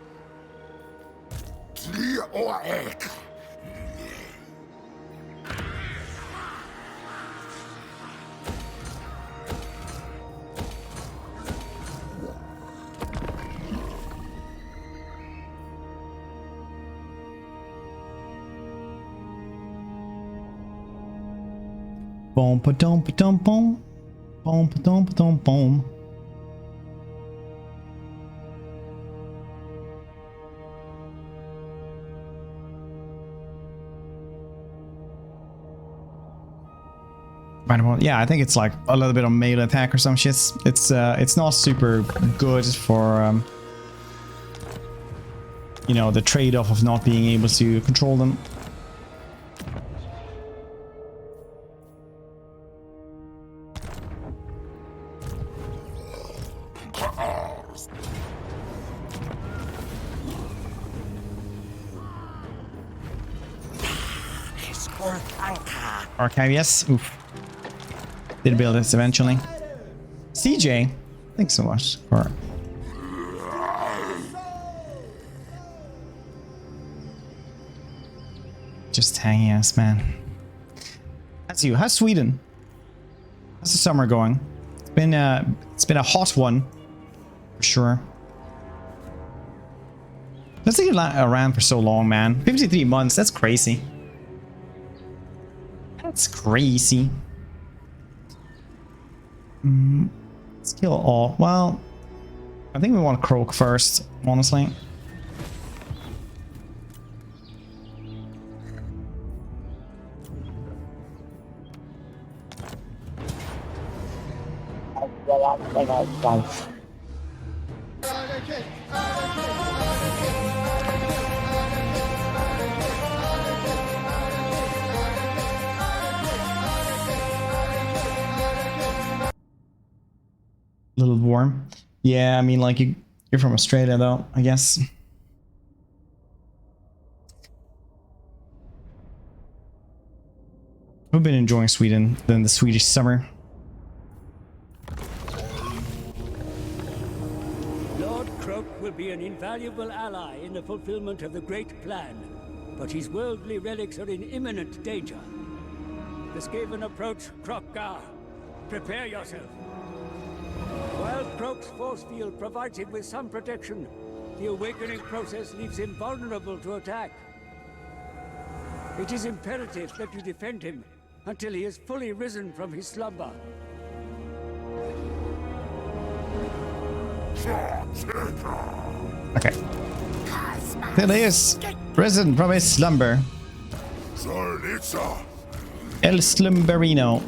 [SPEAKER 2] Tli or ek.
[SPEAKER 3] Boom, ba-dum, ba-dum, boom. Boom, ba-dum, ba-dum, boom. Yeah, I think it's like a little bit of melee attack or some shit. It's not super good for you know, the trade-off of not being able to control them. Archivius. Oof. Did build this eventually. CJ, thanks so much for just hanging us, man. That's you. How's Sweden? How's the summer going? It's been a hot one for sure. Let's take it around for so long, man. 53 months. That's crazy. That's crazy. Let's kill all. Well, I think we want to Croak first, honestly. A little warm. Yeah, I mean, like you're from Australia though, I guess. I've been enjoying Sweden than the Swedish summer.
[SPEAKER 5] Lord Croak will be an invaluable ally in the fulfillment of the Great Plan, but his worldly relics are in imminent danger. The Skaven approach, Krokgar. Prepare yourself. While Krok's force field provides him with some protection, the awakening process leaves him vulnerable to attack. It is imperative that you defend him until he is fully risen from his slumber.
[SPEAKER 3] Okay. Till he is risen from his slumber. El Slumberino.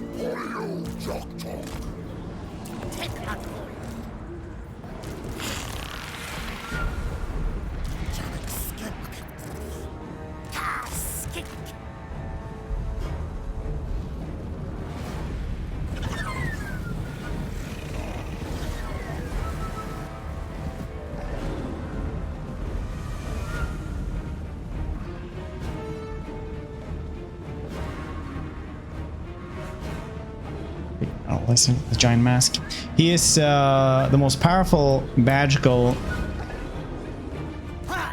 [SPEAKER 3] Oh, listen, the giant mask. He is the most powerful magical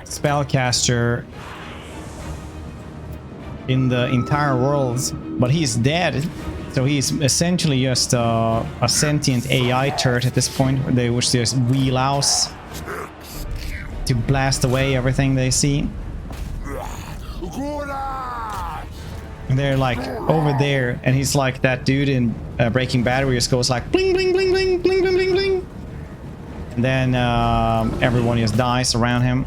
[SPEAKER 3] spellcaster in the entire world, but he's dead. So he's essentially just a sentient AI turret at this point, which just wheelhouse to blast away everything they see. And they're like over there, and he's like that dude in Breaking Bad where he just goes like bling bling bling bling bling bling bling bling, and then everyone just dies around him.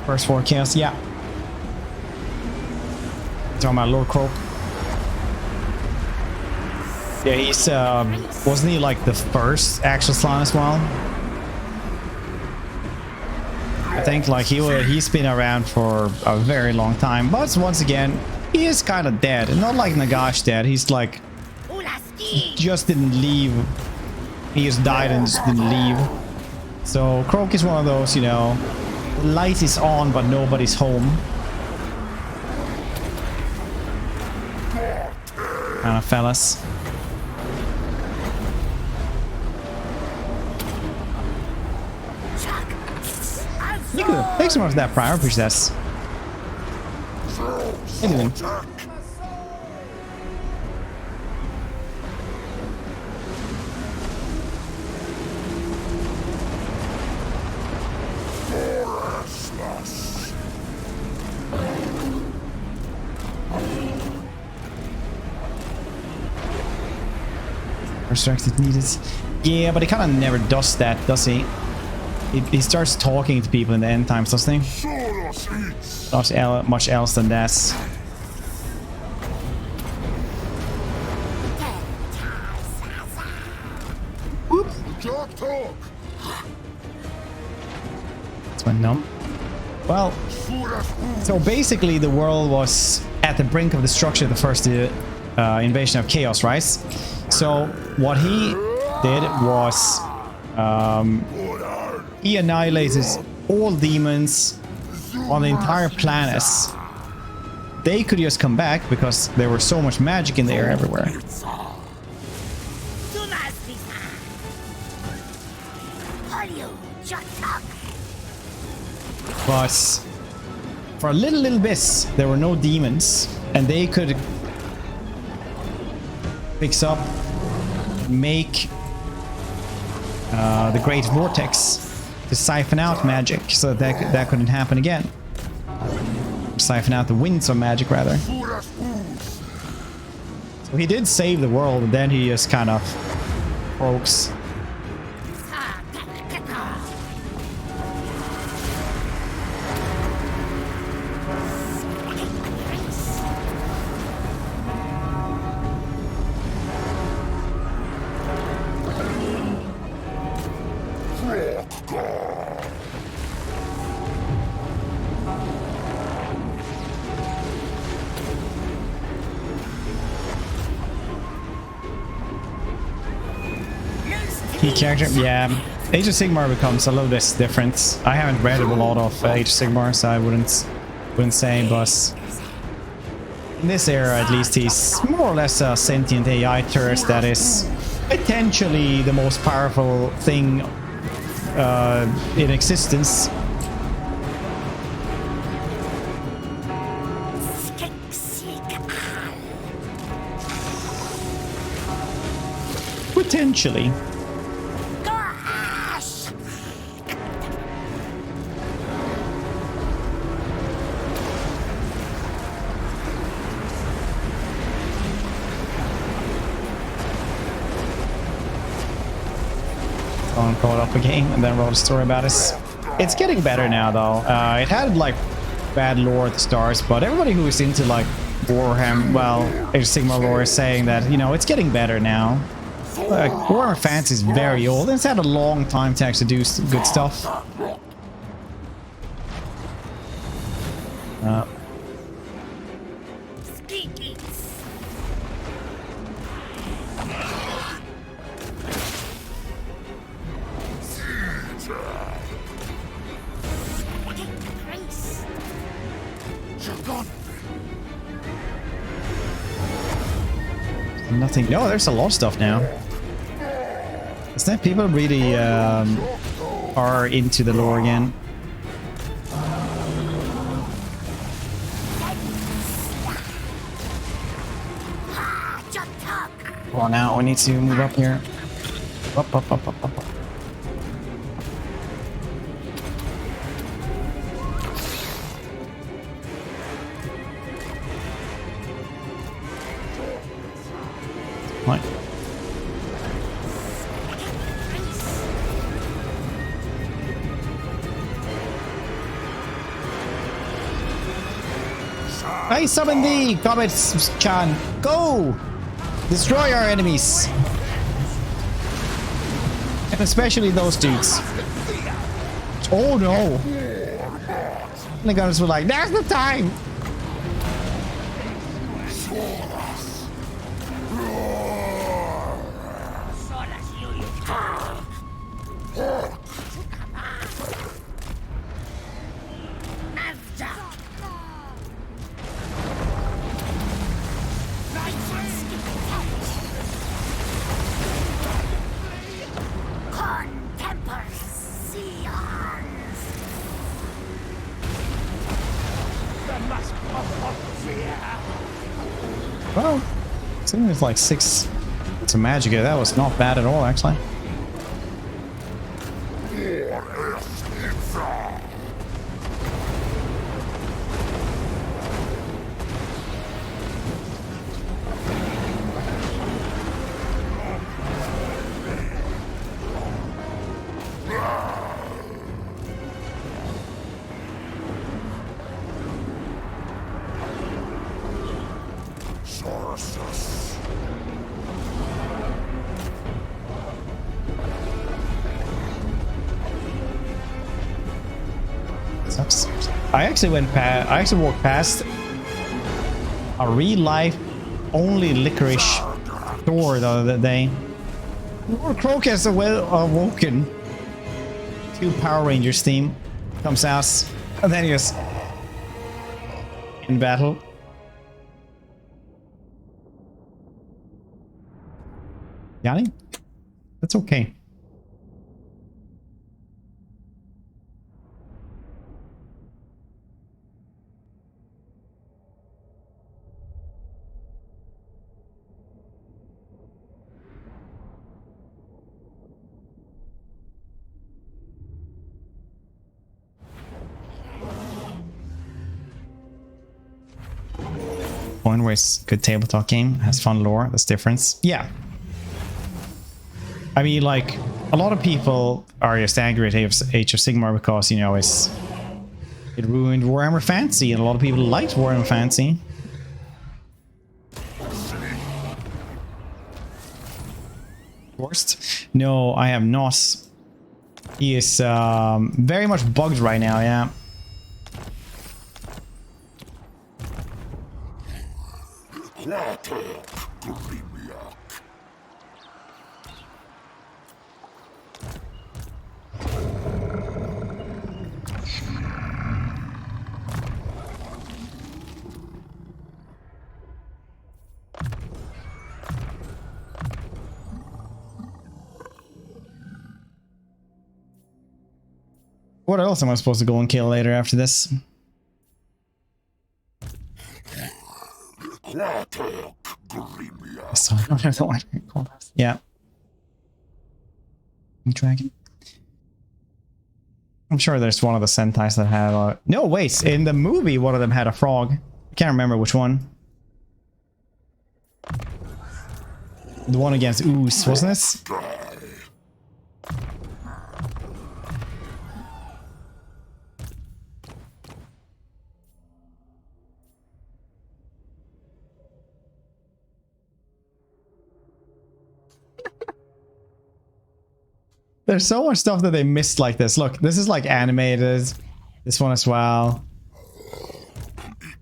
[SPEAKER 3] First forecast, yeah. Talking about Lord Croak. Yeah, he's wasn't he like the first actual Slan as well? I think like he's been around for a very long time, but once again, he is kind of dead, and not like Nagash dead. He's like just didn't leave. He just died and just didn't leave. So Croak is one of those, you know, light is on but nobody's home kind of fellas. You could take some of that prior princess. Anyway. Resurrected needed. Yeah, but he kind of never does that, does he? He starts talking to people in the end times, doesn't he? Not much else than that. Whoop. That's my numb. Well, so basically the world was at the brink of destruction at the first invasion of Chaos, right? So what he did was he annihilated all demons on the entire planet. They could just come back because there was so much magic in the air everywhere. But for a little bit, there were no demons, and they could fix up, make the Great Vortex to siphon out magic, so that couldn't happen again. Siphon out the winds of magic, rather. So he did save the world, and then he just kind of croaks. Key character? Yeah. Age of Sigmar becomes a little bit different. I haven't read a lot of Age of Sigmar, so I wouldn't say, but in this era at least he's more or less a sentient AI turret that is potentially the most powerful thing in existence. Potentially. Call it up a game and then wrote a story about it. It's getting better now though. It had like bad lore at the start, but everybody who is into like Warhammer, well, Age of Sigmar lore is saying that, you know, it's getting better now. Like, Warhammer Fantasy is very old and it's had a long time to actually do good stuff. Nothing. No, there's a lot of stuff now. Is that people really are into the lore again? Come on now, we need to move up here. Up, up, up, up, up, up. Right. I summon thee, Comet-chan. Go! Destroy our enemies. And especially those dudes. Oh no. The guys were like, that's the time! Well, I think there's like 6 to magic. That was not bad at all, actually. I actually walked past a real life only licorice store the other day. Lord Crocus awoken. 2 Power Rangers theme comes out, and then he was in battle. Yanni? That's okay. One where it's good tabletop game, has fun lore, that's difference. Yeah. I mean, like, a lot of people are just angry at Age of Sigmar because, you know, it ruined Warhammer Fantasy, and a lot of people liked Warhammer Fantasy. Worst? No, I have not. He is very much bugged right now, yeah. What else am I supposed to go and kill later after this? So I don't have the one. Yeah. Dragon. I'm sure there's one of the Sentais that had a... No, wait. In the movie, one of them had a frog. I can't remember which one. The one against Ooze, wasn't it? There's so much stuff that they missed like this. Look, this is like animated. This one as well.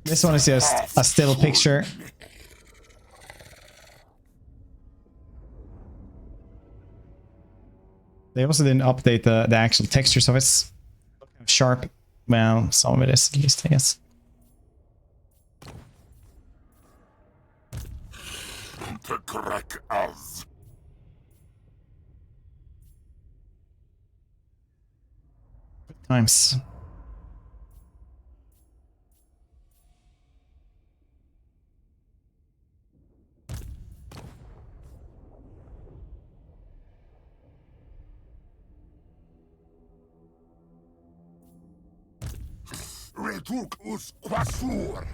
[SPEAKER 3] This one is just a still picture. They also didn't update the actual textures of it. Sharp. Well, some of it is at least, I guess. Times.
[SPEAKER 2] Reduk us quasur.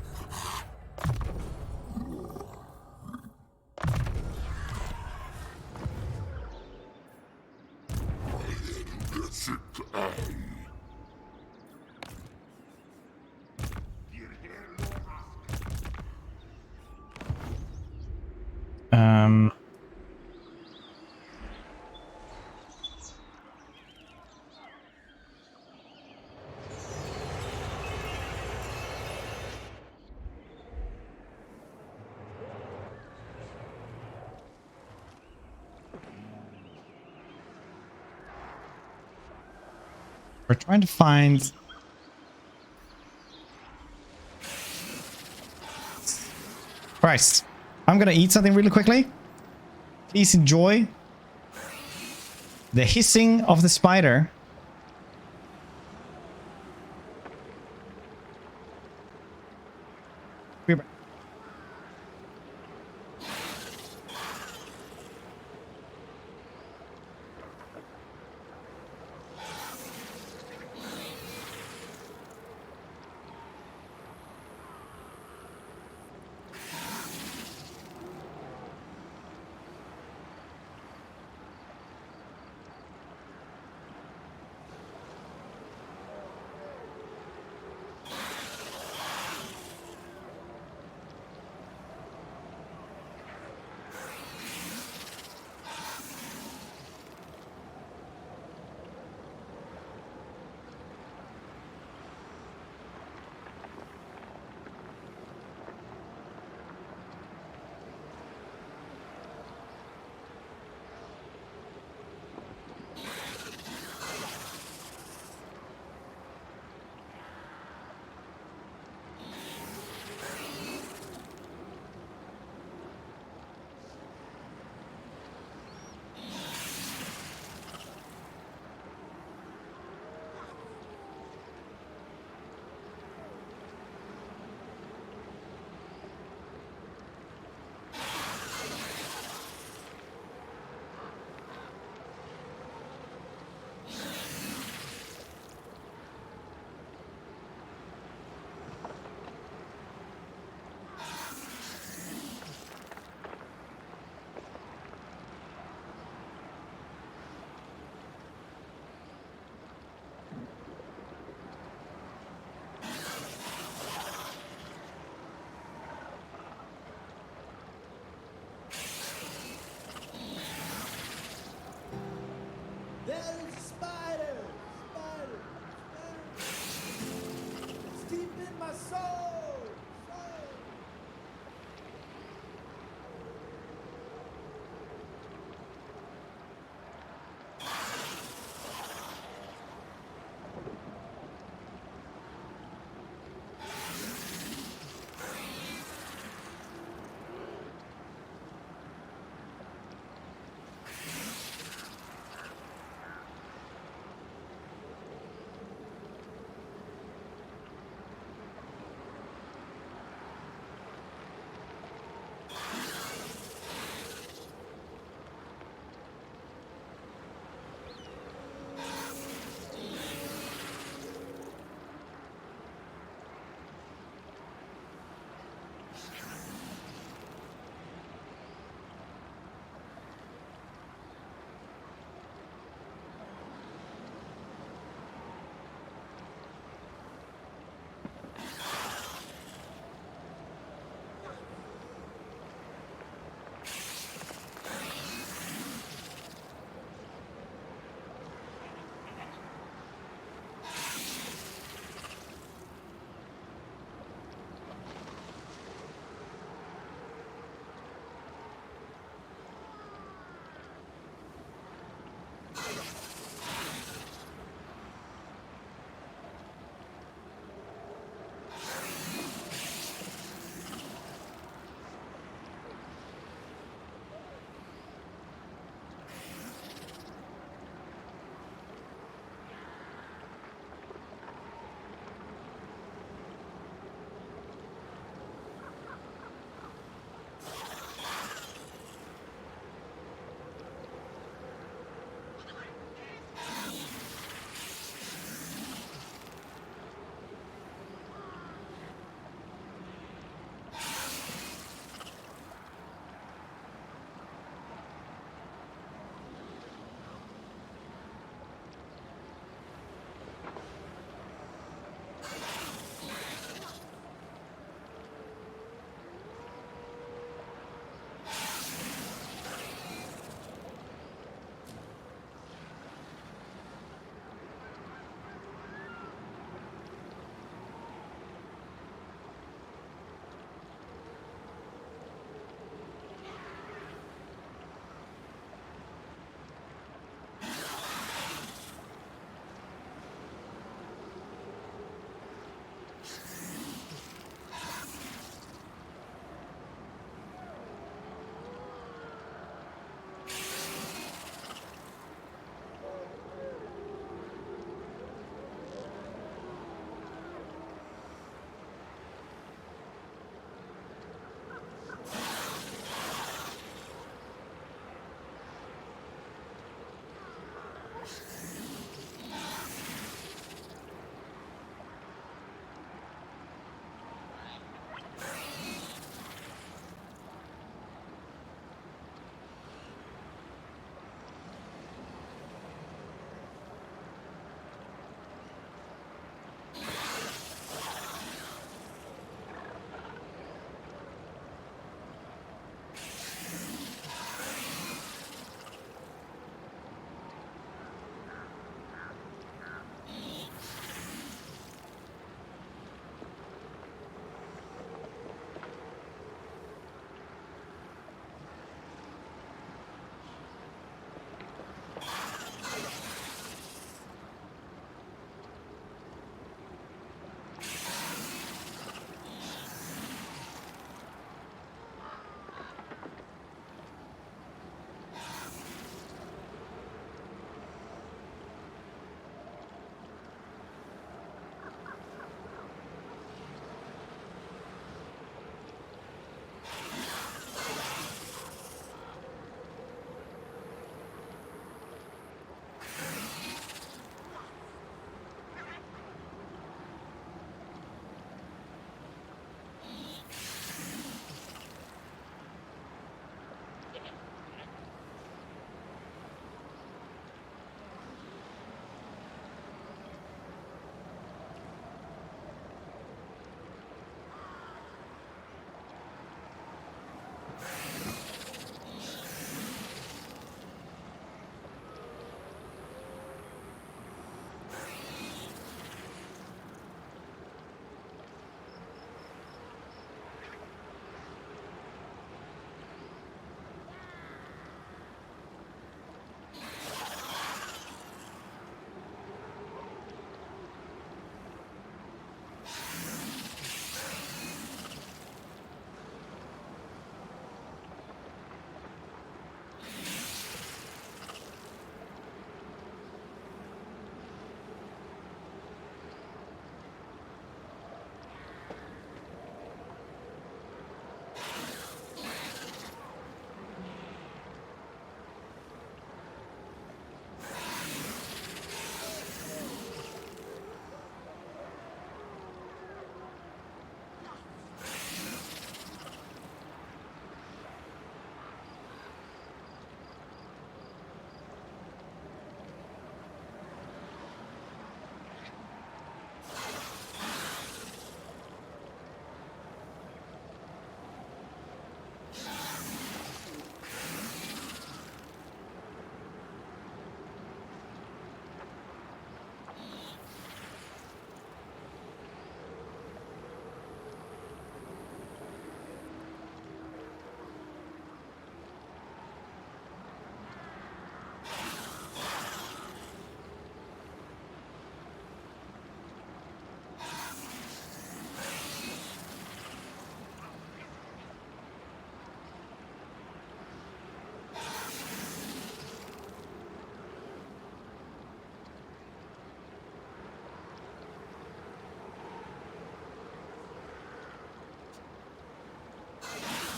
[SPEAKER 3] Um... We're trying to find... Christ. I'm gonna eat something really quickly. Please enjoy the hissing of the spider. Be right back.
[SPEAKER 9] There is a spider! Spider! Spider! It's deep in my soul! Soul!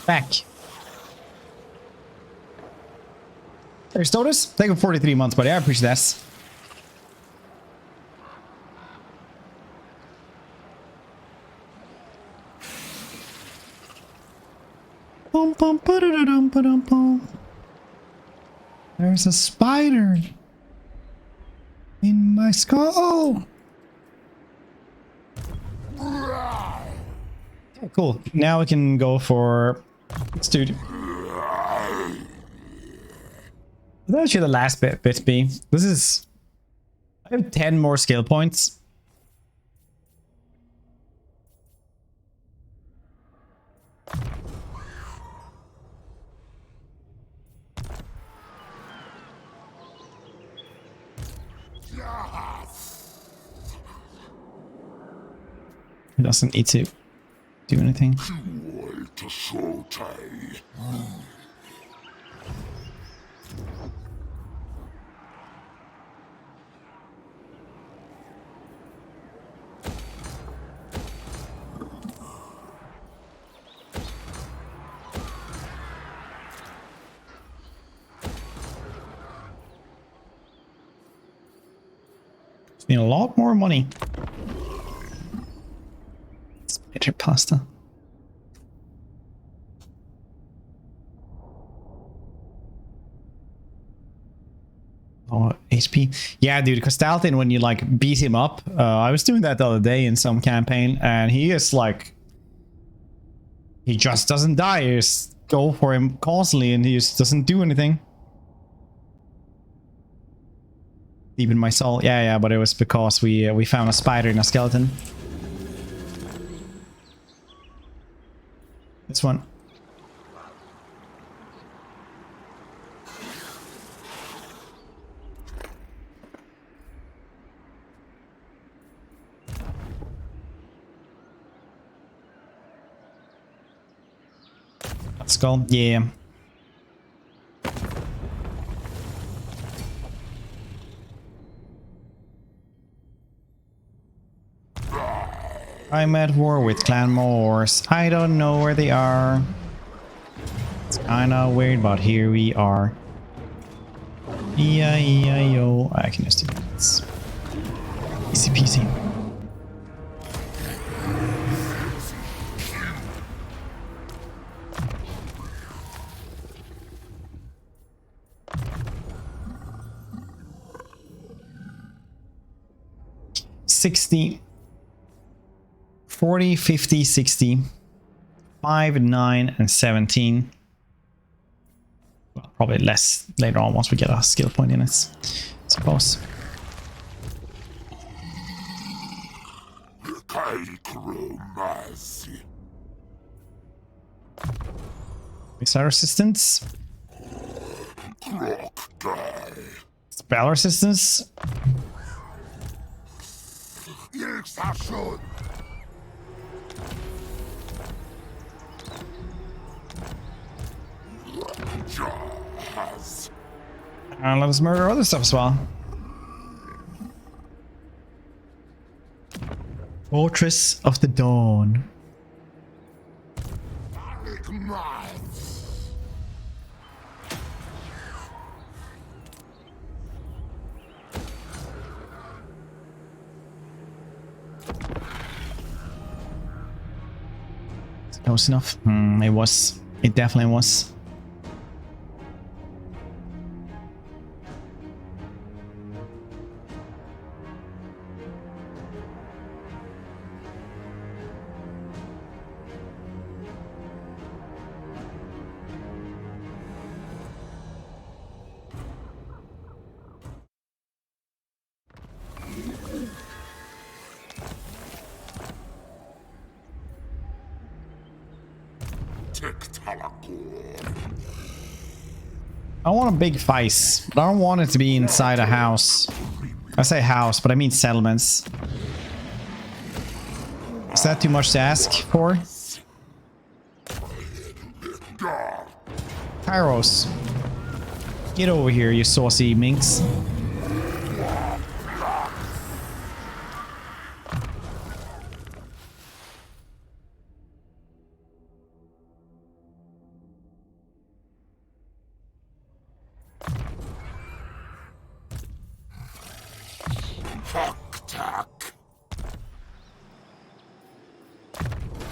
[SPEAKER 3] Back. There's Totus. Thank you for 43 months, buddy. I appreciate that. Bum, bum, ba-da-da-dum, ba-dum, bum. There's a spider in my skull. Okay, cool. Now we can go for this dude. That should the last bit be. This is. I have 10 more skill points. He doesn't need to do anything. Need a lot more money. Spider pasta. Oh, HP. Yeah, dude, because Dalton, when you like beat him up, I was doing that the other day in some campaign, and he is like, he just doesn't die. You just go for him constantly, and he just doesn't do anything. Even my soul. Yeah, but it was because we found a spider in a skeleton. This one. Skull. Yeah. I'm at war with Clan Moors. I don't know where they are. It's kinda weird, but here we are. E-I-E-I-O. I can just do this. Easy peasy. $60. 40, 50, 60, 5, 9, and 17. Well, probably less later on once we get a skill point in it, I suppose. Missile resistance. Spell resistance. And let us murder other stuff as well. Fortress of the Dawn. Close enough. It was. It definitely was. I want a big vice, but I don't want it to be inside a house. I say house, but I mean settlements. Is that too much to ask for? Kairos. Get over here, you saucy minx.
[SPEAKER 2] attack.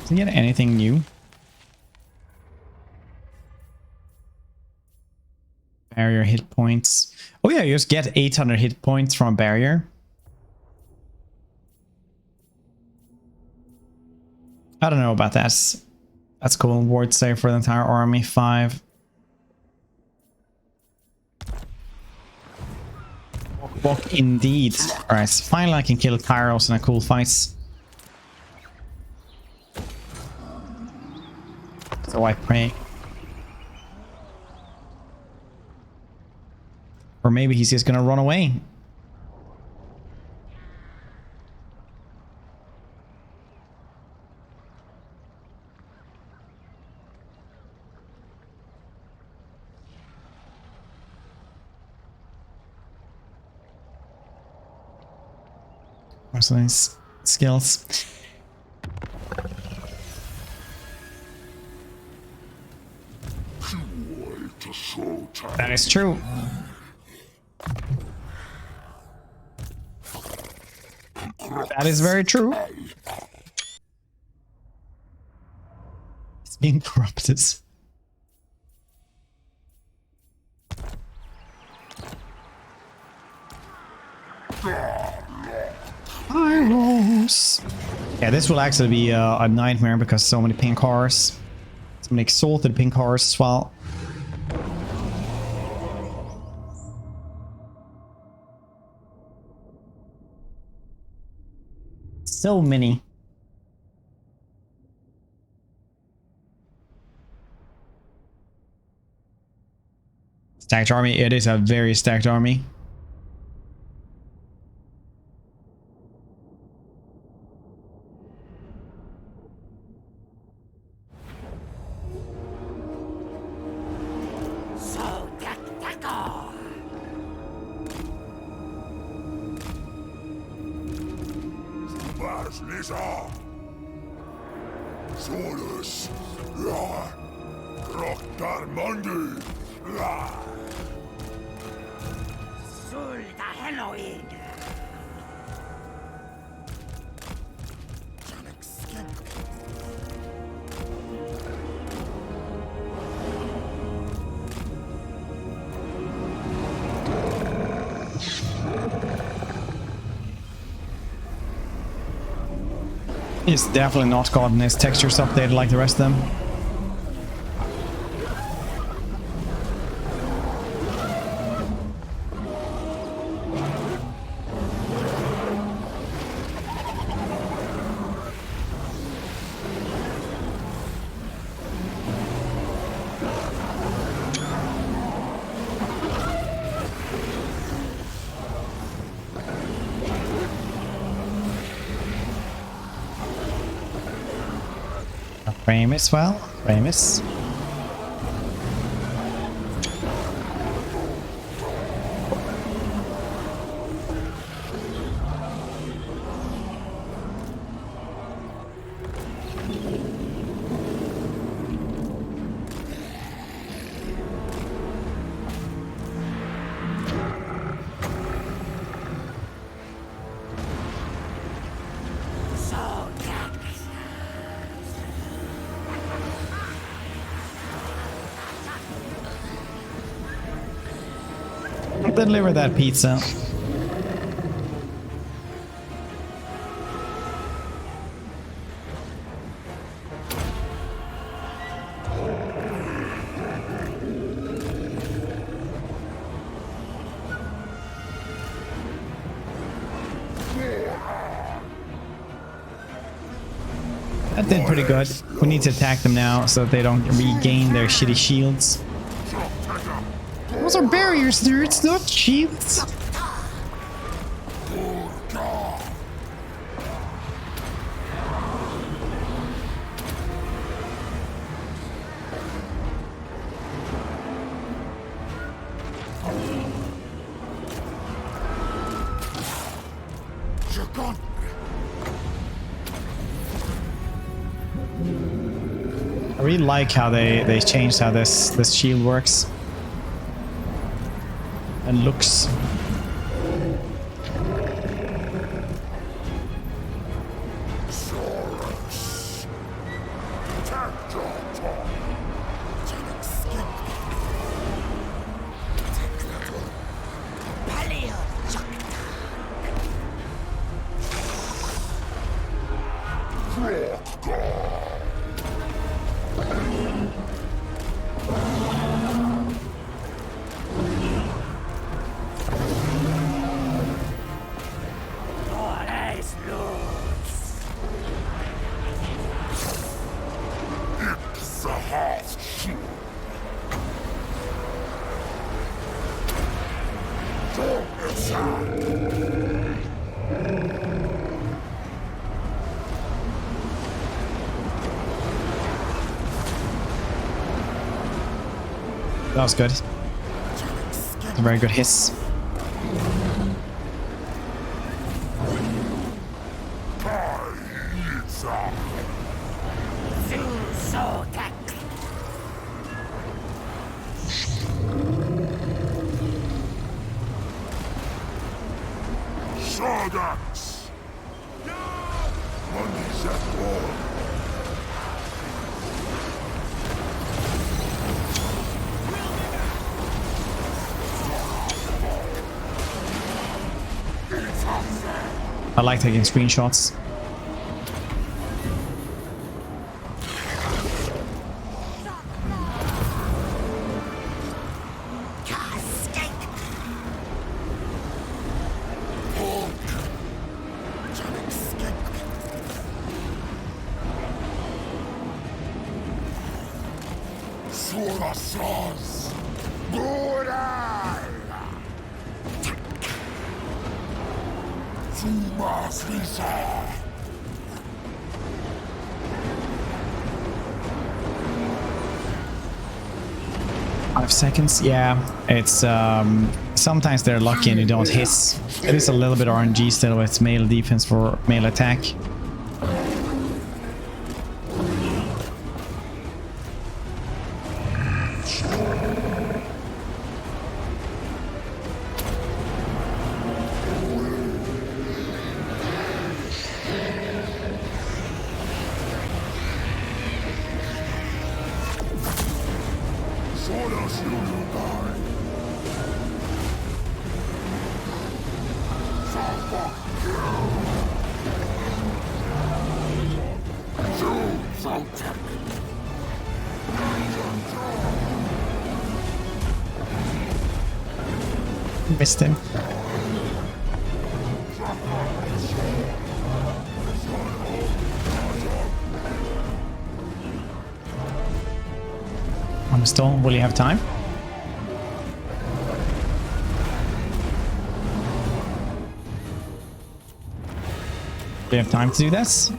[SPEAKER 3] Does he get anything new? Barrier hit points. Oh yeah, you just get 800 hit points from a barrier. I don't know about that. That's cool. Ward save for the entire army. 5. Walk indeed. Alright, so finally I can kill Kairos in a cool fight. So I pray. Or maybe he's just gonna run away. What's these skills? That is true. That is very true. It's being corrupted. Pyros. Yeah, this will actually be a nightmare because so many pink cars. So many exalted pink cars as well. So many. Stacked army. It is a very stacked army.
[SPEAKER 4] So tactical.
[SPEAKER 2] Vas Lisa. Solus. La. Roktar Mundi. La.
[SPEAKER 4] Sulta Heloid.
[SPEAKER 3] He's definitely not gotten his textures updated like the rest of them. Ramus, well, Ramus. Deliver that pizza. That did pretty good. We need to attack them now so that they don't regain their shitty shields. Those are barriers, dude. It's not shields. I really like how they changed how this shield works and looks. That was good. A very good hiss.
[SPEAKER 2] Sawdax! Money's at war.
[SPEAKER 3] I like taking screenshots. Lisa! 5 seconds, yeah. It's sometimes they're lucky and you don't hiss. It is a little bit RNG still with melee defense for melee attack. Missed him. On the stone, will you have time? Do you have time to do this?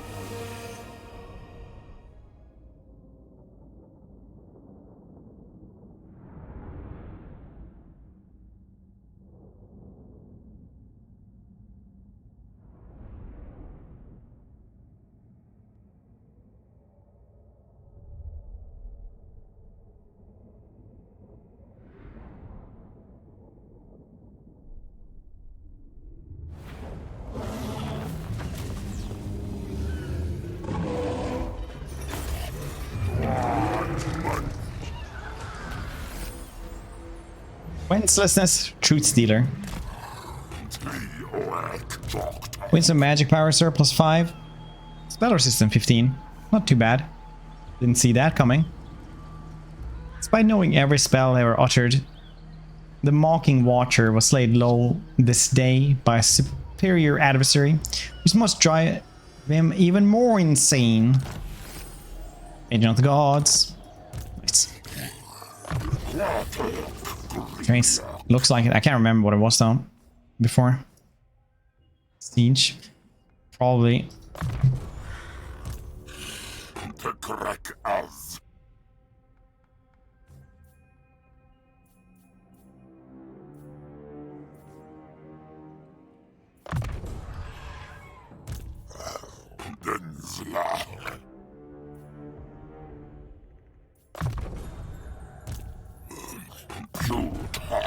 [SPEAKER 3] Wincelessness, Truth Stealer. Wins some magic power, sir, +5. Spell resistance 15. Not too bad. Didn't see that coming. Despite knowing every spell ever uttered, the Mocking Watcher was laid low this day by a superior adversary, which must drive him even more insane. Agent of the Gods. Nice. Nice. Looks like it. I can't remember what it was though. Before. Siege. Probably.
[SPEAKER 2] The crack as. Denzla.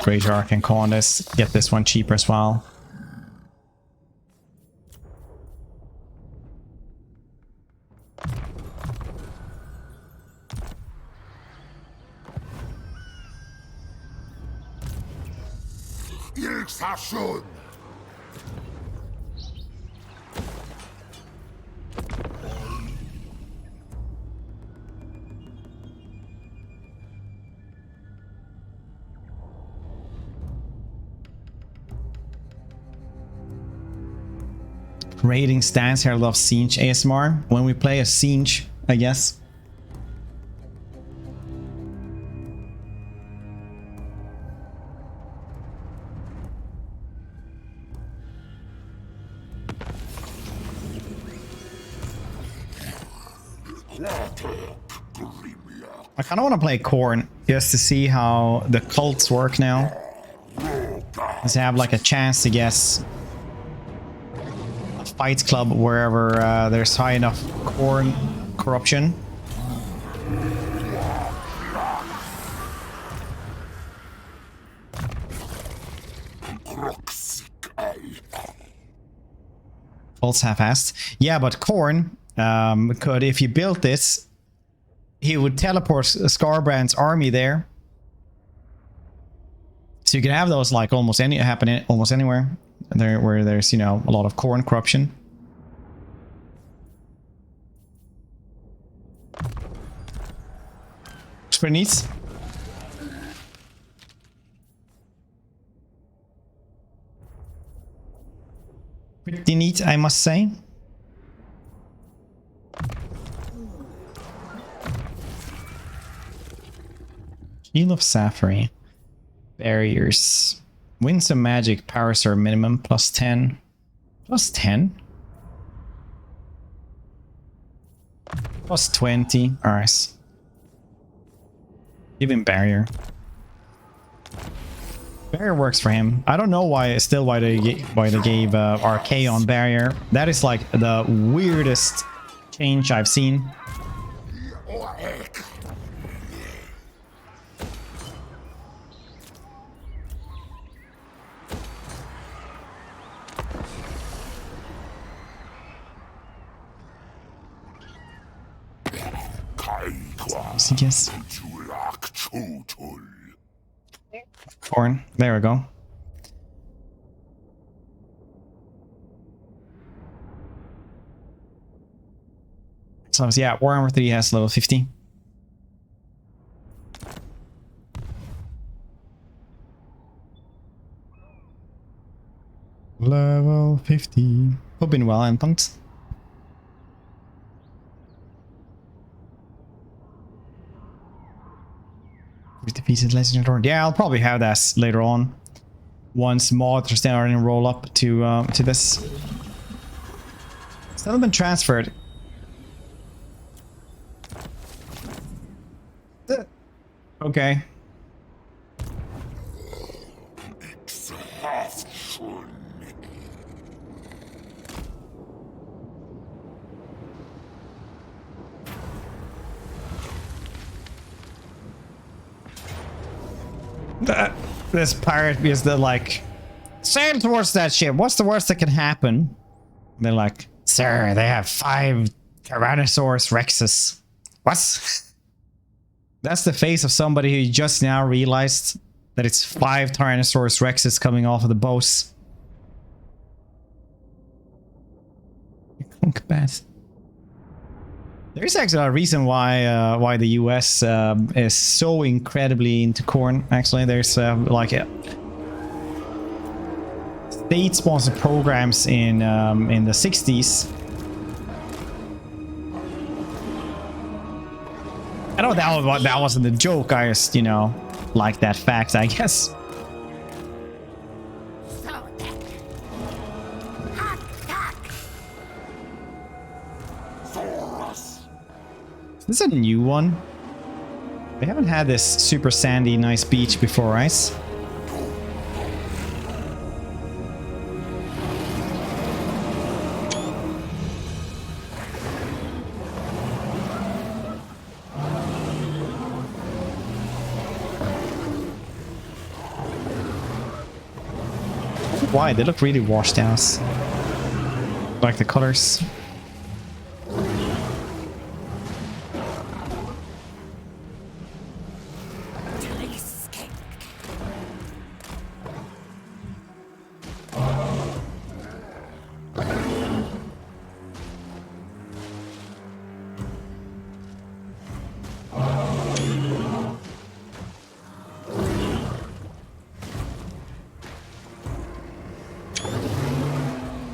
[SPEAKER 3] Great Arc and Condis. Get this one cheaper as well.
[SPEAKER 2] Ilksashun!
[SPEAKER 3] Rating stance here. I love Siege ASMR. When we play a Siege, I guess. I kind of want to play Khorne just to see how the cults work now. Just have like a chance to guess a fight club wherever there's high enough Khorne corruption. Cults half-assed. Yeah, but Khorne could, if you built this, he would teleport Scarbrand's army there. So you can have those like almost almost anywhere there where there's, you know, a lot of Khorne corruption. It's pretty neat. Pretty neat, I must say. Shield of Safari. Barriers. Win some magic. Power Star minimum. Plus 10. Plus 10? Plus 20. Alright. Give him Barrier. Barrier works for him. I don't know why they gave RK on Barrier. That is like the weirdest change I've seen. I guess. Khorne. There we go. So yeah, Warhammer 3 has level 50. Level 50. Hope been well, Implant. Defeated Legendary. Yeah, I'll probably have that later on. Once mods are starting to roll up to this. Still haven't been transferred. Okay. This pirate is the like, sail towards that ship. What's the worst that can happen? And they're like, sir, they have 5 Tyrannosaurus Rexes. What? That's the face of somebody who just now realized that it's 5 Tyrannosaurus Rexes coming off of the boats. Bad. There's actually a reason why the US is so incredibly into Khorne. Actually, there's like state-sponsored programs in the 60s. I know that wasn't a joke. I just, you know, like that fact, I guess. This is a new one. They haven't had this super sandy, nice beach before, right? Why? They look really washed out. Like the colors.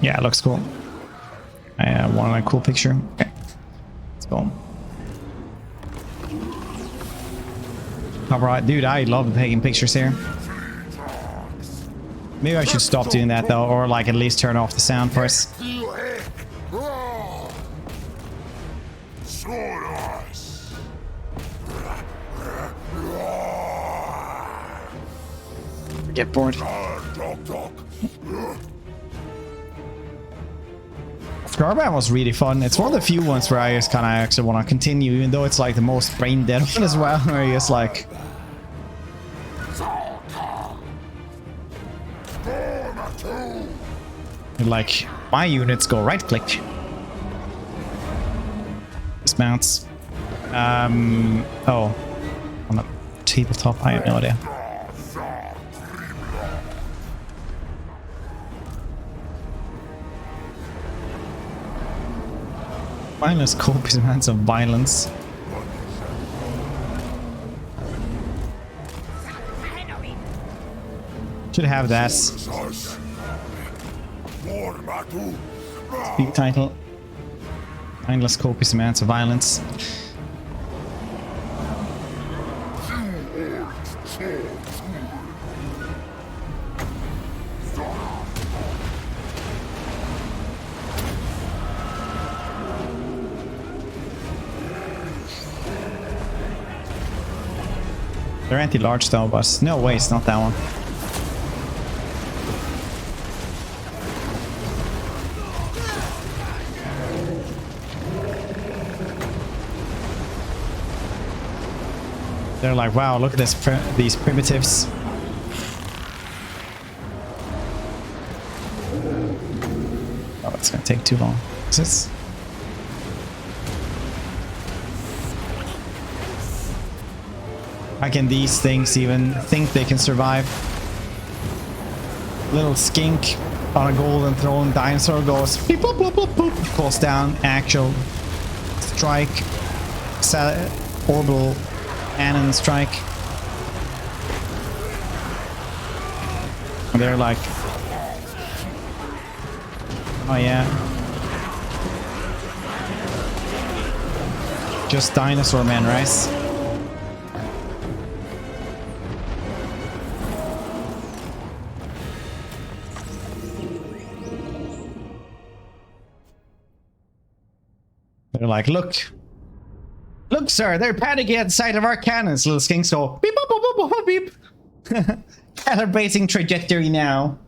[SPEAKER 3] Yeah, it looks cool. I want a cool picture. Okay, let's go. Alright, dude, I love taking pictures here. Maybe I should stop doing that though, or like at least turn off the sound first. Get bored. Scarbat was really fun. It's one of the few ones where I just kind of actually want to continue, even though it's like the most brain dead one as well, where you're just like... Like, my units go right click. Dismounts. Oh. On the tabletop, I have no idea. Mindless copious amounts of violence. Should have that. Big title. Mindless copious amounts of violence. They're anti-large though, but no way, it's not that one. They're like, wow, look at this, these primitives. Oh, it's gonna take too long. Is this? How can these things even think they can survive? Little skink on a golden throne dinosaur goes beep, boop, boop, boop, boop, falls down. Actual strike, orbital cannon strike. And they're like, oh yeah, just dinosaur man, right? They're like, look, sir, they're panicking at the sight of our cannons. Little skinks go beep, boop, boop, boop, boop, beep. Calibrating trajectory now.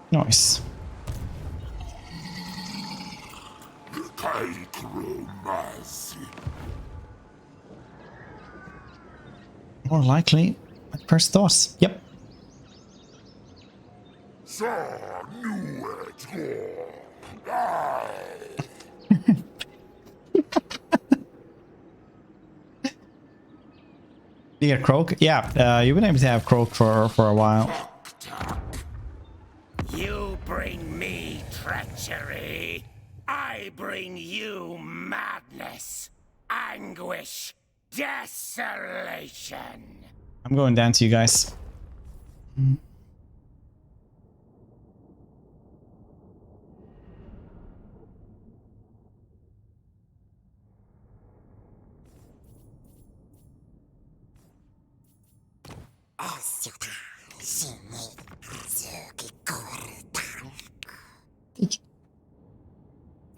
[SPEAKER 3] Nice. More likely, at first thought. Yep. You get Croak? Yeah, you've been able to have Croak for a while.
[SPEAKER 4] You bring me treachery. I bring you madness, anguish, desolation.
[SPEAKER 3] I'm going down to you guys.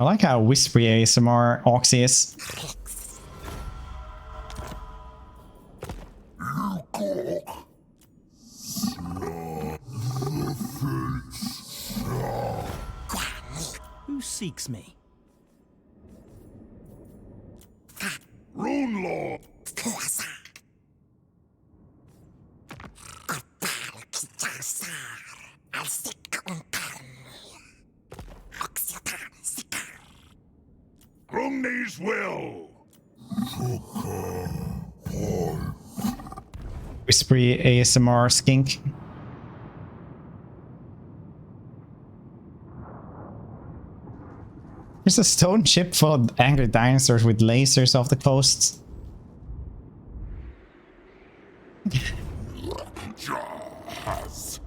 [SPEAKER 3] I like how whispery ASMR Oxy is.
[SPEAKER 10] Who seeks me?
[SPEAKER 2] Rune Lord. Grungni's will.
[SPEAKER 3] Whispery ASMR skink. There's a stone ship full of angry dinosaurs with lasers off the coast.
[SPEAKER 2] Jazz.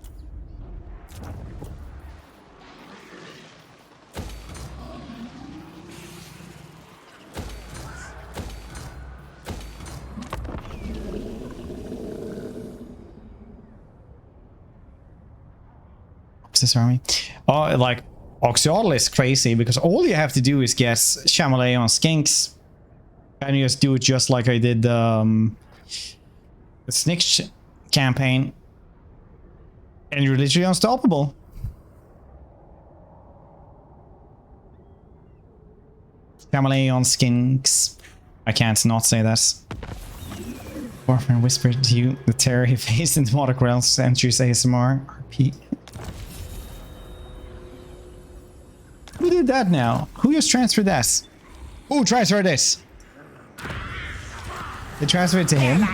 [SPEAKER 3] What's this army? Oh, like Oxyotl is crazy because all you have to do is guess Chamalay on skinks. And you just do it just like I did the Snitch campaign. And you're literally unstoppable. Chamalay on skinks. I can't not say that. Warfare whispered to you the terror he faced in Demonic Realms Centuries ASMR RP. Who did that now? Who just transferred this? Who transferred this? They transferred it to him?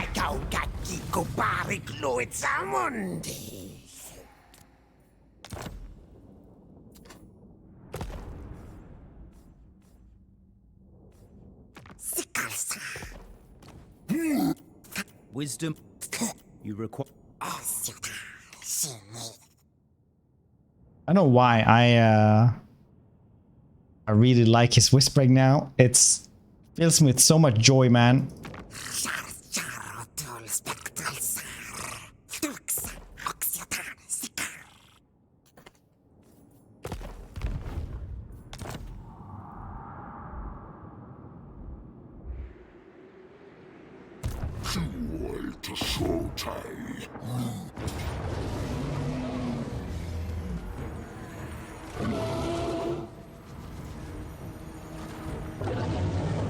[SPEAKER 10] Wisdom. You require.
[SPEAKER 3] I don't know why I really like his whispering now. It's fills me with so much joy, man.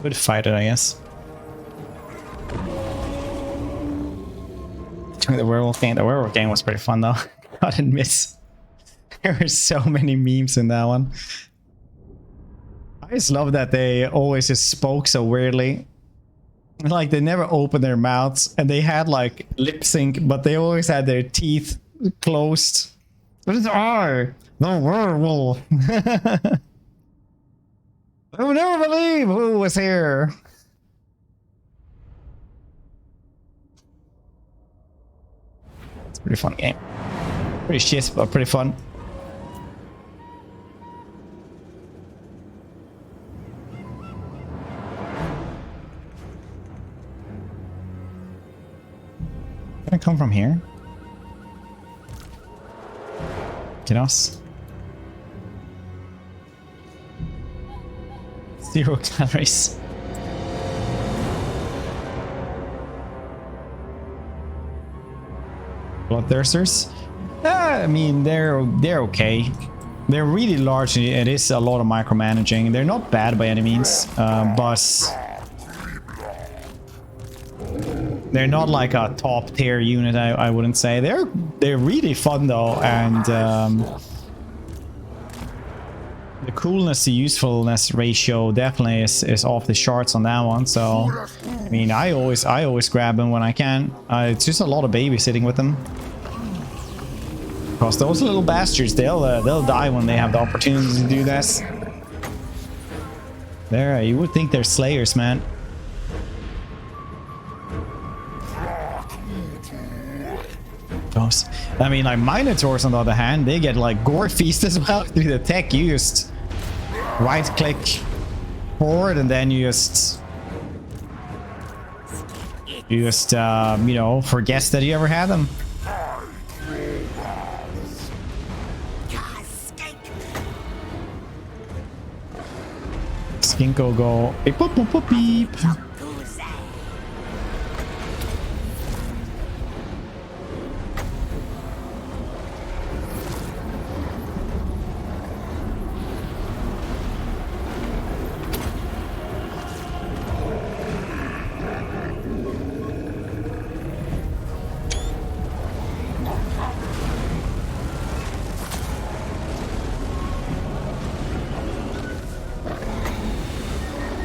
[SPEAKER 3] Good fighter, I guess. The werewolf game. The werewolf game was pretty fun though. I didn't miss. There were so many memes in that one. I just love that they always just spoke so weirdly. Like they never opened their mouths and they had like lip sync, but they always had their teeth closed. What is I? The werewolf. I would never believe who was here. It's a pretty fun game. Pretty shit, but pretty fun. Can I come from here? Get us. 0 calories. Bloodthirsters? I mean, they're okay. They're really large. It is a lot of micromanaging. They're not bad by any means, but they're not like a top tier unit. I wouldn't say they're really fun though, and the coolness to usefulness ratio definitely is off the charts on that one. So I mean, I always grab them when I can. It's just a lot of babysitting with them, because those little bastards, they'll die when they have the opportunity to do this. You would think they're slayers, man. I mean, like Minotaurs on the other hand, they get like gore feast as well through the tech. You just right click forward and then you just you know, forget that you ever had them. Ginkgo go beep boop boop boop beep.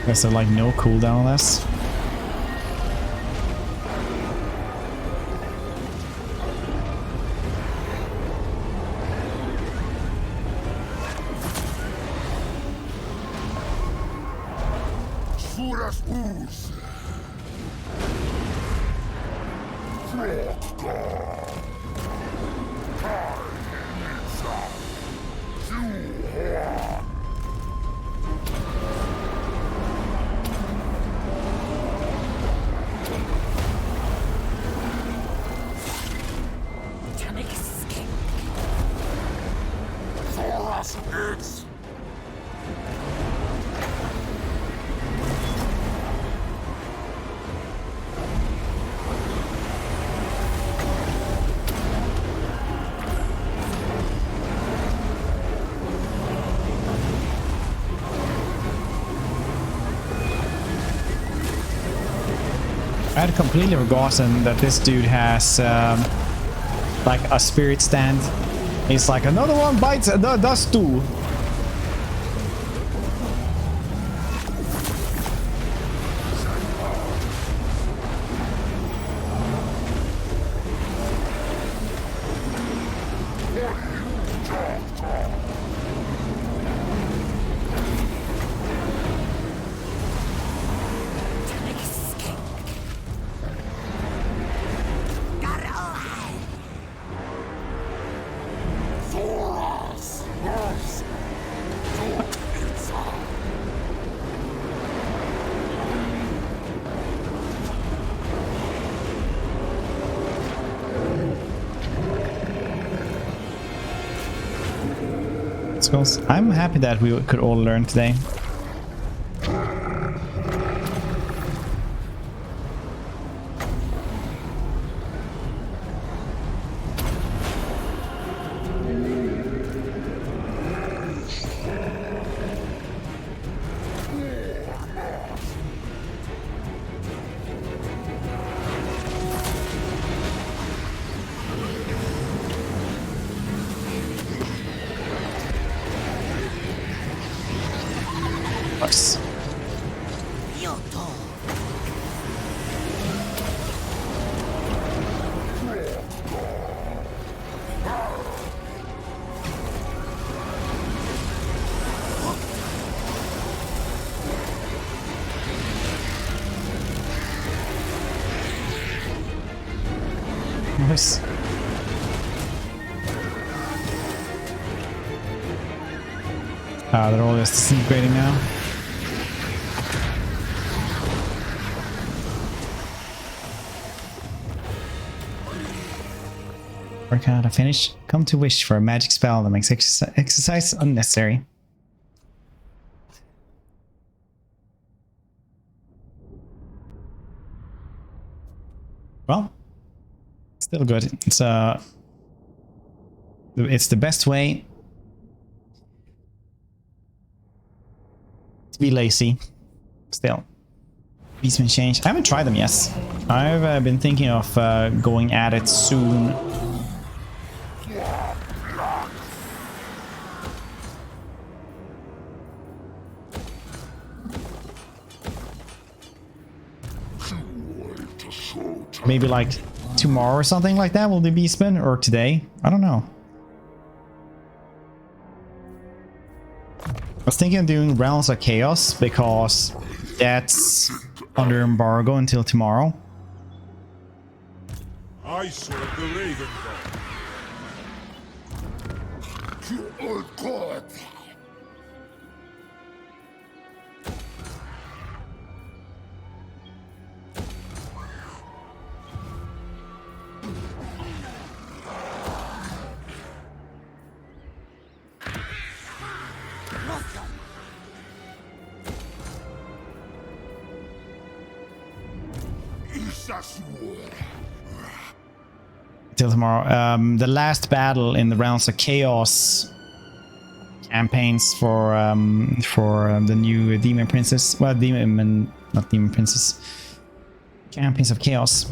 [SPEAKER 3] Guess there's like no cooldown on this. I had completely forgotten that this dude has like a spirit stand. He's like, another one bites the dust too. I'm happy that we could all learn today. Nice. Nice. They're all just disintegrating now. Workout finished. Come to wish for a magic spell that makes exercise unnecessary. Well, still good. It's the best way to be lazy. Still, Beastman change. I haven't tried them yet. I've been thinking of going at it soon. Maybe like tomorrow or something like that will be Beastman, or today. I don't know. I was thinking of doing Realms of Chaos because that's under embargo until tomorrow.
[SPEAKER 1] I saw the Raven God.
[SPEAKER 3] Till tomorrow. The last battle in the Realms of Chaos campaigns for the new Demon Princess. Well, not Demon Princess. Campaigns of Chaos.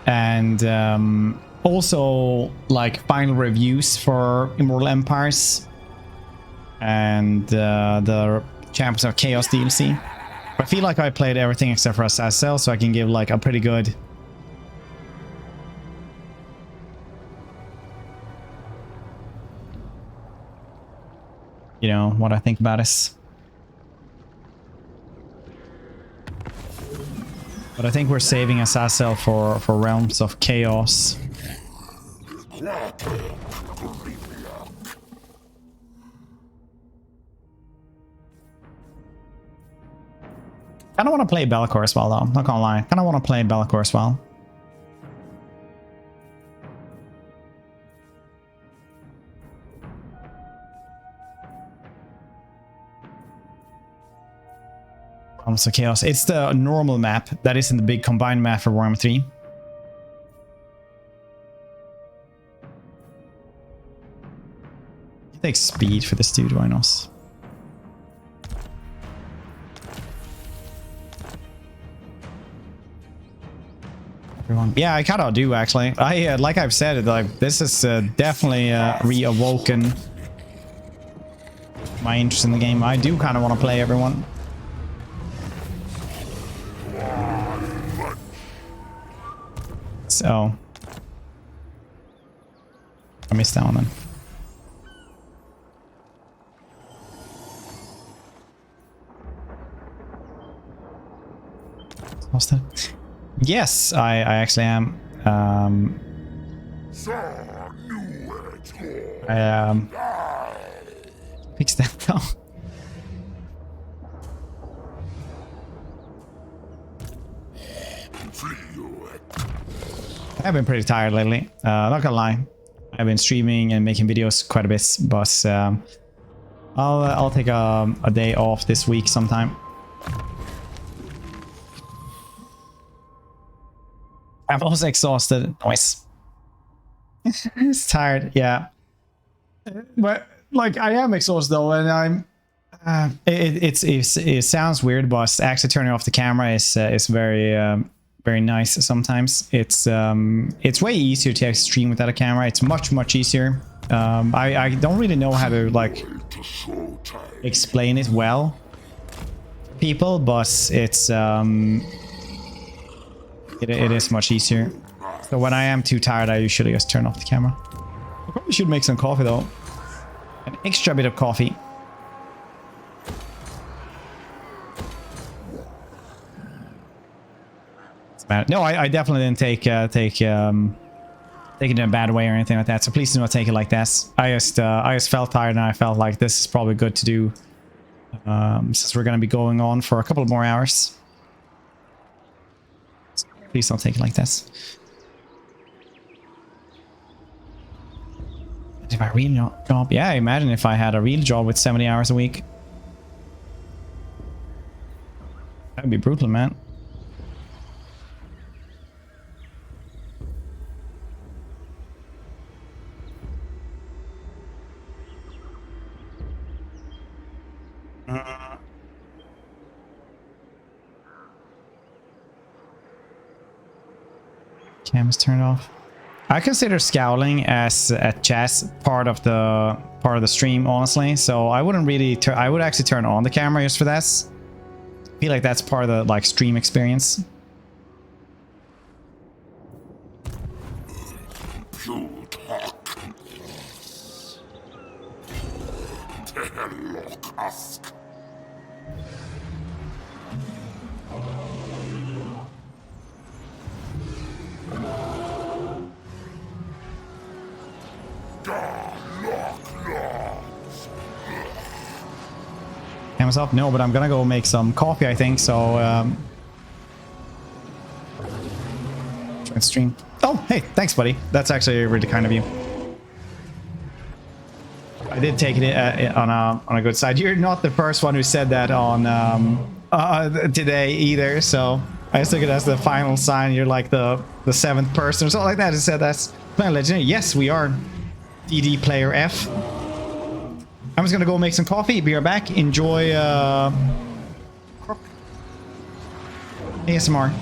[SPEAKER 3] And also like final reviews for Immortal Empires and the Champions of Chaos DLC. I feel like I played everything except for Azazel, so I can give like a pretty good what I think about this. But I think we're saving Azazel for Realms of Chaos. Kinda want to play Be'lakor as well, though. Not gonna lie. Kinda want to play Be'lakor as well. Realms of Chaos. It's the normal map that is in the big combined map for Warhammer 3. Take speed for this dude, why not? Everyone. Yeah, I kind of do actually. I like I've said, like this is definitely reawoken my interest in the game. I do kind of want to play everyone. So I missed that one then. Lost it. Yes, I actually am. Fix that though. I've been pretty tired lately. Not gonna lie. I've been streaming and making videos quite a bit, but I'll take a day off this week sometime. I'm also exhausted. Nice. It's tired, yeah. But like I am exhausted though, and I'm. It sounds weird, but actually turning off the camera is very very nice. Sometimes it's way easier to stream without a camera. It's much easier. I don't really know how to like explain it well, people, but it's it is much easier. So when I am too tired, I usually just turn off the camera. I probably should make some coffee though. An extra bit of coffee. No, I definitely didn't take it in a bad way or anything like that. So please do not take it like that. I just felt tired, and I felt like this is probably good to do since we're going to be going on for a couple of more hours. So please don't take it like this. If I real job, yeah, imagine if I had a real job with 70 hours a week. That would be brutal, man. Cam is turned off. I consider scowling as a chess part of the stream, honestly. So I wouldn't really I would actually turn on the camera just for that. I feel like that's part of the like stream experience. Hands up? No, but I'm gonna go make some coffee, I think, so... try and stream. Oh, hey, thanks, buddy. That's actually really kind of you. I did take it on a good side. You're not the first one who said that on today either, so I just took it as the final sign. You're like the seventh person or something like that who said that's playing legendary. Yes, we are DD player F. I'm just gonna go make some coffee. Be right back. Enjoy ASMR.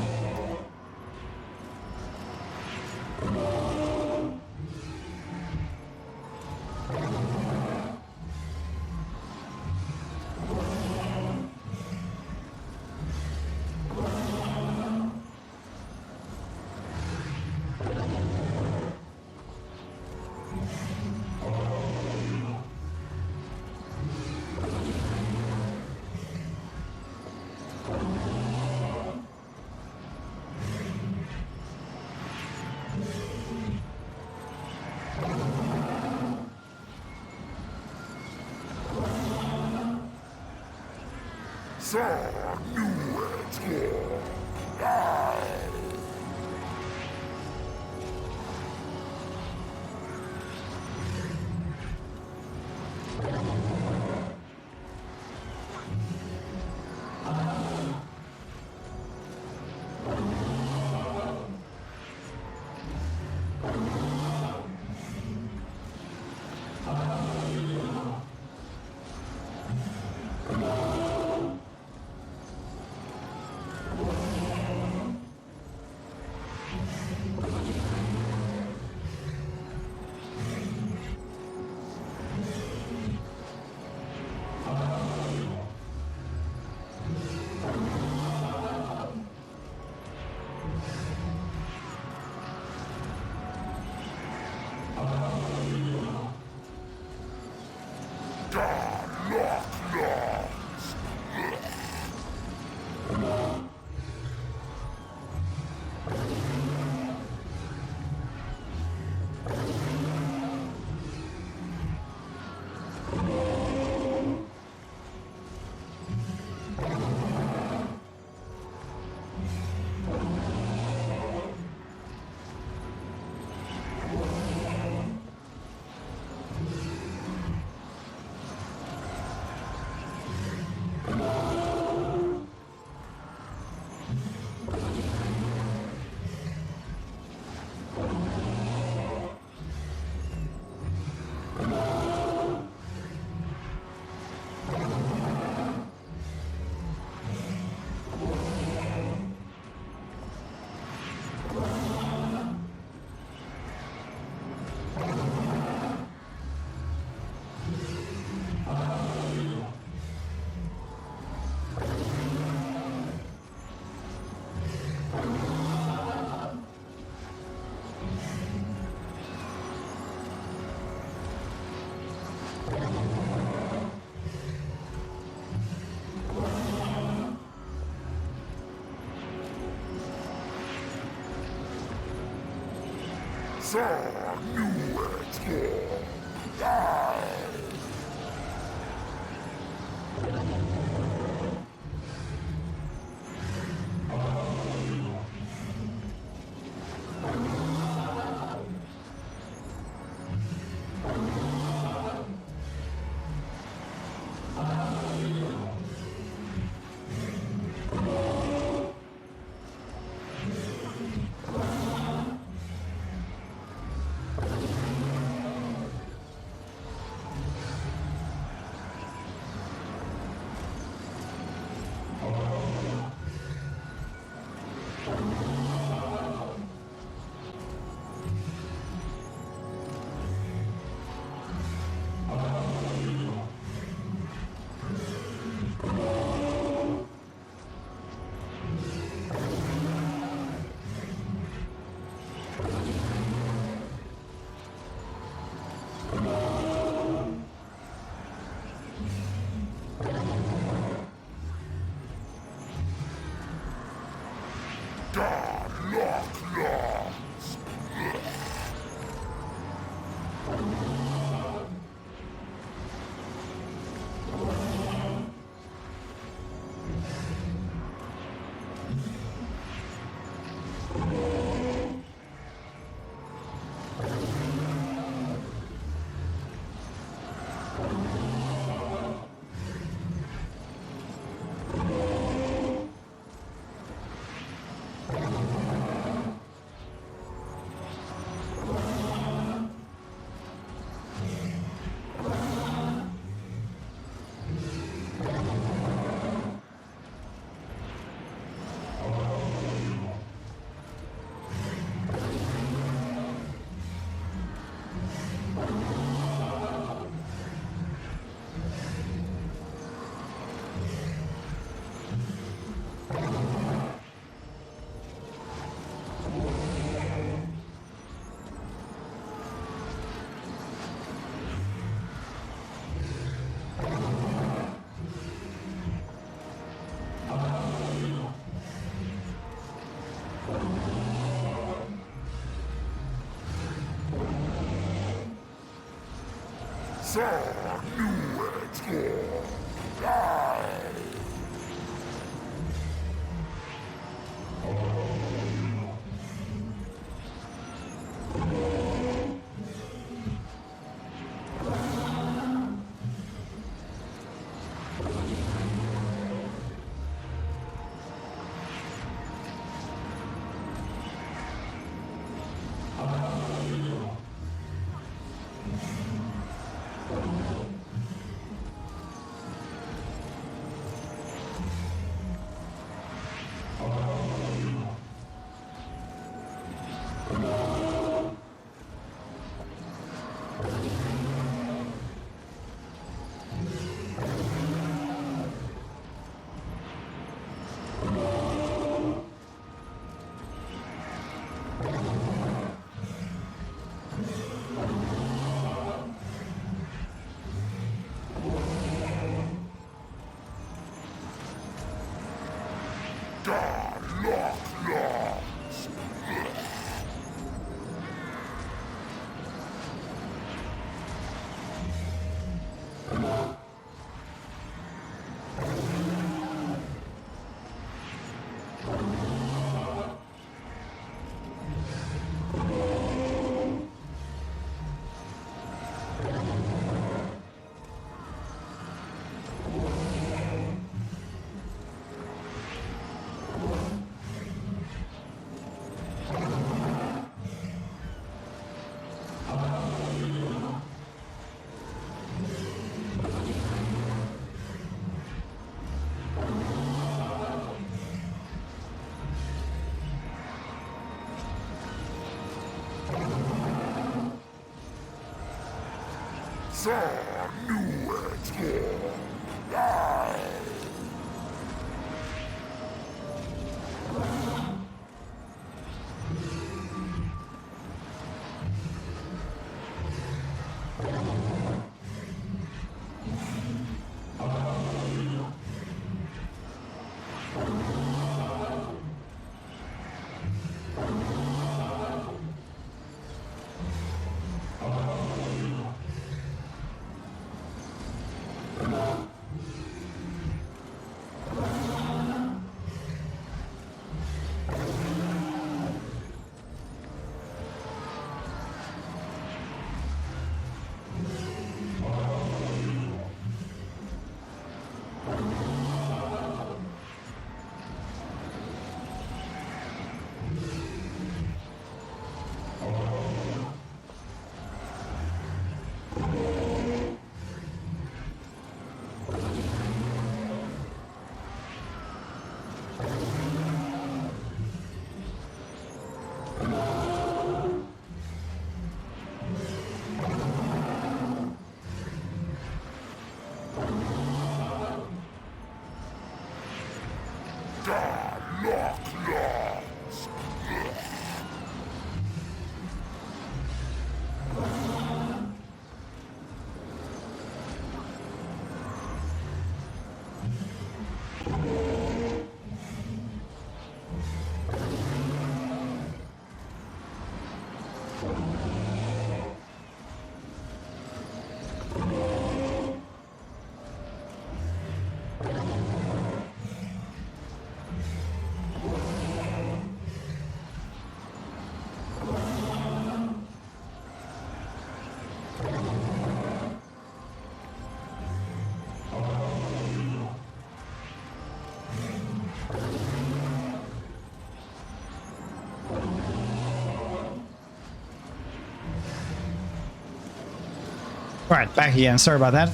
[SPEAKER 3] All right, back again. Sorry about that.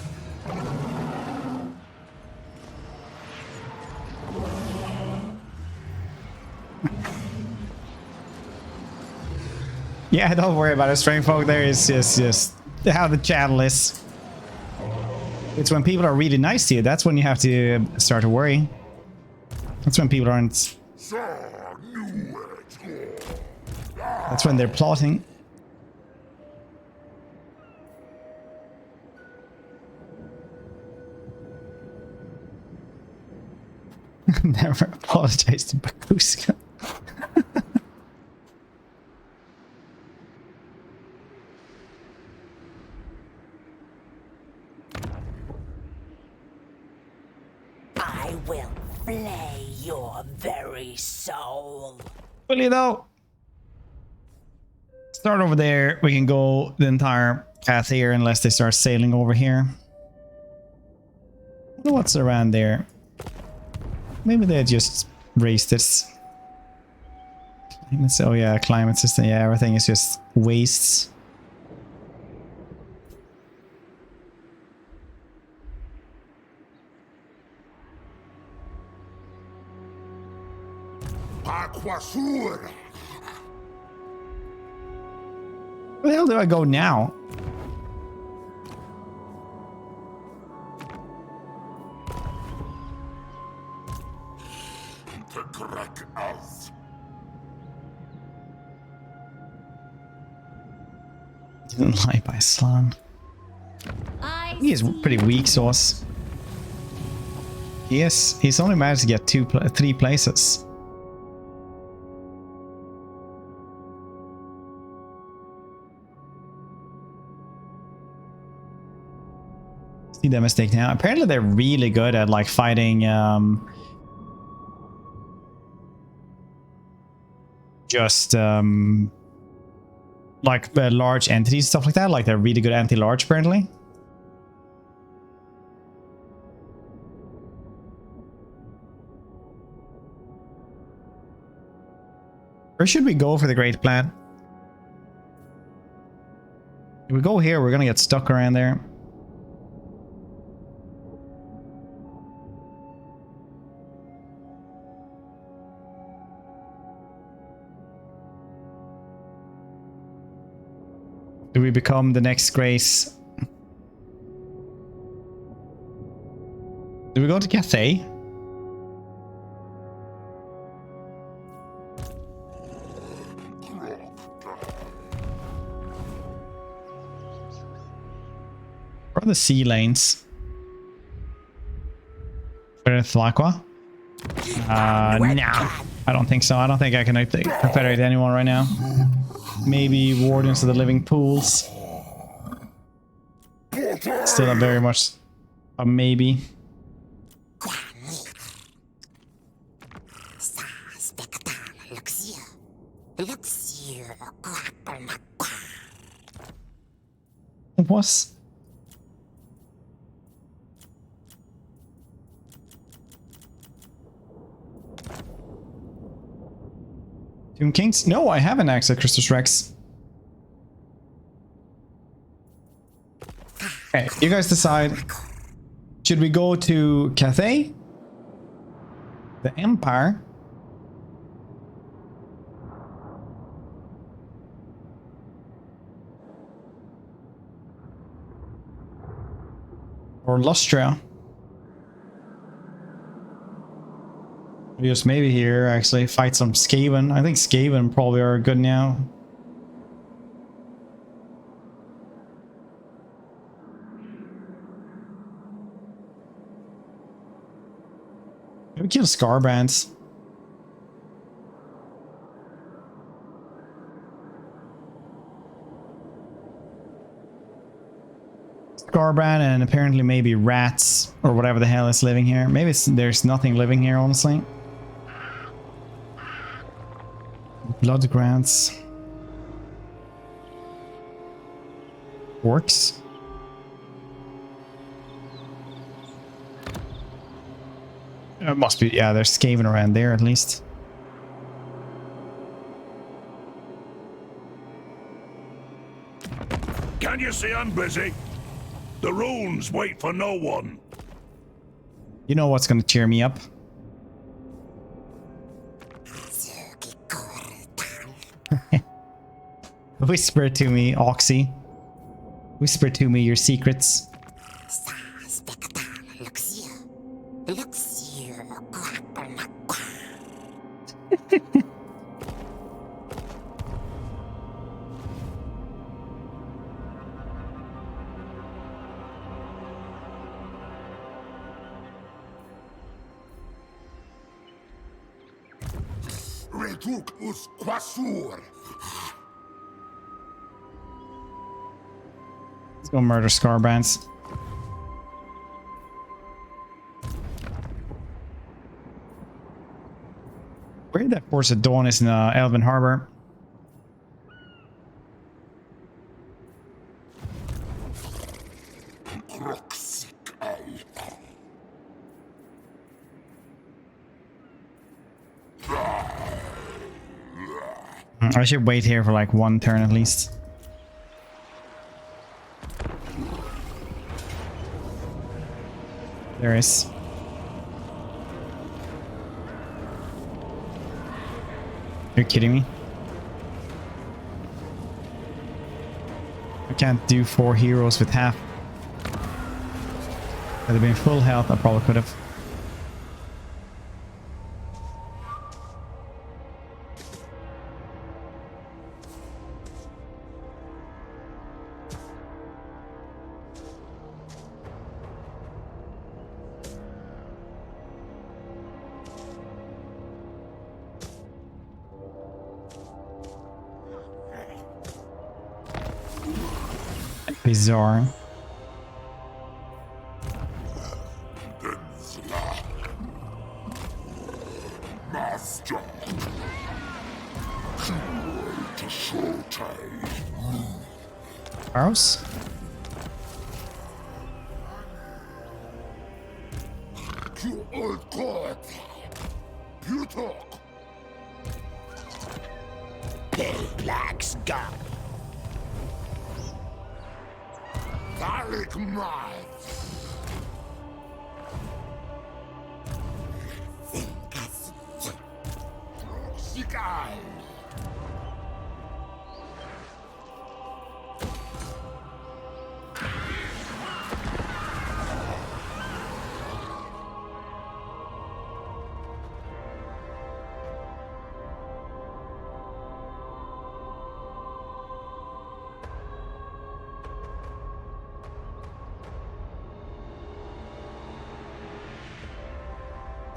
[SPEAKER 3] Yeah, don't worry about it, Strength Folk. There is just how the channel is. It's when people are really nice to you. That's when you have to start to worry. That's when people aren't. That's when they're plotting. Never apologize to Bakuska.
[SPEAKER 4] will flay your very soul.
[SPEAKER 3] Will you though? Start over there. We can go the entire path here unless they start sailing over here. I wonder what's around there. Maybe they just raised this. Oh yeah, climate system. Yeah, everything is just wastes.
[SPEAKER 2] Aquasur.
[SPEAKER 3] Where the hell do I go now? Didn't lie by Slan. He is pretty weak sauce. Yes, he's only managed to get 3 places. See their mistake now. Apparently they're really good at like fighting just like large entities, stuff like that. Like they're really good anti-large apparently. Where should we go for the great plan? If we go here, we're gonna get stuck around there. Do we become the next Grace? Do we go to Cathay? Or the sea lanes? For Thlaqua? No. I don't think so. I don't think I can confederate anyone right now. Maybe Wardens of the Living Pools. Still a very much a maybe. It was. Tomb Kings? No, I haven't accessed Christus Rex. Okay, you guys decide. Should we go to Cathay? The Empire? Or Lustria? Just maybe here, actually, fight some Skaven. I think Skaven probably are good now. Maybe kill Scarbrands. Scarbrand and apparently maybe rats or whatever the hell is living here. Maybe there's nothing living here, honestly. Blood grants. Orcs. It must be, yeah, there's Skaven around there at least.
[SPEAKER 2] Can you see I'm busy? The runes wait for no one.
[SPEAKER 3] You know what's gonna cheer me up? Whisper to me, Oxy. Whisper to me your secrets. Let's go murder Scarbrands. Maybe that Force at Dawn is in Elven Harbor. I should wait here for like one turn at least. There is. You're kidding me? I can't do 4 heroes with half. Had they been full health, I probably could have. Bizarre.
[SPEAKER 2] Master. To showtime.
[SPEAKER 3] Arrows?
[SPEAKER 2] You old god. You talk.
[SPEAKER 4] Pale Black's gone.
[SPEAKER 2] Dalek might. Sigal.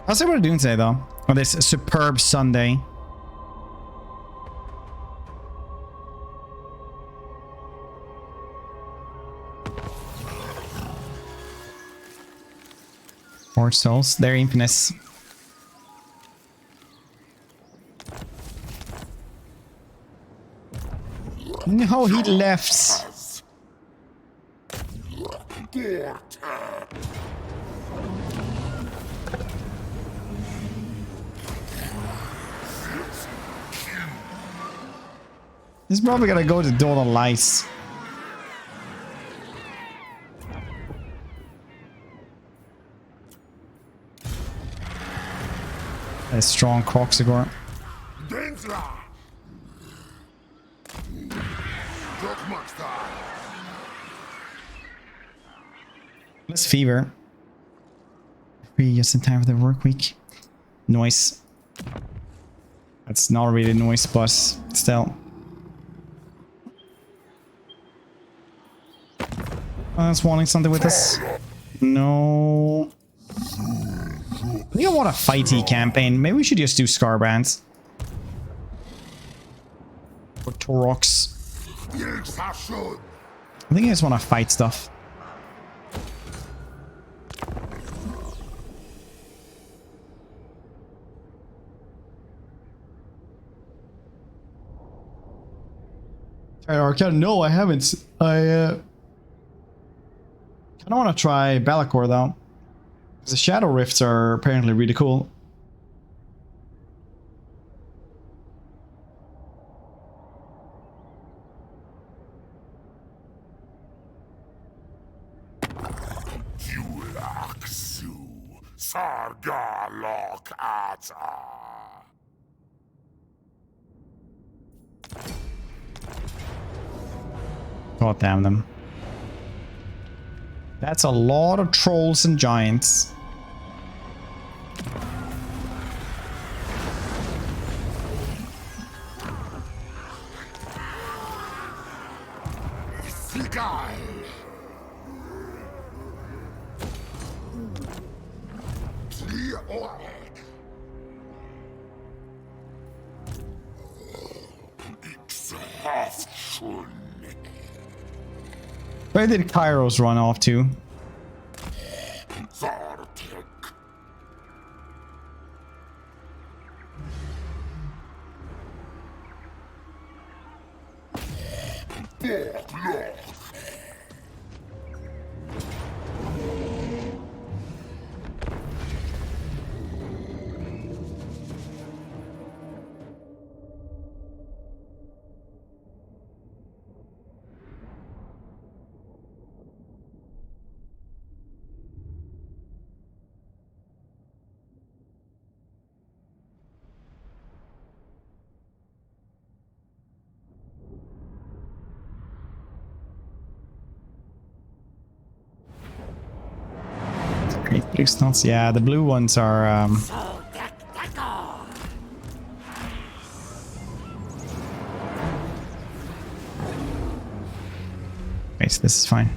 [SPEAKER 3] How's everybody doing today, though? On this superb Sunday. More souls. They're infamous. No, he left. He's probably gonna go to Dawn of Lights. A strong Croxigor. Less fever. Free just in time for the work week. Noise. That's not really noise, but still. That's wanting something with us. No. I think I want a fighty campaign. Maybe we should just do Scarbrands. Or Torox. I think I just want to fight stuff. Arcana, no, I haven't. I don't want to try Balakor though. The Shadow Rifts are apparently really cool. God damn them. That's a lot of trolls and giants. Where did Kairos run off to? Helix knots. Yeah, the blue ones are. Wait, this is fine.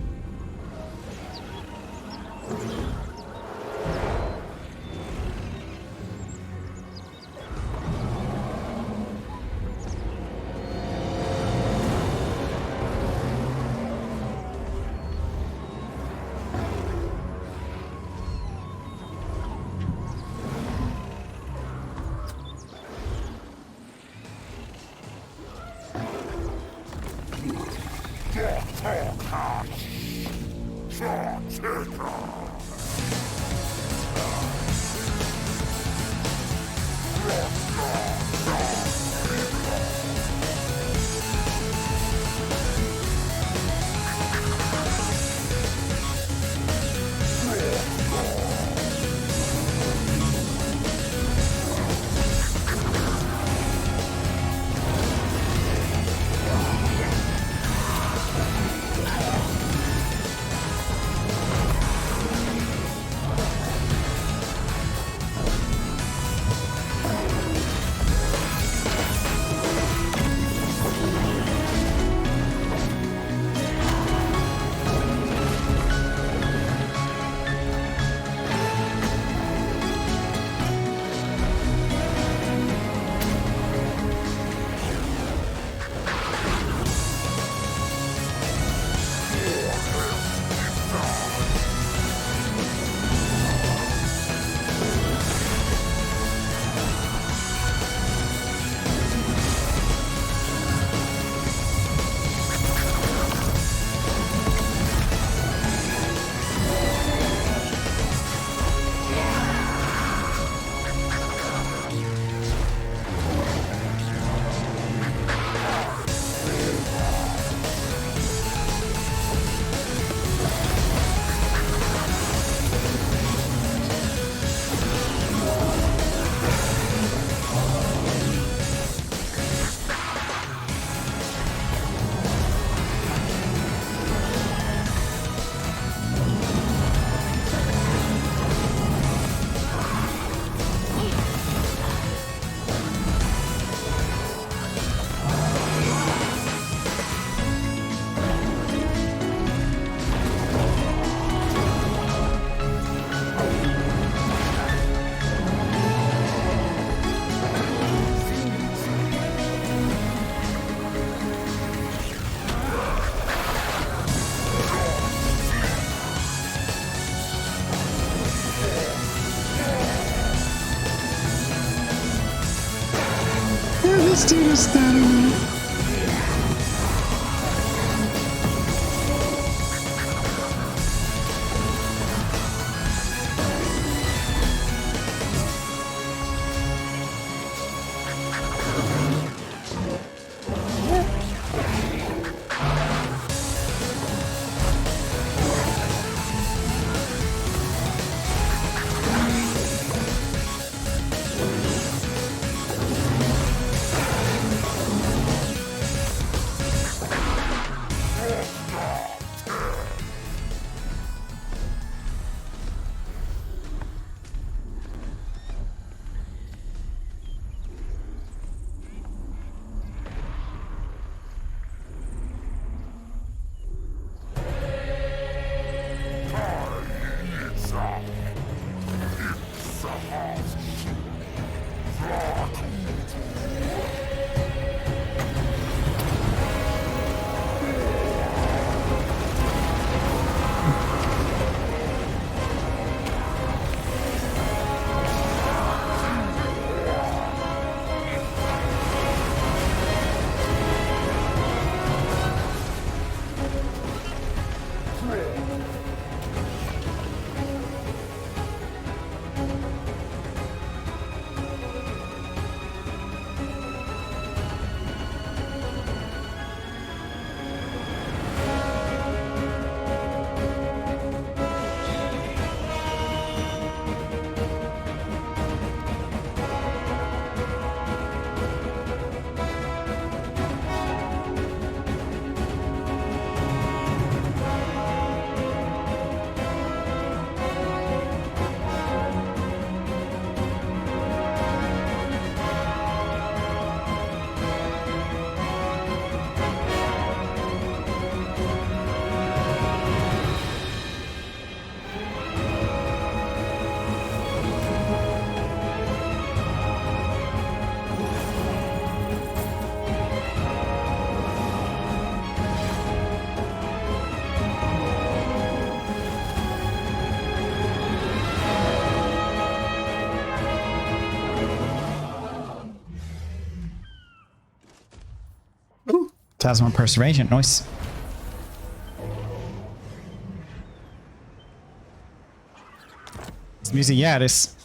[SPEAKER 3] This dude is standing there. Plasma preservation, nice. It's music, yeah, it is.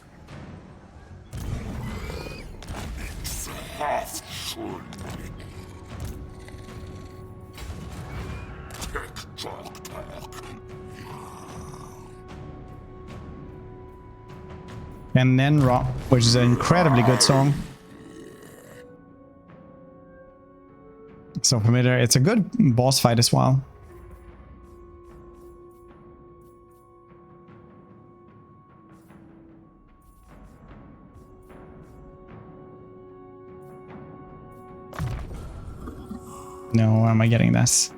[SPEAKER 3] And then Rock, which is an incredibly good song. So familiar. It's a good boss fight as well. No, where am I getting this?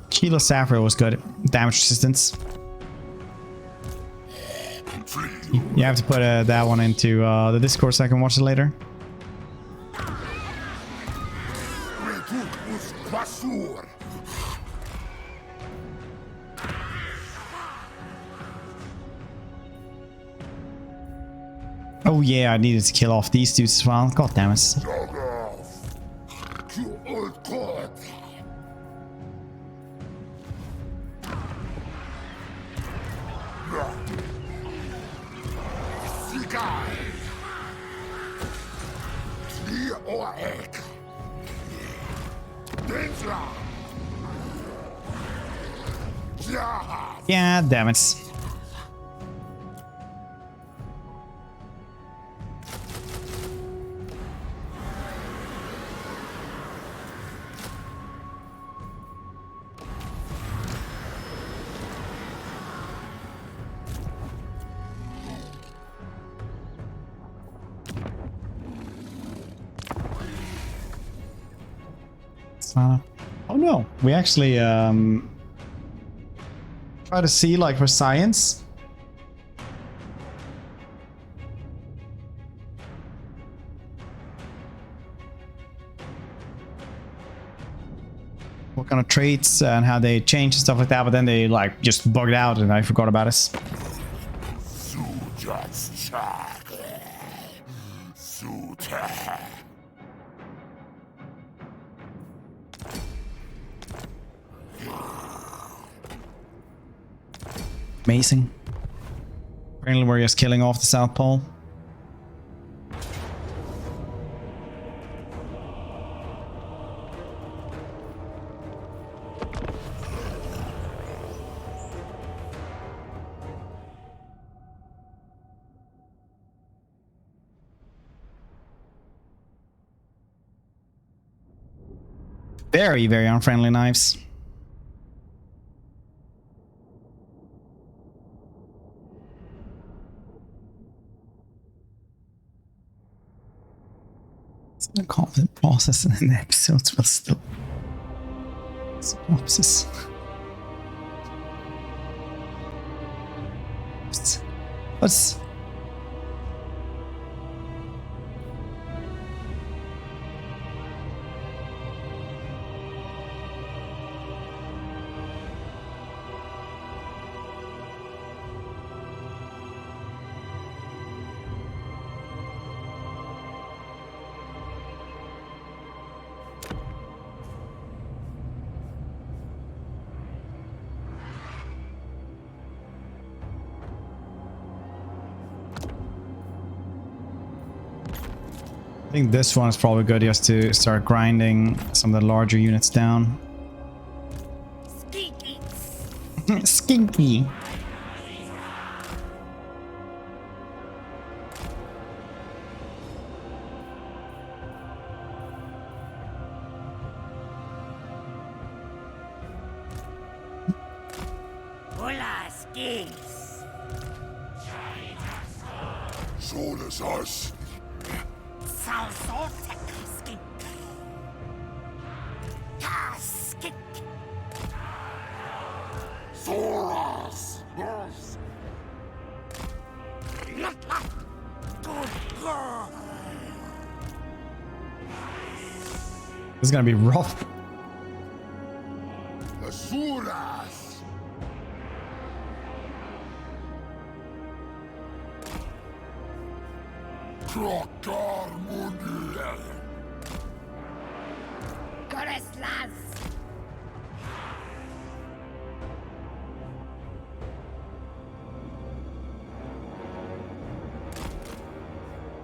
[SPEAKER 3] Kilo Sapphire was good. Damage resistance. You have to put that one into the Discord so I can watch it later. Oh yeah, I needed to kill off these dudes as well. God damn it. Yeah, damn it. Oh no, we actually try to see, like, for science. What kind of traits and how they change and stuff like that, but then they like just bugged out and I forgot about it. Amazing. Apparently we're just killing off the South Pole. Very, very unfriendly knives. A confident process in the episodes, but still. Synopsis. What's I think this one is probably good just to start grinding some of the larger units down.
[SPEAKER 4] Skinky.
[SPEAKER 3] Skinky.
[SPEAKER 4] Hola, skinks.
[SPEAKER 2] Show us.
[SPEAKER 4] Sounds so skink. Ta skink. Soras. Yes. Good girl.
[SPEAKER 3] This is gonna be rough.
[SPEAKER 2] Asuras! Krokar Mundial!
[SPEAKER 4] Goreslas!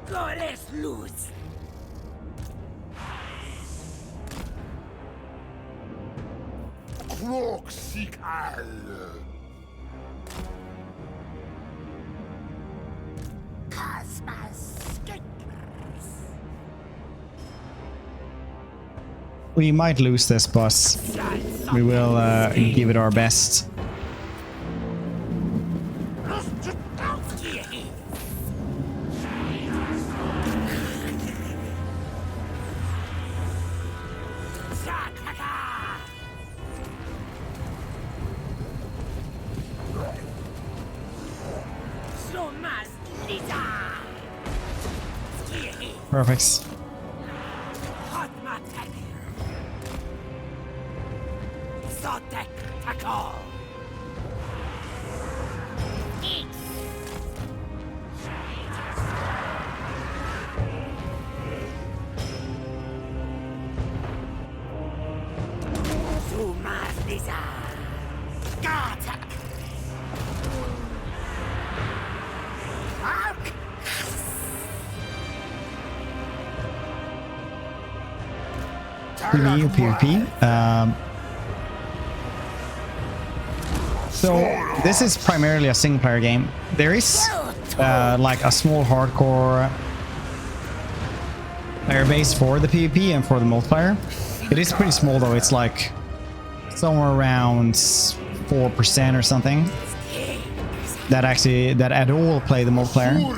[SPEAKER 4] Gores luz!
[SPEAKER 2] Kroxikal!
[SPEAKER 4] Cosmos skinkers!
[SPEAKER 3] We might lose this, boss. We will give it our best. Perfect. PvE or PvP. So this is primarily a single player game. There is like a small hardcore player base for the PvP and for the multiplayer. It is pretty small though. It's like somewhere around 4% or something that at all play the multiplayer.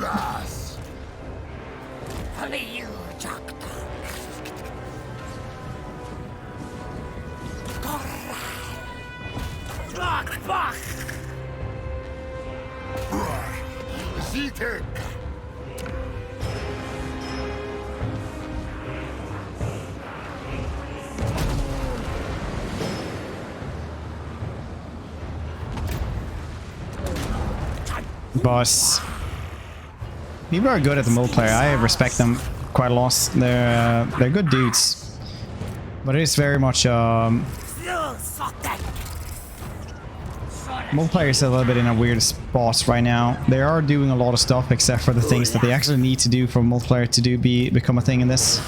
[SPEAKER 3] Boss. People are good at the multiplayer. I respect them quite a lot. They're good dudes, but it is very much multiplayer is a little bit in a weird spot right now. They are doing a lot of stuff except for the things that they actually need to do for multiplayer to become a thing in this.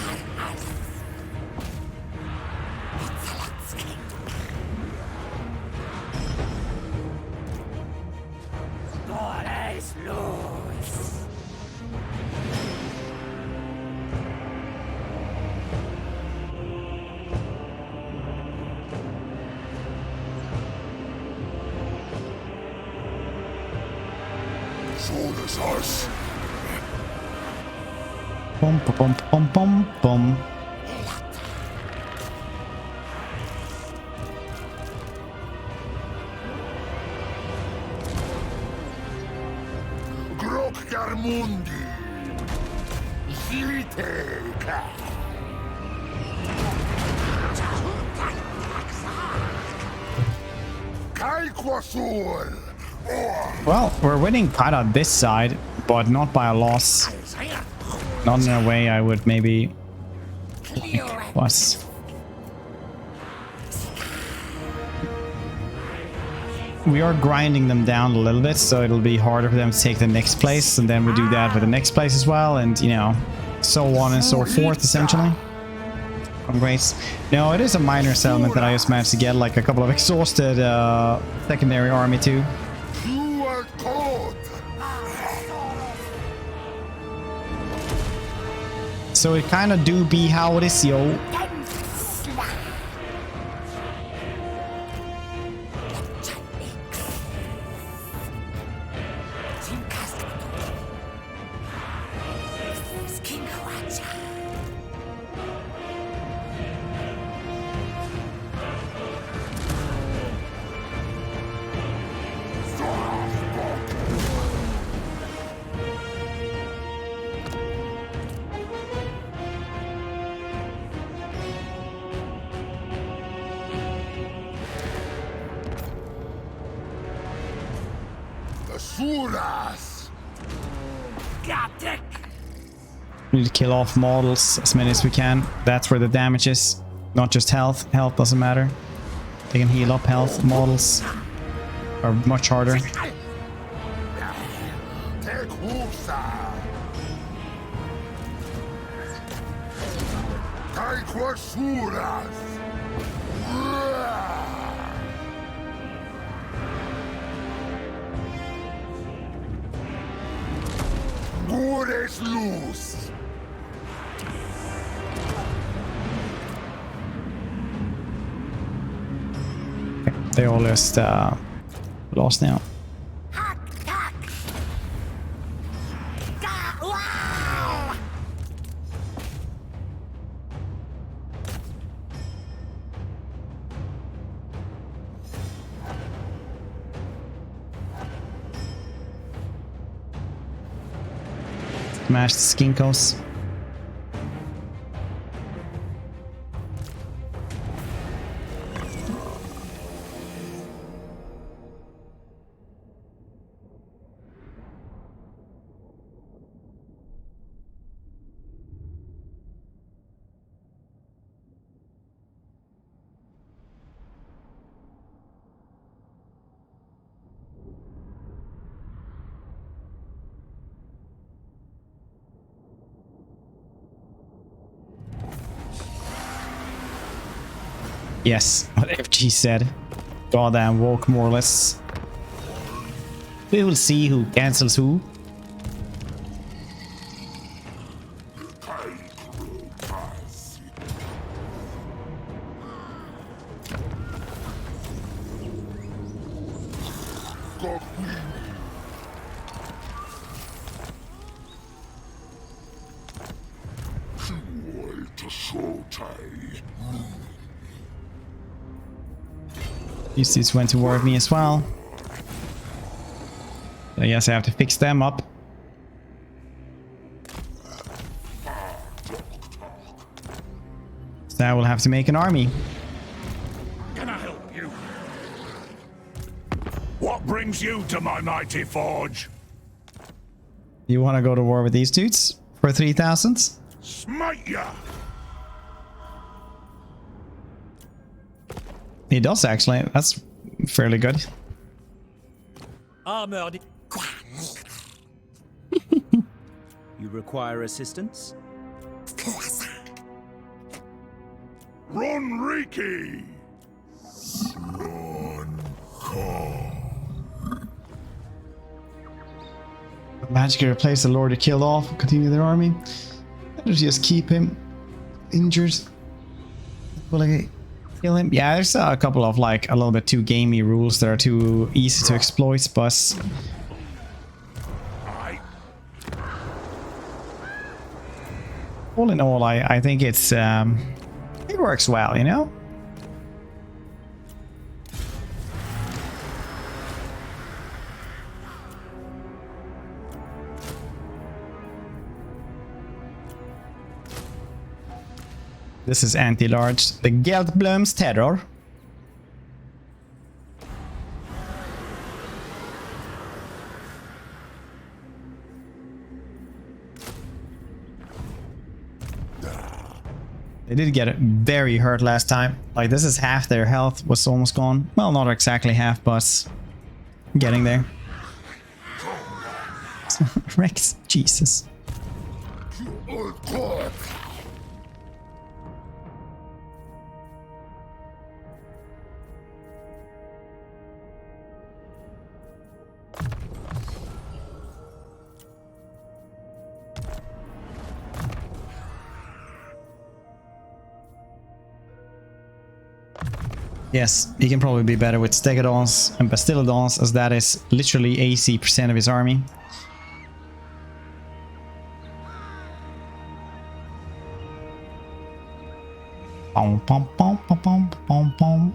[SPEAKER 3] Bum bum bum bum bum.
[SPEAKER 2] Grokgarmundi! Ziliteka! Kaikwasul!
[SPEAKER 3] Well, we're winning kind of this side, but not by a loss. Not in a way I would maybe like was. We are grinding them down a little bit, so it'll be harder for them to take the next place, and then we do that with the next place as well, and you know, so on and so forth, essentially. Great. No, it is a minor settlement that I just managed to get, like a couple of exhausted secondary army too. So it kind of do be how it is, yo. We need to kill off models as many as we can. That's where the damage is, not just health. Health doesn't matter. They can heal up health. Models are much harder. They all just lost now. Smash the skinkos. Yes, what FG said. Goddamn woke moralists. We will see who cancels who. These dudes went to war with me as well. I guess I have to fix them up. So I will have to make an army.
[SPEAKER 2] Can I help you? What brings you to my mighty forge?
[SPEAKER 3] You want to go to war with these dudes for 3,000?
[SPEAKER 2] Smite ya!
[SPEAKER 3] He does actually. That's fairly good.
[SPEAKER 10] Armored. You require assistance?
[SPEAKER 2] Run, Riki!
[SPEAKER 3] Magically replace the lord to kill off, continue their army. Let's just keep him injured. Will I kill him? Yeah, there's a couple of like a little bit too gamey rules that are too easy to exploit, but all in all, I think it's it works well, you know. This is anti-large. The Geldblom's terror. They did get very hurt last time. Like, this is half their health was almost gone. Well, not exactly half, but getting there. Rex, Jesus. Yes, he can probably be better with Stegodons and Bastillodons, as that is literally 80% of his army. Pom pom pom pom pom pom pom.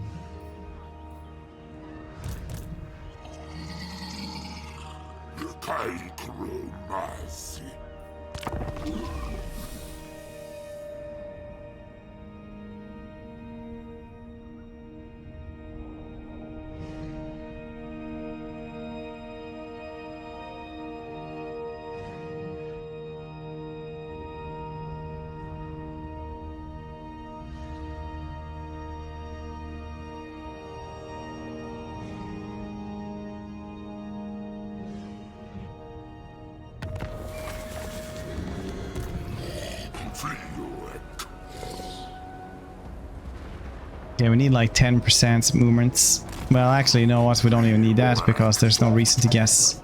[SPEAKER 3] Yeah, we need like 10% movements. Well, actually, you know what? We don't even need that because there's no reason to guess.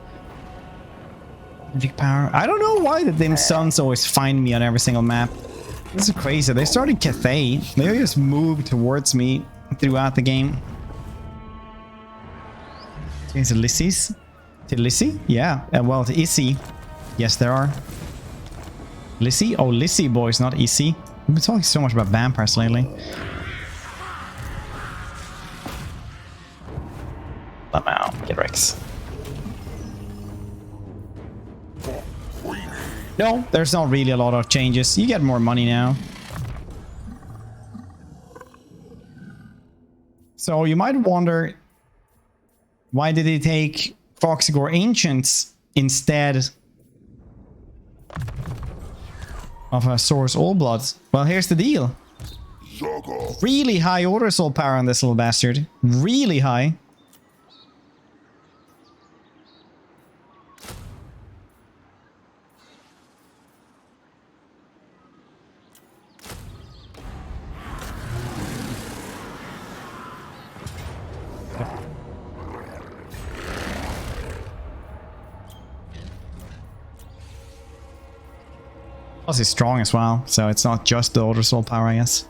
[SPEAKER 3] Magic power. I don't know why the dim suns always find me on every single map. This is crazy. They started Cathay. They just moved towards me throughout the game. Is it Lissy's? To Lissy? Yeah. Well, to Issy. Yes, there are. Lissy? Oh, Lissy boys, not Issy. We've been talking so much about vampires lately. Let me out. Get Rex. No, there's not really a lot of changes. You get more money now. So you might wonder, why did they take Foxgore Ancients instead of a Source All Blood? Well, here's the deal. Really high Order Soul power on this little bastard. Really high. Plus he's strong as well, so it's not just the Order Soul power, I guess.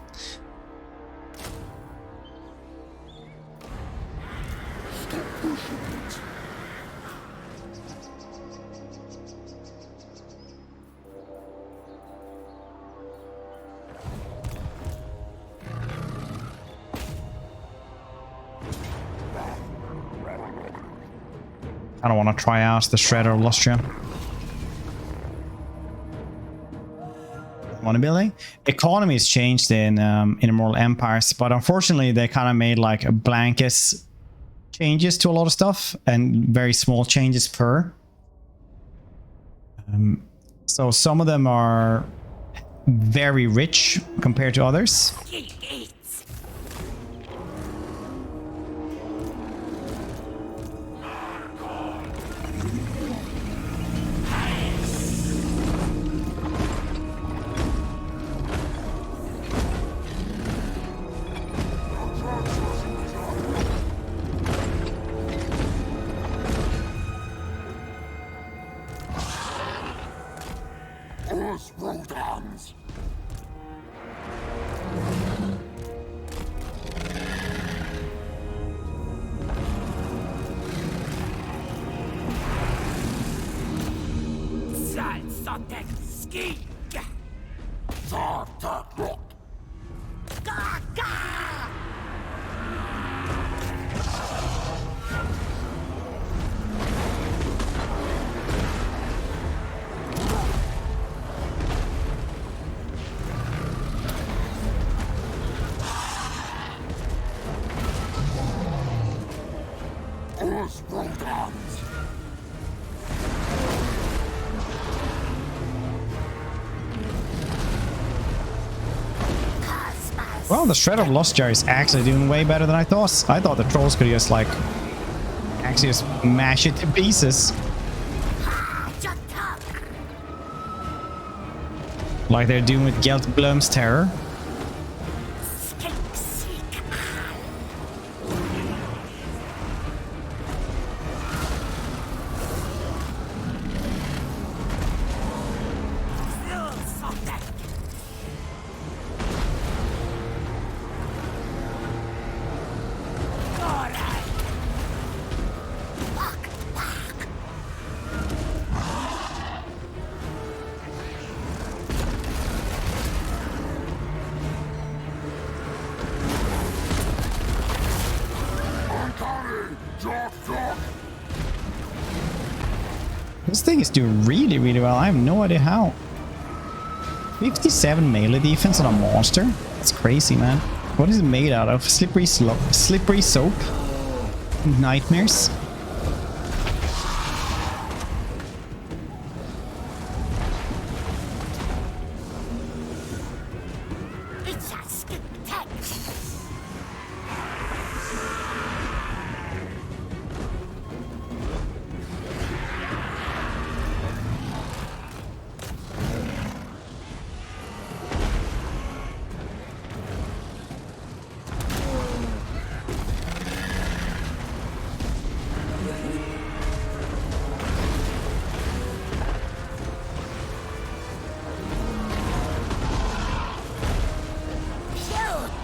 [SPEAKER 3] I don't want to try out the Shredder of Lustria. Ability. Economy has changed in Immortal Empires, but unfortunately they kind of made like a blanket changes to a lot of stuff and very small changes per. So some of them are very rich compared to others. Well, the Shred of Lustria is actually doing way better than I thought. I thought the trolls could just like actually just mash it to pieces. Like they're doing with Geltblum's Terror. This thing is doing really, really well. I have no idea how. 57 melee defense on a monster? That's crazy, man. What is it made out of? Slippery soap? Nightmares?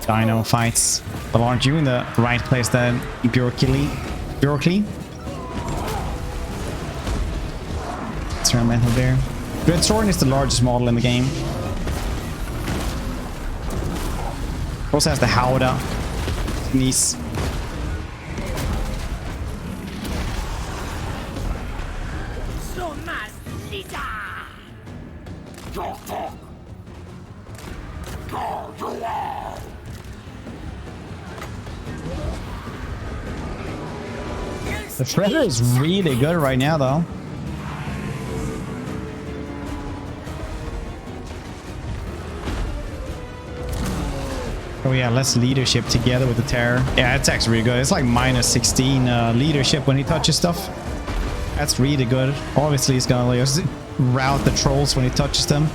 [SPEAKER 3] dino fights. But aren't you in the right place then, bureaucracy? Experimental there. Dreadsorn is the largest model in the game. Also has the Howdah. Nice.
[SPEAKER 4] So much Lisa!
[SPEAKER 3] The Shredder is really good right now, though. Oh yeah, less leadership together with the Terror. Yeah, it's actually really good. It's like minus 16 leadership when he touches stuff. That's really good. Obviously, he's gonna like, route the trolls when he touches them.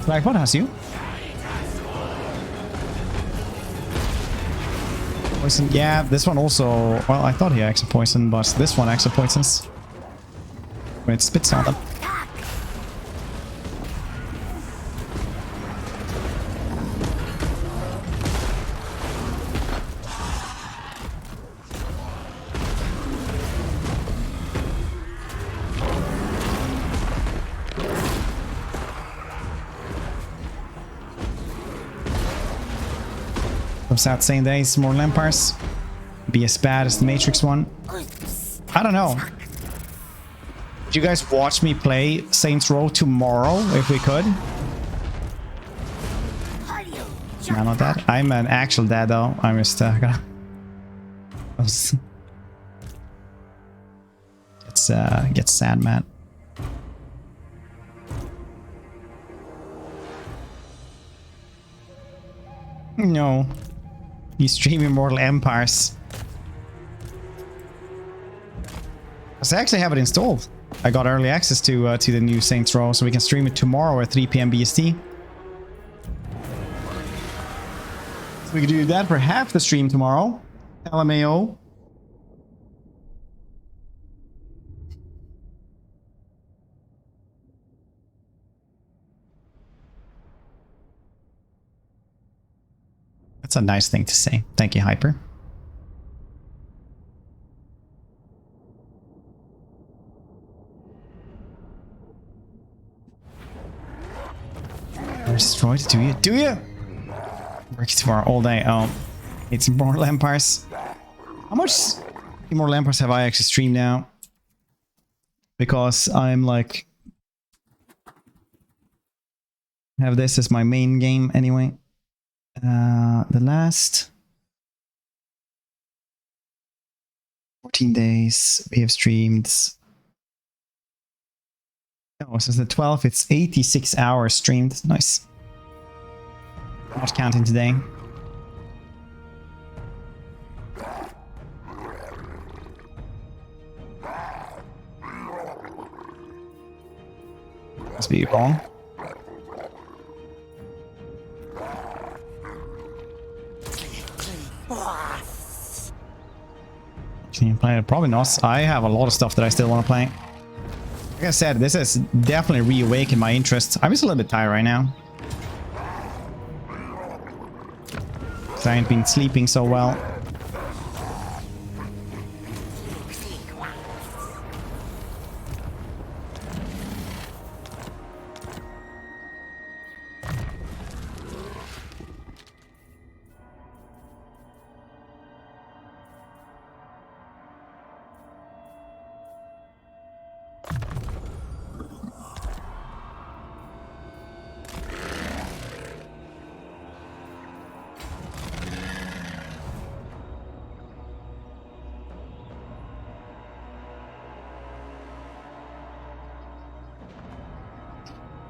[SPEAKER 3] Like, what has you? Poison. Yeah, this one also. Well, I thought he actually poisoned, but this one actually poisons when it spits on them. From South saying days, Immortal Empires be as bad as the Matrix one. I don't know. Would you guys watch me play Saints Row tomorrow if we could? No, not that. I'm an actual dad though. I'm just gonna. Gets sad, man. No. You stream Immortal Empires. I actually have it installed. I got early access to the new Saints Row, so we can stream it tomorrow at 3 p.m. BST. So we could do that for half the stream tomorrow. LMAO. That's a nice thing to say. Thank you, Hyper. Destroyed? Do you? Do you? Work tomorrow all day. Oh, it's Immortal Empires. How much Immortal Empires have I actually streamed now? Because I'm like have this as my main game anyway. The last 14 days we have streamed. Oh, since the 12th, it's 86 hours streamed. Nice. Not counting today. Must be wrong. Can you play it? Probably not. I have a lot of stuff that I still want to play. Like I said, this has definitely reawakened my interest. I'm just a little bit tired right now. I ain't been sleeping so well.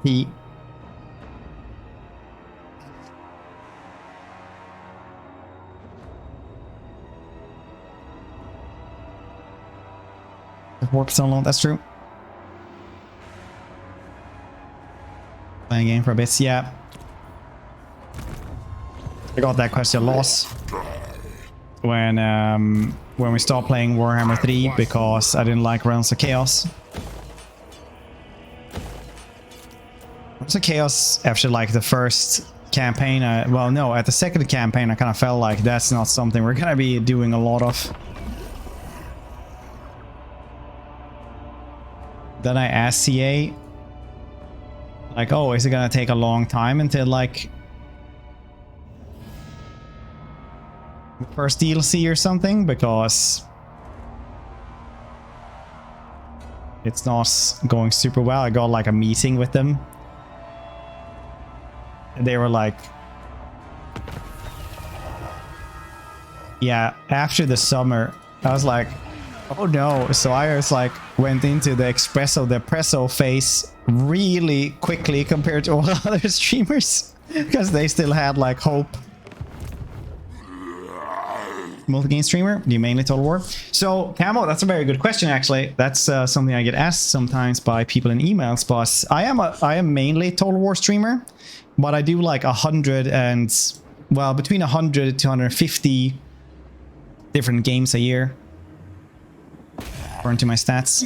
[SPEAKER 3] He Warp so long, that's true. Playing a game for a bit, yeah. I got that question lost when we stopped playing Warhammer 3 because I didn't like Realms of Chaos. Realms of Chaos, after like the first campaign, well no, at the second campaign I kind of felt like that's not something we're gonna be doing a lot of. Then I asked CA, like, oh, is it gonna take a long time until like the first DLC or something? Because it's not going super well. I got like a meeting with them. And they were like, yeah, after the summer. I was like, oh no. So I was like, went into the depresso phase really quickly compared to all other streamers because they still had like hope. Multi-game streamer? Do you mainly Total War? So, Camo, that's a very good question actually. That's something I get asked sometimes by people in emails, but I am mainly Total War streamer, but I do like 100 and, well, between 100 to 150 different games a year. According to my stats.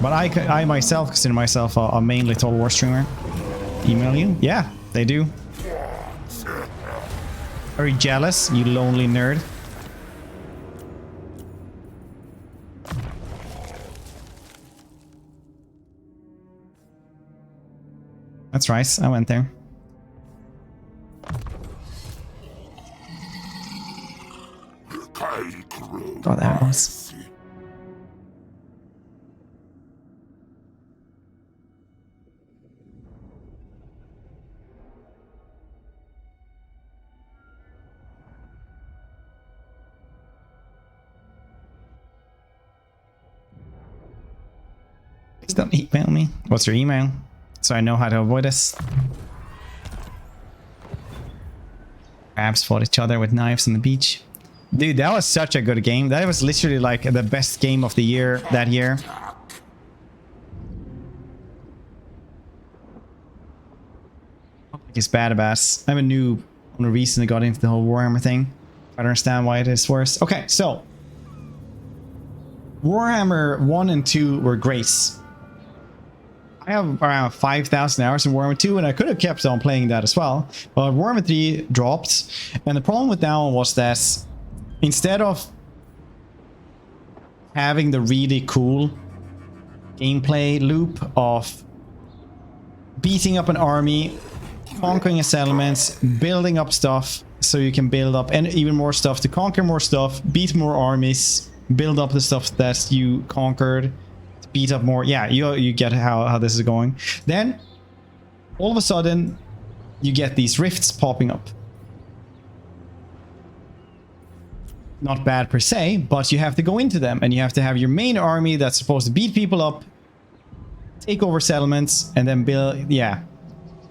[SPEAKER 3] But I myself consider myself a mainly Total War streamer. Email you? Yeah, they do. Very jealous, you lonely nerd. That's right, I went there. Oh, that was. Please don't email me. What's your email? So I know how to avoid this. Crabs fought each other with knives on the beach. Dude, that was such a good game. That was literally like the best game of the year that year. It's bad ass. I'm a noob. I'm a reason I got into the whole Warhammer thing. I don't understand why it is worse. Okay, so Warhammer 1 and 2 were great. I have around 5,000 hours in Warhammer 2 and I could have kept on playing that as well. But Warhammer 3 dropped. And the problem with that one was that instead of having the really cool gameplay loop of beating up an army, conquering a settlements, building up stuff so you can build up and even more stuff to conquer more stuff, beat more armies, build up the stuff that you conquered, to beat up more. Yeah, you get how this is going. Then all of a sudden you get these rifts popping up. Not bad per se, but you have to go into them and you have to have your main army that's supposed to beat people up, take over settlements, and then build. Yeah.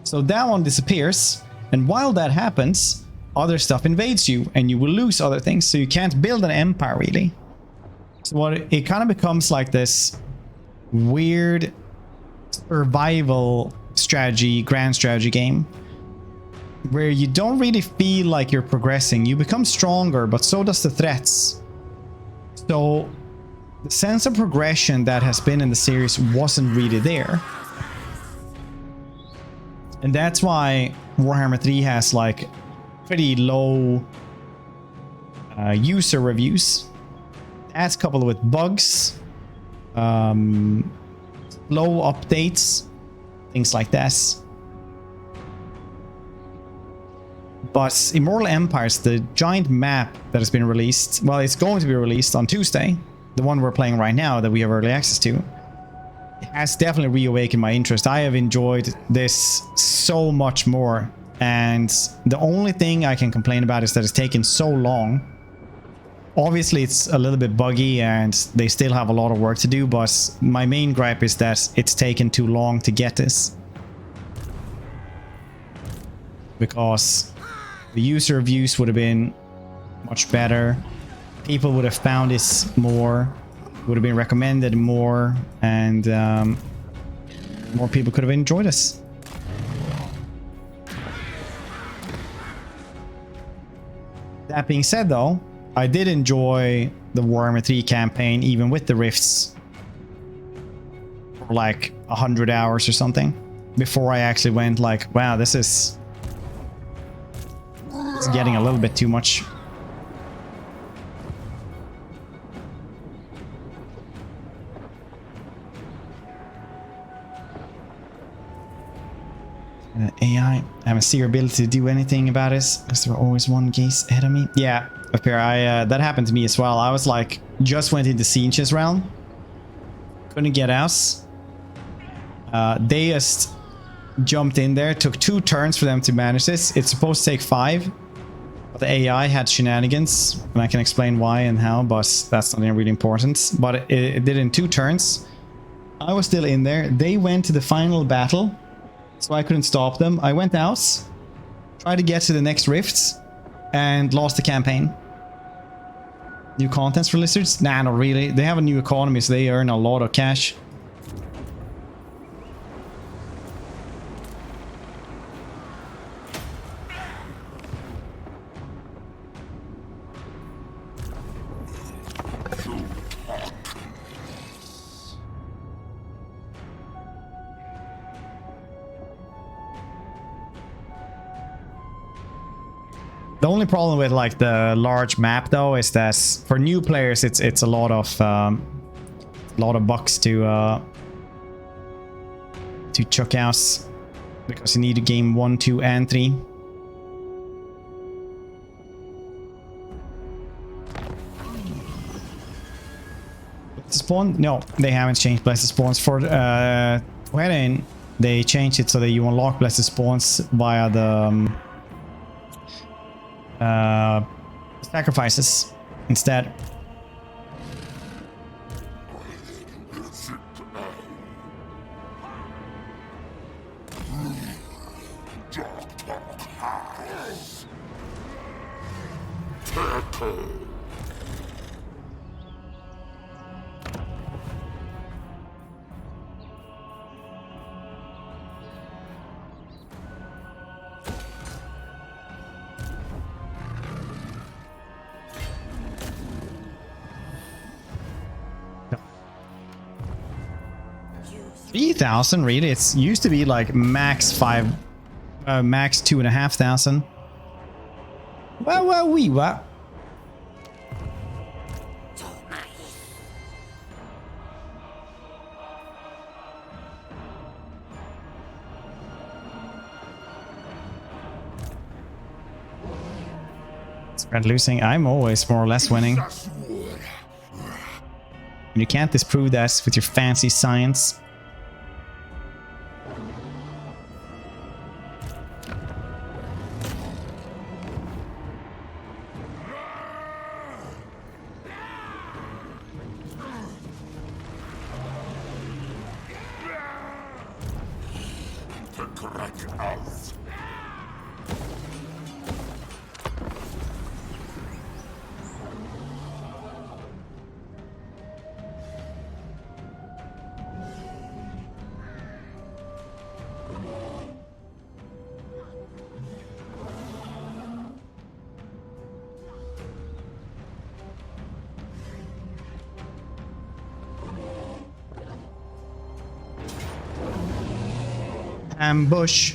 [SPEAKER 3] So that one disappears. And while that happens, other stuff invades you and you will lose other things. So you can't build an empire really. So it kind of becomes like this weird survival strategy, grand strategy game, where you don't really feel like you're progressing. You become stronger, but so does the threats. So the sense of progression that has been in the series wasn't really there. And that's why Warhammer 3 has like pretty low user reviews. That's coupled with bugs, low updates, things like that. But Immortal Empires, the giant map that has been released, well, it's going to be released on Tuesday, the one we're playing right now that we have early access to, has definitely reawakened my interest. I have enjoyed this so much more, and the only thing I can complain about is that it's taken so long. Obviously, it's a little bit buggy and they still have a lot of work to do, but my main gripe is that it's taken too long to get this. Because the user reviews would have been much better. People would have found this more. would have been recommended more, and more people could have enjoyed this. That being said, though, I did enjoy the Warhammer 3 campaign, even with the rifts, for like 100 hours or something, before I actually went like, wow, this is it's getting a little bit too much. AI, I haven't seen your ability to do anything about it, because there always one gaze ahead of me. Yeah, up here, that happened to me as well. I was like, just went into Siege's realm, couldn't get out. They just jumped in there, took 2 turns for them to manage this. It's supposed to take 5, but the AI had shenanigans, and I can explain why and how, but that's not really important. But it did in 2 turns. I was still in there. They went to the final battle, so I couldn't stop them. I went out, tried to get to the next rifts, and lost the campaign. New contents for lizards? Nah, not really. They have a new economy, so they earn a lot of cash. The only problem with like the large map though is that for new players it's a lot of bucks to chuck out, because you need to game 1, 2, and 3. Spawn? No, they haven't changed blessed spawns for Wedding. They changed it so that you unlock blessed spawns via the sacrifices instead. $3,000 really? It's used to be like max 2,500. What? Spread losing. I'm always more or less winning. You can't disprove that with your fancy science. Ambush.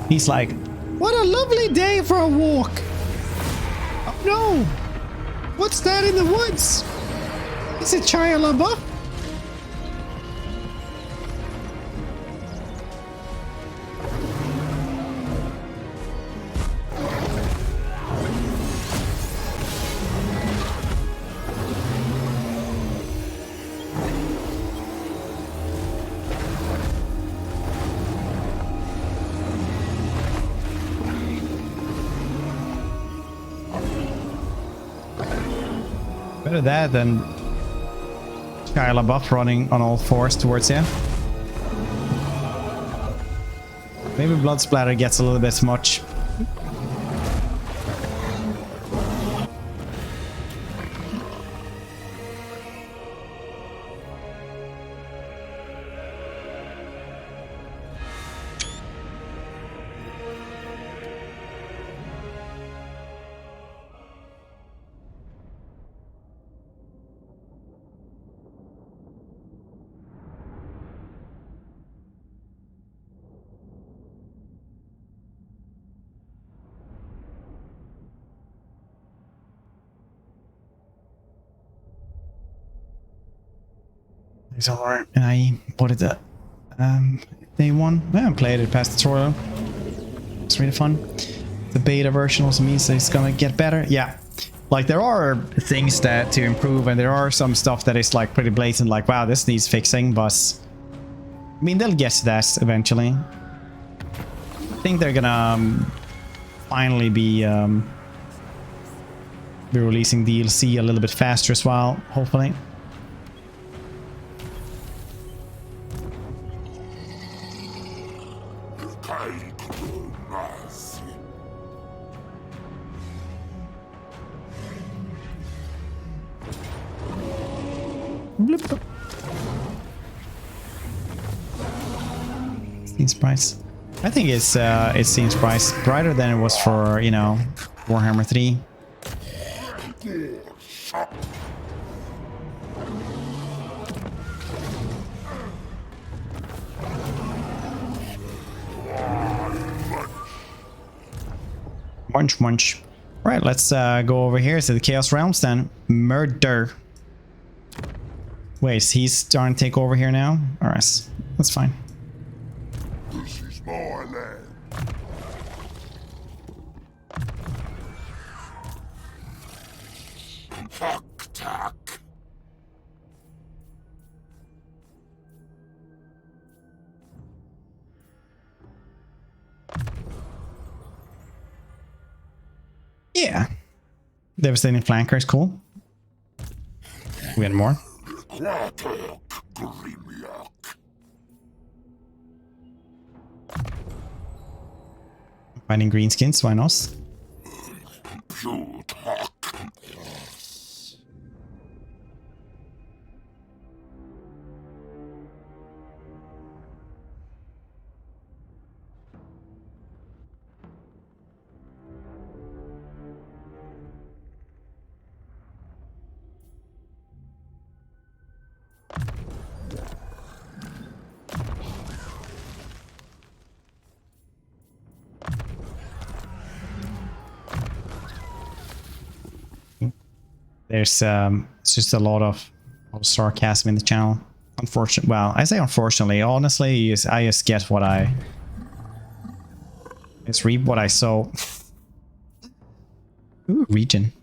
[SPEAKER 3] He's like, what a lovely day for a walk. Oh no! What's that in the woods? Is it Shia LaBeouf? Better that than Skyla buff running on all fours towards you. Maybe blood splatter gets a little bit much. It's alright. I bought it day one. I haven't played it past the tutorial. It's really fun. The beta version also means that it's gonna get better. Yeah. Like there are things that to improve, and there are some stuff that is like pretty blatant, like wow, this needs fixing, but I mean they'll get to that eventually. I think they're gonna finally be releasing DLC a little bit faster as well, hopefully. Seems price. I think it seems price brighter than it was for, you know, Warhammer 3. Munch munch. Right, let's go over here to the Chaos Realms then. Murder. Wait, he's starting to take over here now? Alright, that's fine.
[SPEAKER 2] This is my land. Tack.
[SPEAKER 3] Yeah. Devastating flankers, cool. We had more. Finding greenskins, why not? There's it's just a lot of sarcasm in the channel. Unfortunately, well, I say unfortunately. Honestly, I just get what I just reap what I sow. Ooh, region.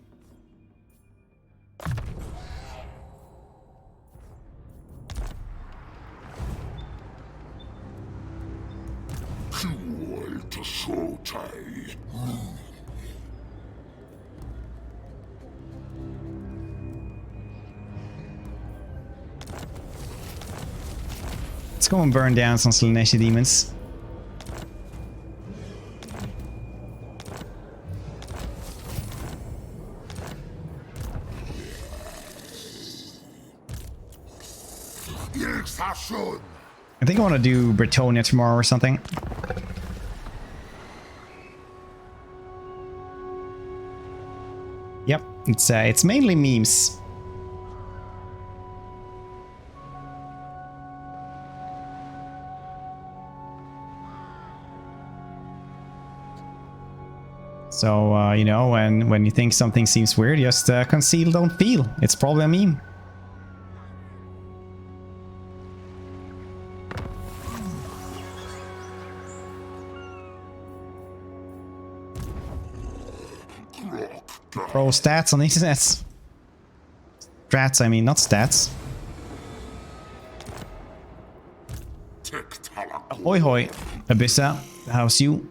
[SPEAKER 3] Let's go and burn down some Slaneshi demons. I think I want to do Bretonia tomorrow or something. Yep, it's mainly memes. So, you know, when you think something seems weird, just conceal, don't feel. It's probably a meme. Pro stats on these stats. Strats, I mean, not stats. Ahoy hoy, Abyssa, how's you?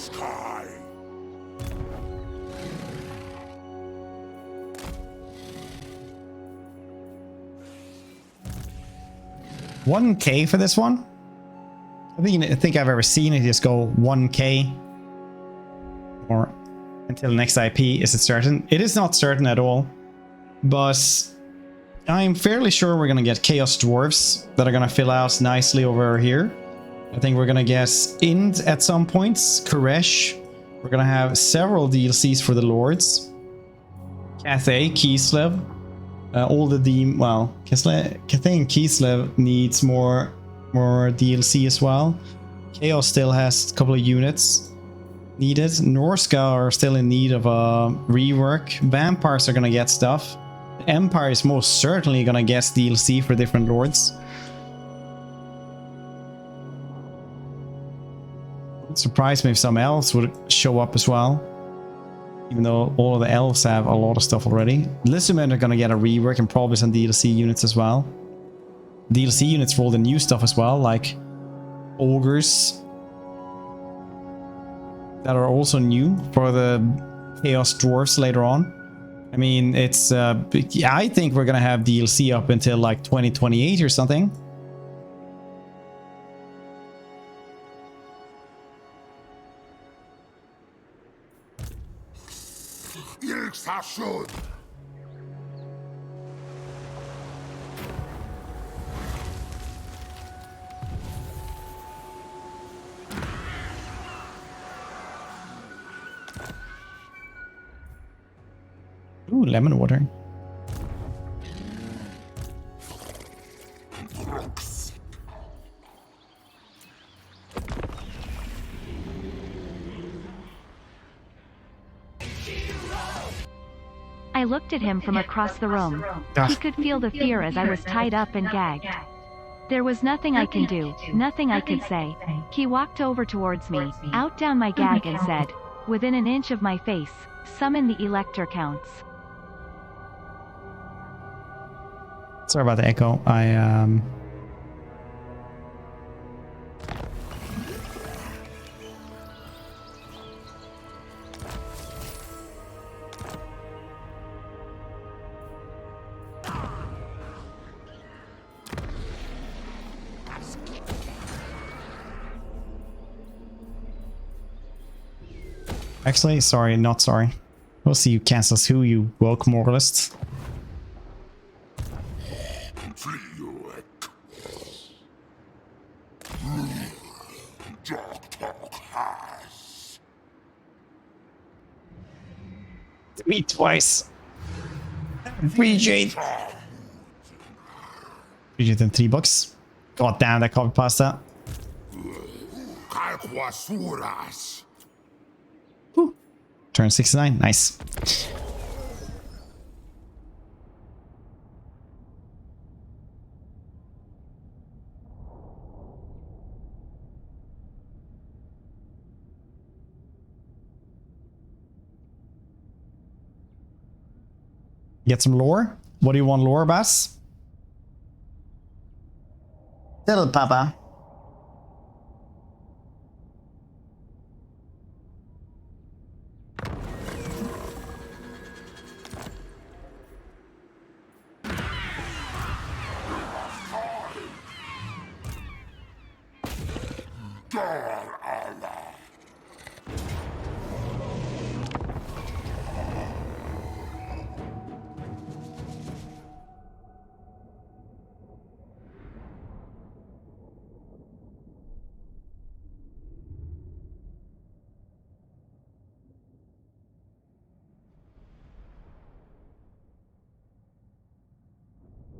[SPEAKER 2] sky.
[SPEAKER 3] 1K for this one? I think I've ever seen it just go 1K. Or until next IP. Is it certain? It is not certain at all. But I'm fairly sure we're gonna get Chaos Dwarves that are gonna fill out nicely over here. I think we're gonna get Ind at some points, Koresh. We're gonna have several DLCs for the Lords. Cathay, Kislev. All the Cathay and Kislev needs more DLC as well. Chaos still has a couple of units needed. Norska are still in need of a rework. Vampires are gonna get stuff. Empire is most certainly gonna get DLC for different lords. Wouldn't surprise me if some elves would show up as well. Even though all of the elves have a lot of stuff already. Lissumen are gonna get a rework and probably some DLC units as well. DLC units for all the new stuff as well, like ogres that are also new for the Chaos Dwarfs later on. I mean, it's I think we're gonna have DLC up until like 2028 or something. Ooh, lemon water.
[SPEAKER 11] I looked at him from across the room.
[SPEAKER 3] Ah.
[SPEAKER 11] He could feel the fear as I was tied up and gagged. There was nothing I can do, nothing I could say. He walked over towards me, out down my gag and said, within an inch of my face, summon the Elector Counts.
[SPEAKER 3] Sorry about the echo. Actually, sorry, not sorry. We'll see you cancels who, you woke moralists. Me twice. Free Jade. Free Jade and $3. God damn, that copy pasta. Whew. Turn 69. Nice. Get some lore. What do you want lore, Bass? Little Papa.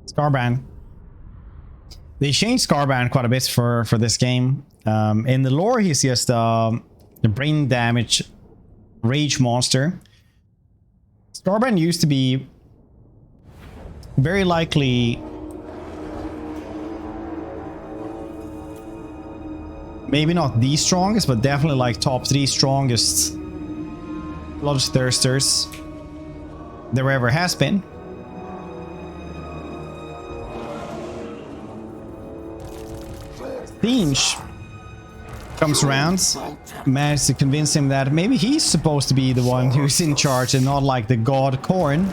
[SPEAKER 3] Scarbrand. They changed Scarbrand quite a bit for this game. In the lore, he's just the brain damage rage monster. Scarbrand used to be very likely maybe not the strongest, but definitely like top 3 strongest bloodthirsters there ever has been. Thinch comes around, managed to convince him that maybe he's supposed to be the one who's in charge and not like the god Corn.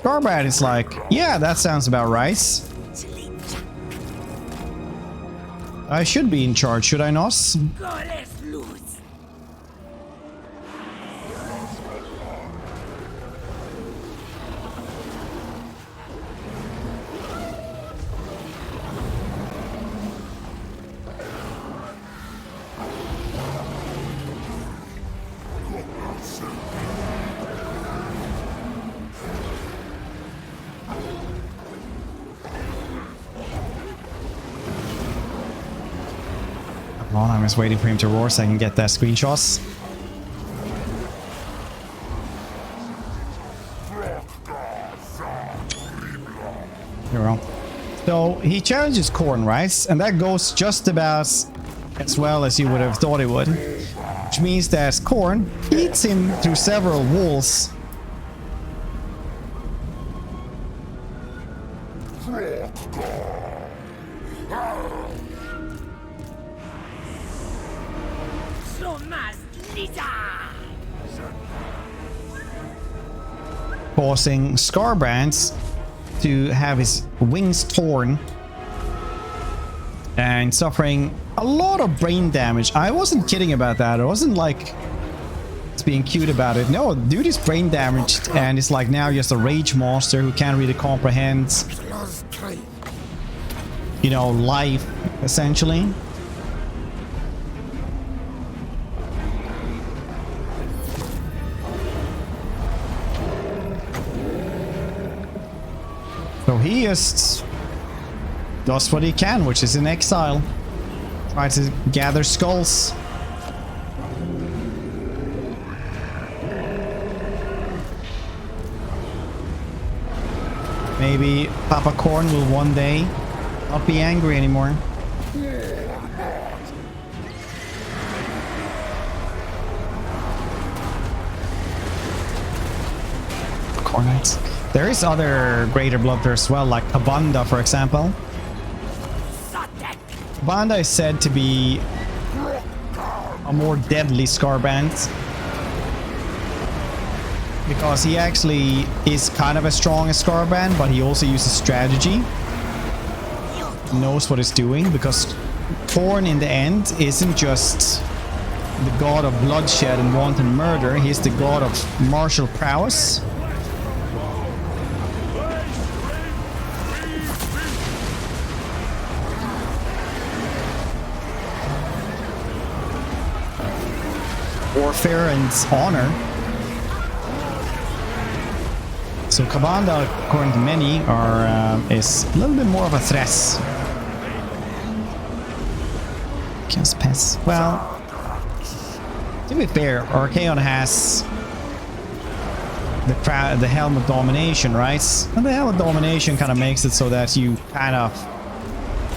[SPEAKER 3] Scarbrand is like, yeah, that sounds about right. I should be in charge, should I not?
[SPEAKER 4] Go, let's lose.
[SPEAKER 3] Well, I'm just waiting for him to roar so I can get that screenshots. Here we go. So he challenges Corn, right? And that goes just about as well as you would have thought it would. Which means that Corn beats him through several walls. Causing Scarbrand to have his wings torn and suffering a lot of brain damage. I wasn't kidding about that. I wasn't like it's being cute about it. No, dude is brain damaged and it's like now just a rage monster who can't really comprehend, you know, life essentially. So he just does what he can, which is in exile. Try to gather skulls. Maybe Papa Corn will one day not be angry anymore. Cornites. There is other greater bloodthirst as well, like Kabanda, for example. Kabanda is said to be a more deadly Scarbrand because he actually is kind of as strong as Scarbrand, but he also uses strategy. Knows what he's doing, because Corn in the end isn't just the god of bloodshed and wanton murder, he's the god of martial prowess. Warfare and honor. So Kabanda, according to many, is a little bit more of a threat. Just pass. Well, to be fair, Archaon has the Helm of Domination, right? And the Helm of Domination kind of makes it so that you kind of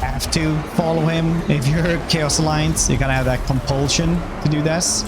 [SPEAKER 3] have to follow him if you're Chaos Alliance. You kind of have that compulsion to do this.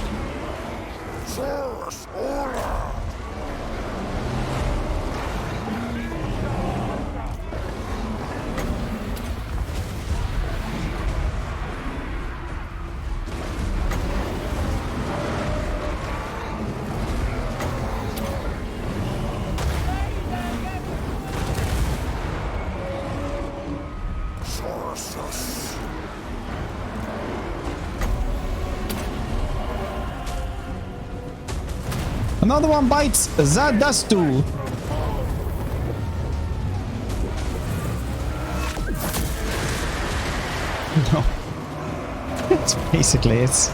[SPEAKER 3] Another one bites Zadastu. No. It's basically it's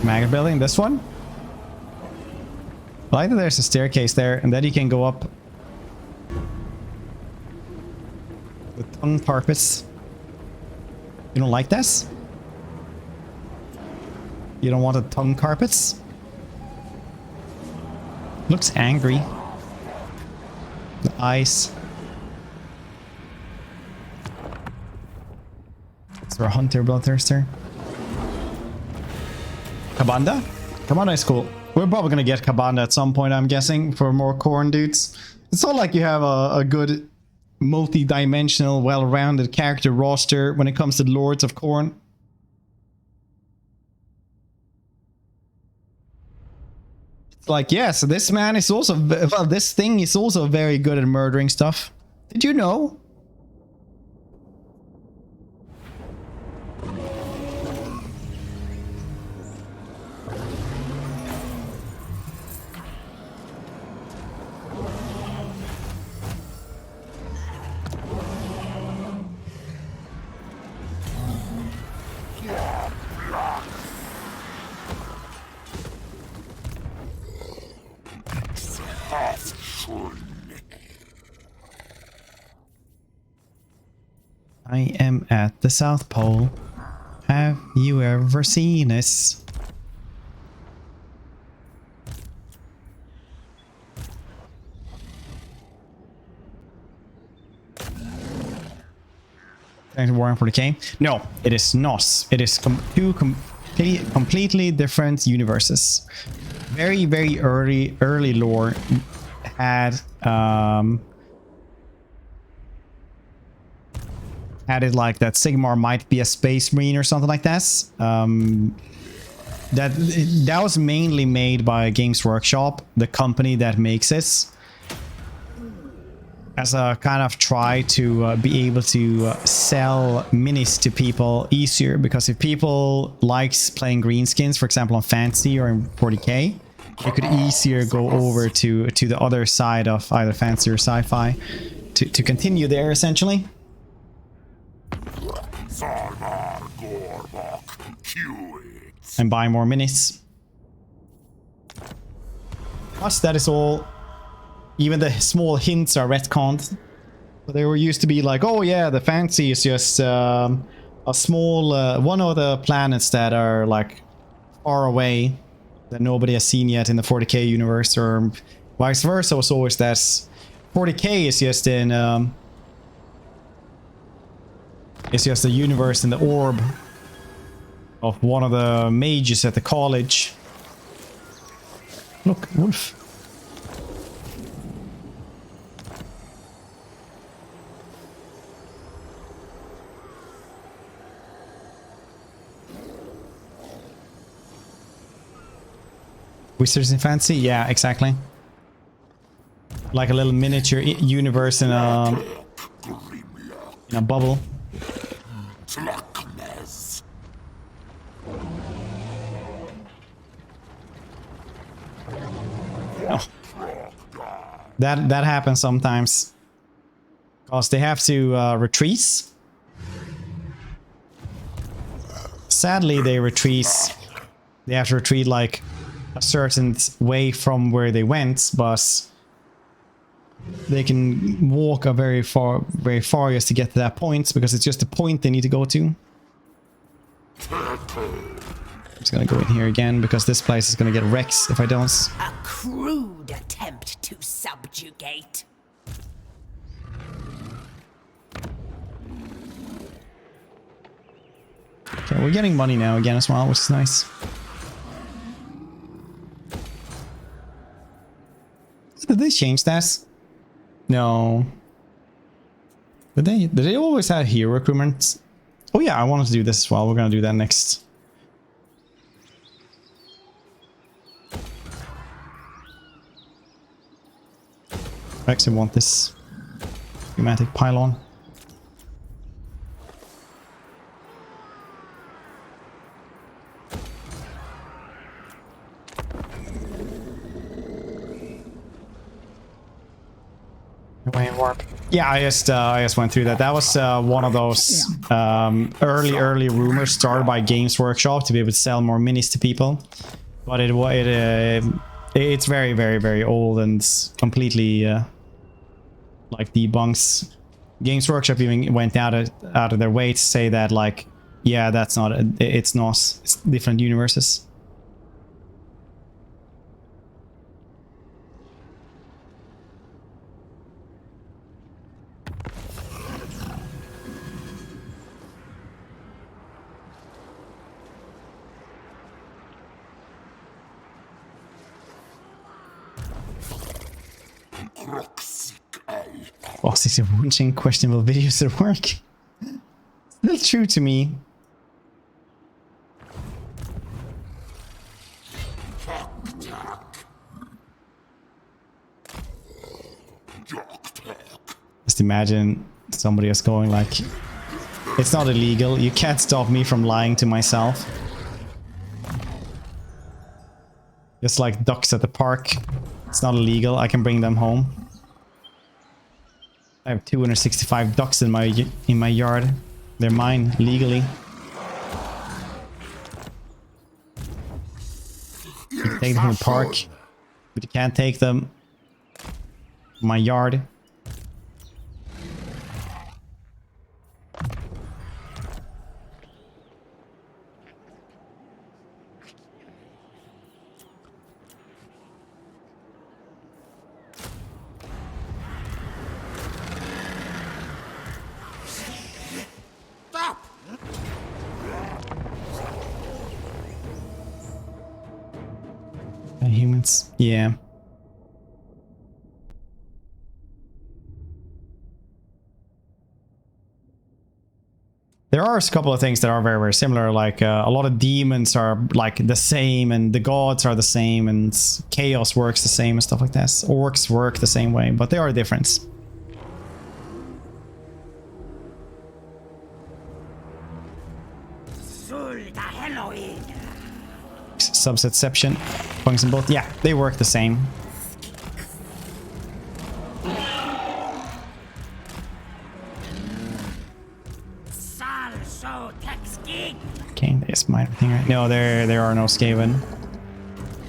[SPEAKER 3] maggot building, this one. I like that there's a staircase there and then you can go up the tongue carpets. You don't like this? You don't want the tongue carpets? Looks angry. The eyes. Is there a hunter bloodthirster? Kabanda? Kabanda is cool. We're probably gonna get Kabanda at some point, I'm guessing, for more Corn dudes. It's not like you have a good multi-dimensional, well-rounded character roster when it comes to Lords of Khorne. It's like, yeah, so this man is also, well, this thing is also very good at murdering stuff. Did you know? I am at the South Pole. Have you ever seen this? Warring for the King? No, it is not. It is two completely different universes. Very, very early lore had added like that Sigmar might be a space marine or something like that. That was mainly made by Games Workshop, the company that makes it, as a kind of try to be able to sell minis to people easier, because if people likes playing greenskins, for example on Fantasy or in 40k, they could easier go over to the other side of either Fantasy or Sci-Fi to continue there essentially. And buy more minis. Plus that is all, even the small hints are retconned. But they were used to be like, oh yeah, the Fantasy is just a small one of the planets that are like far away that nobody has seen yet in the 40k universe, or vice versa. Was always that 40k is just in it's just a universe in the orb of one of the mages at the college. Look, wolf. Wizards in Fantasy? Yeah, exactly. Like a little miniature universe in a bubble. Oh. That happens sometimes. Because they have to retreat. Sadly, they retreat. They have to retreat like a certain way from where they went, but they can walk a very far just to get to that point, because it's just the point they need to go to. I'm just gonna go in here again because this place is gonna get wrecked if I don't.
[SPEAKER 4] A crude attempt to subjugate.
[SPEAKER 3] Okay, we're getting money now again as well, which is nice. Did they change that? No. Did they always have hero recruitment? Oh yeah, I wanted to do this as well. We're gonna do that next. I actually want this schematic pylon. Yeah, I just went through that. That was one of those early rumors started by Games Workshop to be able to sell more minis to people, but it's very old and completely like debunks. Games Workshop even went out of their way to say that, like, yeah, that's not it's different universes. Bosses are watching questionable videos at work. Still true to me. Just imagine somebody else going like, it's not illegal, you can't stop me from lying to myself. Just like ducks at the park. It's not illegal, I can bring them home. I have 265 ducks in my yard. They're mine legally. You can take them from the park, but you can't take them from my yard. Humans, yeah. There are a couple of things that are very, very similar, like a lot of demons are like the same, and the gods are the same, and chaos works the same and stuff like that. Orcs work the same way, but they are different. Subsetception, function both. Yeah, they work the same. Okay, there's my thing right. No, there are no Skaven.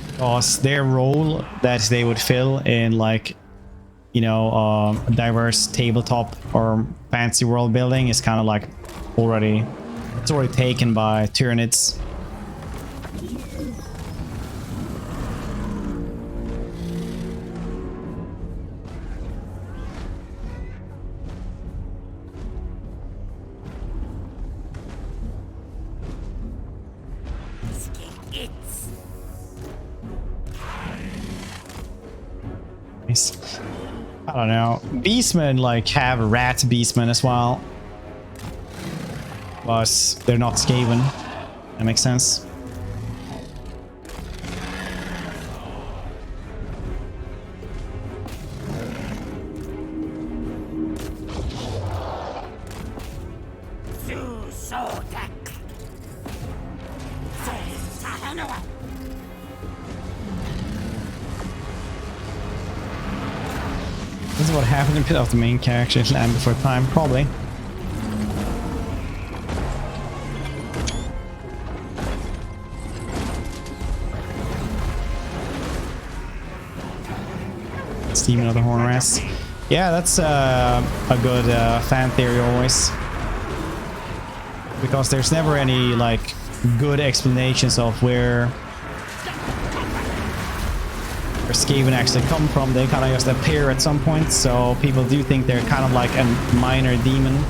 [SPEAKER 3] Because their role that they would fill in, like, you know, diverse tabletop or fancy world building is kind of like already, it's already taken by Tyranids. I don't know. Beastmen like have rat beastmen as well, but they're not Skaven. That makes sense. This is what happened in Pit of the main character land before time, probably. Steaming of the Horn Rest. Yeah, that's a good fan theory always. Because there's never any like good explanations of where Skaven actually come from. They kind of just appear at some point, so people do think they're kind of like a minor demon.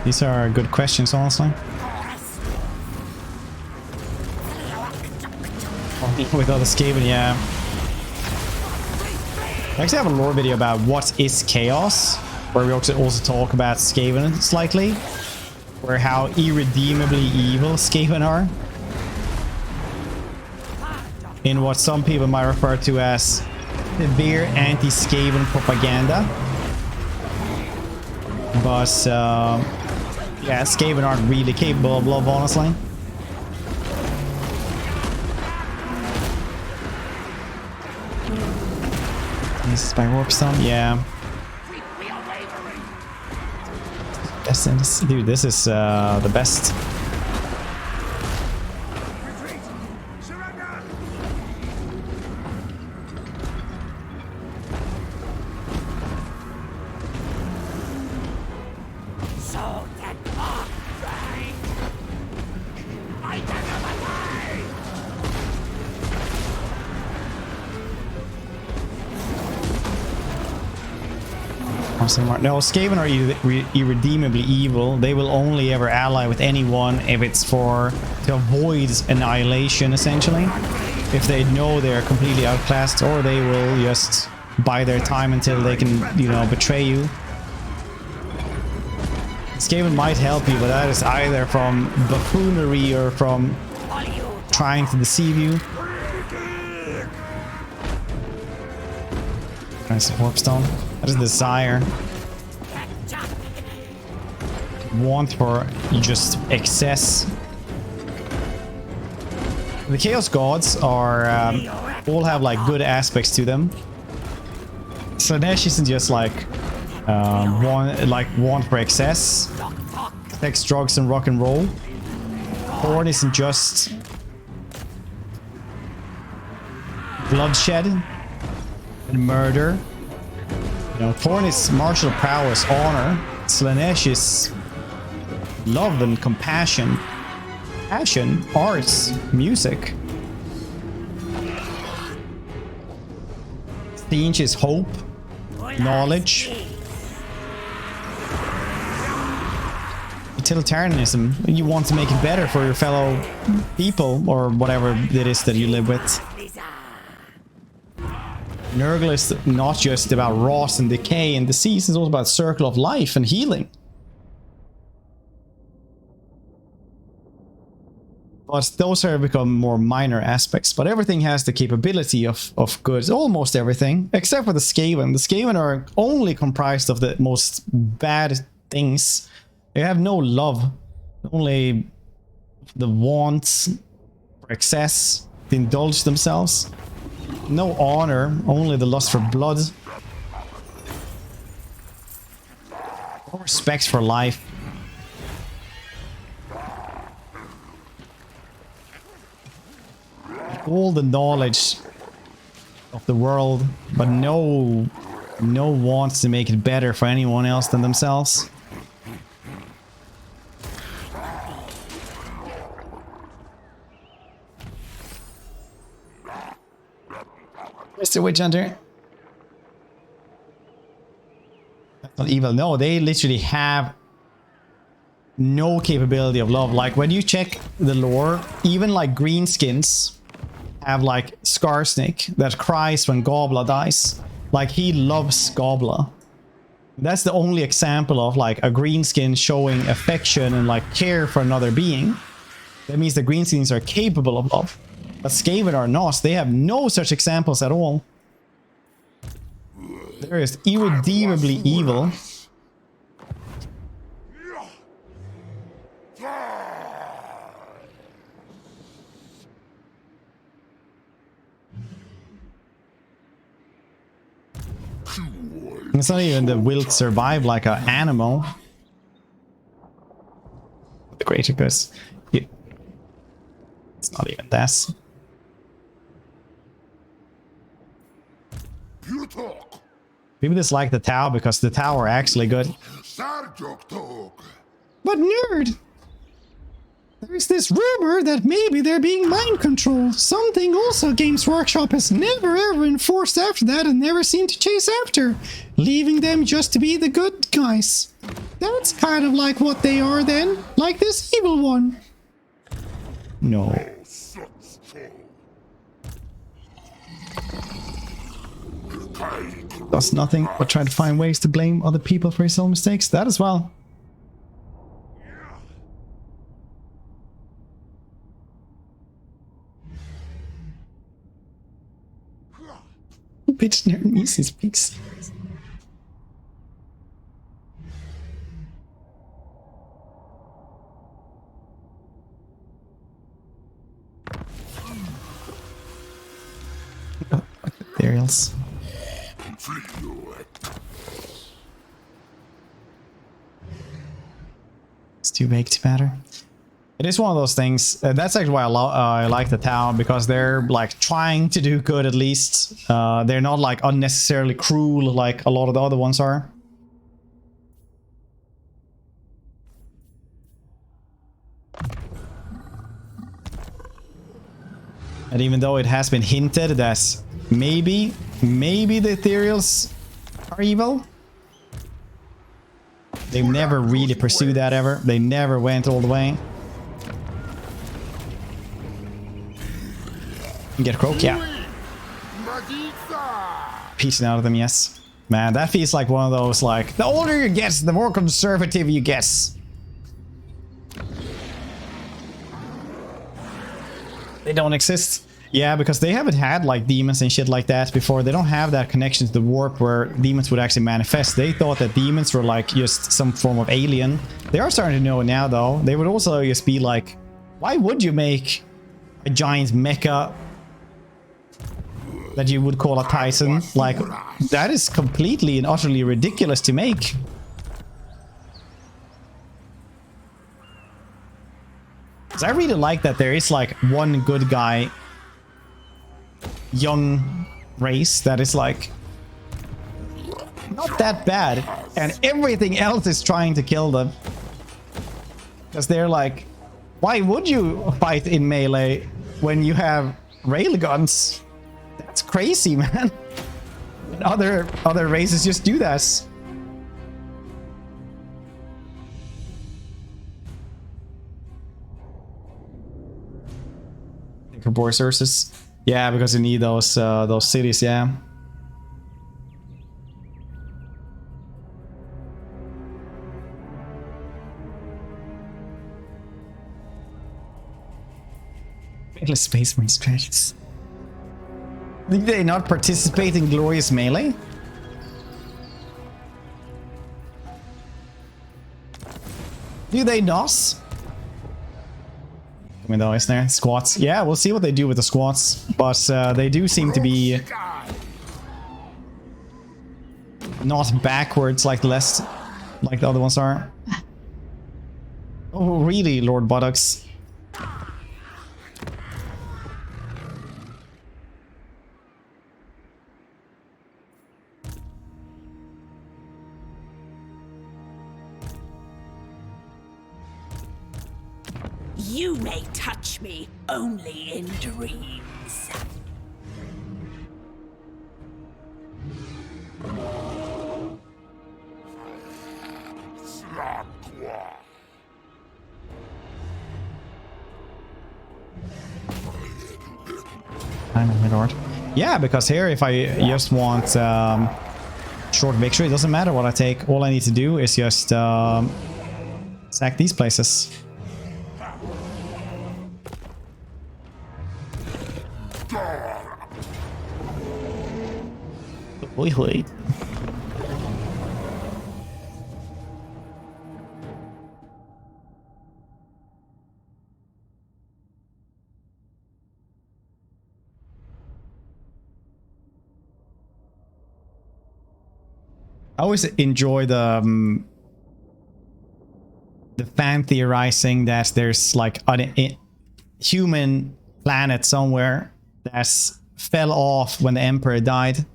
[SPEAKER 3] These are good questions, honestly. With other Skaven, yeah. I actually have a lore video about what is chaos, where we also talk about Skaven slightly, where how irredeemably evil Skaven are, in what some people might refer to as severe anti-Skaven propaganda. But yeah, Skaven aren't really capable of love, honestly. This is by Warp Stone, yeah. Dude, this is the best. No, Skaven are irredeemably evil. They will only ever ally with anyone if it's to avoid annihilation, essentially. If they know they're completely outclassed, or they will just buy their time until they can, you know, betray you. Skaven might help you, but that is either from buffoonery or from trying to deceive you. Nice warpstone. That is desire. Want for just excess. The Chaos Gods are all have like good aspects to them. Slanesh isn't just like want for excess, sex, drugs, and rock and roll. Thorn isn't just bloodshed and murder. You know, Thorn is martial prowess, honor. Slanesh is love and compassion, passion, arts, music. Tzeentch is hope, knowledge. Utilitarianism, you want to make it better for your fellow people or whatever it is that you live with. Nurgle is not just about rot and decay and disease, it's also about circle of life and healing. But those have become more minor aspects. But everything has the capability of good. Almost everything. Except for the Skaven. The Skaven are only comprised of the most bad things. They have no love. Only the wants for excess. To indulge themselves. No honor. Only the lust for blood. No respect for life. All the knowledge of the world, but no wants to make it better for anyone else than themselves. Mr. Witch Hunter. That's not evil. No, they literally have no capability of love. Like when you check the lore, even like greenskins have like Scarsnake that cries when Gobla dies. Like he loves Gobla. That's the only example of like a greenskin showing affection and like care for another being. That means the greenskins are capable of love. But Skaven are not. They have no such examples at all. They're just irredeemably evil. It's not even the will to survive like an animal. The greater curse. Yeah. It's not even that. People dislike the Tau because the Tau are actually good. But nerd! There's this rumor that maybe they're being mind controlled. Something also Games Workshop has never ever enforced after that and never seemed to chase after. Leaving them just to be the good guys. That's kind of like what they are then. Like this evil one. No. Does nothing but try to find ways to blame other people for his own mistakes. That as well. Bitch never meets his pigs. Oh, ethereals. It's too vague to matter. It is one of those things. That's actually why I like the Tau, because they're like trying to do good at least. They're not like unnecessarily cruel like a lot of the other ones are. And even though it has been hinted that maybe the ethereals are evil, They've never really pursued that ever. They never went all the way. Get Croak, yeah. Piecing out of them, yes. Man, that feels like one of those, like, the older you get, the more conservative you get. They don't exist. Yeah, because they haven't had like demons and shit like that before. They don't have that connection to the warp where demons would actually manifest. They thought that demons were like just some form of alien. They are starting to know it now though. They would also just be like, why would you make a giant mecha that you would call a Titan? Like, that is completely and utterly ridiculous to make. Because I really like that there is like one good guy young race that is like not that bad, and everything else is trying to kill them because they're like, why would you fight in melee when you have railguns? That's crazy, man. And other races just do that. For resources. Yeah, because you need those cities, yeah. Endless Space Marine strategies. Did they not participate in Glorious Melee? Do they not? I mean, though, isn't there? Squats. Yeah, we'll see what they do with the squats. But they do seem to be not backwards like the other ones are. Oh, really, Lord Buttocks?
[SPEAKER 4] You may touch me only in dreams.
[SPEAKER 3] I'm a lord. Yeah, because here if I just want short victory, it doesn't matter what I take. All I need to do is just sack these places. Hoi hoi. I always enjoy the fan theorizing that there's like a human planet somewhere that's fell off when the Emperor died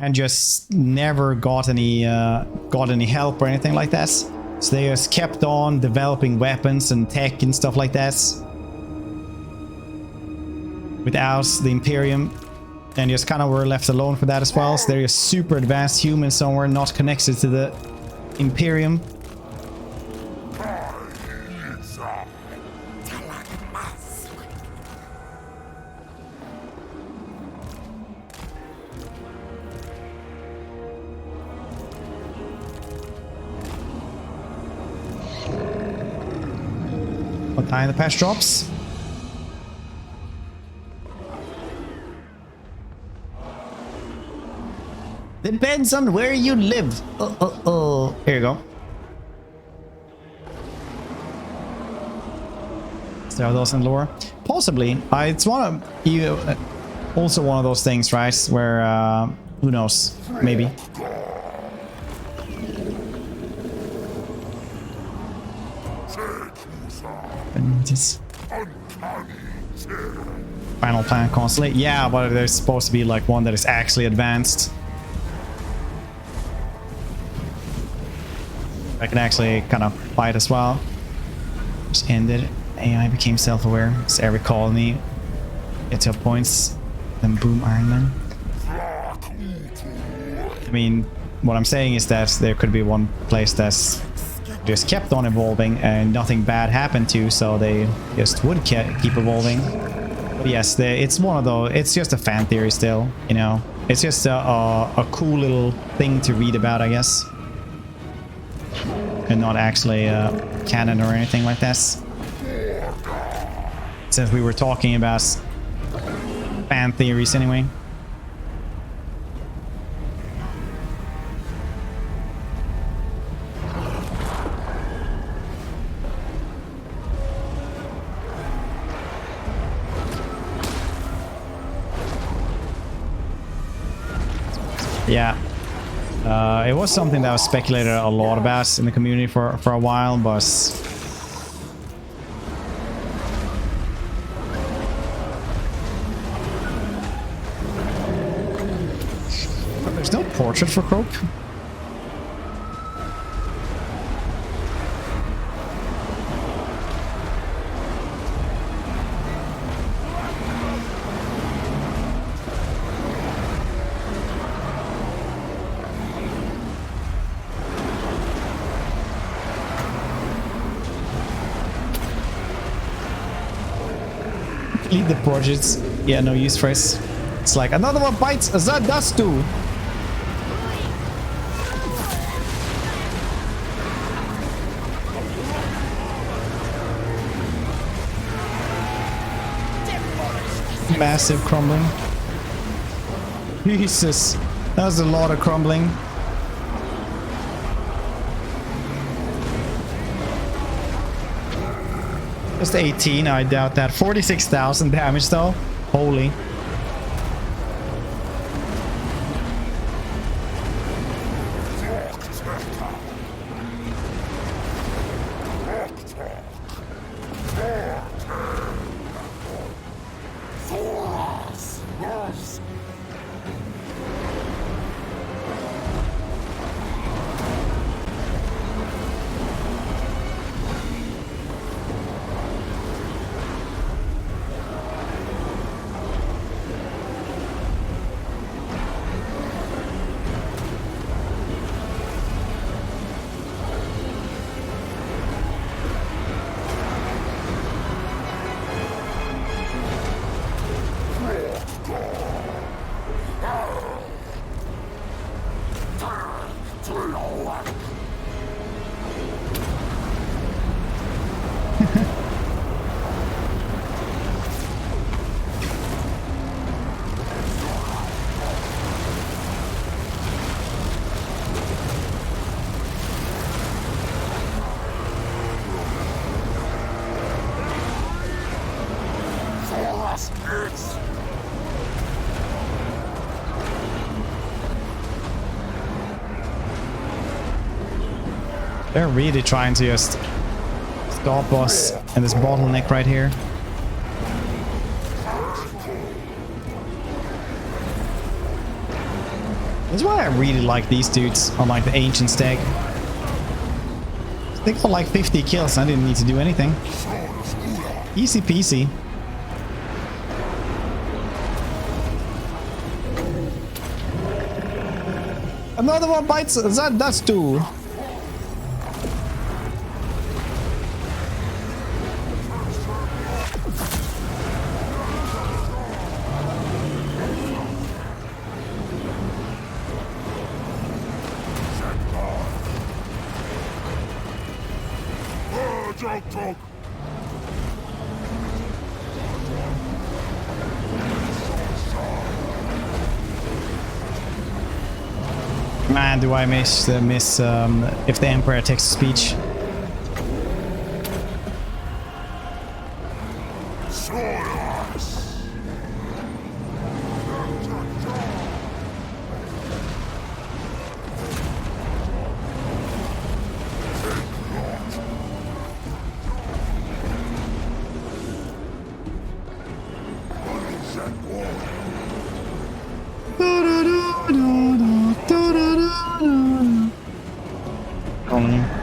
[SPEAKER 3] and just never got any help or anything like that. So they just kept on developing weapons and tech and stuff like that without the Imperium, and just kind of were left alone for that as well. So they're just super advanced humans somewhere not connected to the Imperium. What time the patch drops? Depends on where you live. Here you go. Is there those in lore? Possibly. It's one of you. Also one of those things, right? Where who knows? Maybe. Final plan constantly. Yeah, but there's supposed to be like one that is actually advanced. I can actually kind of fight as well. Just ended. AI became self-aware. So every colony gets up points. Then boom, Iron Man. I mean, what I'm saying is that there could be one place that's just kept on evolving and nothing bad happened to, so they just would keep evolving. But yes, it's one of those, it's just a fan theory still, you know. It's just a cool little thing to read about, I guess. And not actually canon or anything like this. Since we were talking about fan theories anyway. Yeah, it was something that was speculated a lot about in the community for a while, but there's no portrait for Croak. Lead the projects. Yeah, no use for it. It's like another one bites as that does too. Massive crumbling. Jesus, that was a lot of crumbling. Just 18, I doubt that. 46,000 damage though. Holy. They're really trying to just stop us in this bottleneck right here. That's why I really like these dudes on like the ancient stag. They got like 50 kills and I didn't need to do anything. Easy peasy. Another one bites that's two. Man, do I miss if the Emperor takes a speech.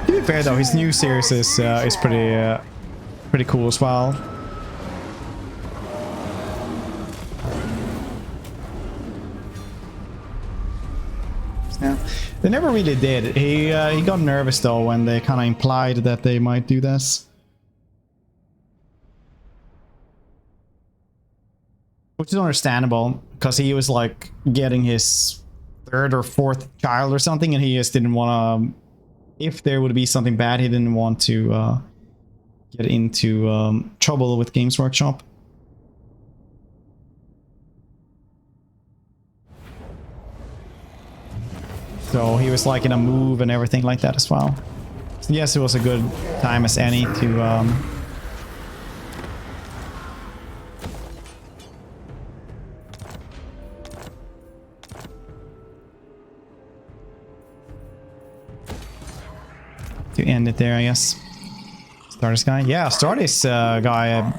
[SPEAKER 3] To be fair though, his new series is pretty cool as well. Yeah, They never really did. He got nervous though when they kind of implied that they might do this. Which is understandable, because he was like getting his 3rd or 4th child or something, and he just didn't want to, if there would be something bad, he didn't want to get into trouble with Games Workshop. So he was like in a move and everything like that as well. So yes, it was a good time as any to end it there, I guess. Stardust guy, yeah, Stardust guy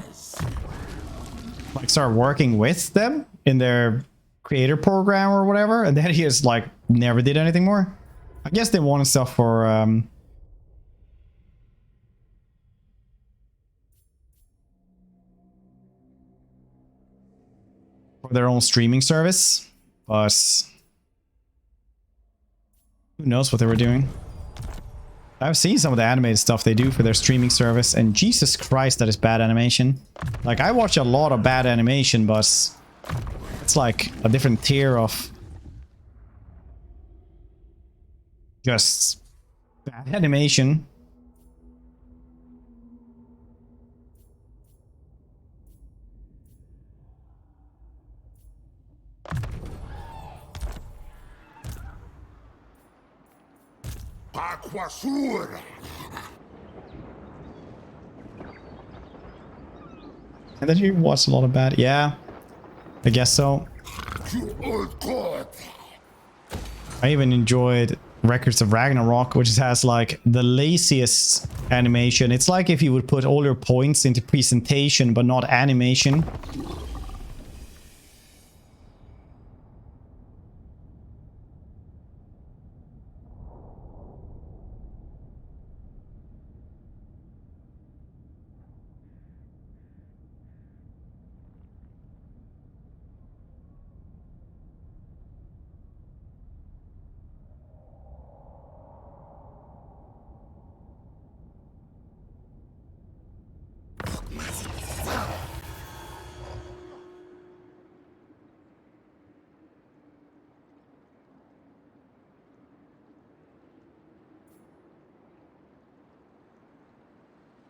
[SPEAKER 3] like started working with them in their creator program or whatever, and then he just like never did anything more. I guess they wanted stuff for their own streaming service, but who knows what they were doing. I've seen some of the animated stuff they do for their streaming service, and Jesus Christ, that is bad animation. Like, I watch a lot of bad animation, but it's like a different tier of just bad animation. And then you watch a lot of bad. Yeah, I guess so. I even enjoyed Records of Ragnarok, which has like the laziest animation. It's like if you would put all your points into presentation but not animation.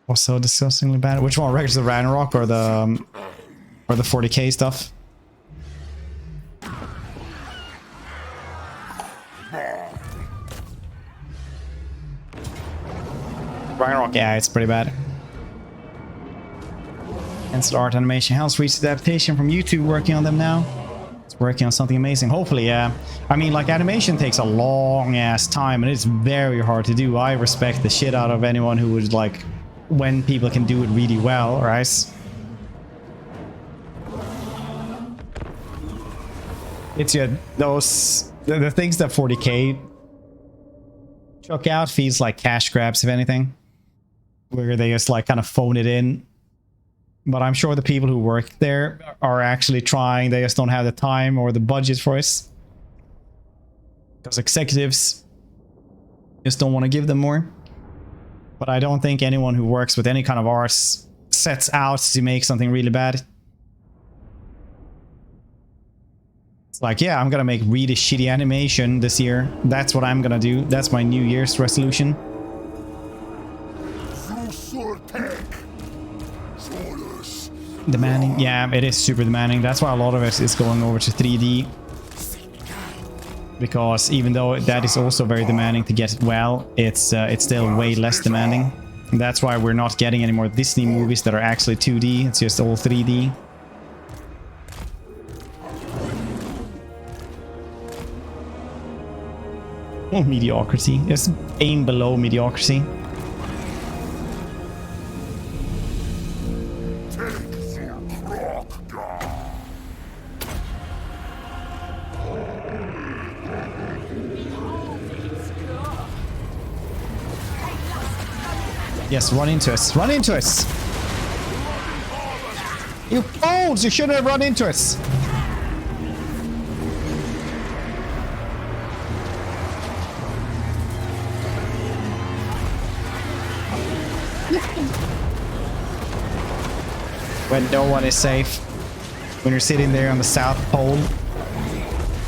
[SPEAKER 3] Was so disgustingly bad. Which one? Records of Ragnarok or the 40k stuff? Ragnarok, yeah, it's pretty bad. Pencil art animation. Hell's Reach adaptation from YouTube, working on them now. It's working on something amazing. Hopefully, yeah. I mean, like, animation takes a long ass time and it's very hard to do. I respect the shit out of anyone who would like when people can do it really well, right? It's those the things that 40k chuck out feels like cash grabs, if anything, where they just like kind of phone it in. But I'm sure the people who work there are actually trying. They just don't have the time or the budget for it, because executives just don't want to give them more. But I don't think anyone who works with any kind of arts sets out to make something really bad. It's like, yeah, I'm gonna make really shitty animation this year. That's what I'm gonna do. That's my New Year's resolution. Demanding. Yeah, it is super demanding. That's why a lot of it is going over to 3D. Because even though that is also very demanding to get it well, it's still way less demanding. And that's why we're not getting any more Disney movies that are actually 2D. It's just all 3D. Oh, mediocrity. Just aim below mediocrity. Yes, run into us. Run into us! You fools! You shouldn't have run into us! When no one is safe. When you're sitting there on the South Pole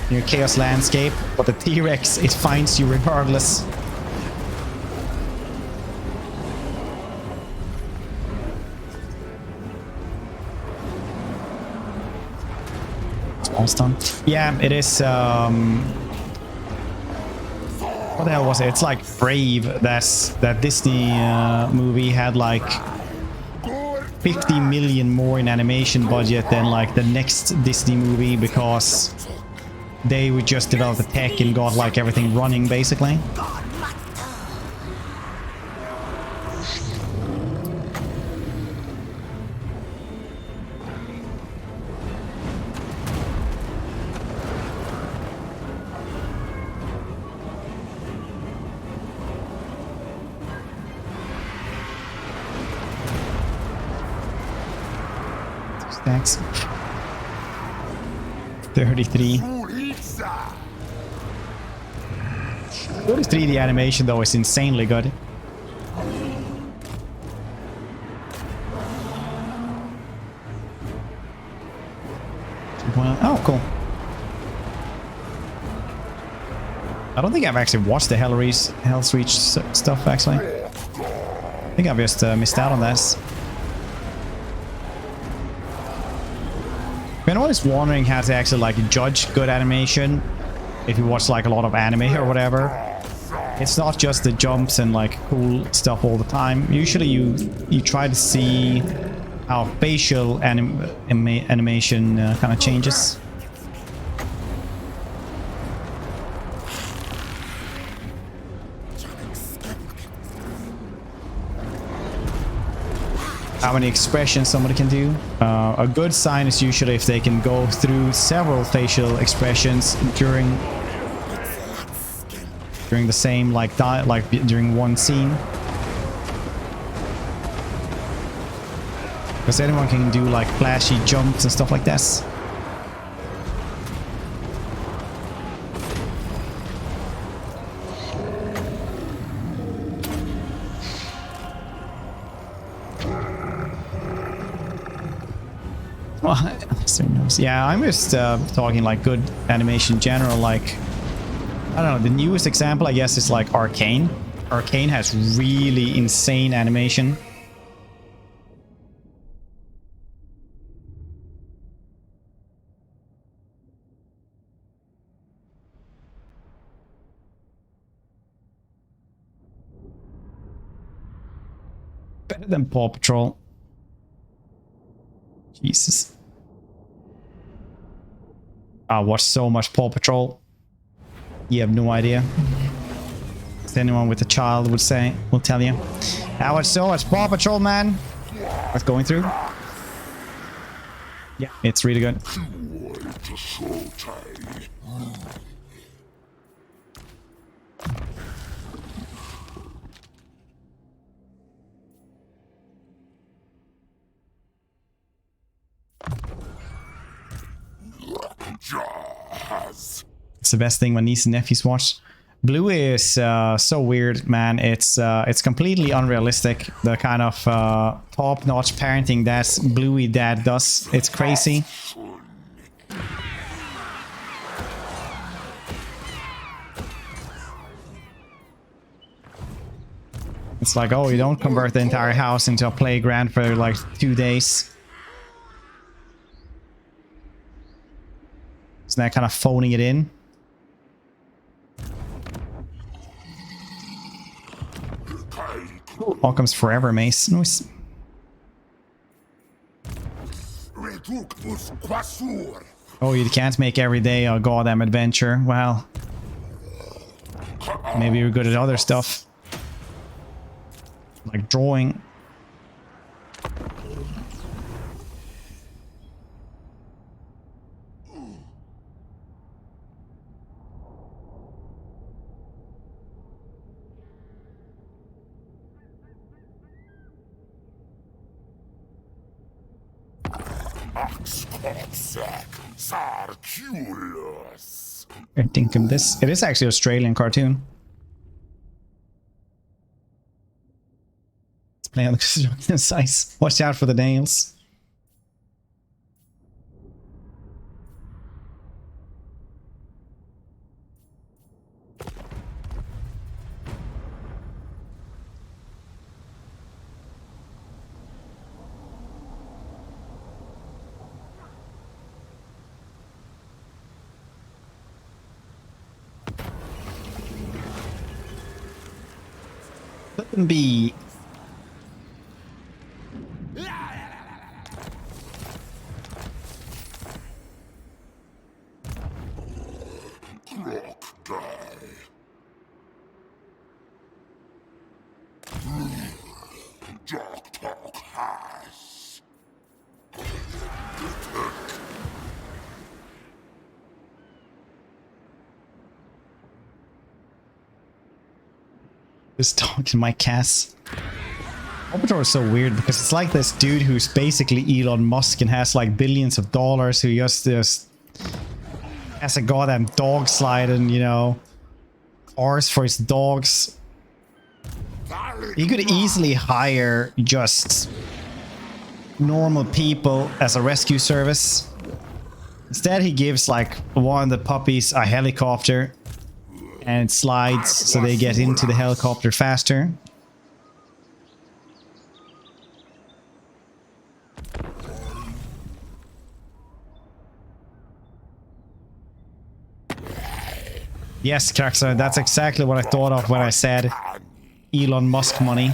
[SPEAKER 3] in your chaos landscape, but the T-Rex, it finds you regardless. Small stun. Yeah, it is. What the hell was it? It's like Brave. That Disney movie had like 50 million more in animation budget than like the next Disney movie because they would just develop the tech and got like everything running basically. Stacks. 33. This 3D animation though is insanely good. Oh, cool. I don't think I've actually watched the Hell's Reach stuff actually. I think I've just missed out on this. If anyone is wondering how to actually like judge good animation, if you watch like a lot of anime or whatever, it's not just the jumps and like cool stuff all the time. Usually you try to see how facial animation kind of changes. How many expressions somebody can do. A good sign is usually if they can go through several facial expressions during the same like during one scene. Because anyone can do like flashy jumps and stuff like this. Yeah, I'm just talking like good animation in general. Like, I don't know, the newest example I guess is like Arcane. Arcane has really insane animation. Better than Paw Patrol. Jesus. I watched so much Paw Patrol. You have no idea. As anyone with a child will tell you. I watched so much Paw Patrol, man. Worth going through. Yeah, it's really good. It's the best thing my niece and nephews watch. Bluey is so weird, man. It's completely unrealistic. The kind of top-notch parenting that Bluey dad does. It's crazy. It's like, oh, you don't convert the entire house into a playground for like 2 days. Isn't that kind of phoning it in? All comes forever, Mace. Nice. Oh, you can't make every day a goddamn adventure. Well, maybe you're good at other stuff. Like drawing. I think of this. It is actually an Australian cartoon. Play on the construction sites. Watch out for the nails. Let them be. This dog in my cast. Obrador is so weird because it's like this dude who's basically Elon Musk and has like billions of dollars, who just has a goddamn dog slide and, you know, cars for his dogs. He could easily hire just normal people as a rescue service. Instead, he gives like one of the puppies a helicopter and it slides so they get into the helicopter faster. Yes, Kraxar, that's exactly what I thought of when I said Elon Musk money.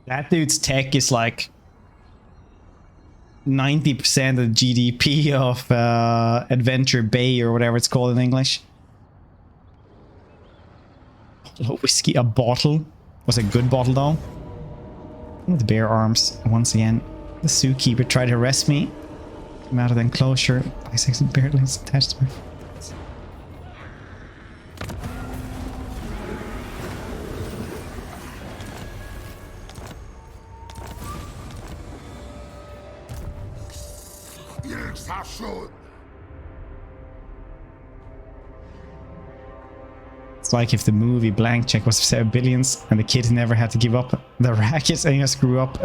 [SPEAKER 3] That dude's tech is like 90% of the GDP of Adventure Bay or whatever it's called in English. Whiskey, a bottle. Was a good bottle though. The bear arms once again. The zookeeper tried to arrest me. I'm out of the enclosure. Bisexual bear links attached to my foot.
[SPEAKER 2] Yes, I should.
[SPEAKER 3] It's like if the movie Blank Check was for 7 billions and the kids never had to give up the rackets and just grew up.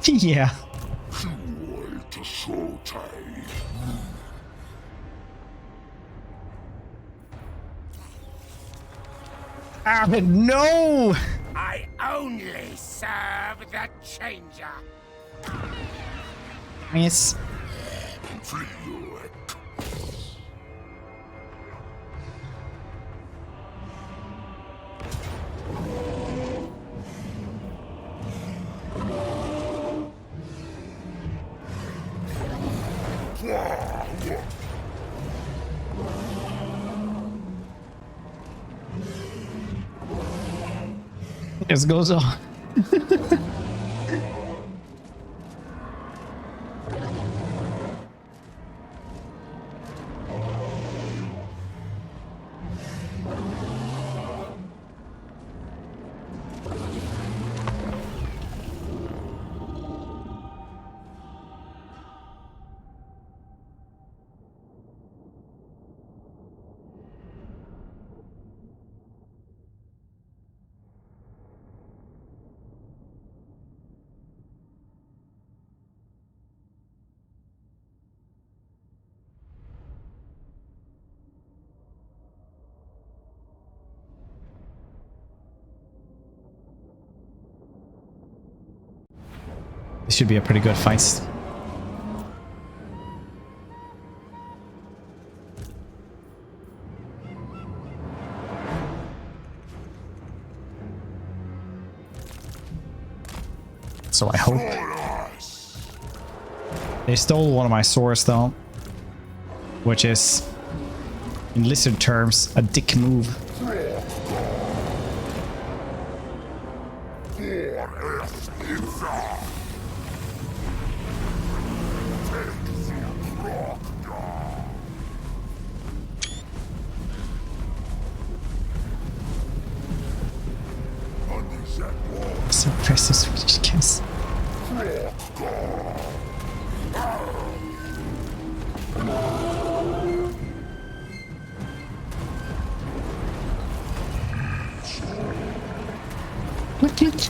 [SPEAKER 3] Yeah. Ah, but no!
[SPEAKER 2] I only serve the changer.
[SPEAKER 3] Yes. It goes on. This should be a pretty good fight. So I hope. They stole one of my swords though, which is, in lizard terms, a dick move. Suppress the Swedish kiss. Click, click.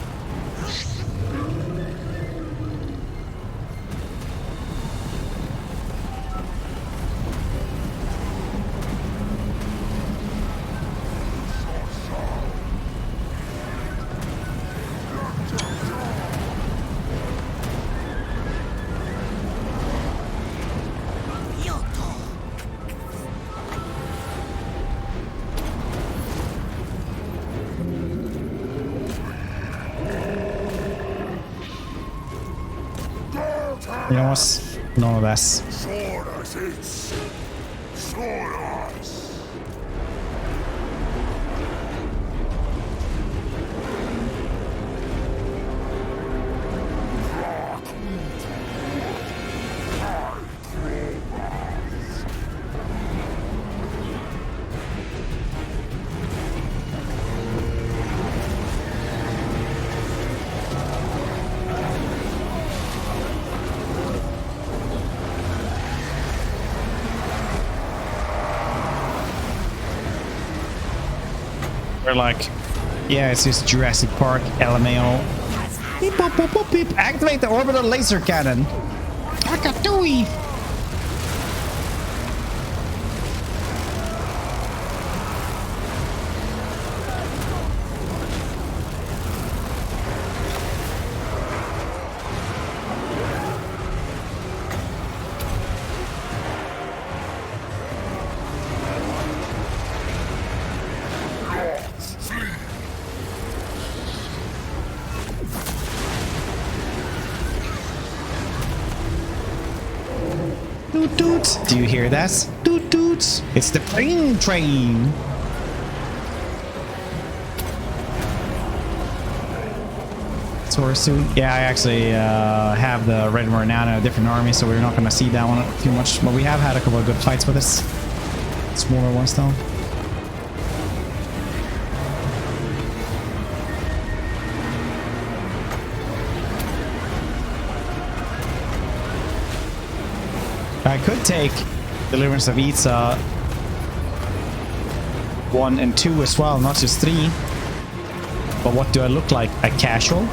[SPEAKER 3] You know what's none of this.
[SPEAKER 2] Soras it's Soras.
[SPEAKER 3] We're like, yeah, it's just Jurassic Park, LMAO. Beep, boop, boop, boop, beep. Activate the orbital laser cannon. Akatui. Doot doot. Do you hear that? Doot doot. It's the plane train. Source. Yeah, I actually have the Red Renown in a different army, so we're not going to see that one too much. But we have had a couple of good fights with this. Smaller ones though. I could take Deliverance of Itza 1 and 2 as well, not just 3. But what do I look like? A casual?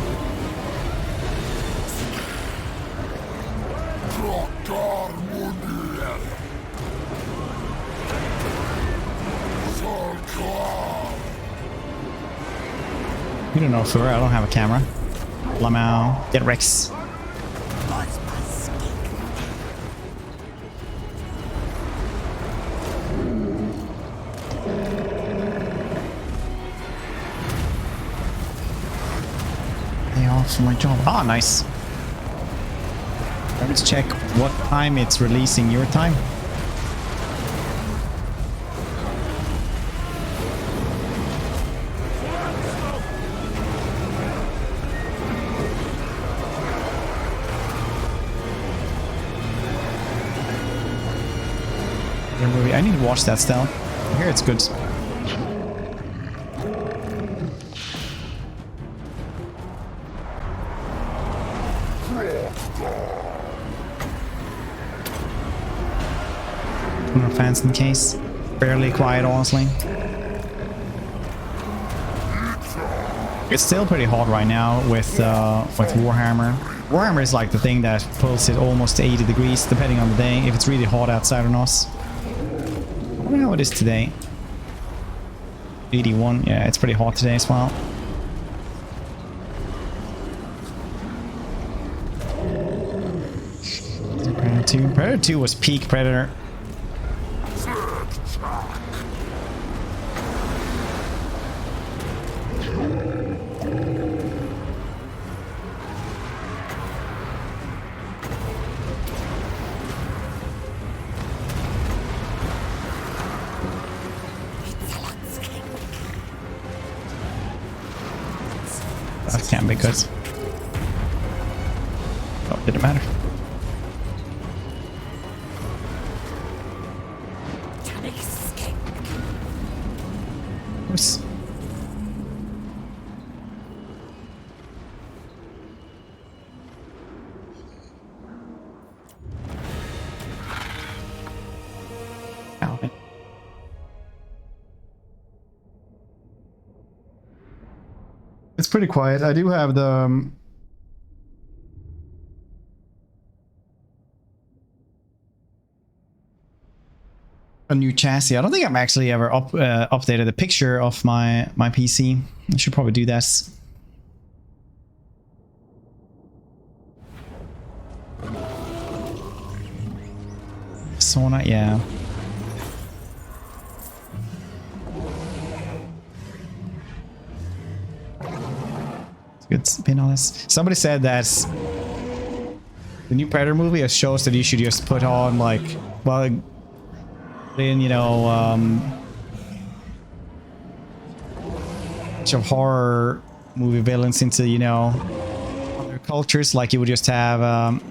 [SPEAKER 3] You don't know, Fur. I don't have a camera. Lamau, get Rex. For my job. Ah, nice. Let's check what time it's releasing your time. I need to watch that still. I hear it's good. No fans in case. Fairly quiet, honestly. It's still pretty hot right now with Warhammer. Warhammer is like the thing that pulls it almost to 80 degrees depending on the day, if it's really hot outside or not. I wonder how it is today. 81, yeah, it's pretty hot today as well. Predator 2. Predator 2 was peak Predator. That can't be good. Oh, didn't matter. Oops. pretty quiet. I do have the a new chassis. I don't think I've actually ever updated the picture of my PC. I should probably do that. Sauna, yeah. It's good spin on this. Somebody said that the new Predator movie shows that you should just put on like, well, in, you know, bunch of horror movie villains into, you know, other cultures. Like you would just have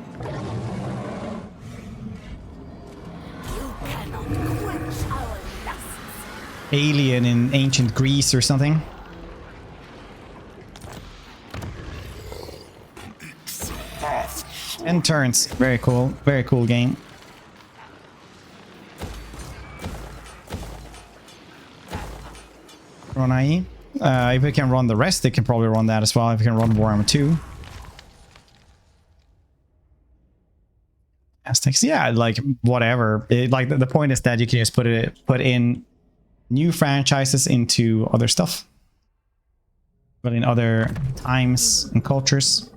[SPEAKER 3] alien in ancient Greece or something. And turns. Very cool. Very cool game. Run IE. If it can run the rest, it can probably run that as well. If it can run Warhammer 2. Aztecs, yeah, like whatever. Like the point is that you can just put in new franchises into other stuff, but in other times and cultures.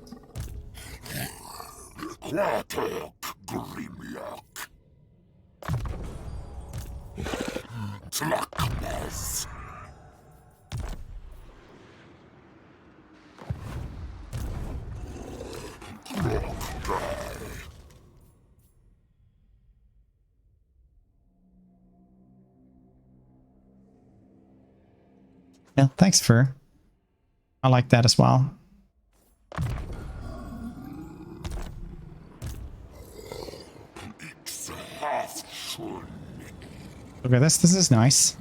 [SPEAKER 3] Yeah, thanks, Fur. I like that as well. Okay, this is nice.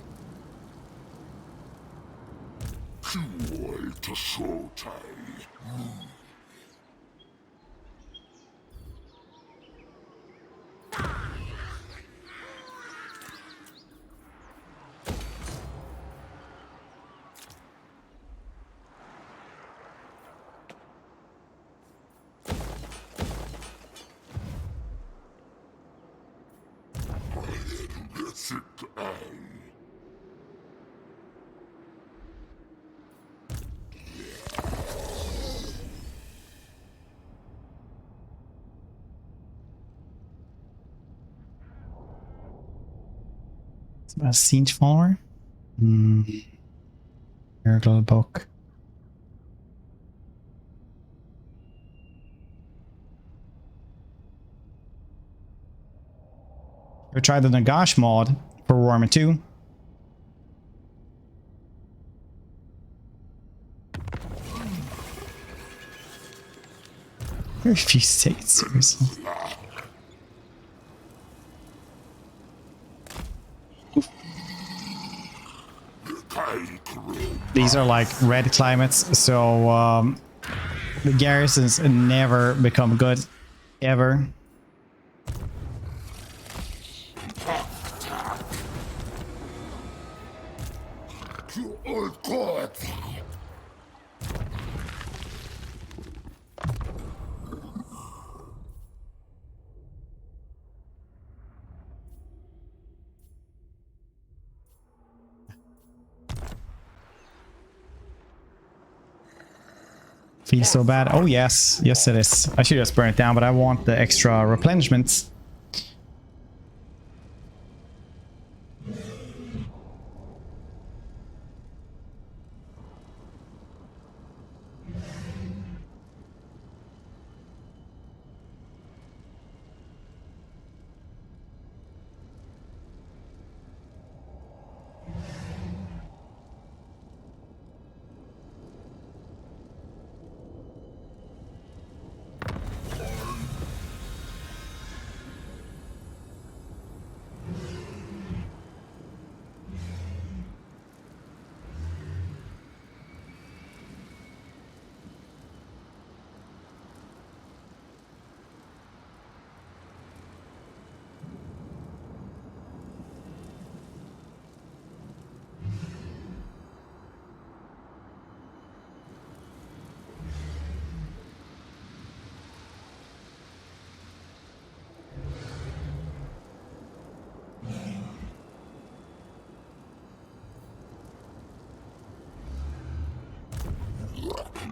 [SPEAKER 3] It's about a siege follower. Miracle book. Ever tried the Nagash mod for Warhammer 2? I refuse to take it seriously. These are like red climates, so the garrisons never become good, ever. Feels so bad. Oh yes, yes it is. I should just burn it down, but I want the extra replenishments.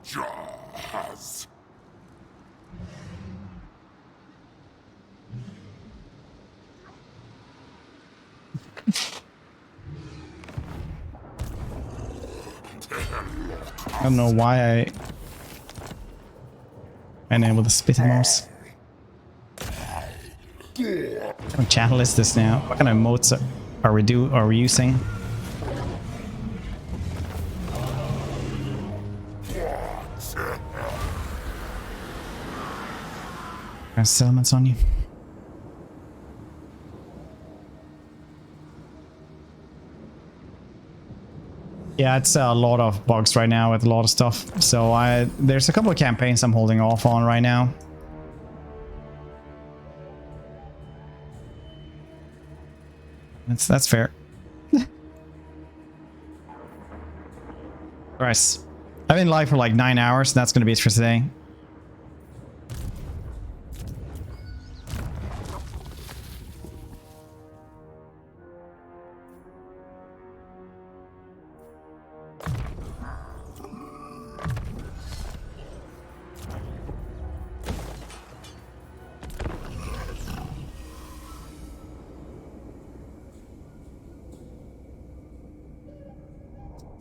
[SPEAKER 2] Jazz.
[SPEAKER 3] I don't know why I enabled the spit mouse. What kind of channel is this now? What kind of emotes are we using? Settlements on you. Yeah, it's a lot of bugs right now with a lot of stuff. So there's a couple of campaigns I'm holding off on right now. That's fair. Right. I've been live for like 9 hours. That's going to be it for today.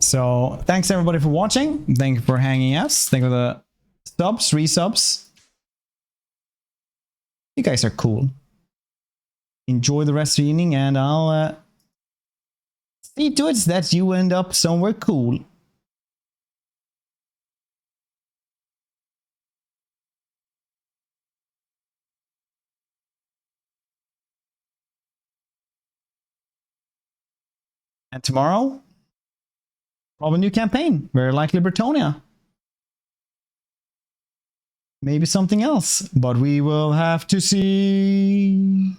[SPEAKER 3] So thanks everybody for watching. Thank you for hanging us. Thank you for the subs, resubs. You guys are cool. Enjoy the rest of the evening, and I'll see to it that you end up somewhere cool. And tomorrow, probably a new campaign. Very likely Bretonia. Maybe something else, but we will have to see.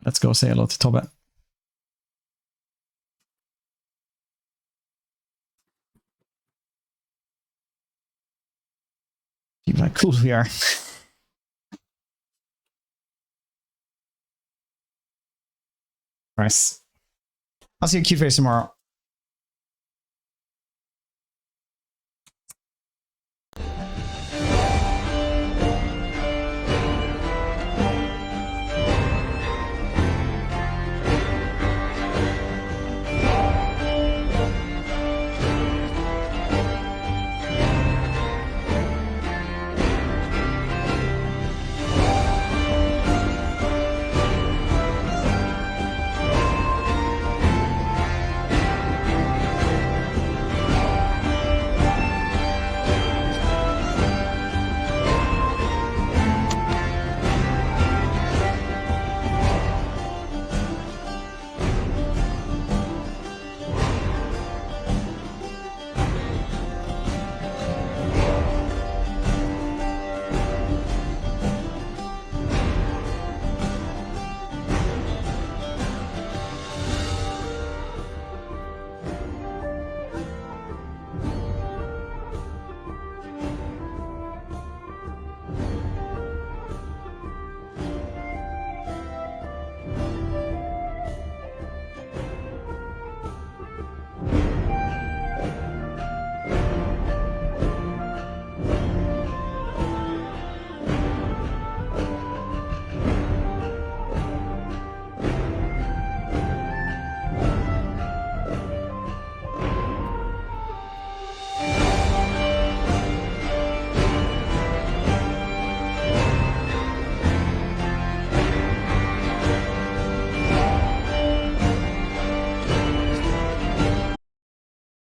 [SPEAKER 3] Let's go say hello to Tobbe. People are cool we are. Nice. I'll see you cute face tomorrow.